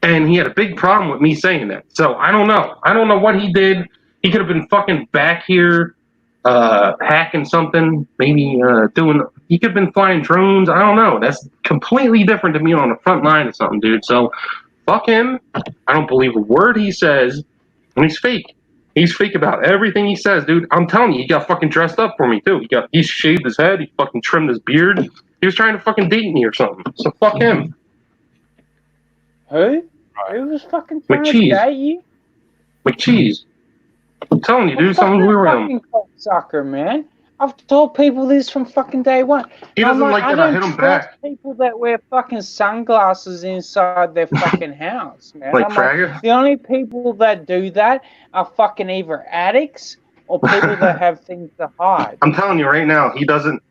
And he had a big problem with me saying that. So I don't know. I don't know what he did. He could have been fucking back here, hacking something, maybe he could have been flying drones. I don't know. That's completely different to me on the front line or something, dude. So fuck him. I don't believe a word he says. And he's fake. He's fake about everything he says, dude. I'm telling you, he got fucking dressed up for me, too. He shaved his head. He fucking trimmed his beard. He was trying to fucking date me or something. So fuck him. Who? Who was fucking trying to date you? McCheese. I'm telling you, dude, something's weird with him. Cocksucker, man. I've told people this from fucking day one. He doesn't like that I hit him back. People that wear fucking sunglasses inside their fucking house, man. Like Fragger? The only people that do that are fucking either addicts or people that have things to hide. I'm telling you right now, he doesn't.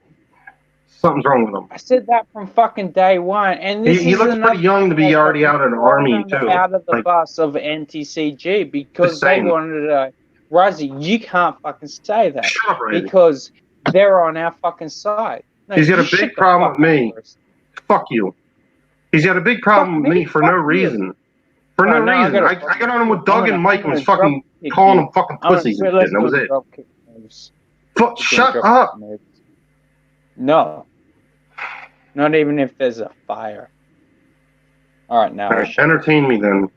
Something's wrong with him. I said that from fucking day one, and this he looks pretty young to be already out in the army too. Out of the bus of NTCG because they wanted to. Rozzy, you can't fucking say that because they're on our fucking side. No, he's got a big problem with me. Fuck you. He's got a big problem with me for no reason. For no reason. I got on him with Doug and Mike and was fucking calling them fucking pussies and shit. And that was it. Shut up. No. Not even if there's a fire. All right, now. Entertain me then.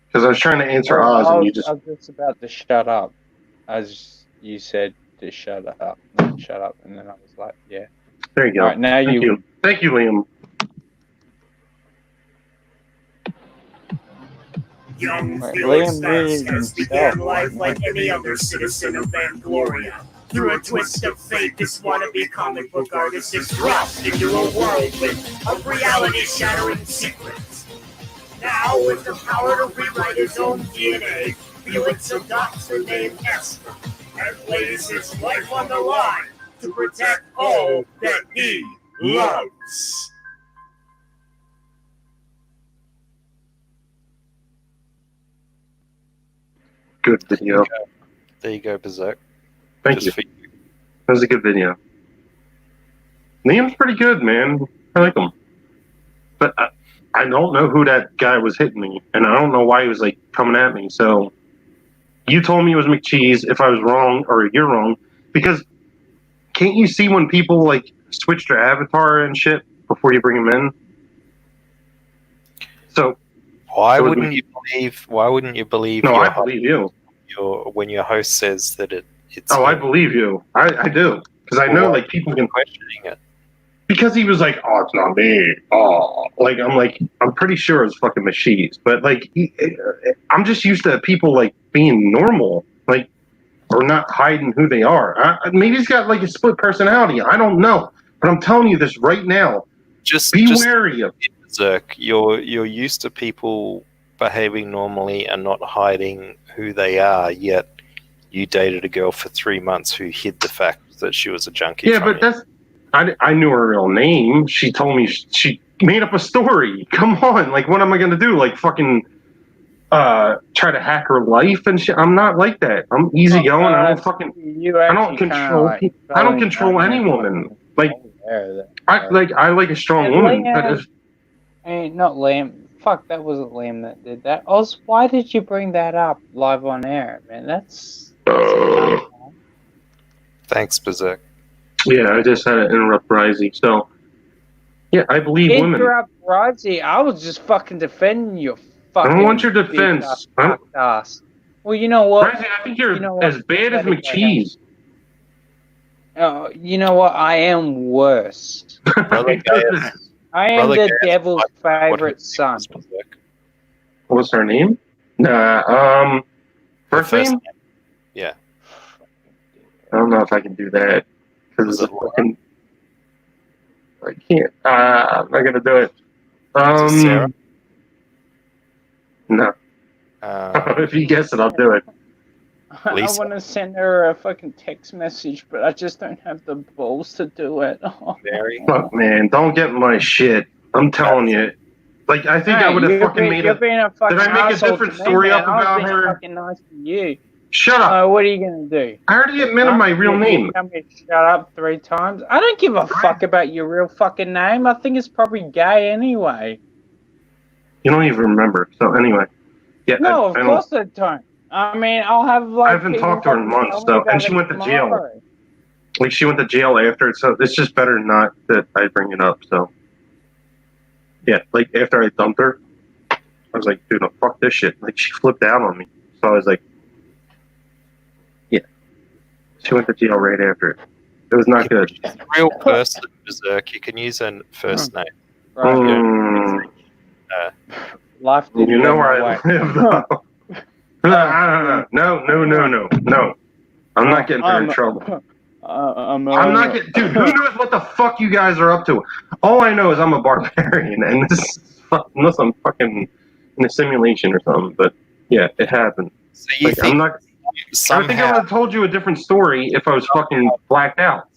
Because I was trying to answer Oz and you just... I was just about to shut up. As you said to shut up. Shut up. And then I was like, yeah. There you go. All right, now Thank you. Thank you, Liam. Young Wait, Felix Liam Reed Vasquez himself, began life wasn't like any other citizen of Vangloria. Through a twist of fate, this wannabe comic book artist is dropped into a whirlwind of reality-shattering secrets. Now, with the power to rewrite his own DNA, Felix adopts the name Esper and lays his life on the line to protect all that he loves. Good video. There you go, Berserk. Thank Just you. for you. That was a good video. Liam's pretty good, man. I like him. But I don't know who that guy was hitting me, and I don't know why he was like coming at me. So you told me it was McCheese. If I was wrong or you're wrong, because can't you see when people like switch their avatar and shit before you bring them in? So Why it was wouldn't you believe? Why wouldn't you believe? no, your I believe you. when your host says that it's. Oh, I him? believe you. I do because I know like people can questioning it. because he was like, "Oh, it's not me." Oh, like I'm pretty sure it's fucking machines, but like I'm just used to people like being normal, like or not hiding who they are. Maybe he's got like a split personality. I don't know, but I'm telling you this right now. Just Be wary of Berserk. You're used to people behaving normally and not hiding who they are. Yet you dated a girl for 3 months who hid the fact that she was a junkie. Yeah, from but you. that's I knew her real name. She told me she made up a story. Come on, like what am I gonna do? Like fucking try to hack her life and shit? I'm not like that. I'm easygoing. I don't fucking I don't control I don't control any woman. Like I like a strong woman. But if, not Liam. Fuck, that wasn't Liam that did that. Oz, why did you bring that up live on air, man? That's Thanks, Berserk. yeah, I just had to interrupt Risey. So yeah, I believe women. interrupt Risey. I was just fucking defending you. I Fucking don't want your big defense. ass. Well, you know what? Risey, I think you're You know what? as bad as McCheese. You know what? I am worse. Brother Gaius. I am Brother the Gaius, devil's what favorite his son. name was, Berserk. What's her name? Nah, Her first name? Yeah. I don't know if I can do that because Was it's it fucking. I can't. I'm not gonna do it. Was it Sarah? No. If you guess it, I'll do it. I Lisa. want to send her a fucking text message, but I just don't have the balls to do it. Mary. Fuck, man, don't get my shit. I'm telling you. Like, I think I would have fucking made You're it. being a fucking Did I make a asshole different to me, story man. up I was about being her? fucking nice to you. Shut up. What are you gonna do? I already admitted my real name. Tell me to shut up 3 times. I don't give a fuck about your real fucking name. I think it's probably gay anyway. You don't even remember. So anyway, yeah. No, I of don't- course I don't. I mean, I'll have like. I haven't people talked to her in fucking months, tell me though, about and she it went to jail. tomorrow. Like, she went to jail after it, so it's just better not that I bring it up. So yeah, like after I dumped her, I was like, dude, no, fuck this shit. Like, she flipped out on me, so I was like, yeah. She went to jail right after it. It was not good. She's a real person, Berserk. You can use her first name. Right. Mm, Life didn't you know go where my I way. live, though. No. I'm not getting her in trouble. I'm not getting, dude. Who knows what the fuck you guys are up to? All I know is I'm a barbarian, and this is unless I'm fucking in a simulation or something. But yeah, it happened. So you Like, think I'm not. I think I somehow, would have told you a different story if I was fucking blacked out.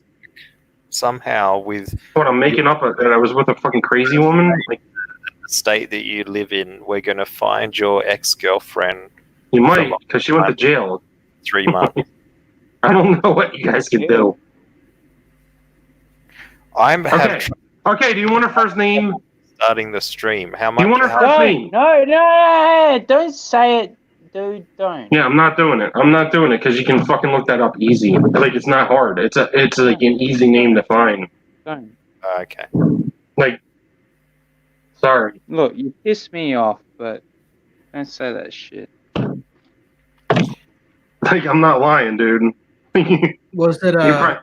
somehow, with What I'm making up that I was with a fucking crazy woman. Like, the state that you live in, we're going to find your ex-girlfriend you might, because she went to jail. 3 months. I don't know what you guys can do. I'm Okay. Okay. Do you want her first name? starting the stream. How much? Do you want her how- first name? No, don't say it, dude. Don't. Yeah, I'm not doing it. I'm not doing it because you can fucking look that up easy. Like, it's not hard. It's like an easy name to find. Don't. Okay. Like, sorry. Look, you piss me off, but don't say that shit. Like, I'm not lying, dude. Was it No.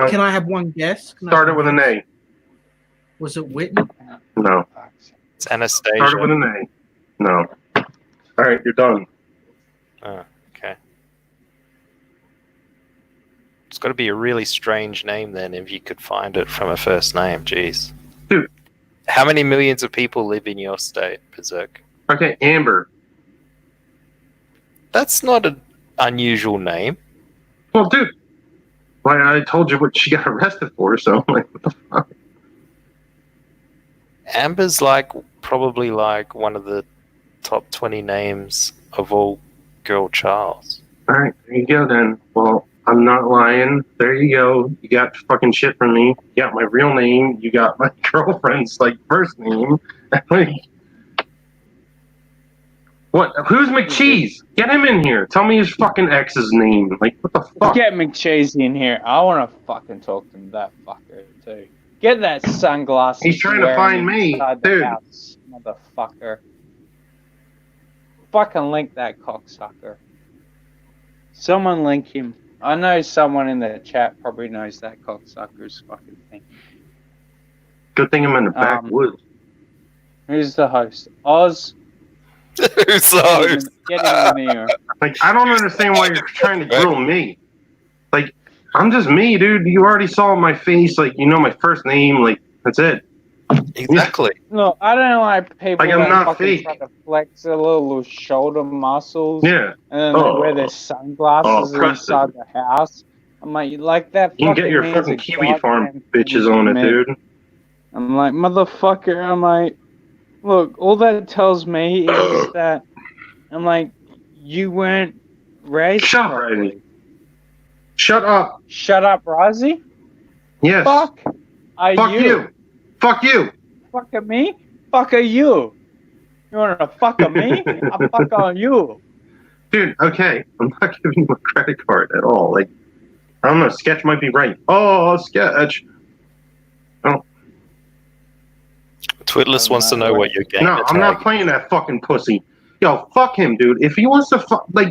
Can I have one guess? Started with an A. Was it Whitney? No. It's Anastasia. Started with an A. No. All right, you're done. Oh, okay. It's got to be a really strange name then if you could find it from a first name. Jeez. Dude. How many millions of people live in your state, Berserk? Okay, Amber. That's not an unusual name. Well, dude. Well, I told you what she got arrested for, so I'm like, what the fuck? Amber's like probably like one of the top 20 names of all girl childs. All right, there you go then. Well, I'm not lying. There you go. You got fucking shit from me. You got my real name. You got my girlfriend's like first name. Like, what? Who's McCheese? Get him in here. Tell me his fucking ex's name. Like, what the fuck? Get McCheese in here. I want to fucking talk to that fucker too. Get that sunglasses. He's trying to find me, inside dude. the house, motherfucker. Fucking link that cocksucker. Someone link him. I know someone in the chat probably knows that cocksucker's fucking thing. Good thing I'm in the backwoods. Who's the host? Oz. Who's the host? Get him in here. Like, I don't understand why you're trying to grill me. Like, I'm just me, dude. You already saw my face. Like, you know my first name. Like, that's it. Exactly. No, I don't like people Like, I'm that not fucking fake. try to flex their little shoulder muscles. Yeah. And then they wear their sunglasses Preston. inside the house. I'm like that. You can get your means fucking a Kiwi Farm goddamn bitches thing on to it, me. dude. I'm like, motherfucker. I'm like, look, all that tells me is that I'm like, you weren't raised Shut up, properly. Riley. Shut up. Shut up, Rozzy. Yes. Fuck. Are Fuck you. Fuck you. Fuck at me? Fuck at you. You wanna fuck at me? I'll fuck on you. Dude, okay. I'm not giving you a credit card at all. Like, I don't know. Sketch might be right. Oh, Sketch. Oh. Twitless wants to know what you're getting. No, I'm not playing that fucking pussy. Yo, fuck him, dude. If he wants to fuck, like,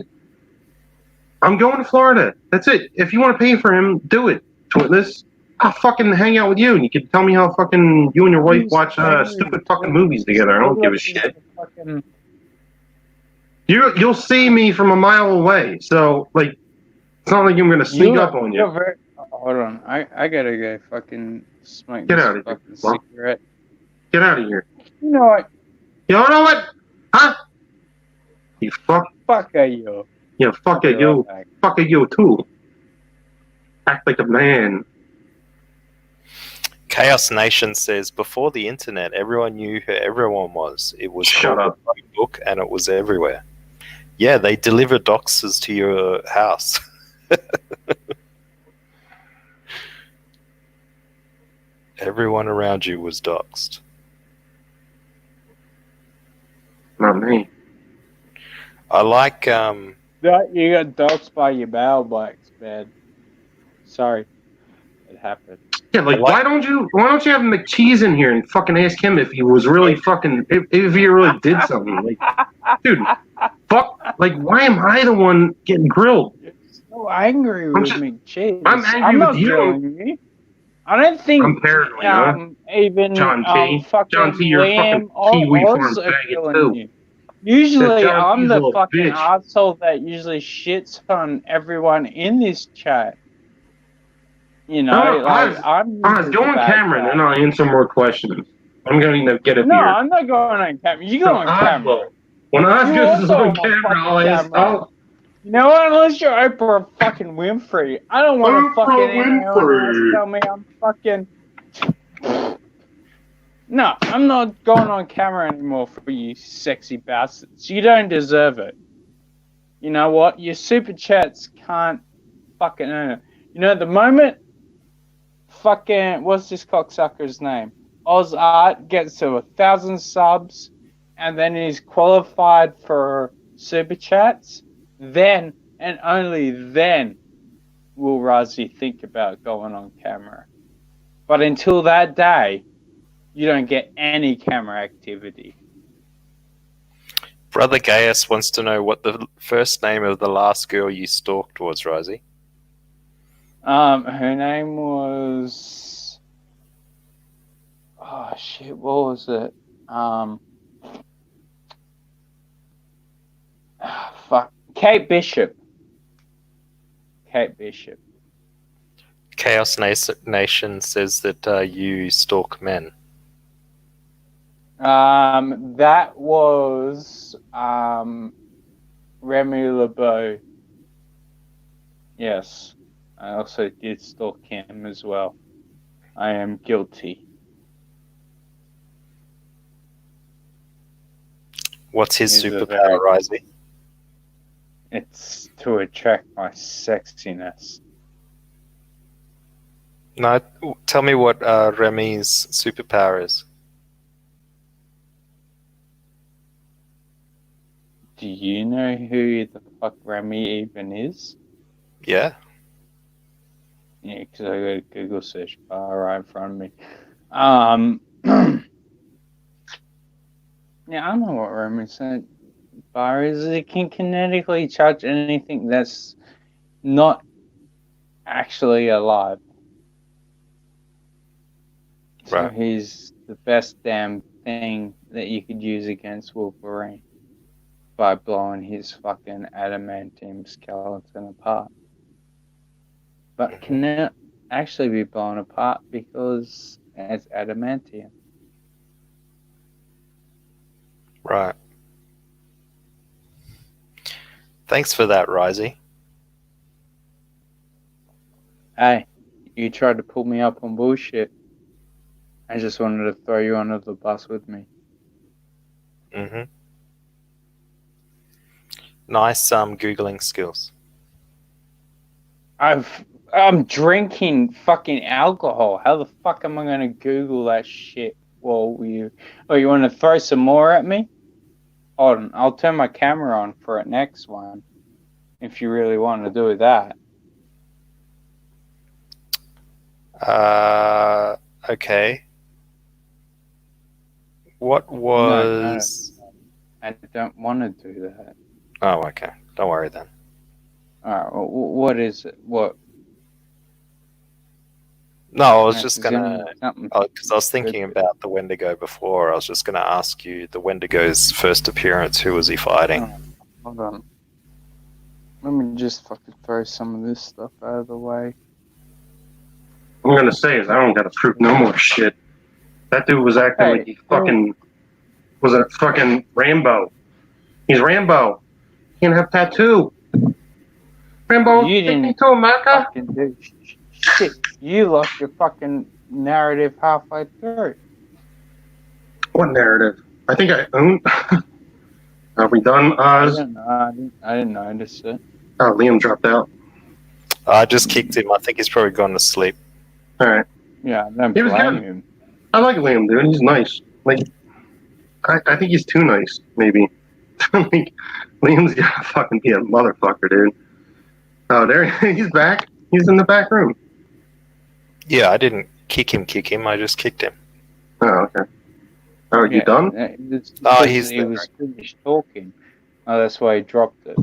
I'm going to Florida. That's it. If you want to pay for him, do it, Twitless. I'll fucking hang out with you, and you can tell me how fucking you and your wife watch stupid fucking movies together. I don't give a shit. You'll see me from a mile away, so like, it's not like I'm gonna sneak up on you. Hold on, I gotta go fucking smoke Get this out of here, fucking Fluff. cigarette. Get out of here. You know what? You know what? Huh? You fuck. Fuck are you? Yeah, fuck I'll at be you. right back. Fuck at you too. Act like a man. Chaos Nation says, before the internet, everyone knew who everyone was. It was Shut called up. a phone book and it was everywhere. Yeah, they deliver doxes to your house. Everyone around you was doxed. Not me. I like You got doxed by your bowel blacks, man. Sorry, it happened. Yeah, like, why don't you have McCheese in here and fucking ask him if he was really fucking if he really did something? Like, dude, fuck, like, why am I the one getting grilled? You're so angry with me, jeez. I'm angry not with you. grilling you. I don't think I'm paranoid, huh? even John T. fucking John T, you're a Liam fucking Kiwi or Farm Oz are faggot, grilling too. you. Usually, Yeah, John I'm T's a the little fucking bitch. asshole that usually shits on everyone in this chat. You know, No, like I'm usually go the on bad camera guy. and then I'll answer more questions. I'm going to get a No, beer. I'm not going on camera. You go on camera. When Oz You goes also on on camera, fucking I'll ask. camera. You know what? Unless you're Oprah fucking Winfrey, I don't want to Oprah fucking anyone else Winfrey. tell me I'm fucking. No, I'm not going on camera anymore for you sexy bastards. You don't deserve it. You know what? Your super chats can't fucking earn it. You know, the moment fucking, what's this cocksucker's name? Oz Art gets to 1,000 subs and then he's qualified for super chats, then and only then will Razi think about going on camera. But until that day, you don't get any camera activity. Brother Gaius wants to know what the first name of the last girl you stalked was, Rosie. Her name was, oh shit, what was it? Kate Bishop. Kate Bishop. Chaos Nation says that you stalk men. That was Remy LeBeau. Yes, I also did stalk him as well. I am guilty. What's his He's a superpower, Risey? It's to attract my sexiness. No, tell me what Remy's superpower is. Do you know who the fuck Remy even is? Yeah. Yeah, because I got a Google search bar right in front of me. Yeah, I know what Remy's bar is. It can kinetically charge anything that's not actually alive. So Right. he's the best damn thing that you could use against Wolverine by blowing his fucking adamantium skeleton apart. But can it actually be blown apart because it's adamantium? Right. Thanks for that, Risey. Hey, you tried to pull me up on bullshit. I just wanted to throw you under the bus with me. Mm-hmm. Nice Googling skills. I'm drinking fucking alcohol. How the fuck am I going to Google that shit while you... Oh, you want to throw some more at me? Hold on, I'll turn my camera on for it next one. If you really want to do that. Okay. What was... No, I don't want to do that. Oh, okay. Don't worry then. Alright, what is it? What? No, I was just gonna... Something. Because I was thinking about the Wendigo before. I was just gonna ask you, the Wendigo's first appearance, who was he fighting? Oh, hold on. Let me just fucking throw some of this stuff out of the way. What I'm gonna say is I don't gotta prove no more shit. That dude was acting like he fucking was a fucking Rambo. He's Rambo. He can't have tattoo. Rambo, You take me didn't to America. fucking do shit. You lost your fucking narrative halfway through. What narrative? I think I own. Are we done, Oz? I didn't notice it. Oh, Liam dropped out. I just kicked him. I think he's probably gone to sleep. All right. Yeah, I don't He was blame good. him. I like Liam, dude. He's nice. Like, I think he's too nice, maybe. Like, Liam's gotta fucking be a motherfucker, dude. Oh, there he's back. He's in the back room. Yeah, I didn't kick him. I just kicked him. Oh, okay. Oh, you done? He was finished talking. Oh, that's why he dropped it.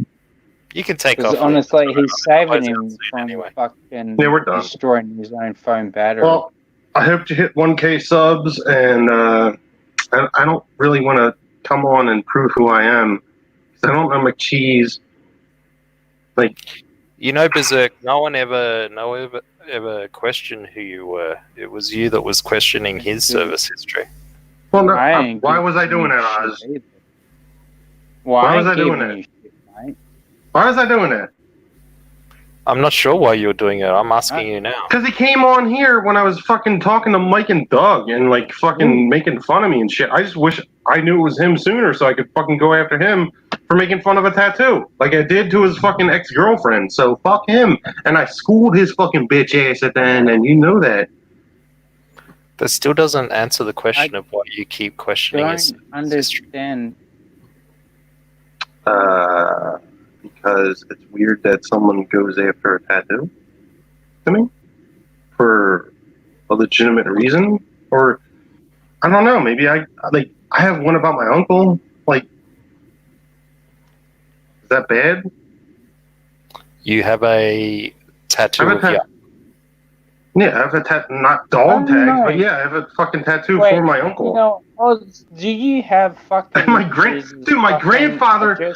You can take off. Because honestly, he's saving Close him it from anyway. fucking Yeah, we're done. destroying his own phone battery. Well, I hope to hit 1K subs, and I don't really want to come on and prove who I am. 'Cause I don't know McCheese. Like, You know, Berserk, no one ever questioned who you were. It was you that was questioning his service history. well, no, I ain't why giving was I doing you that, shit Oz? either. Why Why was I giving doing it? you shit, mate? Why was I doing that? I'm not sure why you were doing it. I'm asking you now. Because he came on here when I was fucking talking to Mike and Doug and like fucking making fun of me and shit. I just wish I knew it was him sooner so I could fucking go after him for making fun of a tattoo, like I did to his fucking ex-girlfriend. So fuck him. And I schooled his fucking bitch ass at the end, and you know that. That still doesn't answer the question of why you keep questioning his Don't understand. Because it's weird that someone goes after a tattoo to me for a legitimate reason, or I don't know. Maybe I have one about my uncle. Like, is that bad? You have a tattoo of your... Yeah, I have a not dog tags, but yeah, I have a fucking tattoo for my uncle. You know, do you have fucking my grandfather.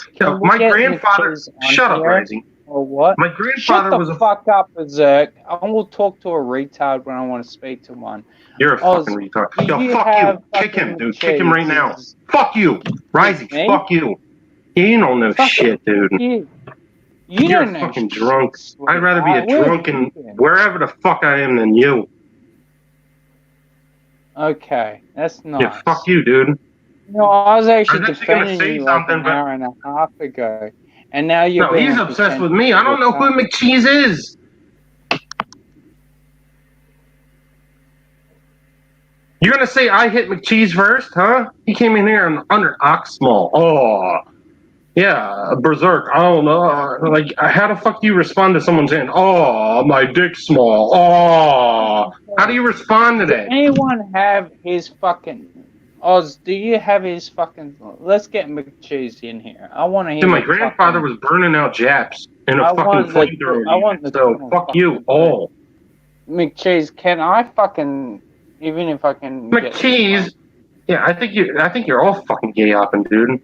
Shut up, Rising. Or what? My grandfather Shut the was a. fuck up, Berserk. I will talk to a retard when I want to speak to one. You're a fucking retard. Yo, fuck you. Kick him, dude. Kick him right now. Fuck you. Rising, fuck you. You don't know shit, dude. You're don't know fucking drunk. I'd rather be a drunken wherever the fuck I am than you. Okay, that's nice. Yeah, fuck you, dude. No, I was actually defending you like an hour and a half ago. And now you're No, he's obsessed with me. I don't know who McCheese is. You're gonna say I hit McCheese first, huh? He came in here and under Oxmall. Oh, yeah, Berserk. I don't know. Like, how the fuck do you respond to someone saying, "Oh, my dick's small"? Oh, how do you respond to that? Does anyone have his fucking? Oz, do you have his fucking? Let's get McCheese in here. I want to hear. Dude, my grandfather was burning out Japs in a fucking flamethrower. So fuck you all. McCheese, can I fucking? Even if I can. McCheese. Yeah, I think you're all fucking gay hopping, dude.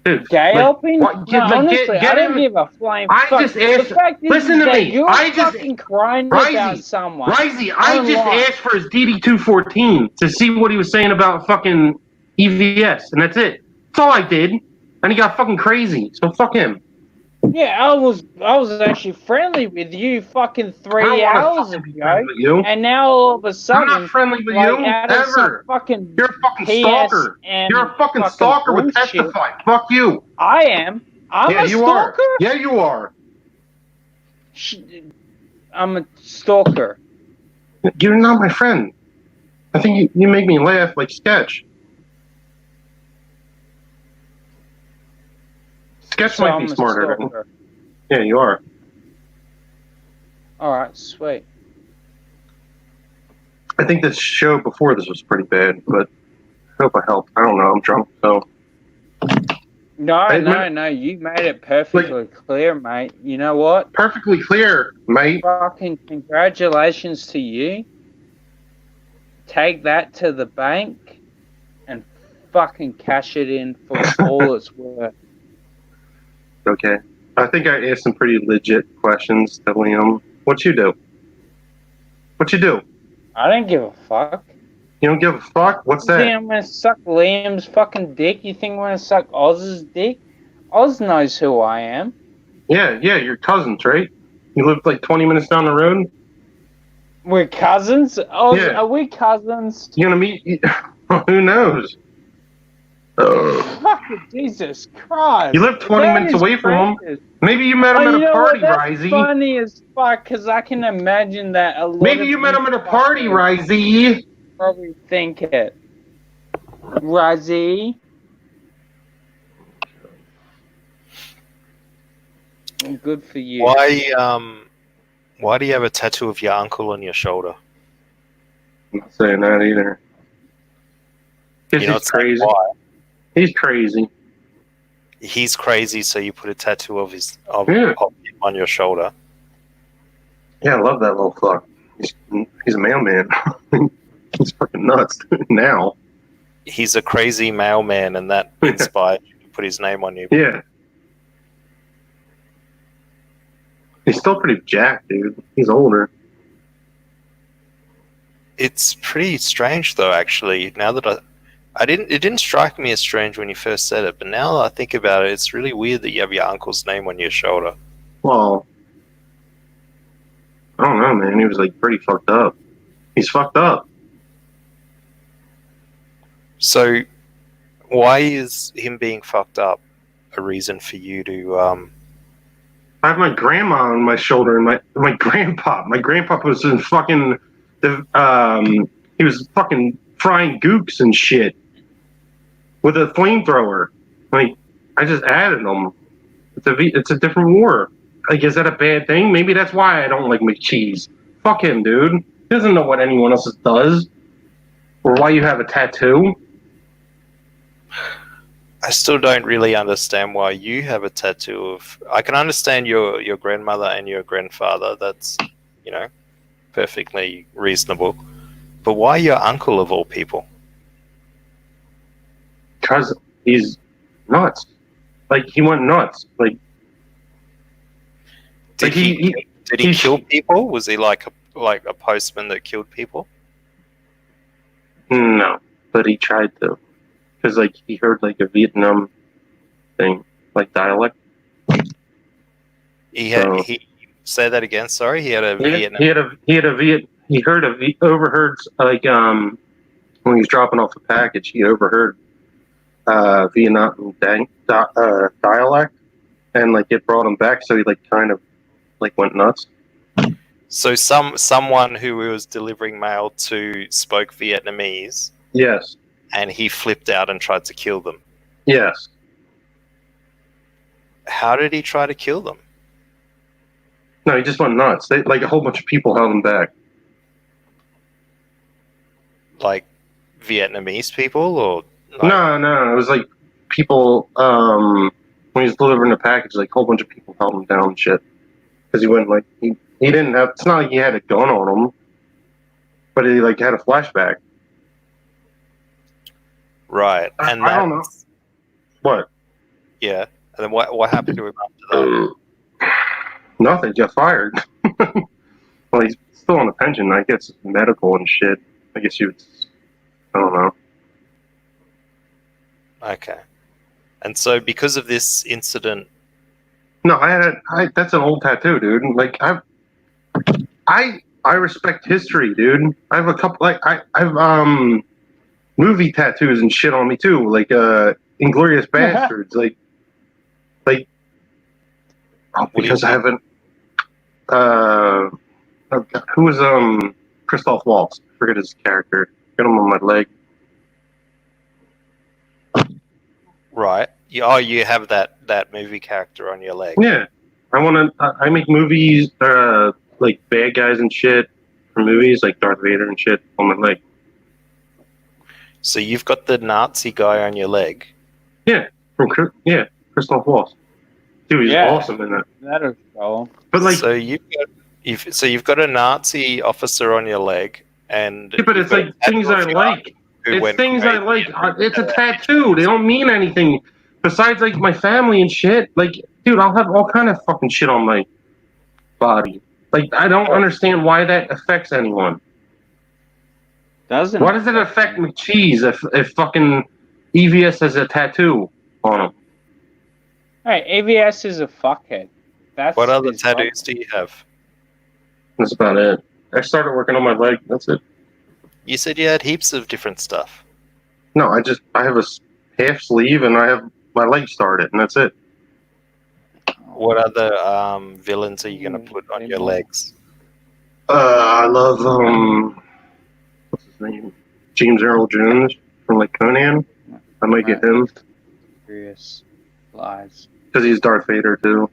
Dude, gay hopping? No, honestly, I don't give a flame. I just asked. Listen to me. I just crying about someone. Risey, I just asked for his DD214 to see what he was saying about fucking EVS, and that's it. That's all I did. And he got fucking crazy. So fuck him. Yeah, I was actually friendly with you fucking 3 hours ago, and now all of a sudden, I'm not friendly with you ever. You're a fucking stalker. You're a fucking stalker with Testify. Fuck you. I am. I'm a stalker. Yeah, you are. I'm a stalker. You're not my friend. I think you make me laugh like Sketch. Sketch might be smarter. Yeah, you are. All right, sweet. I think this show before this was pretty bad, but I hope I helped. I don't know. I'm drunk, so. No, you made it perfectly clear, mate. You know what? Perfectly clear, mate. Fucking congratulations to you. Take that to the bank and fucking cash it in for all it's worth. Okay. I think I asked some pretty legit questions to Liam. What you do? What you do? I don't give a fuck. You don't give a fuck? What's that? You think I'm gonna suck Liam's fucking dick? You think I'm gonna suck Oz's dick? Oz knows who I am. Yeah, you're cousins, right? You live like 20 minutes down the road? We're cousins? Oz, yeah. Are we cousins? You gonna meet? Who knows? Fucking Jesus Christ. You live 20 minutes away from him. Maybe you met him at a party, Risey. Funny as fuck, because I can imagine that a lot Maybe you met him at a party, Risey. Probably think it. Risey. Good for you. Why do you have a tattoo of your uncle on your shoulder? I'm not saying that either. He's crazy. Why? He's crazy. He's crazy, so you put a tattoo of him on your shoulder. Yeah, I love that little fuck. He's a mailman. He's fucking nuts now. He's a crazy mailman, and that inspired you to put his name on you. Yeah. He's still pretty jacked, dude. He's older. It's pretty strange, though. Actually, now that it didn't strike me as strange when you first said it, but now that I think about it, it's really weird that you have your uncle's name on your shoulder. Well, I don't know, man. He was like pretty fucked up. He's fucked up. So, why is him being fucked up a reason for you to? I have my grandma on my shoulder and my grandpa. My grandpa was in fucking he was fucking frying gooks and shit with a flamethrower. Like, I just added them. It's a different war. Like, is that a bad thing? Maybe that's why I don't like McCheese. Fuck him, dude. He doesn't know what anyone else does. Or why you have a tattoo. I still don't really understand why you have a tattoo of. I can understand your grandmother and your grandfather. That's, perfectly reasonable. But why your uncle of all people? Because he's nuts. Like, he went nuts. Like, Did he kill people? Was he like a postman that killed people? No, but he tried to. Because, like, he heard, like, a Vietnam thing, like, dialect. He say that again. Sorry, he had a Vietnam. He overheard, like, when he was dropping off the package, he overheard Vietnam dialect, and, like, it brought him back, so he, like, kind of, like, went nuts. So someone who he was delivering mail to spoke Vietnamese. Yes. And he flipped out and tried to kill them. Yes. How did he try to kill them? No, he just went nuts. Like, a whole bunch of people held him back. Like Vietnamese people, or like... No. It was like people. When he was delivering the package, like, a whole bunch of people held him down and shit. Because he went, like, he didn't have. It's not like he had a gun on him, but he, like, had a flashback. Right, and I don't know. What? Yeah, and then what happened to him after that? Nothing. Got fired. Well, he's still on a pension. I guess medical and shit. I guess you would. I don't know. Okay, and so because of this incident. No, that's an old tattoo, dude. Like, I respect history, dude. I have a couple, like, I've movie tattoos and shit on me too, like Inglourious Bastards, like because I haven't who was Christoph Waltz? I forget his character. Got him on my leg. Right. You have that movie character on your leg. Yeah. I make movies, like, bad guys and shit for movies, like Darth Vader and shit on my leg. So you've got the Nazi guy on your leg? Yeah. Christoph Waltz. Dude, he's awesome in that. That'll go. But, like, so you've got a Nazi officer on your leg, and yeah, but it's like things I like. It's things I like. It's a tattoo. They don't mean anything besides, like, my family and shit. Like, dude, I'll have all kind of fucking shit on my body. Like, I don't understand why that affects anyone. Why does it affect McCheese if fucking EVS has a tattoo on him? Hey, AVS is a fuckhead. What other tattoos do you have? That's about it. I started working on my leg. That's it. You said you had heaps of different stuff. No, I have a half sleeve and I have my leg started, and that's it. What other villains are you going to put on your legs? I love what's his name? James Earl Jones from, like, Conan. I might get him. Serious lies. Because he's Darth Vader too.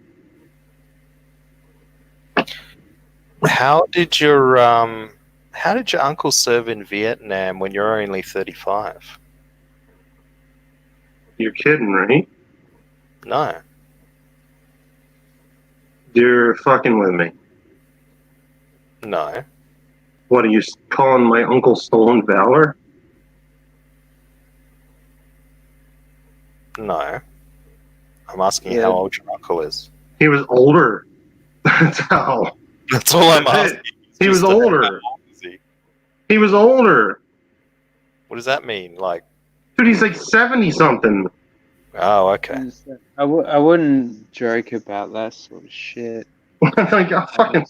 How did your uncle serve in Vietnam when you're only 35? You're kidding, right? No. You're fucking with me. No. What, are you calling my uncle stolen valor? No. I'm asking you how old your uncle is. He was older. That's how. That's all I'm asking. He was older. He was older. What does that mean? Like, dude, he's like 70-something. Oh, okay. I wouldn't joke about that sort of shit. Like, oh, fucking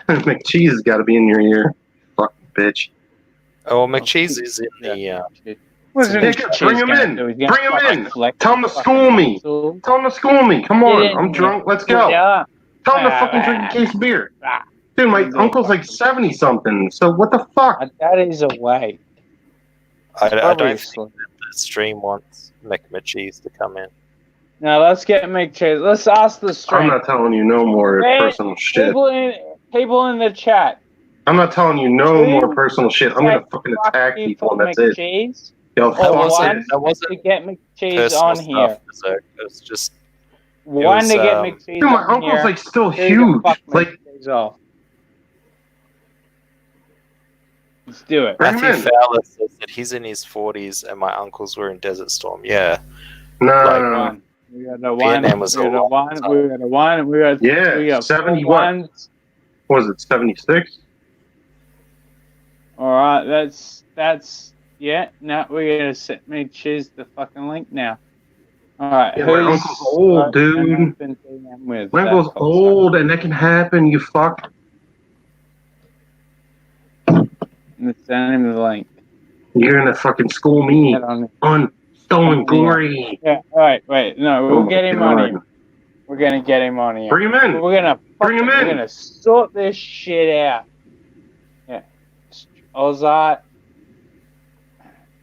McCheese has got to be in your ear, fucking bitch. Oh, well, McCheese is in the. Bring him in. Bring him in. Tell him to school me. Tell him to school me. Come on, I'm drunk. Let's go. Tell him to fucking drink a case of beer. Dude, my uncle's like 70-something. So what the fuck? That is a way. I don't think the stream wants McCheese to come in. Now let's get McCheese. Let's ask the stream. I'm not telling you no more personal shit. People in the chat. I'm not telling you no more personal shit. I'm gonna fucking attack people and that's McCheese? It. Yo, that wasn't to get McCheese on here. It was just one to get McCheese. Dude, my uncle's like still huge. Like, Let's do it. Bring him Matthew in. Fowler says that he's in his 40s and my uncles were in Desert Storm. Yeah. No, Like, no, no. One. We got the one. Vietnam was We got a the long one. time. We got the one. We got. Yeah, We got 70 four what? ones. What was it, 76? All right, that's yeah. Now we gotta set me choose the fucking link now. All right, Yeah, my uncle's old, dude. With My uncle's old, and that can happen, you fuck. Let's send him the link. You're gonna fucking school me Head on. on stolen glory. Yeah. All right. Wait. No, we'll Oh get my him on God. here. We're gonna get him on here. Bring him in. We're gonna Bring him We're in. gonna sort this shit out. Yeah. Ozart.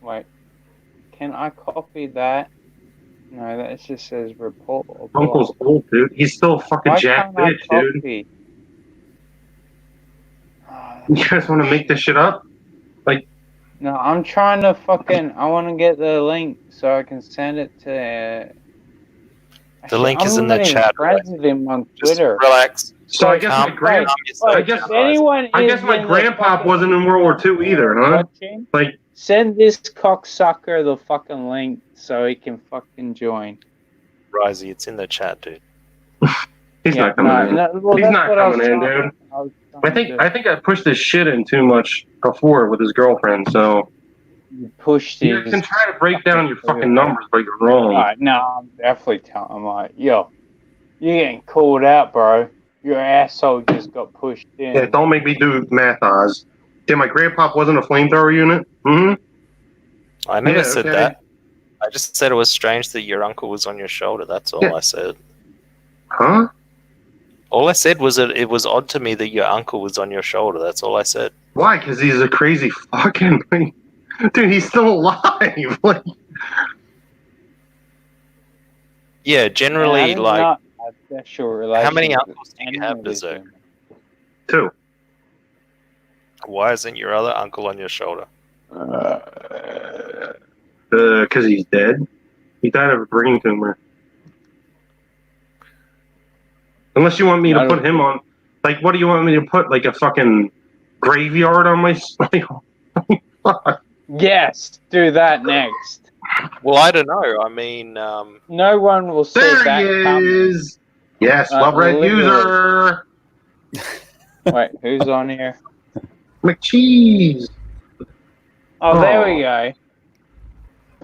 Wait. Can I copy that? No, that just says report. Or Uncle's old, dude. He's still a fucking Why jack can't I bitch, dude. copy? You guys want to make this shit up? No, I'm trying to fucking. I want to get the link so I can send it to. The link is in the chat. Friends with him on Just Twitter. relax. So I guess my grand, I guess, If anyone I guess is my in the grandpa fucking wasn't in World War II either, huh? watching, Like, send this cocksucker the fucking link so he can fucking join. Risey, it's in the chat, dude. he's not coming in. Well, He's that's not what I was coming in, trying- dude. I was trying to I think I pushed this shit in too much before with his girlfriend, so push you this. can try to break down your fucking numbers, but you're wrong. Alright, no, I'm definitely telling him, like, yo, you're getting called out, bro. Your asshole just got pushed in. Yeah, don't make me do math, Oz. Yeah, my grandpa wasn't a flamethrower unit. Mm-hmm. I never Yeah, said okay. that. I just said it was strange that your uncle was on your shoulder. That's all Yeah. I said. Huh? All I said was that it was odd to me that your uncle was on your shoulder. That's all I said. Why? Because he's a crazy fucking dude. He's still alive. Like, Yeah, generally, Yeah, like, not a special how many relationship uncles do you with have, any of these Berserk? women. 2. Why isn't your other uncle on your shoulder? Because he's dead. He died of a brain tumor. Unless you want me to put him on, like, what do you want me to put? Like a fucking graveyard on my? Fuck. Yes, do that next. Well, I don't know. I mean, No one will see There that he coming. is. Yes, love red literally. user. Wait, who's on here? McCheese. Oh, there Oh. we go.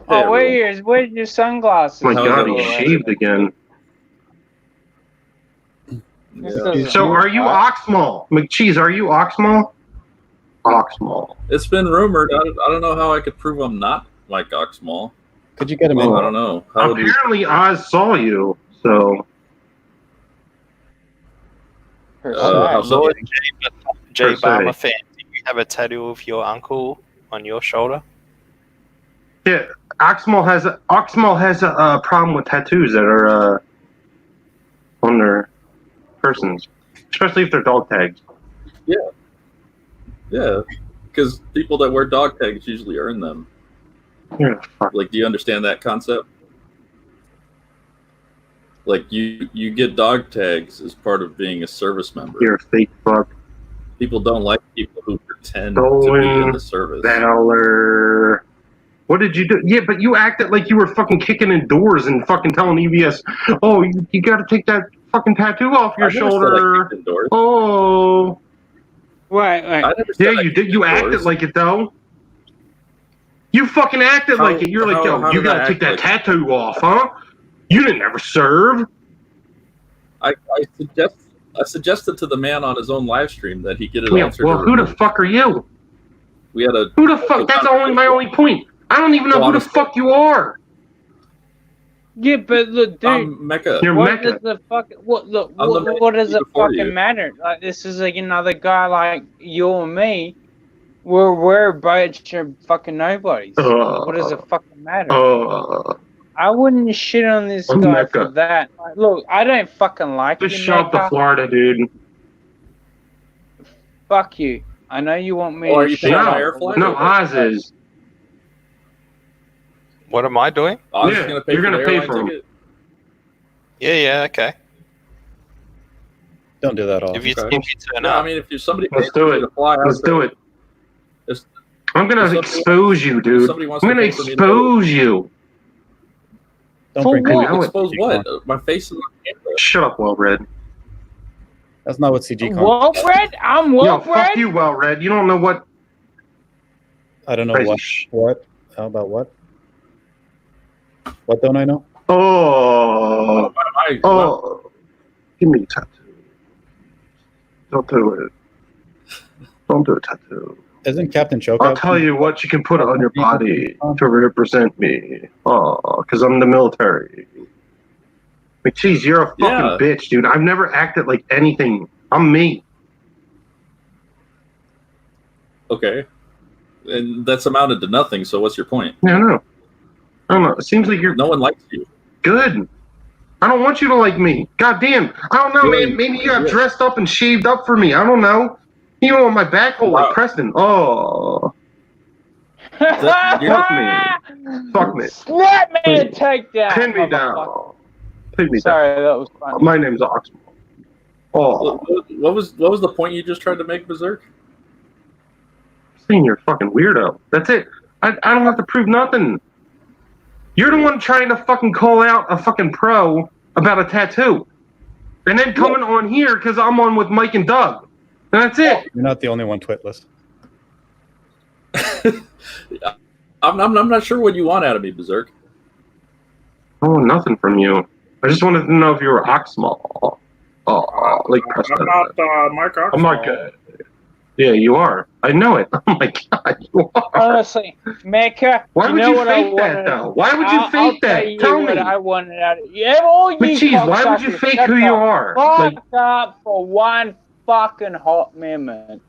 There Oh, we where's your sunglasses? Oh my How's God, it he going? shaved again. This Yeah. doesn't So, look are you right. Oxmal? McCheese, are you Oxmal? Oxmal. It's been rumored. I don't know how I could prove I'm not Mike Oxmall. Could you get him Well, I in? don't know. How would we? Apparently, Oz saw you. So, Per How se. so? Lord Jay Per se. Barmer fan, do you have a tattoo of your uncle on your shoulder? yeah, Oxmal has a problem with tattoos that are on their persons, especially if they're dog tags. Yeah, because people that wear dog tags usually earn them. You're a fuck. Like, do you understand that concept? Like, you get dog tags as part of being a service member. You're a fake fuck. People don't like people who pretend to be in Stolen the service. Valor. What did you do? Yeah, but you acted like you were fucking kicking in doors and fucking telling EBS, oh, you got to take that fucking tattoo off your I never said I shoulder. kicked indoors. Oh. Wait. I never said Yeah, I you did. kicked You indoors. acted like it, though. You fucking acted How- like it. You're like, how- yo, how you did I got to take that act like tattoo off, huh? You didn't ever serve. I suggested to the man on his own live stream that he get it Yeah, altered. well, who the fuck are you? We had a Who the fuck? That's only my only point. I don't even know Well, who the honestly- fuck you are. Yeah, but look, dude. Mecca. You're What Mecca. does the fuck? What look? I'm the What does man it before fucking you. matter? Like, this is like another guy like you and me. We're a bunch of fucking nobodies. What does it fucking matter? I wouldn't shit on this I'm guy Mecca. for that. Like, look, I don't fucking like Just you, show up to Mecca. Florida, dude. Fuck you. I know you want me Oh, are to you shut paying up. my airflight? No, Oz is. What am I doing? I was Yeah, going to pay you're for gonna the pay airline for 'em. ticket. Yeah, okay. Don't do that all. If you Okay. turn No, up, I mean, if you're somebody Let's pays do for it. you to fly out Let's there, do it. I'm gonna expose you, dude. I'm gonna expose you. Don't For bring what? Expose what? My face is on camera. Shut up, Well Red. That's not what CG Well read? I'm well Yo, fuck you, Well Red. You don't know what. I don't know Crazy what. What? How about what? What don't I know? Oh. Oh. Give me a tattoo. Don't do it. Don't do a tattoo. Isn't Captain Choke? I'll tell you what you can put on your body to represent me. Oh, because I'm the military. Like, geez, you're a fucking bitch, dude. I've never acted like anything. I'm me. Okay. And that's amounted to nothing, so what's your point? Yeah, no. I don't know. It seems like you're... No one likes you. Good. I don't want you to like me. God damn. I don't know, man. Maybe you got dressed up and shaved up for me. I don't know. You know, on my back hole like Preston. Oh. Fuck me. Fuck me. Slap me and take down. Pin me down. Pin me down. Sorry, that was funny. My name's Oxmo. Oh. What was the point you just tried to make, Berserk? Saying you're a fucking weirdo. That's it. I don't have to prove nothing. You're the one trying to fucking call out a fucking pro about a tattoo. And then coming on here because I'm on with Mike and Doug. And that's it. You're not the only one twitless. I'm not sure what you want out of me, Berserk. Oh, nothing from you. I just wanted to know if you were Oxmal. Oh, like Preston. I'm not Mike Oxmal. I'm not good. Yeah, you are. I know it. Oh my god, you are. Honestly, Mecca. Why would you fake that though? Why would you fake that? Tell me. What I wanted out of you. All you but geez, why would you fake who you are? Fuck up for one fucking hot moment.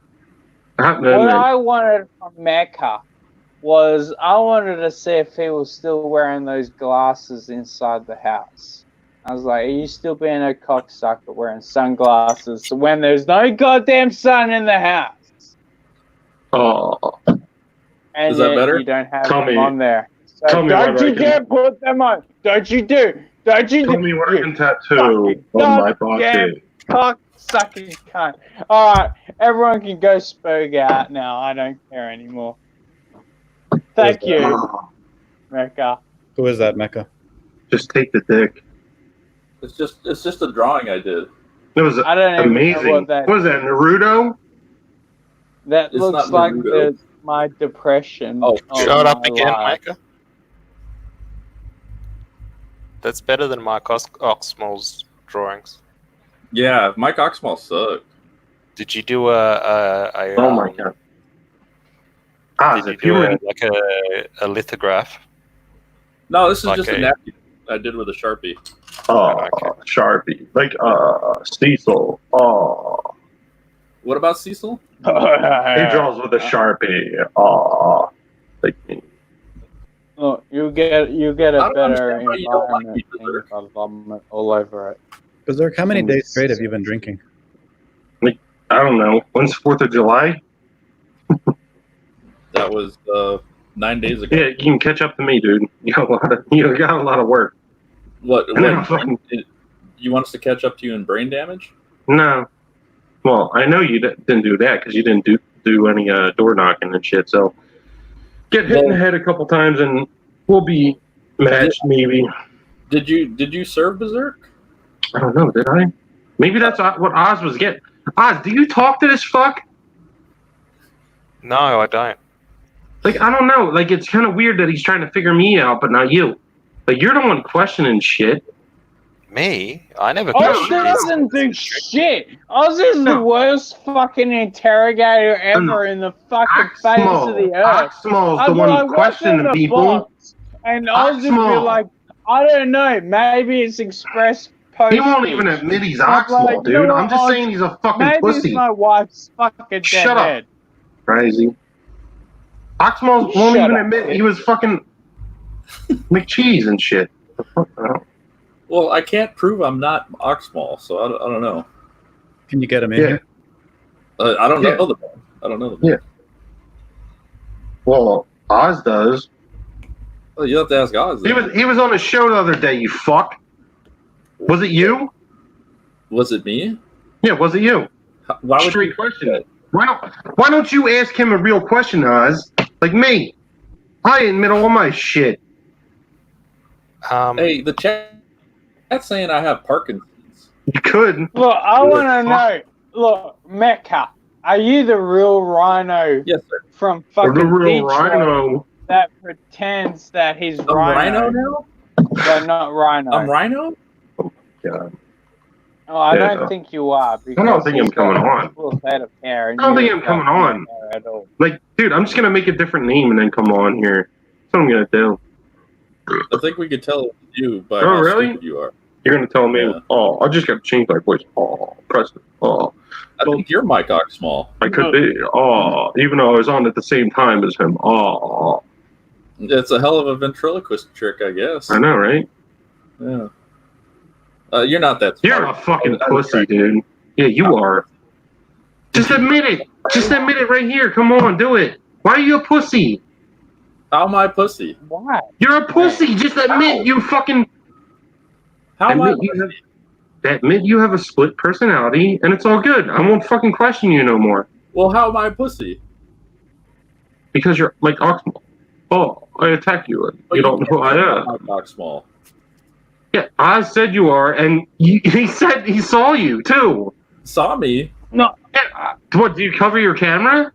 Hot What moment. I wanted from Mecca was I wanted to see if he was still wearing those glasses inside the house. I was like, are you still being a cocksucker wearing sunglasses when there's no goddamn sun in the house? Oh. And Is that better? You don't have Tell them me. on there. So Tell me don't what I you can- dare put them on. Don't you do. Don't you Tell do. me what I can tattoo on my body. Cocksucking cunt. Alright, everyone can go spook out now. I don't care anymore. Thank you, Mecca. Who is that, Mecca? Just take the dick. It's just a drawing I did. It was I don't even know amazing. what that was that, Naruto? That It's looks not like Naruto. my depression. Oh, of shut up my again, life. Micah. That's better than Mike Oxmal's drawings. Yeah, Mike Oxmal sucked. Did you do a Oh my god. did you do a lithograph? No, this is Like just a a- napkin I did with a Sharpie. Oh, Sharpie. Like, Cecil. Oh. What about Cecil? He draws with a Sharpie. Oh. Like me. Look, you get I a don't better understand why you don't like environment me, and you've got vomit all over it. Berserk, how many days straight have you been drinking? I don't know. When's 4th of July? That was 9 days ago. Yeah, you can catch up to me, dude. You got a lot of work. What? And then I'm fucking- You want us to catch up to you in brain damage? No. Well, I know you didn't do that because you didn't do any door knocking and shit. So get hit in the head a couple times and we'll be matched, maybe. Did you serve Berserk? I don't know. Did I? Maybe that's what Oz was getting. Oz, do you talk to this fuck? No, I don't. Like, I don't know. Like, it's kind of weird that he's trying to figure me out, but not you. Like, you're the one questioning shit. Me? I never Oz questioned doesn't do shit. Oz is the worst fucking interrogator ever in the fucking face of the earth. Oxmal's the one questioning people. And Oz just be Oxmal. like, I don't know, maybe it's express postage. He won't even admit he's I'm Oxmal, like, you dude. know I'm what, just Oz, saying he's a fucking maybe pussy. it's my wife's fucking dead Shut up. head. Crazy. Oxmal won't Shut even up. admit he was fucking McCheese and shit. The fuck? Well, I can't prove I'm not Oxmal, so I don't know. Can you get him in Yeah. here? I don't Yeah. know the man. I don't know the man. Yeah. Well, Oz does. Well, you have to ask Oz. He was on a show the other day, you fuck. Was it you? Was it me? Yeah, was it you? Why would Straight you question. Why don't you ask him a real question, Oz? Like me. I admit all my shit. Hey, the chat's saying I have Parkinson's. You could. Look, I want to know. Look, Mecca, are you the real Rhino Yes, sir. from Or fucking the real Detroit Rhino. that pretends that he's I'm Rhino now? but not Rhino? I'm Rhino? God. Oh, I Yeah. don't think you are. I don't think I'm coming on. Full head of hair, and I don't you think I'm got coming no on. hair at all. Like, dude, I'm just gonna make a different name and then come on here. That's what I'm gonna do. I think we could tell you by Oh, how really? stupid you are. You're gonna tell me, Yeah. oh, I just gotta change my voice. Oh, Preston. Oh, I think your mic ox small. I could be. Oh, even though I was on at the same time as him. Oh, It's a hell of a ventriloquist trick, I guess. I know, right? Yeah. You're not that smart. You're a fucking pussy, dude. Yeah, you are. Just admit it. Just admit it right here. Come on, do it. Why are you a pussy? How am I a pussy? Why? You're a pussy. Just admit How? you fucking. How am I a Admit you pussy? admit you have a split personality, and it's all good. I won't fucking question you no more Well, how am I a pussy? because you're like Oxmal. Oh, I attack you, and Well, you don't know who I am. My mic ox small. Yeah, I said you are, and he said he saw you too. Saw me? No. Yeah, what? Do you cover your camera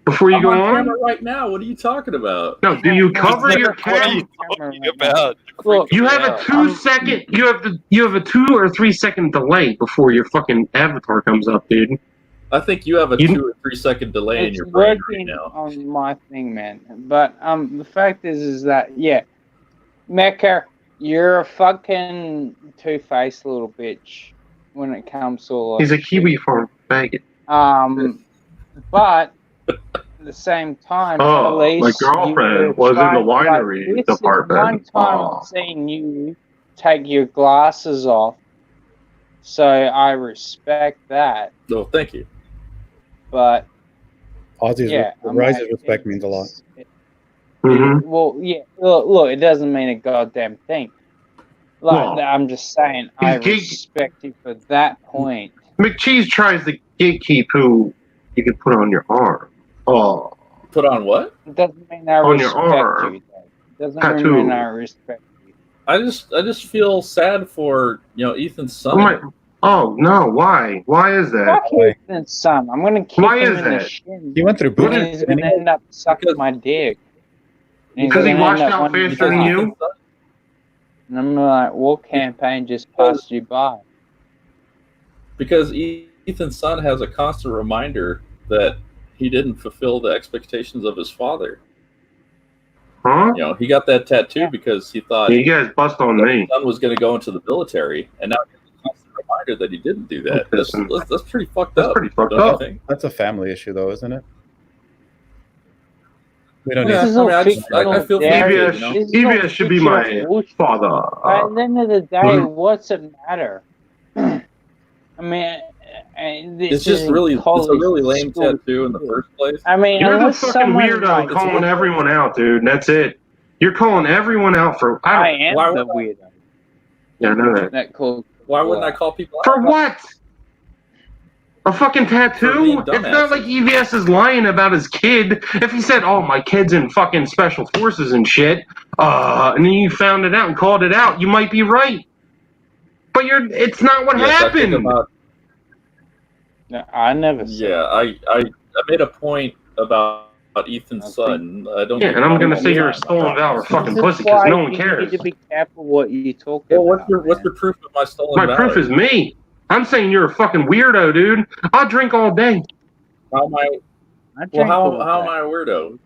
before you I'm go on on? camera right now. What are you talking about? No, do you cover your What are camera? you talking about? Look, You have a 2-second. You have a 2 or 3 second delay before your fucking avatar comes up, dude. I think you have a You- 2 or 3 second delay in it's your brain right working now. on my thing, man. But the fact is that Mecca, you're a fucking two-faced little bitch when it comes to all He's a that Kiwi shit. farm faggot. But at the same time, Oh, at least my girlfriend you was in the tried- winery this department. is one time Oh. I've seen you take your glasses off, so I respect that. Oh, thank you. But Aussies, I'm Rise's like, respect means a lot. Mm-hmm. Well, look, it doesn't mean a goddamn thing. Like, Well, I'm just saying, I he's respect you for that point. McCheese tries to gatekeep who you can put on your arm. Oh, Put on what? It doesn't mean I On your respect arm. you. Though. It doesn't Tattoo. mean I respect you. I just feel sad for Ethan's son. Oh no! Why? Why is that? Fuck Ethan's son. I'm gonna kick Why him is in the that? shin. He went through What boot And is- he's gonna end up sucking my dick. And he's Because he gonna washed end up out wanting faster to than die. you. And I'm like, what campaign just passed you by? Because Ethan's son has a constant reminder that he didn't fulfill the expectations of his father. Huh? He got that tattoo because he thought You guys bust on that me. his son was going to go into the military, and now he has a constant reminder that he didn't do that. That's pretty fucked That's up. pretty fucked don't up. you think? That's a family issue, though, isn't it? We don't Yeah, need. This is all I fictional, feel for Derek. you, EBS, This is all EBS should be fictional my bullshit. father. At the end of the day, Mhm. what's it matter? I mean, It's just really, it's a really lame tattoo in the first place. I mean, You're the unless fucking someone weirdo like, calling everyone out, dude. That's it. You're calling everyone out for. I am why the would weirdo Yeah, I know that. that calls. Why wouldn't I call people out? For what? A fucking For being tattoo? It's not dumbasses. like EVS is lying about his kid. If he said, "Oh, my kid's in fucking special forces and shit," and then you found it out and called it out, you might be right. But it's not what Yes, I think happened. about. No, I never said. Yeah, I made a point about Ethan's son. I don't. Yeah, think and I'm about gonna it say all you're a the time. stolen valor fucking This is pussy because why no one you cares. need to be careful what you talk Well, about. what's your proof of my stolen My valor? proof is me. I'm saying you're a fucking weirdo, dude. I'll drink all day. How am I? I Well, drink all how am day, I a weirdo?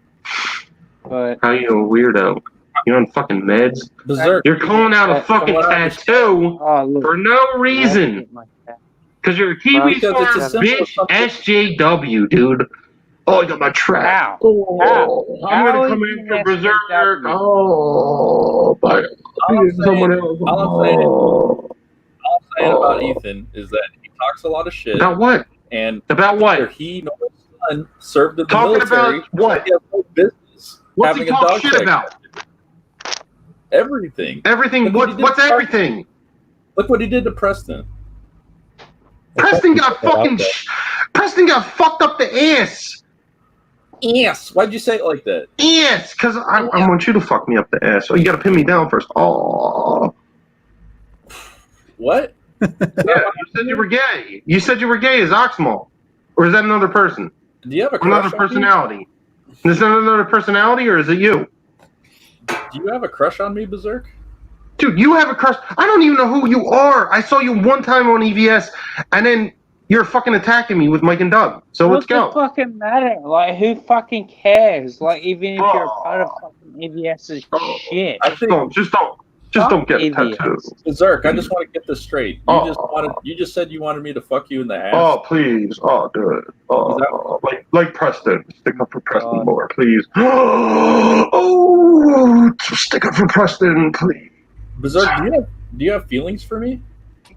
But How you a weirdo? You're on fucking meds. Berserk. You're calling out a fucking what I tattoo oh look, for no reason. Because you're a Kiwi Because farm it's a symbol of bitch something. SJW, dude. Oh, I got my trap. How? Oh, How? I'm How gonna is come it in for an berserk. SJW? Oh, but All I'm someone saying- else. all I'm saying- Oh. All I'm saying about Oh. Ethan is that he talks a lot of shit, About what? and About either what? he nor his son served in the Talking military. about what? He has no business What's having he a talk dog shit tag. about? Everything. Everything. Look what he did What's to Preston. everything? Look what he did to Preston. Preston got fucking. Preston got fucked up the ass. Yes. Why'd you say it like that? Yes, because I want you to fuck me up the ass. So you got to pin me down first. Oh. What? Yeah, you said you were gay. You said you were gay as Oxmal. Or is that another person? Do you have a Another crush on me? personality? Is that another personality or is it you? Do you have a crush on me, Berserk? Dude, you have a crush. I don't even know who you are. I saw you one time on EVS, and then you're fucking attacking me with Mike and Doug. So let's go. What the fucking matter? Like, who fucking cares? Like, even if you're a part of fucking EVS's shit. Just don't get a tattoo. Berserk, I just want to get this straight. You just said you wanted me to fuck you in the ass. Oh, please. Oh, do it. Oh, like Preston. Stick up for Preston more, please. Oh, stick up for Preston, please. Berserk, do you have feelings for me?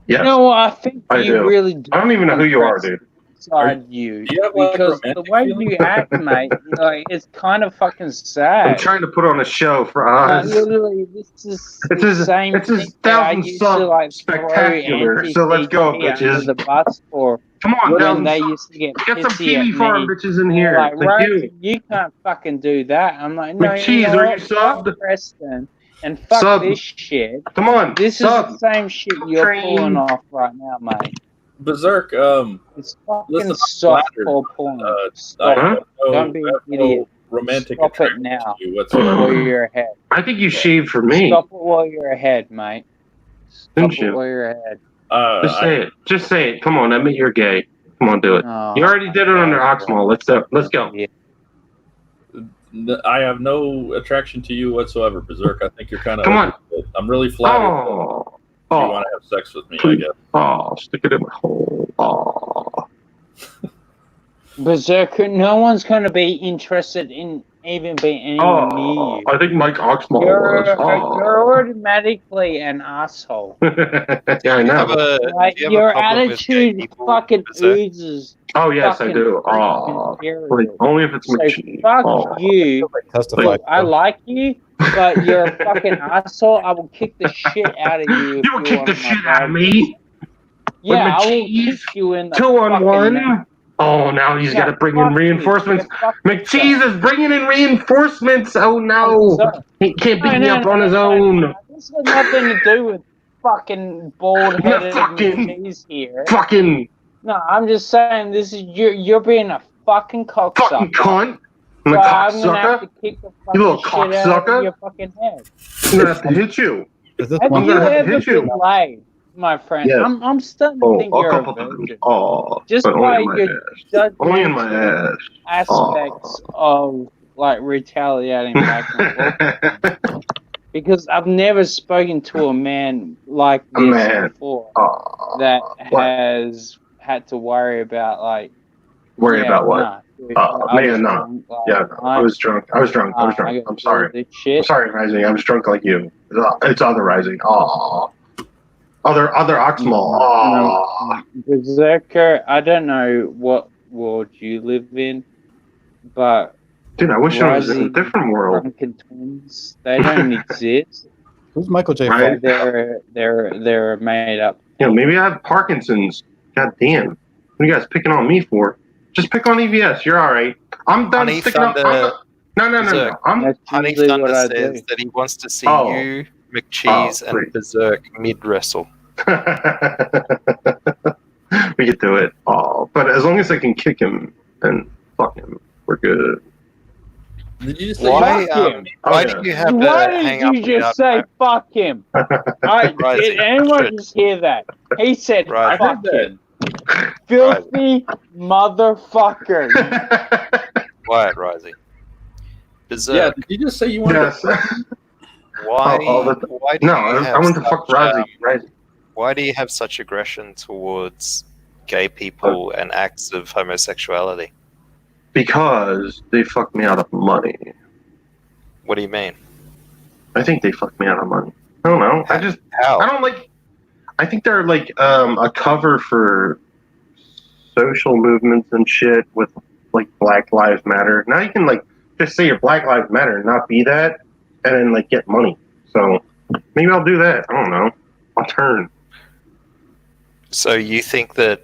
Yes. You know what? I think I you do. really do. I don't even know who you are, dude. Inside you, Do you have, like, because the romantic way feelings? you act, mate, like it's kind of fucking sad. I'm trying to put on a show for Like, us. literally, this is It's the his- same it's his thing that I 1,000 used to sub like spectacular. throw So let's go, anti-PG bitches. under the bus for. Come on, when 1,000 they subs. used to get Get some pissy at TV farm me. bitches in They're here. like, Like right, you. you can't fucking do that. I'm like, no, McCheese, you know are what? you Fuck subbed? Preston and fuck Sub. this shit. Come on, This sub. is the same shit you're Train. pulling off right now, mate. Berserk, It's fucking listen, I'm softcore porn. Stop I it. have no, Don't be I an have idiot. no romantic Stop it attraction now to you whatsoever. while you're ahead. I think you shaved for me. Stop it while you're ahead, mate. Stop Didn't it you? while you're ahead. Just say it. Just say it. Come on, admit you're gay. Come on, do it. Oh, You already did it under Oxmal. Let's go. Let's go. Yeah. I have no attraction to you whatsoever, Berserk. I think you're kind of. Come on. I'm really flattered. Oh. that You Oh. want to have sex with me? I Please. guess. Oh, stick it in my hole. Oh. Berserker, no one's going to be interested in even being anywhere near Oh. you. I think Mike Oxmal You're was. automatically an asshole. Yeah, I Do you have know. a, Like, do you have a your problem with gay attitude people, fucking Berserk? oozes. Oh, yes, I fucking do. freaking Oh. material. Like, only if it's So McCheese. fuck Oh. you. Testify. Look, I like you, but you're a fucking asshole. I will kick the shit out of you. If You will kick want the my shit out of body. me. Yeah, I will McCheese, kick you in the 2-on-1. fucking neck. Oh, now he's got to bring in fuck you. reinforcements. Yeah, fuck McCheese yourself. is bringing in reinforcements. Oh, no. So- He can't beat No, me no, up no, on his no, own. no. This has nothing to do with fucking bald-headed fucking- McCheese here. Fucking No, I'm just saying this is you're being a fucking cocksucker. fucking cunt. I'm So a I'm gonna have cocksucker. to kick the You fucking little shit out cocksucker. of your fucking head. I'm going to have to hit you. Is this Have one? you gonna have to ever hit you. been laid, my friend? Yes. I'm starting to Oh, think a you're a couple times. virgin. Oh, Just but only by in my your ass. Only in my judgmental ass. aspects of like retaliating back and forth. Because I've never spoken to a man like A this man. before Oh, that what? has had to worry about like Worry about what? Nah, dude, Man, was no. drunk, like, Yeah, no, I was drunk. I was drunk. I I'm got sorry. this I'm shit. sorry, Rising. I was drunk like you. It's other Rising. Oh, other Oxmal. Oh, Berserker, I don't know what world you live in, but dude, I wish I was in a Rising different world. Drunken twins, they don't exist. Who's Michael J. Right. Fox? They're made up. You know, maybe I have Parkinson's. God damn. What are you guys picking on me for? Just pick on EVS. You're all right. I'm done Honey sticking up. Thunder- No. Berserk. That's Honey usually what Thunder I says do. that he wants to see Oh. you, McCheese, Oh, please. and Berserk mid-wrestle. We could do it. Oh, but as long as I can kick him and fuck him, we're good. Did you just say Why? Fuck him. Why yeah. do you have Why to did hang up you just without say time? fuck him? Rising. Did anyone just hear that? He said Rising. fuck him. Filthy motherfucker. Quiet, Rising. Berserk. Yeah, did you just say you wanted Yes. Why? Oh, Why do No, you I have want to such, fuck Rising. why do you have such aggression towards gay people and acts of homosexuality? Because they fucked me out of money. What do you mean? I think they fucked me out of money. I don't know. I How? don't like. I think they're like a cover for social movements and shit with like Black Lives Matter. Now you can like just say your Black Lives Matter and not be that, and then like get money. So maybe I'll do that. I don't know. I'll turn. So you think that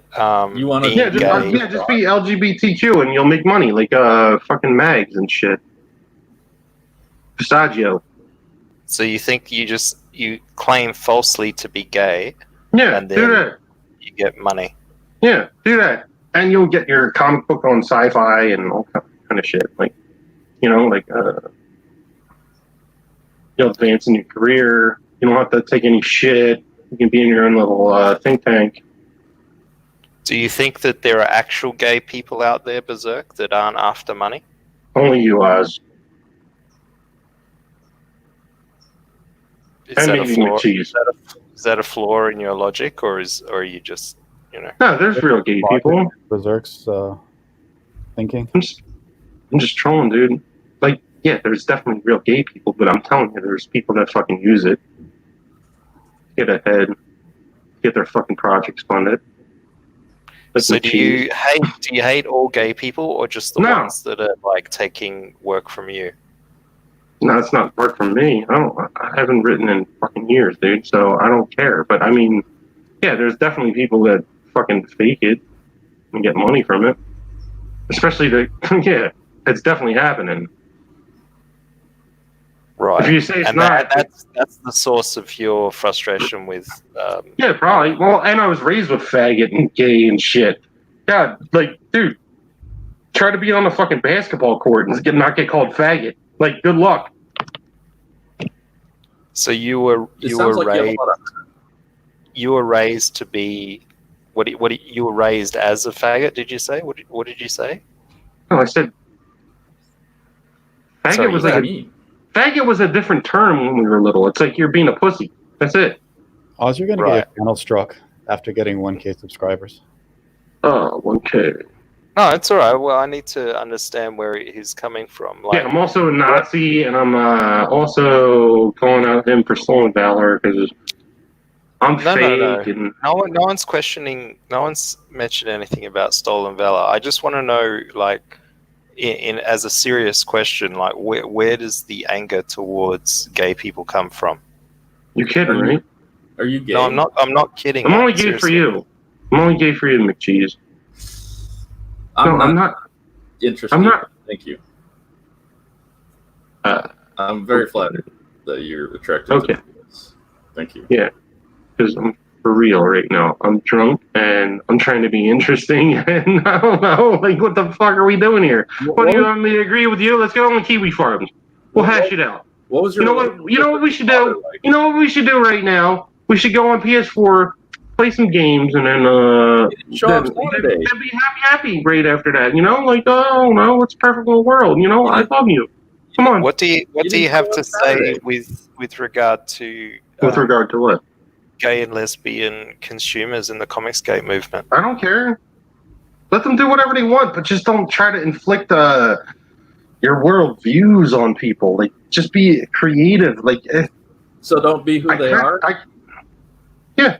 You wanna- being Yeah, gay? just be LGBTQ and you'll make money like fucking mags and shit. Pistaggio. So you think you claim falsely to be gay, Yeah, and do then that. you get money? Yeah, do that. And you'll get your comic book on sci-fi and all kind of shit. Like, you'll advance in your career. You don't have to take any shit. You can be in your own little think tank. Do you think that there are actual gay people out there, Berserk, that aren't after money? Only you, Oz. Is And that a maybe flaw? McCheese. Is that a flaw in your logic, or are you just No, there's real gay people. Berserk's thinking. I'm just trolling, dude. Like, yeah, there's definitely real gay people, but I'm telling you, there's people that fucking use it. Get ahead. Get their fucking projects funded. Like So do McCheese. you hate all gay people, or just the No. ones that are like taking work from you? No, it's not work for me. I haven't written in fucking years, dude, so I don't care. But I mean, yeah, there's definitely people that fucking fake it and get money from it. Especially yeah, it's definitely happening. Right. If you say it's and not, that's the source of your frustration with. yeah, probably. Well, and I was raised with faggot and gay and shit. God, like, dude, try to be on the fucking basketball court and not get called faggot. Like, good luck. So you were raised to be you were raised as a faggot? Did you say? What did you say? No, I said faggot Sorry, was you like said- faggot was a different term when we were little. It's like you're being a pussy. That's it. Oz, you're going to Right. get your channel struck after getting 1K subscribers. Oh, 1K. No, it's all right. Well, I need to understand where he's coming from. Like, Yeah, I'm also a Nazi, and I'm also calling out him for stolen valor because I'm fake. And No one's questioning. No one's mentioned anything about stolen valor. I just want to know, like, in as a serious question, like, where does the anger towards gay people come from? You're kidding, right? Are you gay? No, I'm not. I'm not kidding. I'm Matt, only gay for seriously. you. I'm only gay for you, McCheese. I'm not interested. I'm not. Thank you. I'm very flattered that you're attracted Okay. to this. Thank you. Yeah, because I'm for real right now. I'm drunk and I'm trying to be interesting, and I don't know, like, what the fuck are we doing here? What do you want me to agree with you? Let's go on Kiwi Farms. We'll hash it out. What was your You know what we should do? You know what we should do right now? We should go on PS4, play some games, and then then be happy right after that. You know, like, oh no, it's a perfect little world. You know, I love you. Come on. What do you have to say with regard to With regard to what? gay and lesbian consumers in the comics gate movement? I don't care. Let them do whatever they want, but just don't try to inflict your world views on people. Like, just be creative. Like, so don't be who they are. Yeah,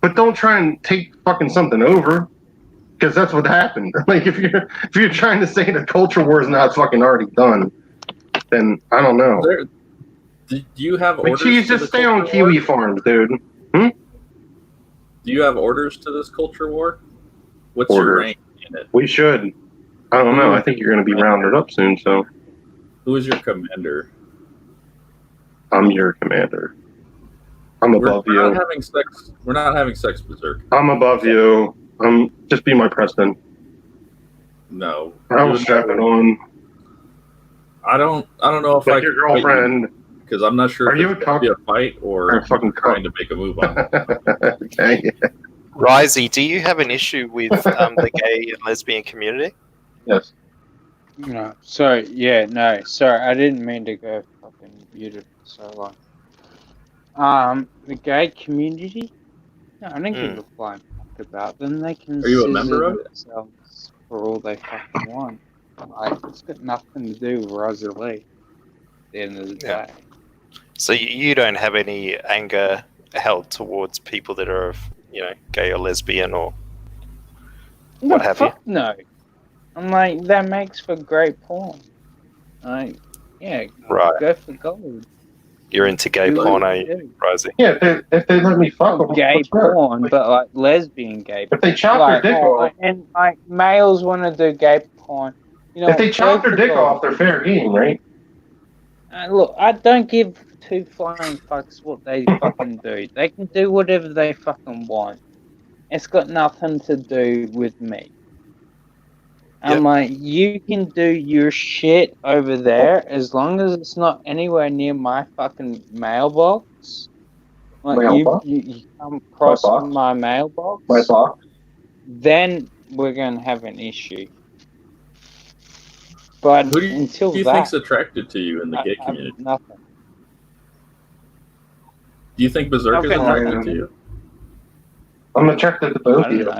but don't try and take fucking something over, because that's what happened. Like, if you're trying to say the culture war is not fucking already done, then I don't know. Do you have Like, orders? geez, to just the stay on culture Kiwi war? Farms, dude. Do you have orders to this culture war? What's your Orders. rank in it? We should. I don't know. I think you're going to be rounded up soon, so Who is your commander? I'm your commander. I'm above We're you. not having sex. We're not having sex, Berserk. I'm above you. Just be my president. No. I will strap it on. I don't know if Like I your can fight you, girlfriend. because I'm not sure Are if you it's a going to cuck? be a fight or Or a fucking trying to make a move on it. Okay. Risey, do you have an issue with the gay and lesbian community? Yes. No, sorry. Yeah, no, sorry. I didn't mean to go fucking muted for so long. The gay community? No, I don't give a flying fuck about them. They can Are you a scissor member of it? themselves for all they fucking want. Like, it's got nothing to do with Rosalie at the end of the day. So you don't have any anger held towards people that are, gay or lesbian or what have you? No. I'm like, that makes for great porn. Like, yeah, Right. go for gold. You're into gay porn, are you, Rosie? Yeah, if they let me fuck them, Gay what's wrong? porn, Like, but like lesbian gay porn. if they chop their dick off, and like males want to do gay porn. You know, if they chop their first of dick all, off, they're fair game, right? look, I don't give two flying fucks what they fucking do. They can do whatever they fucking want. It's got nothing to do with me. I'm like, you can do your shit over there as long as it's not anywhere near my fucking mailbox. Like Mailbox? you come across My box? my mailbox, My box. then we're gonna have an issue. But Who do you, until do you that, think's attracted to you in the gay I have community? nothing. Do you think Berserk is Nothing. attracted to you? I'm attracted to both I of don't you. know.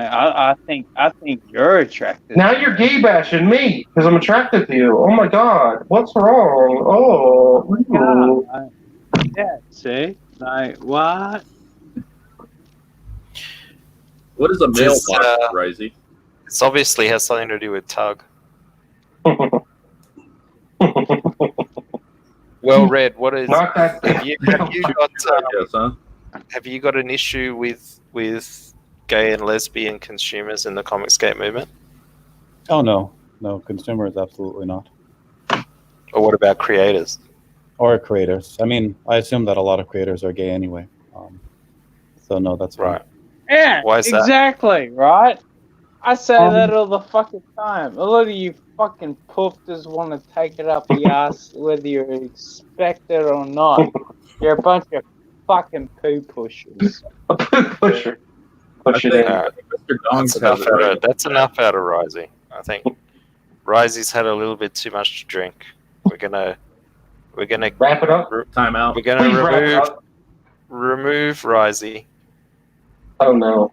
I think you're attracted. Now you're gay bashing me because I'm attracted to you. Oh my god, what's wrong? Oh, ooh. Yeah, see, like what? What is a It's, mailbox, Risey? It's obviously has something to do with Tug. Well, Red, what is? Not that. Have you got an issue with gay and lesbian consumers in the Comicsgate movement? Oh no, consumers absolutely not. Or what about creators? Or creators. I mean, I assume that a lot of creators are gay anyway. So no, that's right. Yeah, Why is that? exactly, right? I say that all the fucking time. A lot of you fucking poofters want to take it up the ass whether you expect it or not. You're a bunch of fucking poo pushers. A poo pusher. Push it in. Mr. Dong That's enough out of Risey. I think Risey's had a little bit too much to drink. We're gonna wrap it up. Time out. We're gonna Please wrap it up. remove Risey. Oh no.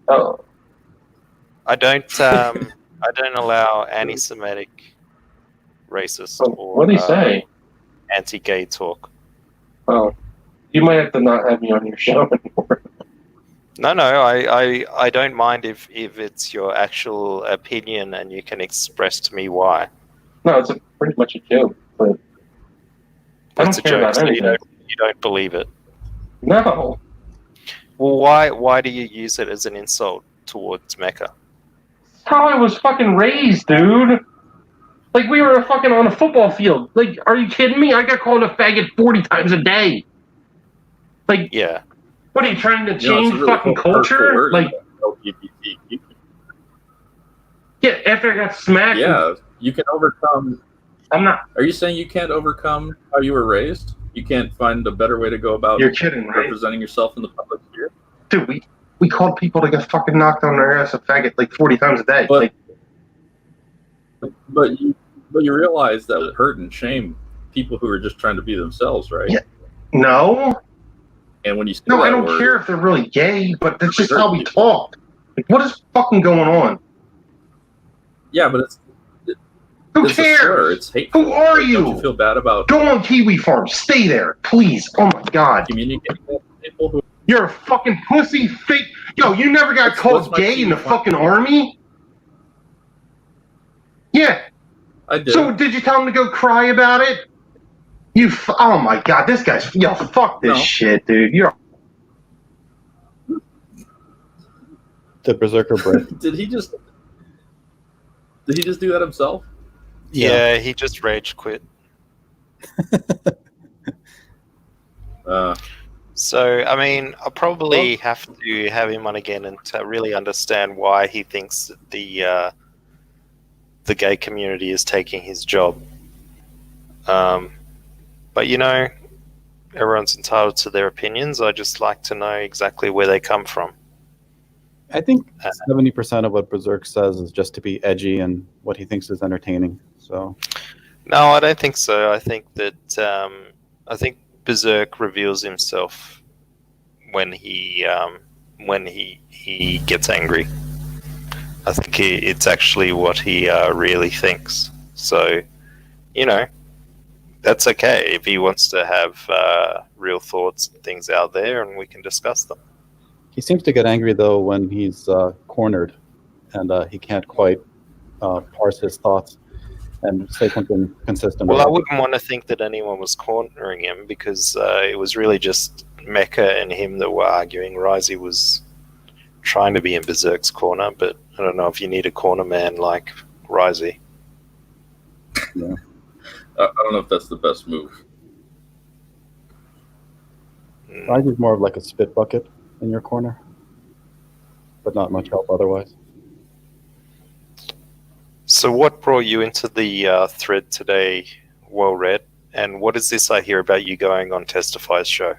Oh. I don't allow anti-Semitic, racist, or What did he say? anti-gay talk. Oh, you might have to not have me on your show anymore. No, I don't mind if it's your actual opinion and you can express to me why. No, it's pretty much a joke, but I It's don't a care joke, about so anything. you don't believe it. No. Well, why do you use it as an insult towards Mecca? How I was fucking raised, dude. Like, we were fucking on a football field. Like, are you kidding me? I got called a faggot 40 times a day. Like, yeah. What are you trying to it's change a really fucking culture? word, Like, LGBTQ. yeah, after I got smacked. Yeah, you can overcome. I'm not. Are you saying you can't overcome how you were raised? You can't find a better way to go about You're kidding, right? representing yourself in the public sphere? Dude, we called people to get fucking knocked on their ass a faggot like 40 times a day. But you realize that would hurt and shame people who are just trying to be themselves, right? Yeah. No. And when you say No, that I don't word, care if they're really gay, but that's just how we talk. Like, what is fucking going on? Yeah, but Who it's cares? a slur. It's hateful. Who are you? Don't you feel bad about Go on Kiwi Farm. Stay there, please. Oh my god. communicating with people who? You're a fucking pussy fake. Yo, you never got called what's my gay in the Kiwi Farm? fucking army? Yeah. I did. So did you tell him to go cry about it? Oh my god, this guy's fuck this shit, dude. You're The Berserker break. Did he just do that himself? Yeah, he just rage quit. So, I mean, I'll probably have to have him on again and to really understand why he thinks that the gay community is taking his job. But, you know, everyone's entitled to their opinions. I just like to know exactly where they come from. I think 70% of what Berserk says is just to be edgy and what he thinks is entertaining. So, no, I don't think so. I think that Berserk reveals himself when he gets angry. I think it's actually what he really thinks. So, you know, that's okay if he wants to have real thoughts and things out there, and we can discuss them. he seems to get angry though when he's cornered and he can't quite parse his thoughts. and say something consistent. Well, I about it. wouldn't want to think that anyone was cornering him because it was really just Mecca and him that were arguing. Risey was trying to be in Berserk's corner, but I don't know if you need a corner man like Risey. Yeah. I don't know if that's the best move. Risey's more of like a spit bucket in your corner, but not much help otherwise. So what brought you into the thread today, Well Read? And what is this I hear about you going on Testify's show?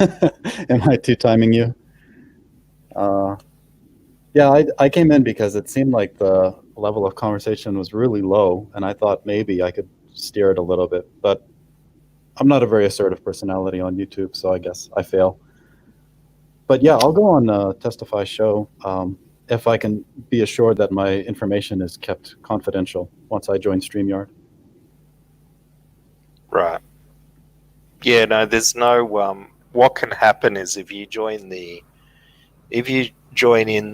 Am I two-timing you? Yeah, I came in because it seemed like the level of conversation was really low, and I thought maybe I could steer it a little bit. But I'm not a very assertive personality on YouTube, so I guess I fail. But yeah, I'll go on Testify's show if I can be assured that my information is kept confidential once I join StreamYard. Right. Yeah, no, there's no what can happen is if you join in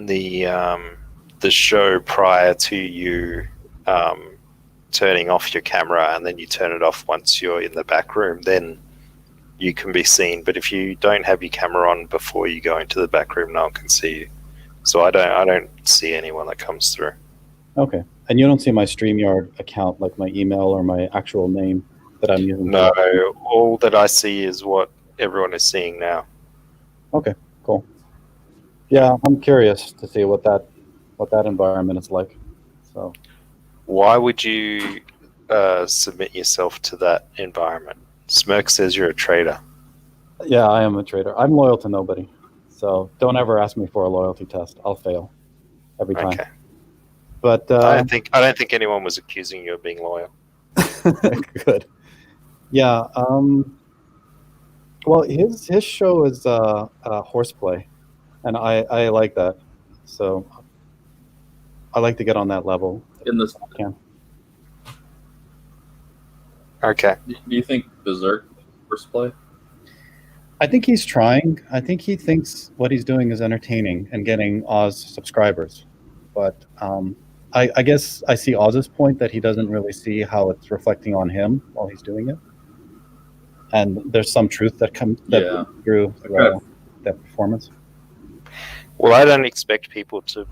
the show prior to you turning off your camera, and then you turn it off once you're in the back room, then you can be seen. But if you don't have your camera on before you go into the back room, no one can see you. So I don't see anyone that comes through. Okay. And you don't see my StreamYard account, like my email or my actual name that I'm using? No, all that I see is what everyone is seeing now. Okay, cool. Yeah, I'm curious to see what that environment is like. So why would you submit yourself to that environment? Smirk says you're a traitor. yeah, I am a traitor. I'm loyal to nobody. So don't ever ask me for a loyalty test. I'll fail every time. Okay. But I don't think anyone was accusing you of being loyal. good. Yeah. Well, his show is horseplay, and I like that. So I like to get on that level In this, if I can. Okay. do you think Berserk first play? I think he's trying. I think he thinks what he's doing is entertaining and getting Oz subscribers. But I guess I see Oz's point that he doesn't really see how it's reflecting on him while he's doing it. And there's some truth that comes through that performance. Well, I don't expect people to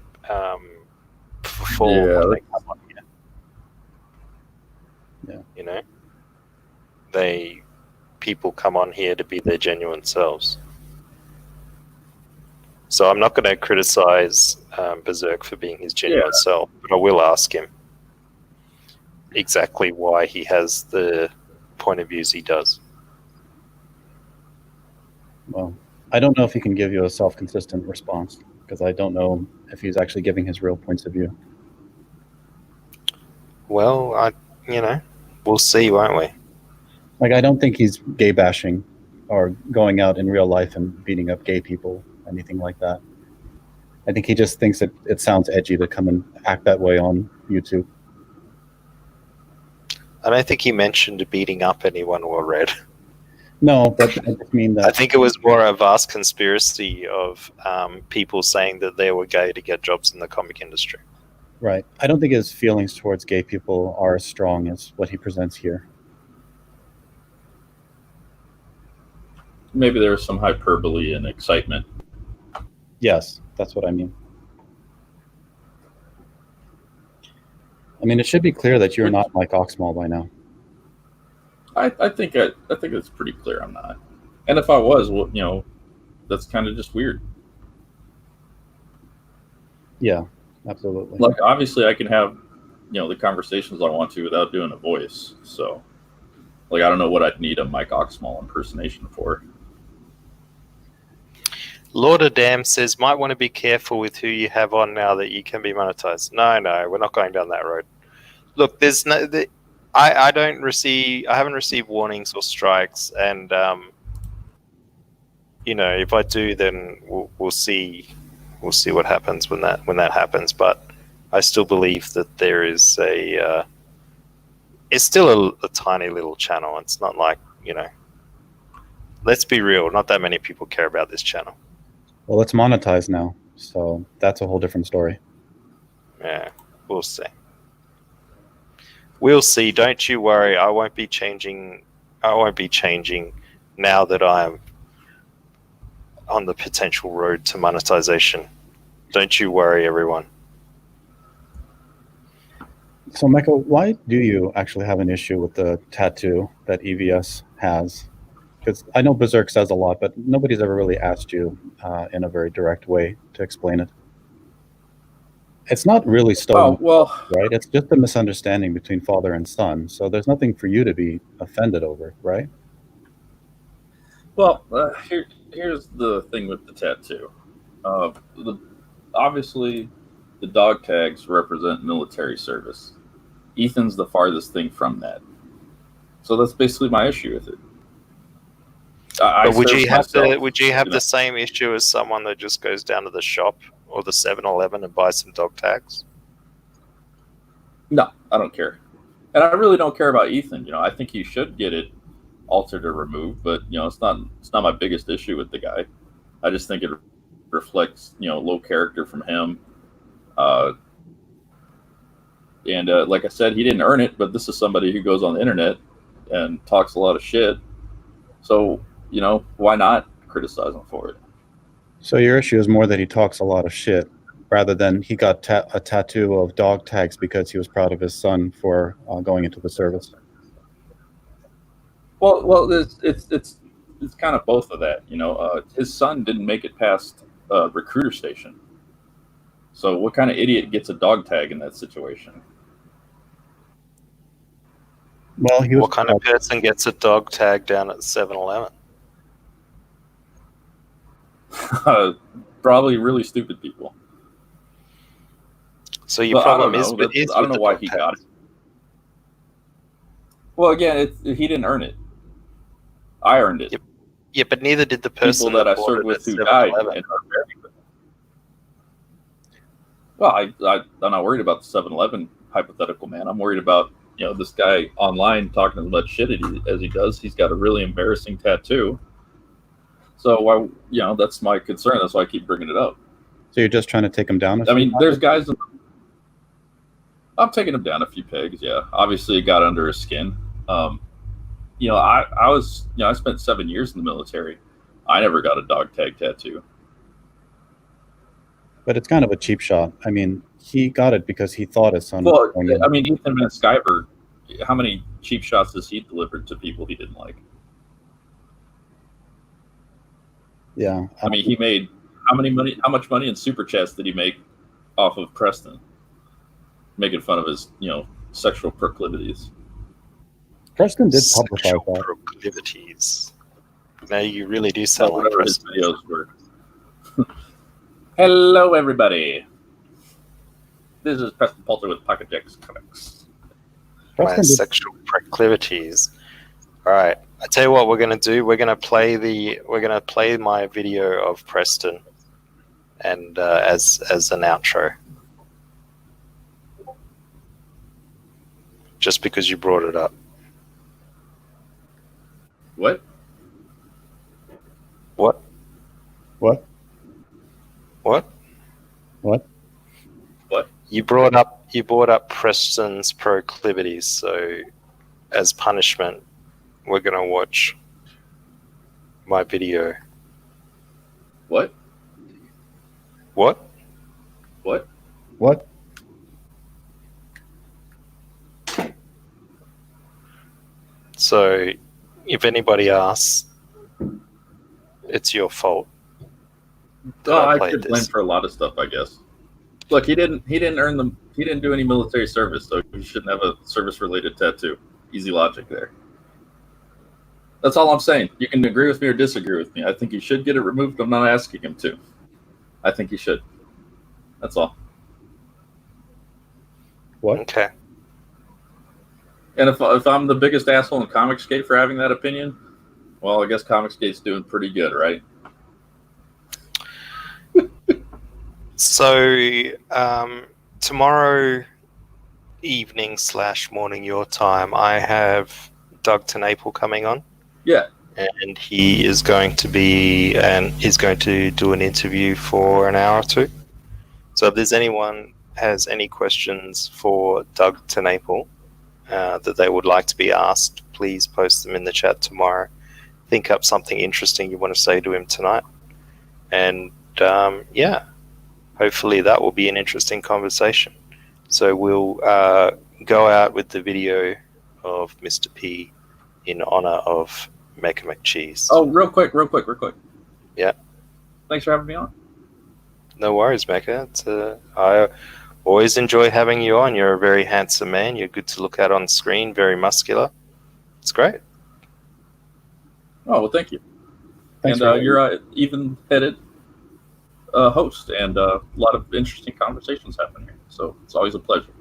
fall when they come on here. Yeah. You know? People come on here to be their genuine selves. So I'm not going to criticize Berserk for being his genuine self, but I will ask him exactly why he has the point of views he does. Well, I don't know if he can give you a self-consistent response because I don't know if he's actually giving his real points of view. Well, we'll see, won't we? Like, I don't think he's gay bashing or going out in real life and beating up gay people, anything like that. I think he just thinks it sounds edgy to come and act that way on YouTube. I don't think he mentioned beating up anyone or Red. No, but I just mean that. I think it was more a vast conspiracy of people saying that they were gay to get jobs in the comic industry. Right. I don't think his feelings towards gay people are as strong as what he presents here. Maybe there's some hyperbole and excitement. Yes, that's what I mean. I mean, it should be clear that you're not Mike Oxmall by now. I think it's pretty clear I'm not. And if I was, well, that's kind of just weird. Yeah, absolutely. Like, obviously, I can have, the conversations I want to without doing a voice. So, like, I don't know what I'd need a Mike Oxmall impersonation for. Lord of Damn says, might want to be careful with who you have on now that you can be monetized. No, we're not going down that road. Look, there's no... I haven't received warnings or strikes, and if I do, then we'll see what happens when that happens. But I still believe that there is it's still a tiny little channel. It's not like, let's be real, not that many people care about this channel. Well, it's monetized now, so that's a whole different story. Yeah, we'll see. We'll see. Don't you worry. I won't be changing. Now that I'm on the potential road to monetization. Don't you worry, everyone. So, Michael, why do you actually have an issue with the tattoo that EVS has? Because I know Berserk says a lot, but nobody's ever really asked you in a very direct way to explain it. It's not really stolen, right? It's just a misunderstanding between father and son. So there's nothing for you to be offended over, right? Well, here's the thing with the tattoo. Obviously, the dog tags represent military service. Ethan's the farthest thing from that. So that's basically my issue with it. But would you have the same issue as someone that just goes down to the shop or the 7-Eleven and buys some dog tags? No, I don't care. And I really don't care about Ethan. You know, I think he should get it altered or removed, but you know, it's not my biggest issue with the guy. I just think it reflects, you know, low character from him. And like I said, he didn't earn it, but this is somebody who goes on the internet and talks a lot of shit. So, you know, why not criticize him for it? So your issue is more that he talks a lot of shit rather than he got a tattoo of dog tags because he was proud of his son for going into the service. Well, it's kind of both of that. You know, his son didn't make it past recruiter station. So what kind of idiot gets a dog tag in that situation? Well, what kind of person gets a dog tag down at 7-Eleven? Probably really stupid people. So your problem is, I don't know why he got it. Well, again, he didn't earn it. I earned it. Yeah, but neither did the person that I served with who died. Well, I'm not worried about the 7-Eleven hypothetical man. I'm worried about, you know, this guy online talking as much shit as he does. He's got a really embarrassing tattoo. So, you know, that's my concern. That's why I keep bringing it up. So you're just trying to take him down? I mean, there's guys. I'm taking him down a few pegs. Yeah, obviously it got under his skin. You know, I spent 7 years in the military. I never got a dog tag tattoo. But it's kind of a cheap shot. I mean, he got it because he thought his son was going in. I mean, Ethan Van Sciver, how many cheap shots has he delivered to people he didn't like? Yeah. I mean, he made how much money in super chats did he make off of Preston? Making fun of his, you know, sexual proclivities. Preston did publicize that. Proclivities. Now you really do sound like Preston. His videos were. Hello, everybody. This is Preston Poulter with Pocket Jacks Comics. My sexual proclivities. All right. I tell you what we're gonna do. We're gonna play my video of Preston, and as an outro. Just because you brought it up. What? What? What? What? What? What? You brought up Preston's proclivities, so as punishment, we're gonna watch my video. What? What? What? What? So, if anybody asks, it's your fault. I get blamed for a lot of stuff, I guess. Look, he didn't do any military service, so he shouldn't have a service-related tattoo. Easy logic there. That's all I'm saying. You can agree with me or disagree with me. I think he should get it removed. I'm not asking him to. I think he should. That's all. What? Okay. And if I'm the biggest asshole in Comicsgate for having that opinion, well, I guess Comicsgate's doing pretty good, right? So, tomorrow evening / morning your time, I have Doug Tenaple coming on. Yeah. And he is going to do an interview for an hour or two. So if there's anyone has any questions for Doug Tenaple, that they would like to be asked, please post them in the chat tomorrow. Think up something interesting you want to say to him tonight. And yeah, hopefully that will be an interesting conversation. So we'll go out with the video of Mr. P in honor of Mecha McCheese. Oh, real quick. Yeah. Thanks for having me on. No worries, Mecha. I always enjoy having you on. You're a very handsome man. You're good to look at on screen, very muscular. It's great. Oh, well, thank you. Thanks and for you're an even-headed host, and a lot of interesting conversations happen here. So it's always a pleasure.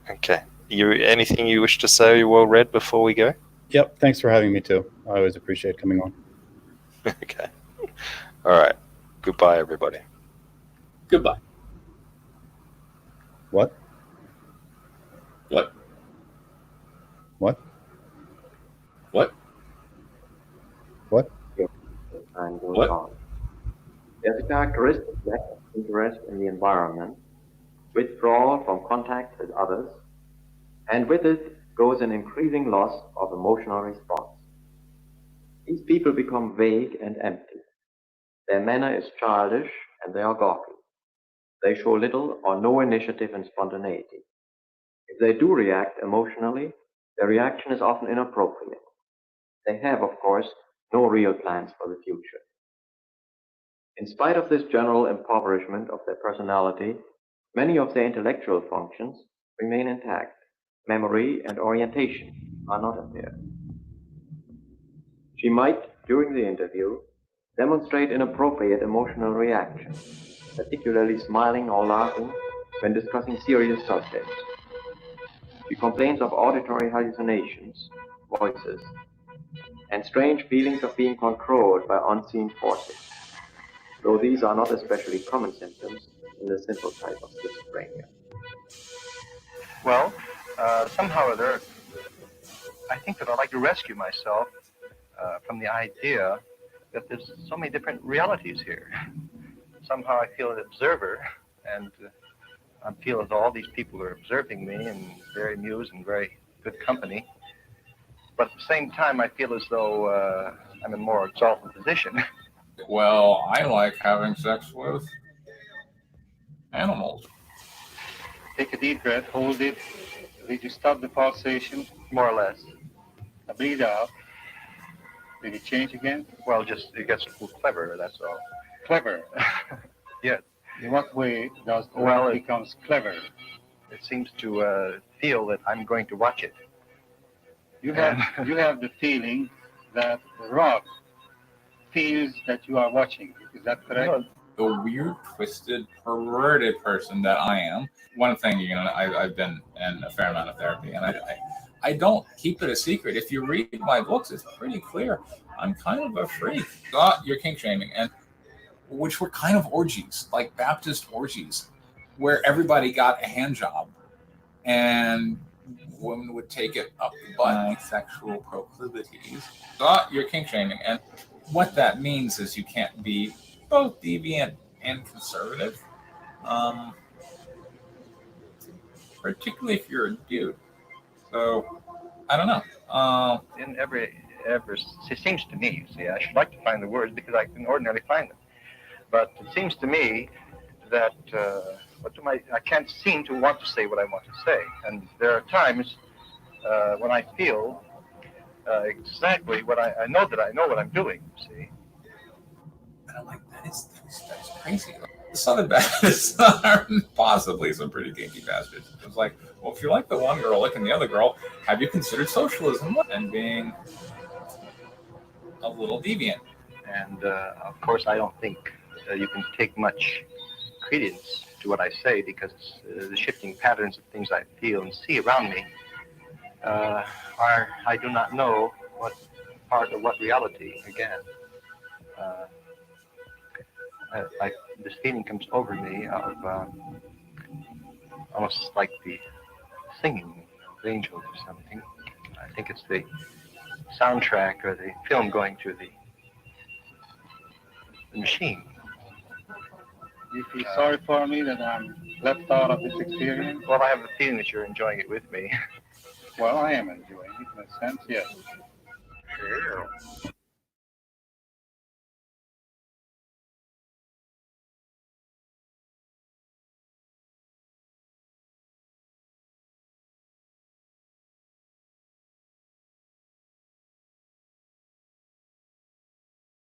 Okay. Anything you wish to say, Well Read, before we go? Yep. Thanks for having me too. I always appreciate coming on. Okay. All right. Goodbye, everybody. Goodbye. What? What? What? What? What? Time goes What? on. There's a characteristic lack of interest in the environment, withdrawal from contact with others, and with it goes an increasing loss of emotional response. These people become vague and empty. Their manner is childish and they are gawky. They show little or no initiative and spontaneity. If they do react emotionally, their reaction is often inappropriate. They have, of course, no real plans for the future. In spite of this general impoverishment of their personality, many of their intellectual functions remain intact. Memory and orientation are not impaired. She might, during the interview, demonstrate inappropriate emotional reaction, particularly smiling or laughing when discussing serious subjects. She complains of auditory hallucinations, voices, and strange feelings of being controlled by unseen forces, though these are not especially common symptoms in the simple type of schizophrenia. Well, somehow or other, I think that I'd like to rescue myself from the idea that there's so many different realities here. Somehow I feel an observer, and I feel as though all these people are observing me and very amused and very good company. But at the same time, I feel as though I'm in a more exalted position. Well, I like having sex with animals. Take a deep breath, hold it. Did you stop the pulsation? More or less. Now breathe out. Did it change again? Well, just it gets clever, that's all. Clever? Yes. In what way does the rock becomes clever? It seems to feel that I'm going to watch it. You have the feeling that the rock feels that you are watching. Is that correct? No, the weird, twisted, perverted person that I am. One thing, I've been in a fair amount of therapy, and I don't keep it a secret. If you read my books, it's pretty clear. I'm kind of a freak. You're kink shaming, and which were kind of orgies, like Baptist orgies, where everybody got a hand job, and women would take it up the butt. Sexual proclivities. You're kink shaming, and what that means is you can't be both deviant and conservative, particularly if you're a dude. So I don't know. In every, it seems to me, you see, I should like to find the words because I can ordinarily find them. But it seems to me that I can't seem to want to say what I want to say. And there are times when I feel exactly what I know that I know what I'm doing, you see. And I'm like, that's crazy. The Southern Baptists are possibly some pretty kinky bastards. It's like, well, if you like the one girl licking the other girl, have you considered socialism and being a little deviant? And of course, I don't think you can take much credence to what I say because the shifting patterns of things I feel and see around me I do not know what part of what reality again. Like this feeling comes over me of almost like the singing of angels or something. I think it's the soundtrack or the film going through the machine. You feel sorry for me that I'm left out of this experience? Well, I have the feeling that you're enjoying it with me. Well, I am enjoying it in a sense, yes.